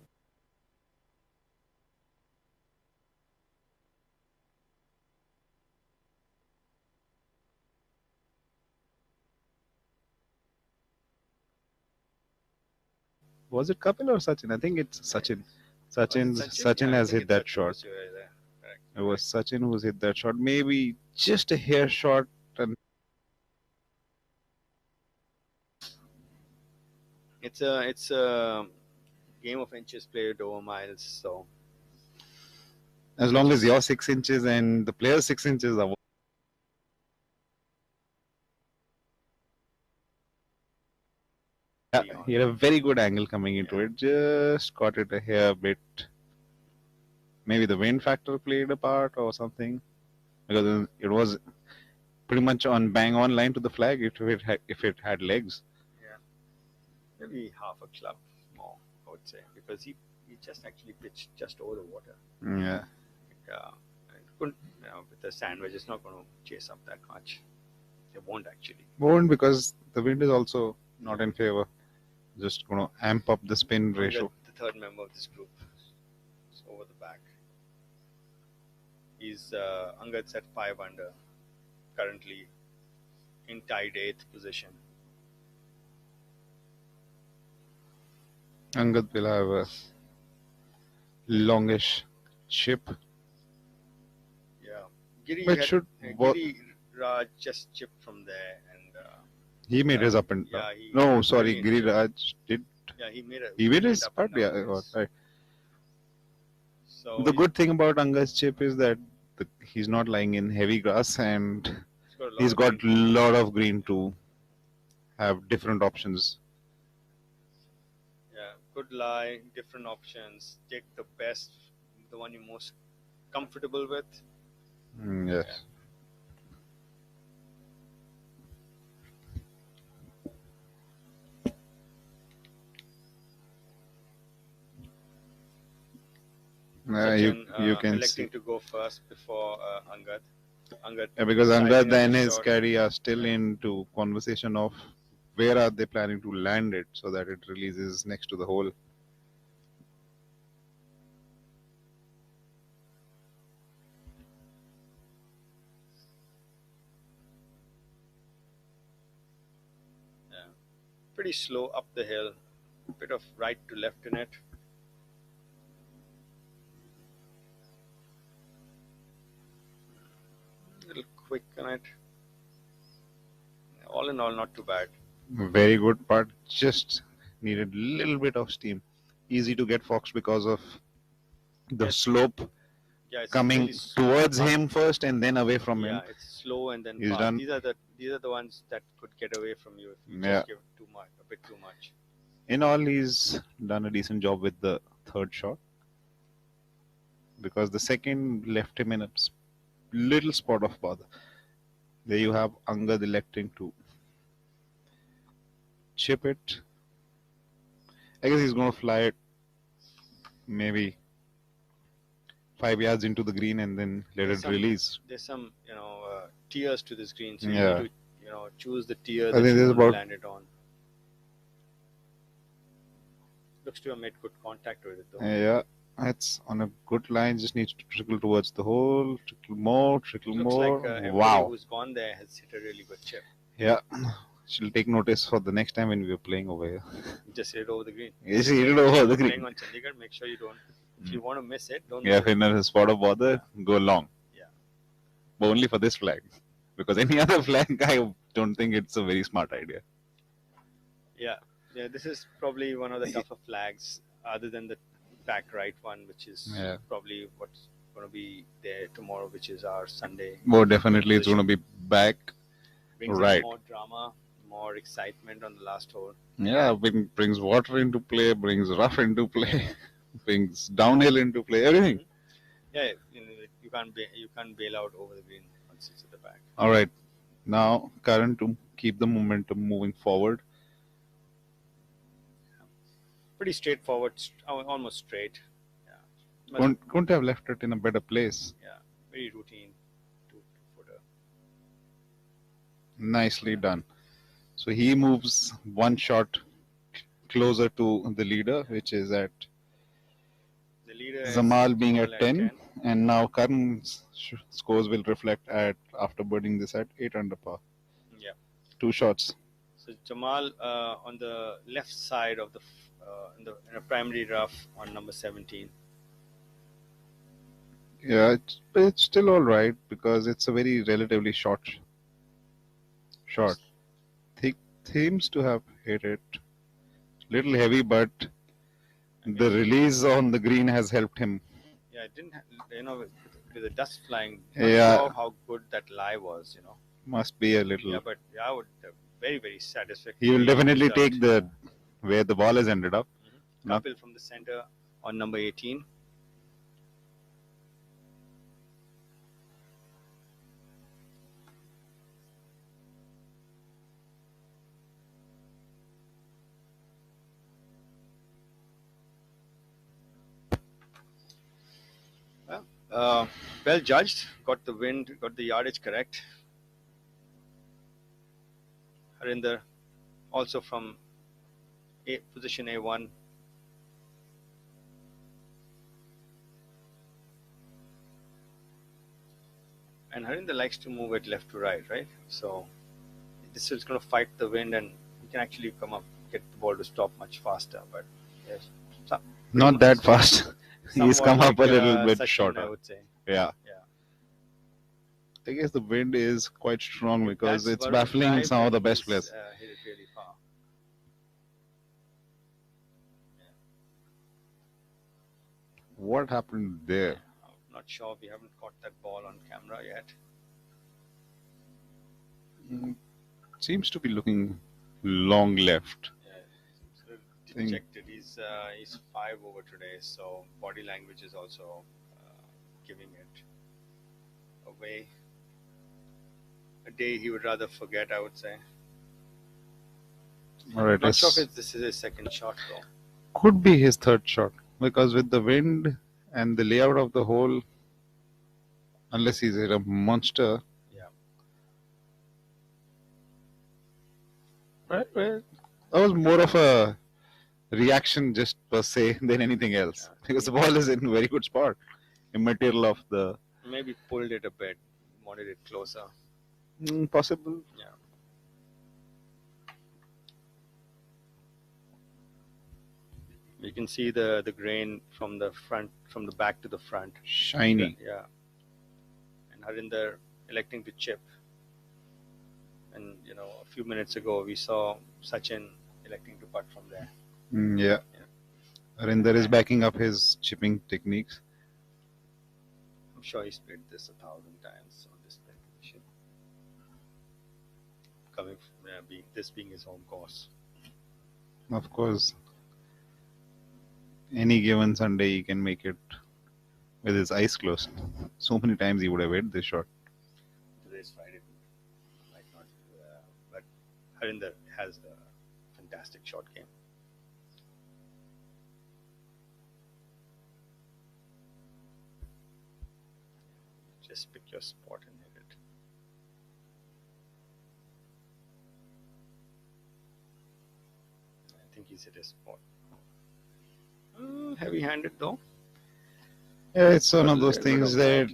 Was it Kapil or Sachin? I think it's Sachin. Sachin Yeah, I has think hit that shot. was there. Correct. It was Sachin who's hit that shot. Maybe just a hair shot. And It's a game of inches played over miles, so as long as you're 6 inches and the player's 6 inches are. Yeah, he had a very good angle coming into it. Just caught it a hair bit. Maybe the wind factor played a part or something, because it was pretty much on bang on line to the flag if it had legs. yeah, maybe half a club more, I would say, because he just actually pitched just over the water. Yeah. And couldn't, with the sandwich, it's not going to chase up that much. It won't actually. Won't, because the wind is also not in favor. Just going to amp up the spin ratio. The third member of this group is over the back. He's Angad's at 5 under, currently in tied 8th position. Angad will have a longish chip. Yeah, Giri, But should Giri Raj just chipped from there, and he made his up and down. he No, was sorry, very Giriraj did. Yeah, he made his up part. and down, Yeah, yes. right. So The good thing about Angad's chip is that he's not lying in heavy grass, and he's got a lot of green to have different options. Yeah, good lie, different options. Take the best, the one you're most comfortable with. Yes. Sachin, you can electing see. to go first before Angad. Yeah, because sizing Angad up and the his shot. caddy are still into conversation of where are they planning to land it so that it releases next to the hole. Yeah, pretty slow up the hill, bit of right to left in it. Little quick on it. All in all, not too bad. Very good part. Just needed a little bit of steam. Easy to get Fox because of the slope Yeah, it's coming really towards fast. him first and then away from him. Yeah, it's slow and then He's fast. done. These are the ones that could get away from you if you Yeah. just give too much, a bit too much. In all, he's done a decent job with the third shot, because the second left him in a little spot of bother. There you have Angad electing to chip it. I guess he's going to fly it maybe 5 yards into the green and then let it release. There's some, tiers to this green, so Yeah. you need to, choose the tier I that think you there's want to about- land it on. Looks to have made good contact with it though. Yeah, it's on a good line. Just needs to trickle towards the hole. Trickle more. Trickle Looks more. like everybody Wow. who's gone there has hit a really good chip. Yeah. She'll take notice for the next time when we are playing over here. Just hit it over the green. Yes, hit it over the green. Playing on Chandigarh, make sure you don't. If you want to miss it, don't. Yeah, miss if in a spot of bother, go long. Yeah. but only for this flag. Because any other flag, I don't think it's a very smart idea. Yeah, yeah. This is probably one of the tougher flags, other than the back right one, which is Yeah. probably what's going to be there tomorrow, which is our Sunday. More definitely, it's going to be back Brings right. in more drama, more excitement on the last hole. Yeah, brings water into play, brings rough into play, brings downhill into play, everything. Yeah, you can't bail out over the green once it's at the back. All right, now Karan, to keep the momentum moving forward. Pretty straightforward, almost straight. Yeah. Couldn't have left it in a better place. Yeah, very routine two-footer. Nicely done. So he moves one shot closer to the leader, which is at the leader Zamal being at 10, and now Karan's scores will reflect at after birding this at 8 under par. Yeah. 2 shots. So Jamal on the left side of the in a primary rough on number 17. Yeah, it's still all right because it's a very relatively short shot. Seems to have hit it. Little heavy, but the release on the green has helped him. Yeah, it didn't, with the dust flying. Yeah. Sure how good that lie was, Must be a little. Yeah, but I would very, very satisfactory. He will definitely take where the ball has ended up. Couple from the center on number 18. Well judged, got the wind, got the yardage correct. Harinder also from position A1. And Harinder likes to move it left to right, right? So this is going to fight the wind, and he can actually come up, get the ball to stop much faster. But yes, not that fast. He's come up a little bit Sachin, shorter. I would say. Yeah. I guess the wind is quite strong because it's baffling some of the best players. Hit it really far. What happened there? I'm not sure. We haven't caught that ball on camera yet. Seems to be looking long left. Yeah, dejected. He's 5 over today, so body language is also giving it away. A day he would rather forget, I would say. All right, Not sure if this is his second shot though. Could be his third shot because with the wind and the layout of the hole, unless he's hit a monster. Yeah. Right. That was more of a reaction just per se than anything else because the ball is in a very good spot. Immaterial of the. Maybe pulled it a bit, wanted it closer. Possible. Yeah. You can see the grain from the front, from the back to the front. Shiny. Yeah. And Harinder electing to chip. And a few minutes ago we saw Sachin electing to putt from there. Yeah. Harinder is backing up his chipping techniques. I'm sure he's played this 1,000 times on this position. Coming from this being his home course. Of course. Any given Sunday he can make it with his eyes closed. So many times he would have hit this shot. Today's Friday, might not. But Harinder has a fantastic shot game. Just pick your spot and hit it. I think he's hit his spot. Heavy-handed though. Yeah, it's one of those things that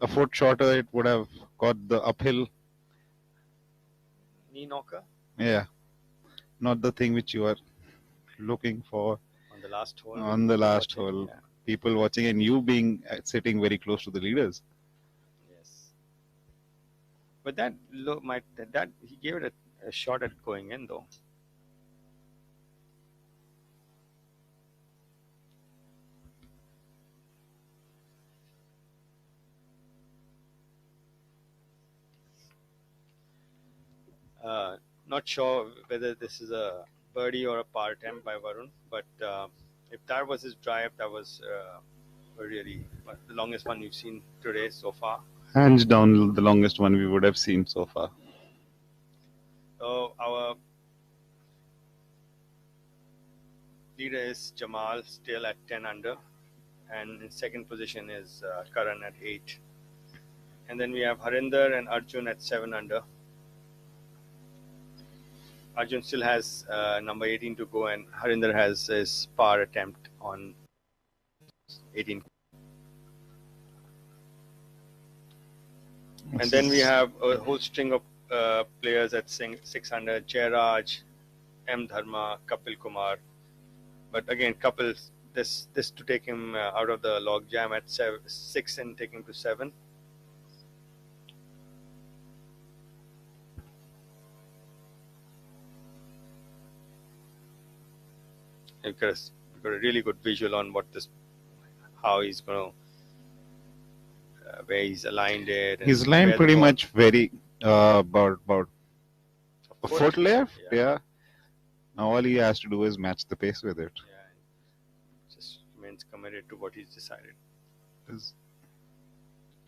a foot shorter it would have got the uphill. Knee knocker. Yeah. Not the thing which you are looking for. On the last hole. On the last hole. Yeah. People watching and you being sitting very close to the leaders. Yes. But that he gave it a shot at going in though. Not sure whether this is a birdie or a par attempt by Varun, but if that was his drive, that was really the longest one we've seen today so far. Hands down, the longest one we would have seen so far. So our leader is Jamal, still at 10 under, and in second position is Karan at 8. And then we have Harinder and Arjun at 7 under. Arjun still has number 18 to go, and Harinder has his par attempt on 18. And then we have a whole string of players at 6 under: Jairaj, M. Dharma, Kapil Kumar. But again, Kapil, this to take him out of the log jam at 6 and take him to 7. You've got a really good visual on how he's going to, where he's aligned it. He's aligned pretty much very about a foot left. Yeah. Now all he has to do is match the pace with it. Yeah. Just remains committed to what he's decided.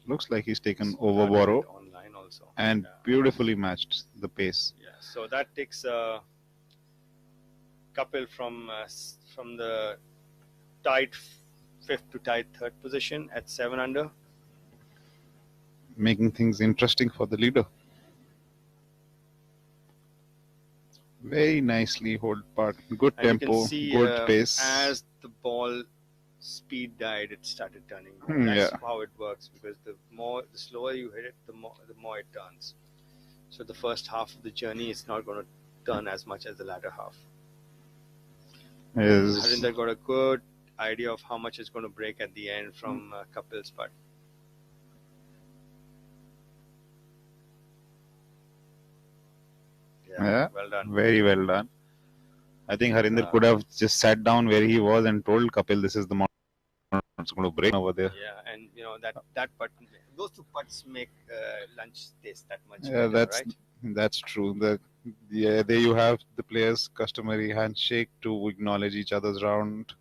Looks like he's taken over borrow online also, and beautifully matched the pace. Yeah. So that takes Kapil from the tied 5th to tied 3rd position at 7 under, making things interesting for the leader. Very nicely hold part, good and tempo, you can see, good pace. As the ball speed died, it started turning. That's how it works, because the slower you hit it, the more it turns. So the first half of the journey is not going to turn as much as the latter half. Harinder got a good idea of how much is going to break at the end from Kapil's putt. Yeah, well done. Very well done. I think Harinder could have just sat down where he was and told Kapil, this is the amount it's going to break over there. Yeah, and that putt, those two putts make lunch taste that much better, right? That's true. There you have the players' customary handshake to acknowledge each other's round.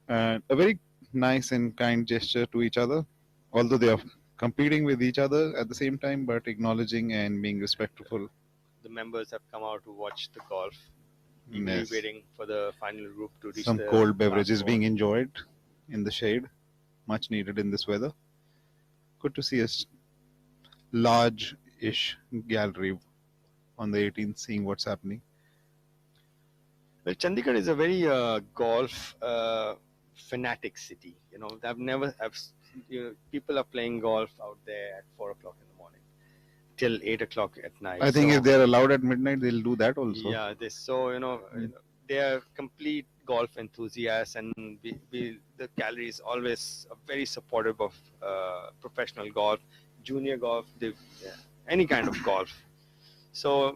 And a very nice and kind gesture to each other, although they are competing with each other at the same time, but acknowledging and being respectful. The members have come out to watch the golf, waiting for the final group to reach. Some cold beverages being enjoyed in the shade, much needed in this weather. Good to see a large-ish gallery on the 18th, seeing what's happening. Well, Chandigarh is a very golf fanatic city. People are playing golf out there at 4 o'clock in the morning till 8 o'clock at night. I think if they're allowed at midnight, they'll do that also. Yeah, they are complete golf enthusiasts, and the gallery is always very supportive of professional golf, junior golf, any kind of golf. So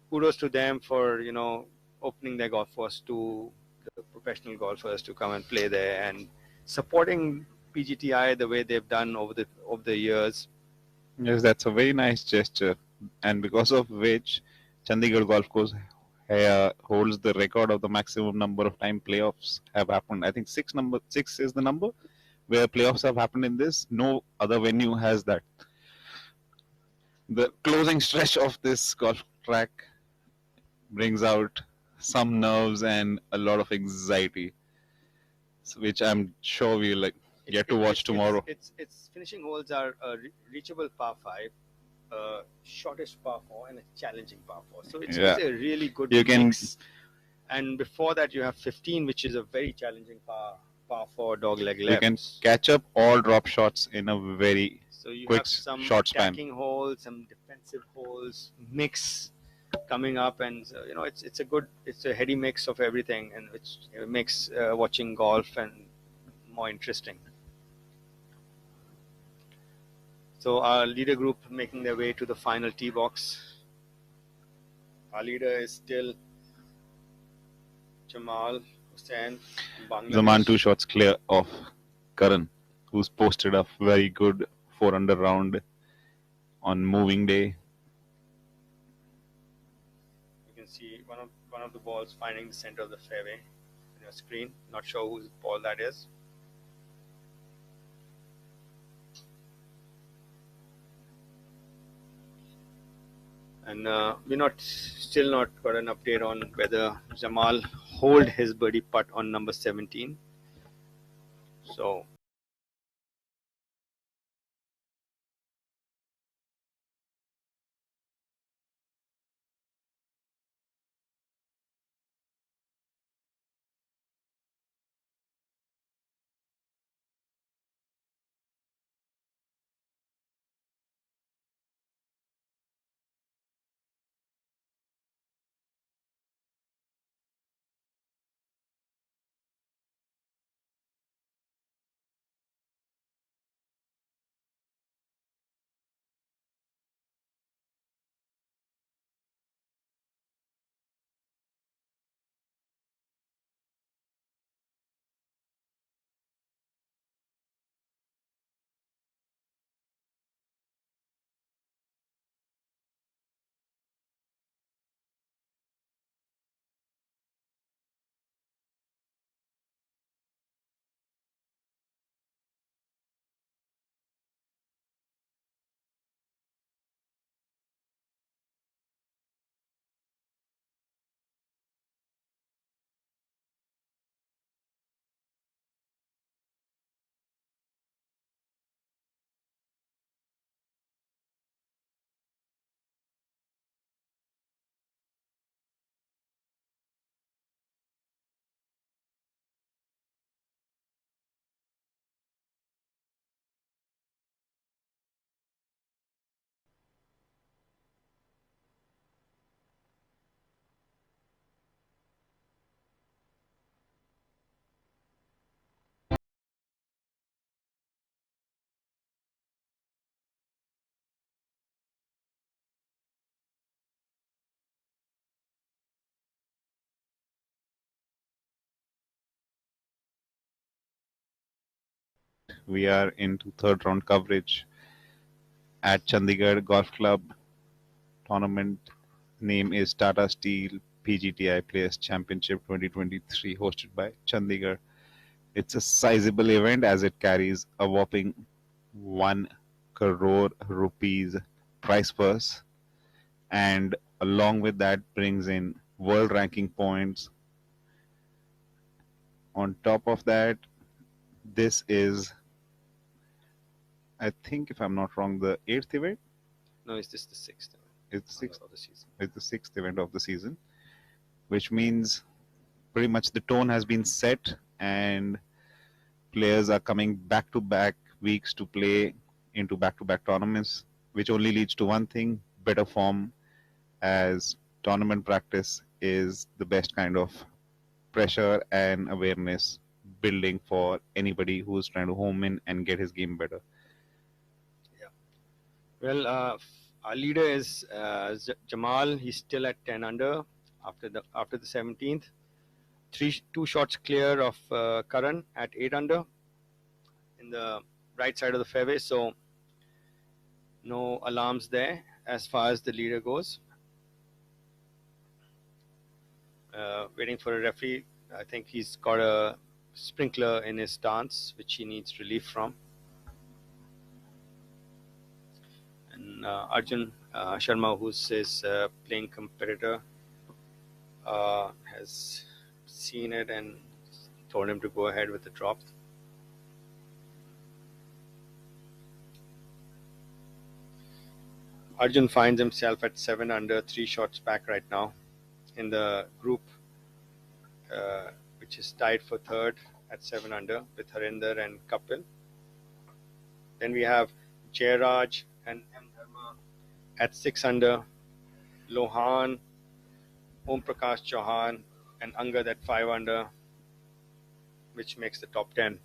kudos to them for opening their golf course to the professional golfers to come and play there, and supporting PGTI the way they've done over the years. Yes, that's a very nice gesture, and because of which Chandigarh Golf Course holds the record of the maximum number of time playoffs have happened. I think 6 is the number where playoffs have happened in this. No other venue has that. The closing stretch of this golf track brings out some nerves and a lot of anxiety, which I'm sure we'll get to watch tomorrow. Its finishing holes are a reachable par 5, shortest par 4, and a challenging par 4. So it's a really good mix. And before that, you have 15, which is a very challenging par 4 dogleg left. You can catch up all drop shots in a very quick have some short span. Attacking holes, some defensive holes, mix coming up, and it's a heady mix of everything, and which makes watching golf and more interesting. So our leader group making their way to the final tee box. Our leader is still Jamal Hussain from Bangladesh. Zaman 2 shots clear of Karan, who's posted a very good 4 under round on moving day. You can see one of the balls finding the center of the fairway on your screen. Not sure whose ball that is. And we're still not got an update on whether Jamal hold his birdie putt on number 17. So We are into third round coverage at Chandigarh Golf Club. Tournament name is Tata Steel PGTI Players Championship 2023, hosted by Chandigarh. It's a sizable event as it carries a whopping 1 crore rupees prize purse, and along with that brings in world ranking points. On top of that, this is, I think if I'm not wrong, the 8th event. no, it's just the 6th event. It's the 6th of the season. It's the 6th event of the season, which means pretty much the tone has been set and players are coming back to back weeks to play into back to back tournaments, which only leads to one thing: better form, as tournament practice is the best kind of pressure and awareness building for anybody who's trying to home in and get his game better. Well, our leader is Jamal. He's still at 10 under after the 17th. Two shots clear of Karan at 8 under in the right side of the fairway. So no alarms there as far as the leader goes. Waiting for a referee. I think he's got a sprinkler in his stance, which he needs relief from. And Arjun Sharma, who's his playing competitor, has seen it and told him to go ahead with the drop. Arjun finds himself at 7 under, 3 shots back right now in the group, which is tied for third at 7 under with Harinder and Kapil. Then we have Jairaj and M. Dharma at 6 under, Lohan, Om Prakash Chauhan, and Angad at 5 under, which makes the top 10.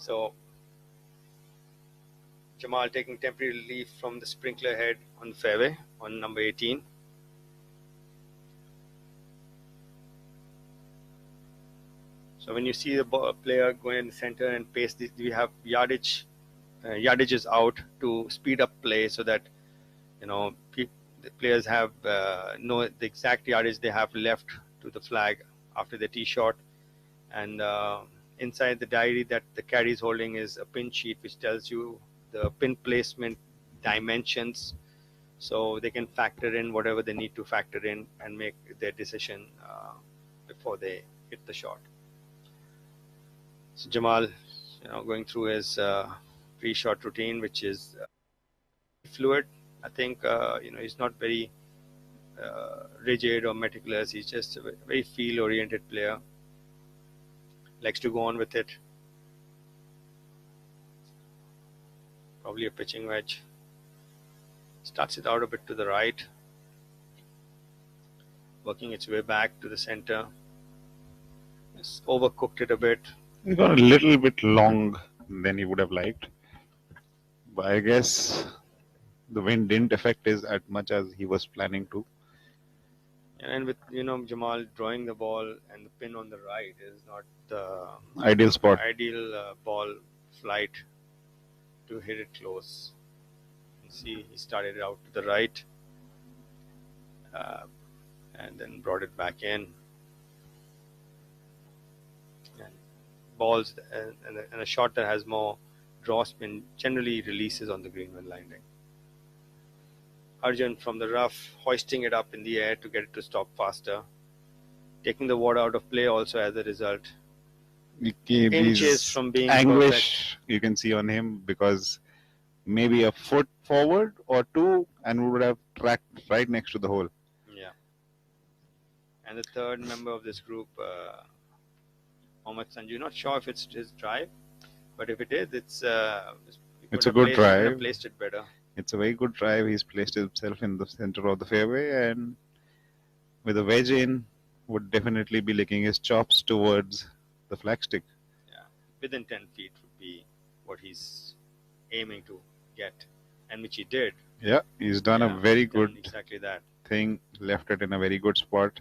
So Jamal taking temporary relief from the sprinkler head on the fairway on number 18. So when you see the player going in the center and pace, we have yardage is out to speed up play so that the players have know the exact yardage they have left to the flag after the tee shot. And inside the diary that the caddy is holding is a pin sheet which tells you the pin placement dimensions, so they can factor in whatever they need to factor in and make their decision before they hit the shot. So Jamal, going through his pre-shot routine, which is fluid. I think he's not very rigid or meticulous. He's just a very feel-oriented player. Likes to go on with it. Probably a pitching wedge. Starts it out a bit to the right, working its way back to the center. It's overcooked it a bit. He got a little bit long than he would have liked. But I guess the wind didn't affect his as much as he was planning to. And with Jamal drawing the ball and the pin on the right is not the Ideal spot. Ideal ball flight to hit it close. You see, he started it out to the right and then brought it back in. And balls and a shot that has more draw spin generally releases on the green when landing. Arjun from the rough, hoisting it up in the air to get it to stop faster. Taking the water out of play also as a result. Inches from being anguish perfect. You can see on him, because maybe a foot forward or two and we would have tracked right next to the hole. Yeah. And the third member of this group, Mohammad Sanju, not sure if it's his drive, but if it is, it's a good drive. Could have placed it better. It's a very good drive. He's placed himself in the center of the fairway, and with a wedge in, would definitely be licking his chops towards the flagstick. Yeah, within 10 feet would be what he's aiming to get, and which he did. Yeah, he's done a very good exactly that thing. Left it in a very good spot.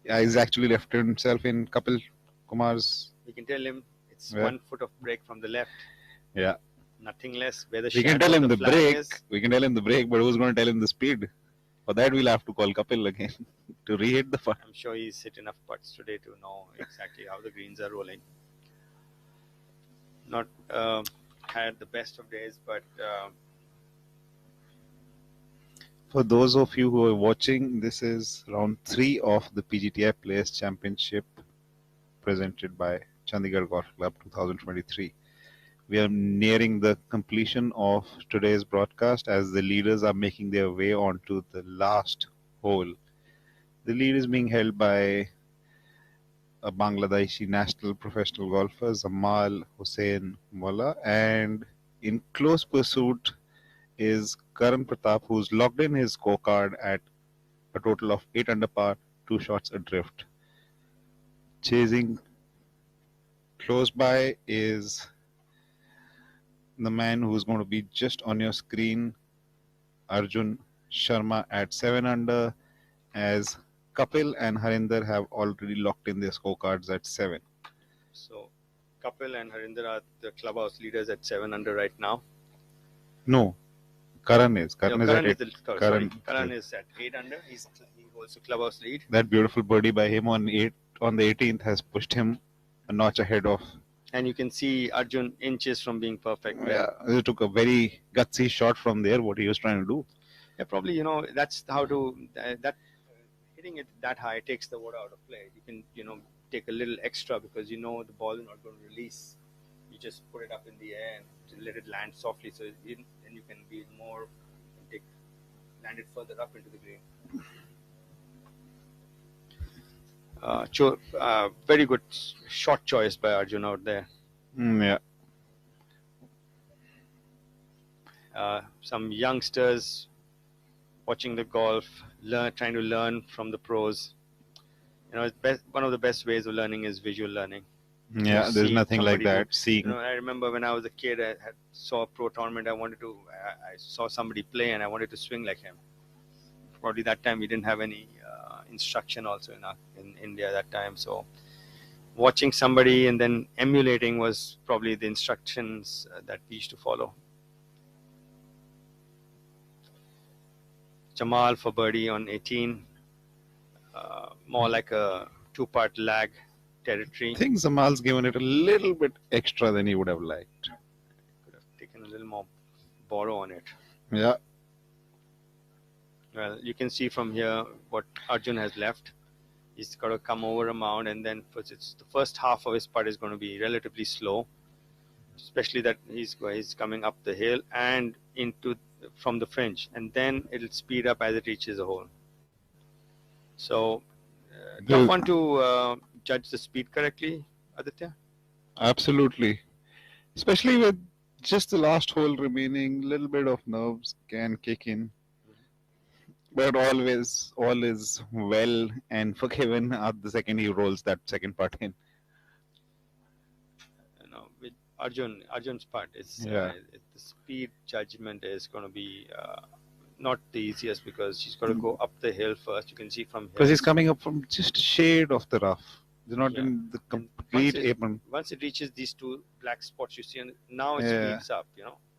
Yeah, he's actually left himself in Kapil Kumar's. We can tell him it's 1 foot of break from the left. Yeah. Nothing less. Where the we can tell him the break. We can tell him the break, but who's going to tell him the speed? For that, we'll have to call Kapil again to re-hit the putt. I'm sure he's hit enough putts today to know exactly how the greens are rolling. Not had the best of days, but for those of you who are watching, this is round 3 of the PGTI Players Championship presented by Chandigarh Golf Club 2023. We are nearing the completion of today's broadcast as the leaders are making their way onto the last hole. The lead is being held by a Bangladeshi national professional golfer, Zamal Hussain Mullah, and in close pursuit is Karan Pratap, who's logged in his scorecard at a total of 8 under par, 2 shots adrift. Chasing close by is the man who's going to be just on your screen, Arjun Sharma at 7 under, as Kapil and Harinder have already locked in their scorecards at 7. So Kapil and Harinder are the clubhouse leaders at 7 under right now. No, Karan is. Karan is at 8 under. He holds the clubhouse lead. That beautiful birdie by him on the 18th has pushed him a notch ahead of. And you can see Arjun inches from being perfect. Yeah, he took a very gutsy shot from there, what he was trying to do. Yeah, probably, that's how to, hitting it that high takes the water out of play. You can, take a little extra because the ball is not going to release. You just put it up in the air and let it land softly, so then you can be more, land it further up into the green. Very good shot choice by Arjun out there. Yeah. Some youngsters watching the golf, trying to learn from the pros. One of the best ways of learning is visual learning. Yeah, there's see nothing like somebody that. who, Seeing I remember when I was a kid, saw a pro tournament. I saw somebody play, and I wanted to swing like him. Probably that time we didn't have any instruction also in India that time. So watching somebody and then emulating was probably the instructions that we used to follow. Jamal for birdie on 18. More like a two-part lag territory. I think Zamal's given it a little bit extra than he would have liked. Could have taken a little more borrow on it. Yeah. Well, you can see from here what Arjun has left. He's got to come over a mound, and then the first half of his putt is going to be relatively slow, especially that he's coming up the hill and into from the fringe, and then it'll speed up as it reaches the hole. So, tough one to judge the speed correctly, Aditya. Absolutely. Especially with just the last hole remaining, little bit of nerves can kick in. But all is well and forgiven at the second he rolls that second putt in. With Arjun's putt, the speed judgment is going to be not the easiest because he's got to go up the hill first. You can see from here. Because he's coming up from just a shade of the rough. They're not in the complete apron. Once it reaches these two black spots you see, and now it speeds up,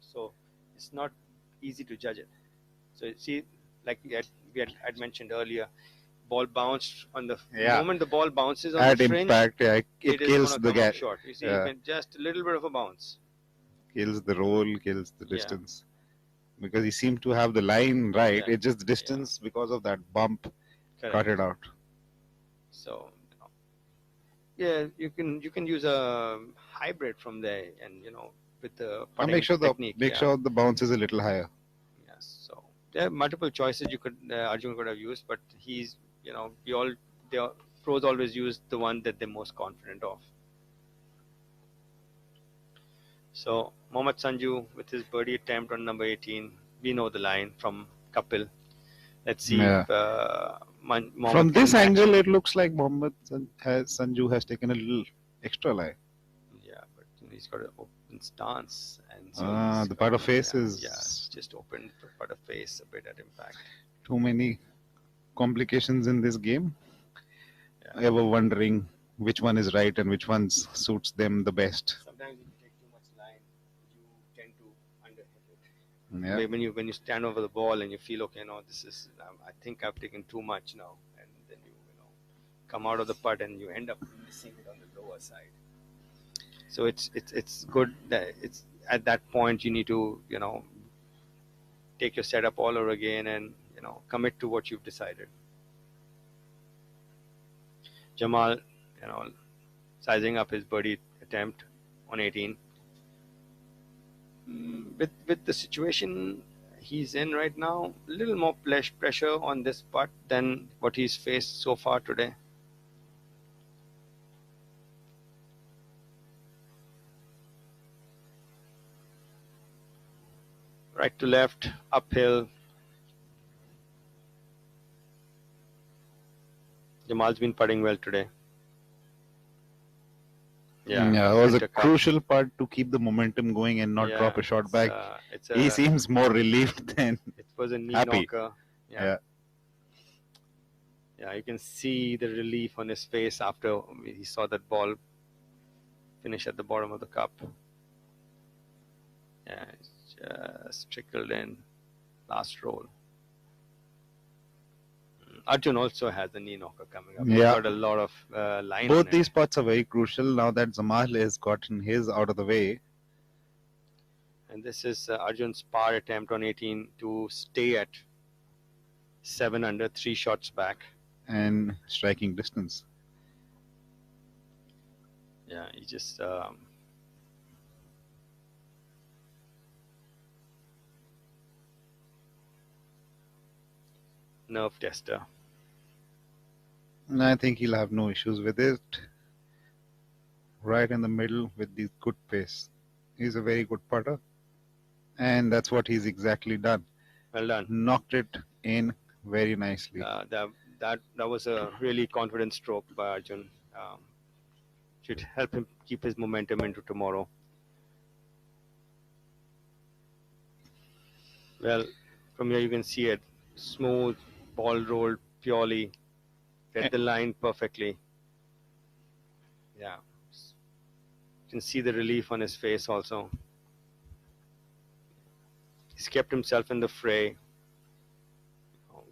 So it's not easy to judge it. So you see, like I'd mentioned earlier, ball bounced on the moment the ball bounces on the fringe. Impact, it kills the gap. Short. You see, just a little bit of a bounce. Kills the roll, kills the distance. Because he seemed to have the line right. It's just the distance because of that bump. Correct. Cut it out. So you can use a hybrid from there, and with the putting technique. Make sure the bounce is a little higher. Yes. So there are multiple choices Arjun could have used, but he's the pros always use the one that they're most confident of. So Mohammad Sanju with his birdie attempt on number 18. We know the line from Kapil. Let's see if from this angle it looks like Sanju has taken a little extra line. Yeah, but he's got an open stance, and so the putter face is just open putter face a bit at impact. Too many complications in this game. Ever wondering which one is right and which one suits them the best. Sometimes if you take too much line, you tend to underhit it. Yeah. When you stand over the ball and you feel this is I think I've taken too much now, and then you come out of the putt and you end up missing it on the lower side. So it's good that it's at that point you need to take your setup all over again and commit to what you've decided. Jamal, sizing up his birdie attempt on 18. With the situation he's in right now, a little more pressure on this putt than what he's faced so far today. Right to left, uphill. Jamal's been putting well today. It was a crucial part to keep the momentum going and not drop a shot back. He seems more relieved than it was a knee happy. knocker. Yeah, you can see the relief on his face after he saw that ball finish at the bottom of the cup. Yeah, it's just trickled in last roll. Arjun also has a knee knocker coming up. He's got a lot of line. Both these putts are very crucial now that Jamal has gotten his out of the way. And this is Arjun's par attempt on 18 to stay at 7 under, 3 shots back. And striking distance. Yeah, he just nerve tester. And I think he'll have no issues with it. Right in the middle with the good pace. He's a very good putter. And that's what he's exactly done. Well done. Knocked it in very nicely. That was a really confident stroke by Arjun. Should help him keep his momentum into tomorrow. Well, from here you can see it. Smooth, ball rolled purely. Read the line perfectly. Yeah. You can see the relief on his face also. He's kept himself in the fray.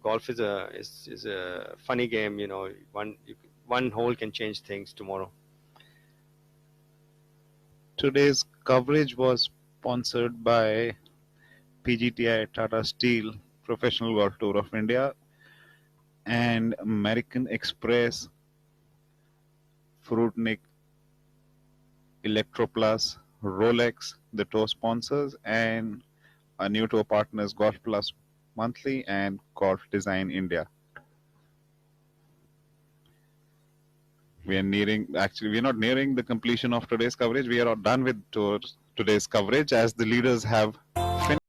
Golf is a funny game, you know. One hole can change things tomorrow. Today's coverage was sponsored by PGTI, Tata Steel, Professional Golf Tour of India, and American Express, Fruitnik, Electroplus, Rolex, the tour sponsors, and our new tour partners Golf Plus Monthly and Golf Design India. We're not nearing the completion of today's coverage. We are done with today's coverage as the leaders have finished.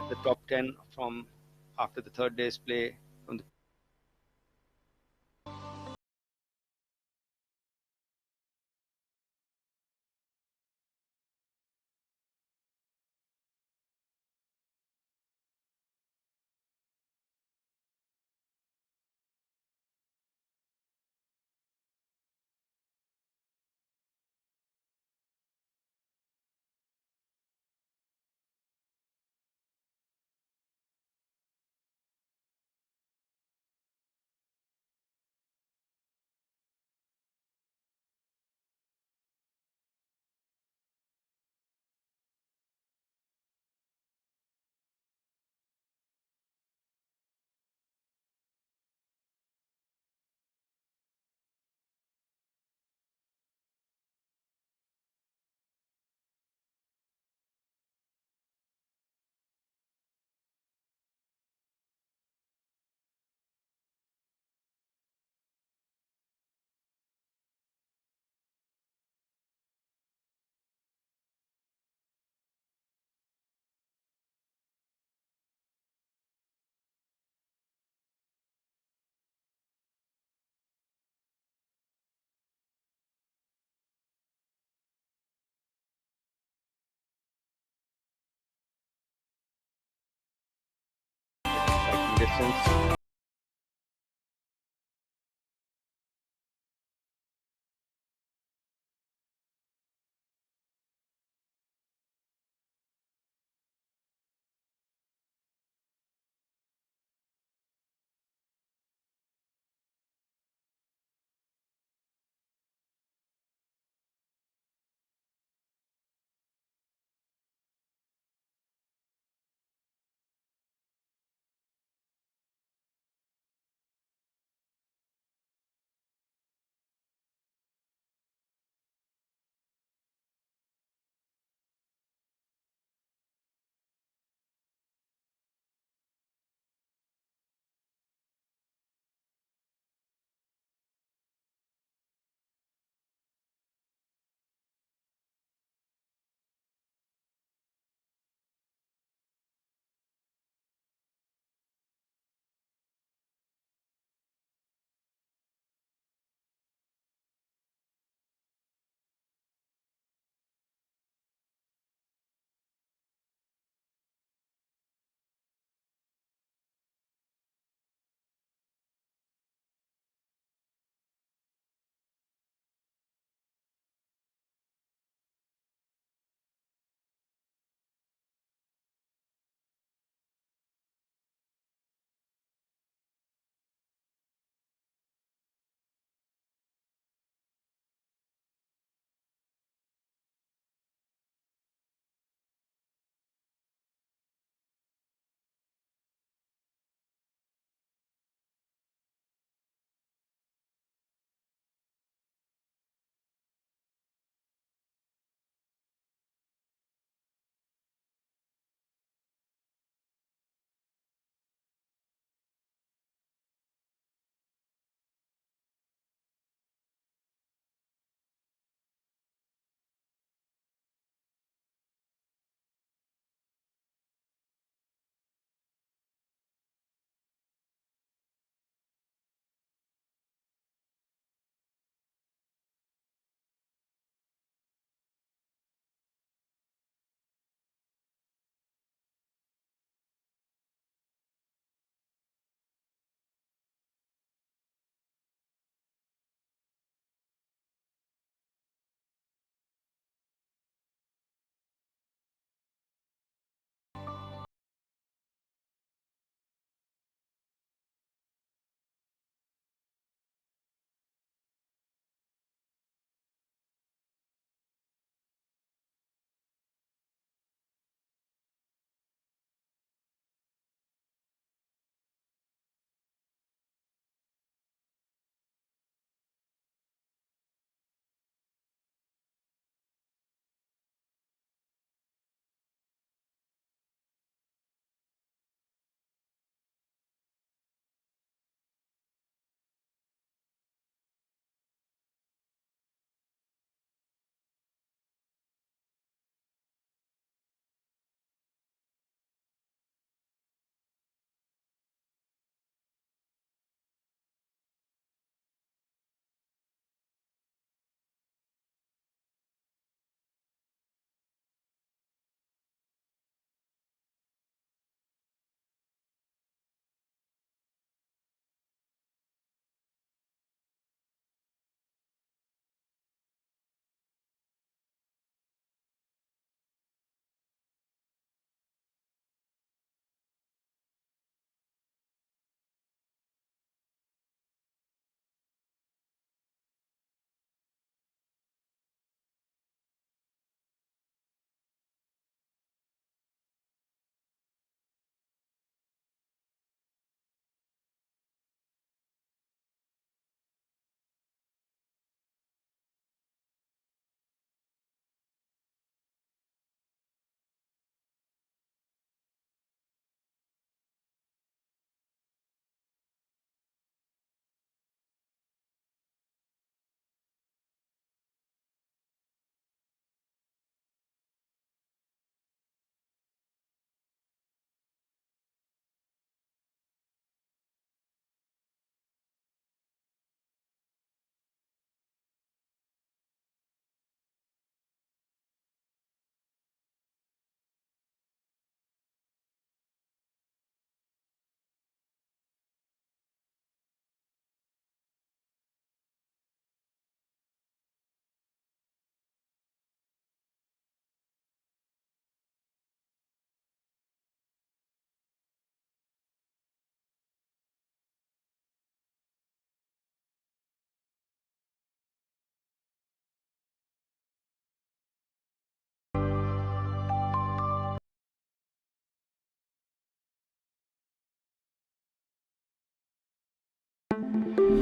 The top 10 from after the third day's play from the distance.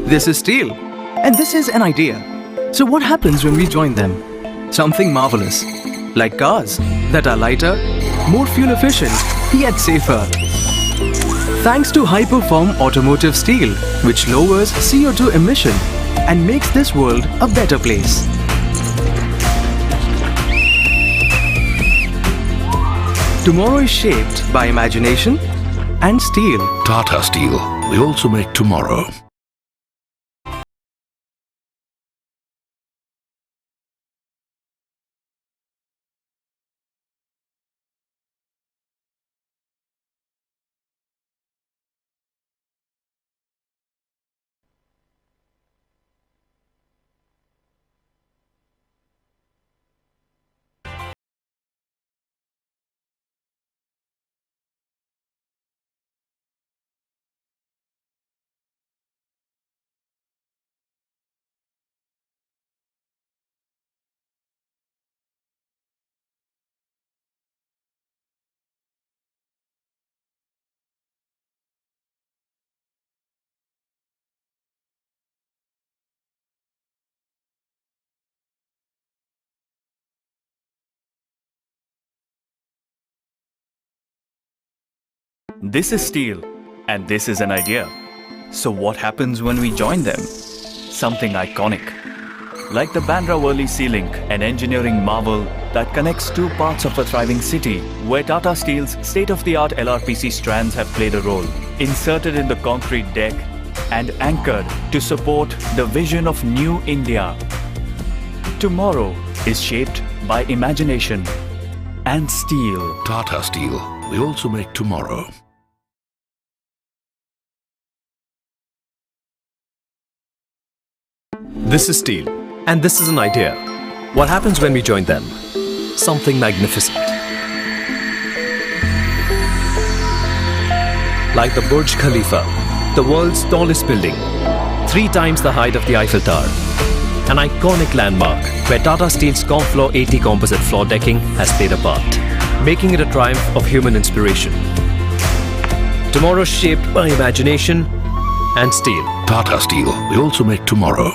This is steel, and this is an idea. So what happens when we join them? Something marvelous, like cars that are lighter, more fuel efficient, yet safer. Thanks to high-perform automotive steel, which lowers CO2 emission and makes this world a better place. Tomorrow is shaped by imagination and steel. Tata Steel. We also make tomorrow. This is steel, and this is an idea. So what happens when we join them? Something iconic. Like the Bandra Worli Sea Link, an engineering marvel that connects two parts of a thriving city, where Tata Steel's state-of-the-art LRPC strands have played a role, inserted in the concrete deck and anchored to support the vision of New India. Tomorrow is shaped by imagination and steel. Tata Steel. We also make tomorrow. This is steel, and this is an idea. What happens when we join them? Something magnificent. Like the Burj Khalifa, the world's tallest building, 3 times the height of the Eiffel Tower. An iconic landmark where Tata Steel's Confloor 80 composite floor decking has played a part, making it a triumph of human inspiration. Tomorrow shaped by imagination and steel. Tata Steel. We also make tomorrow.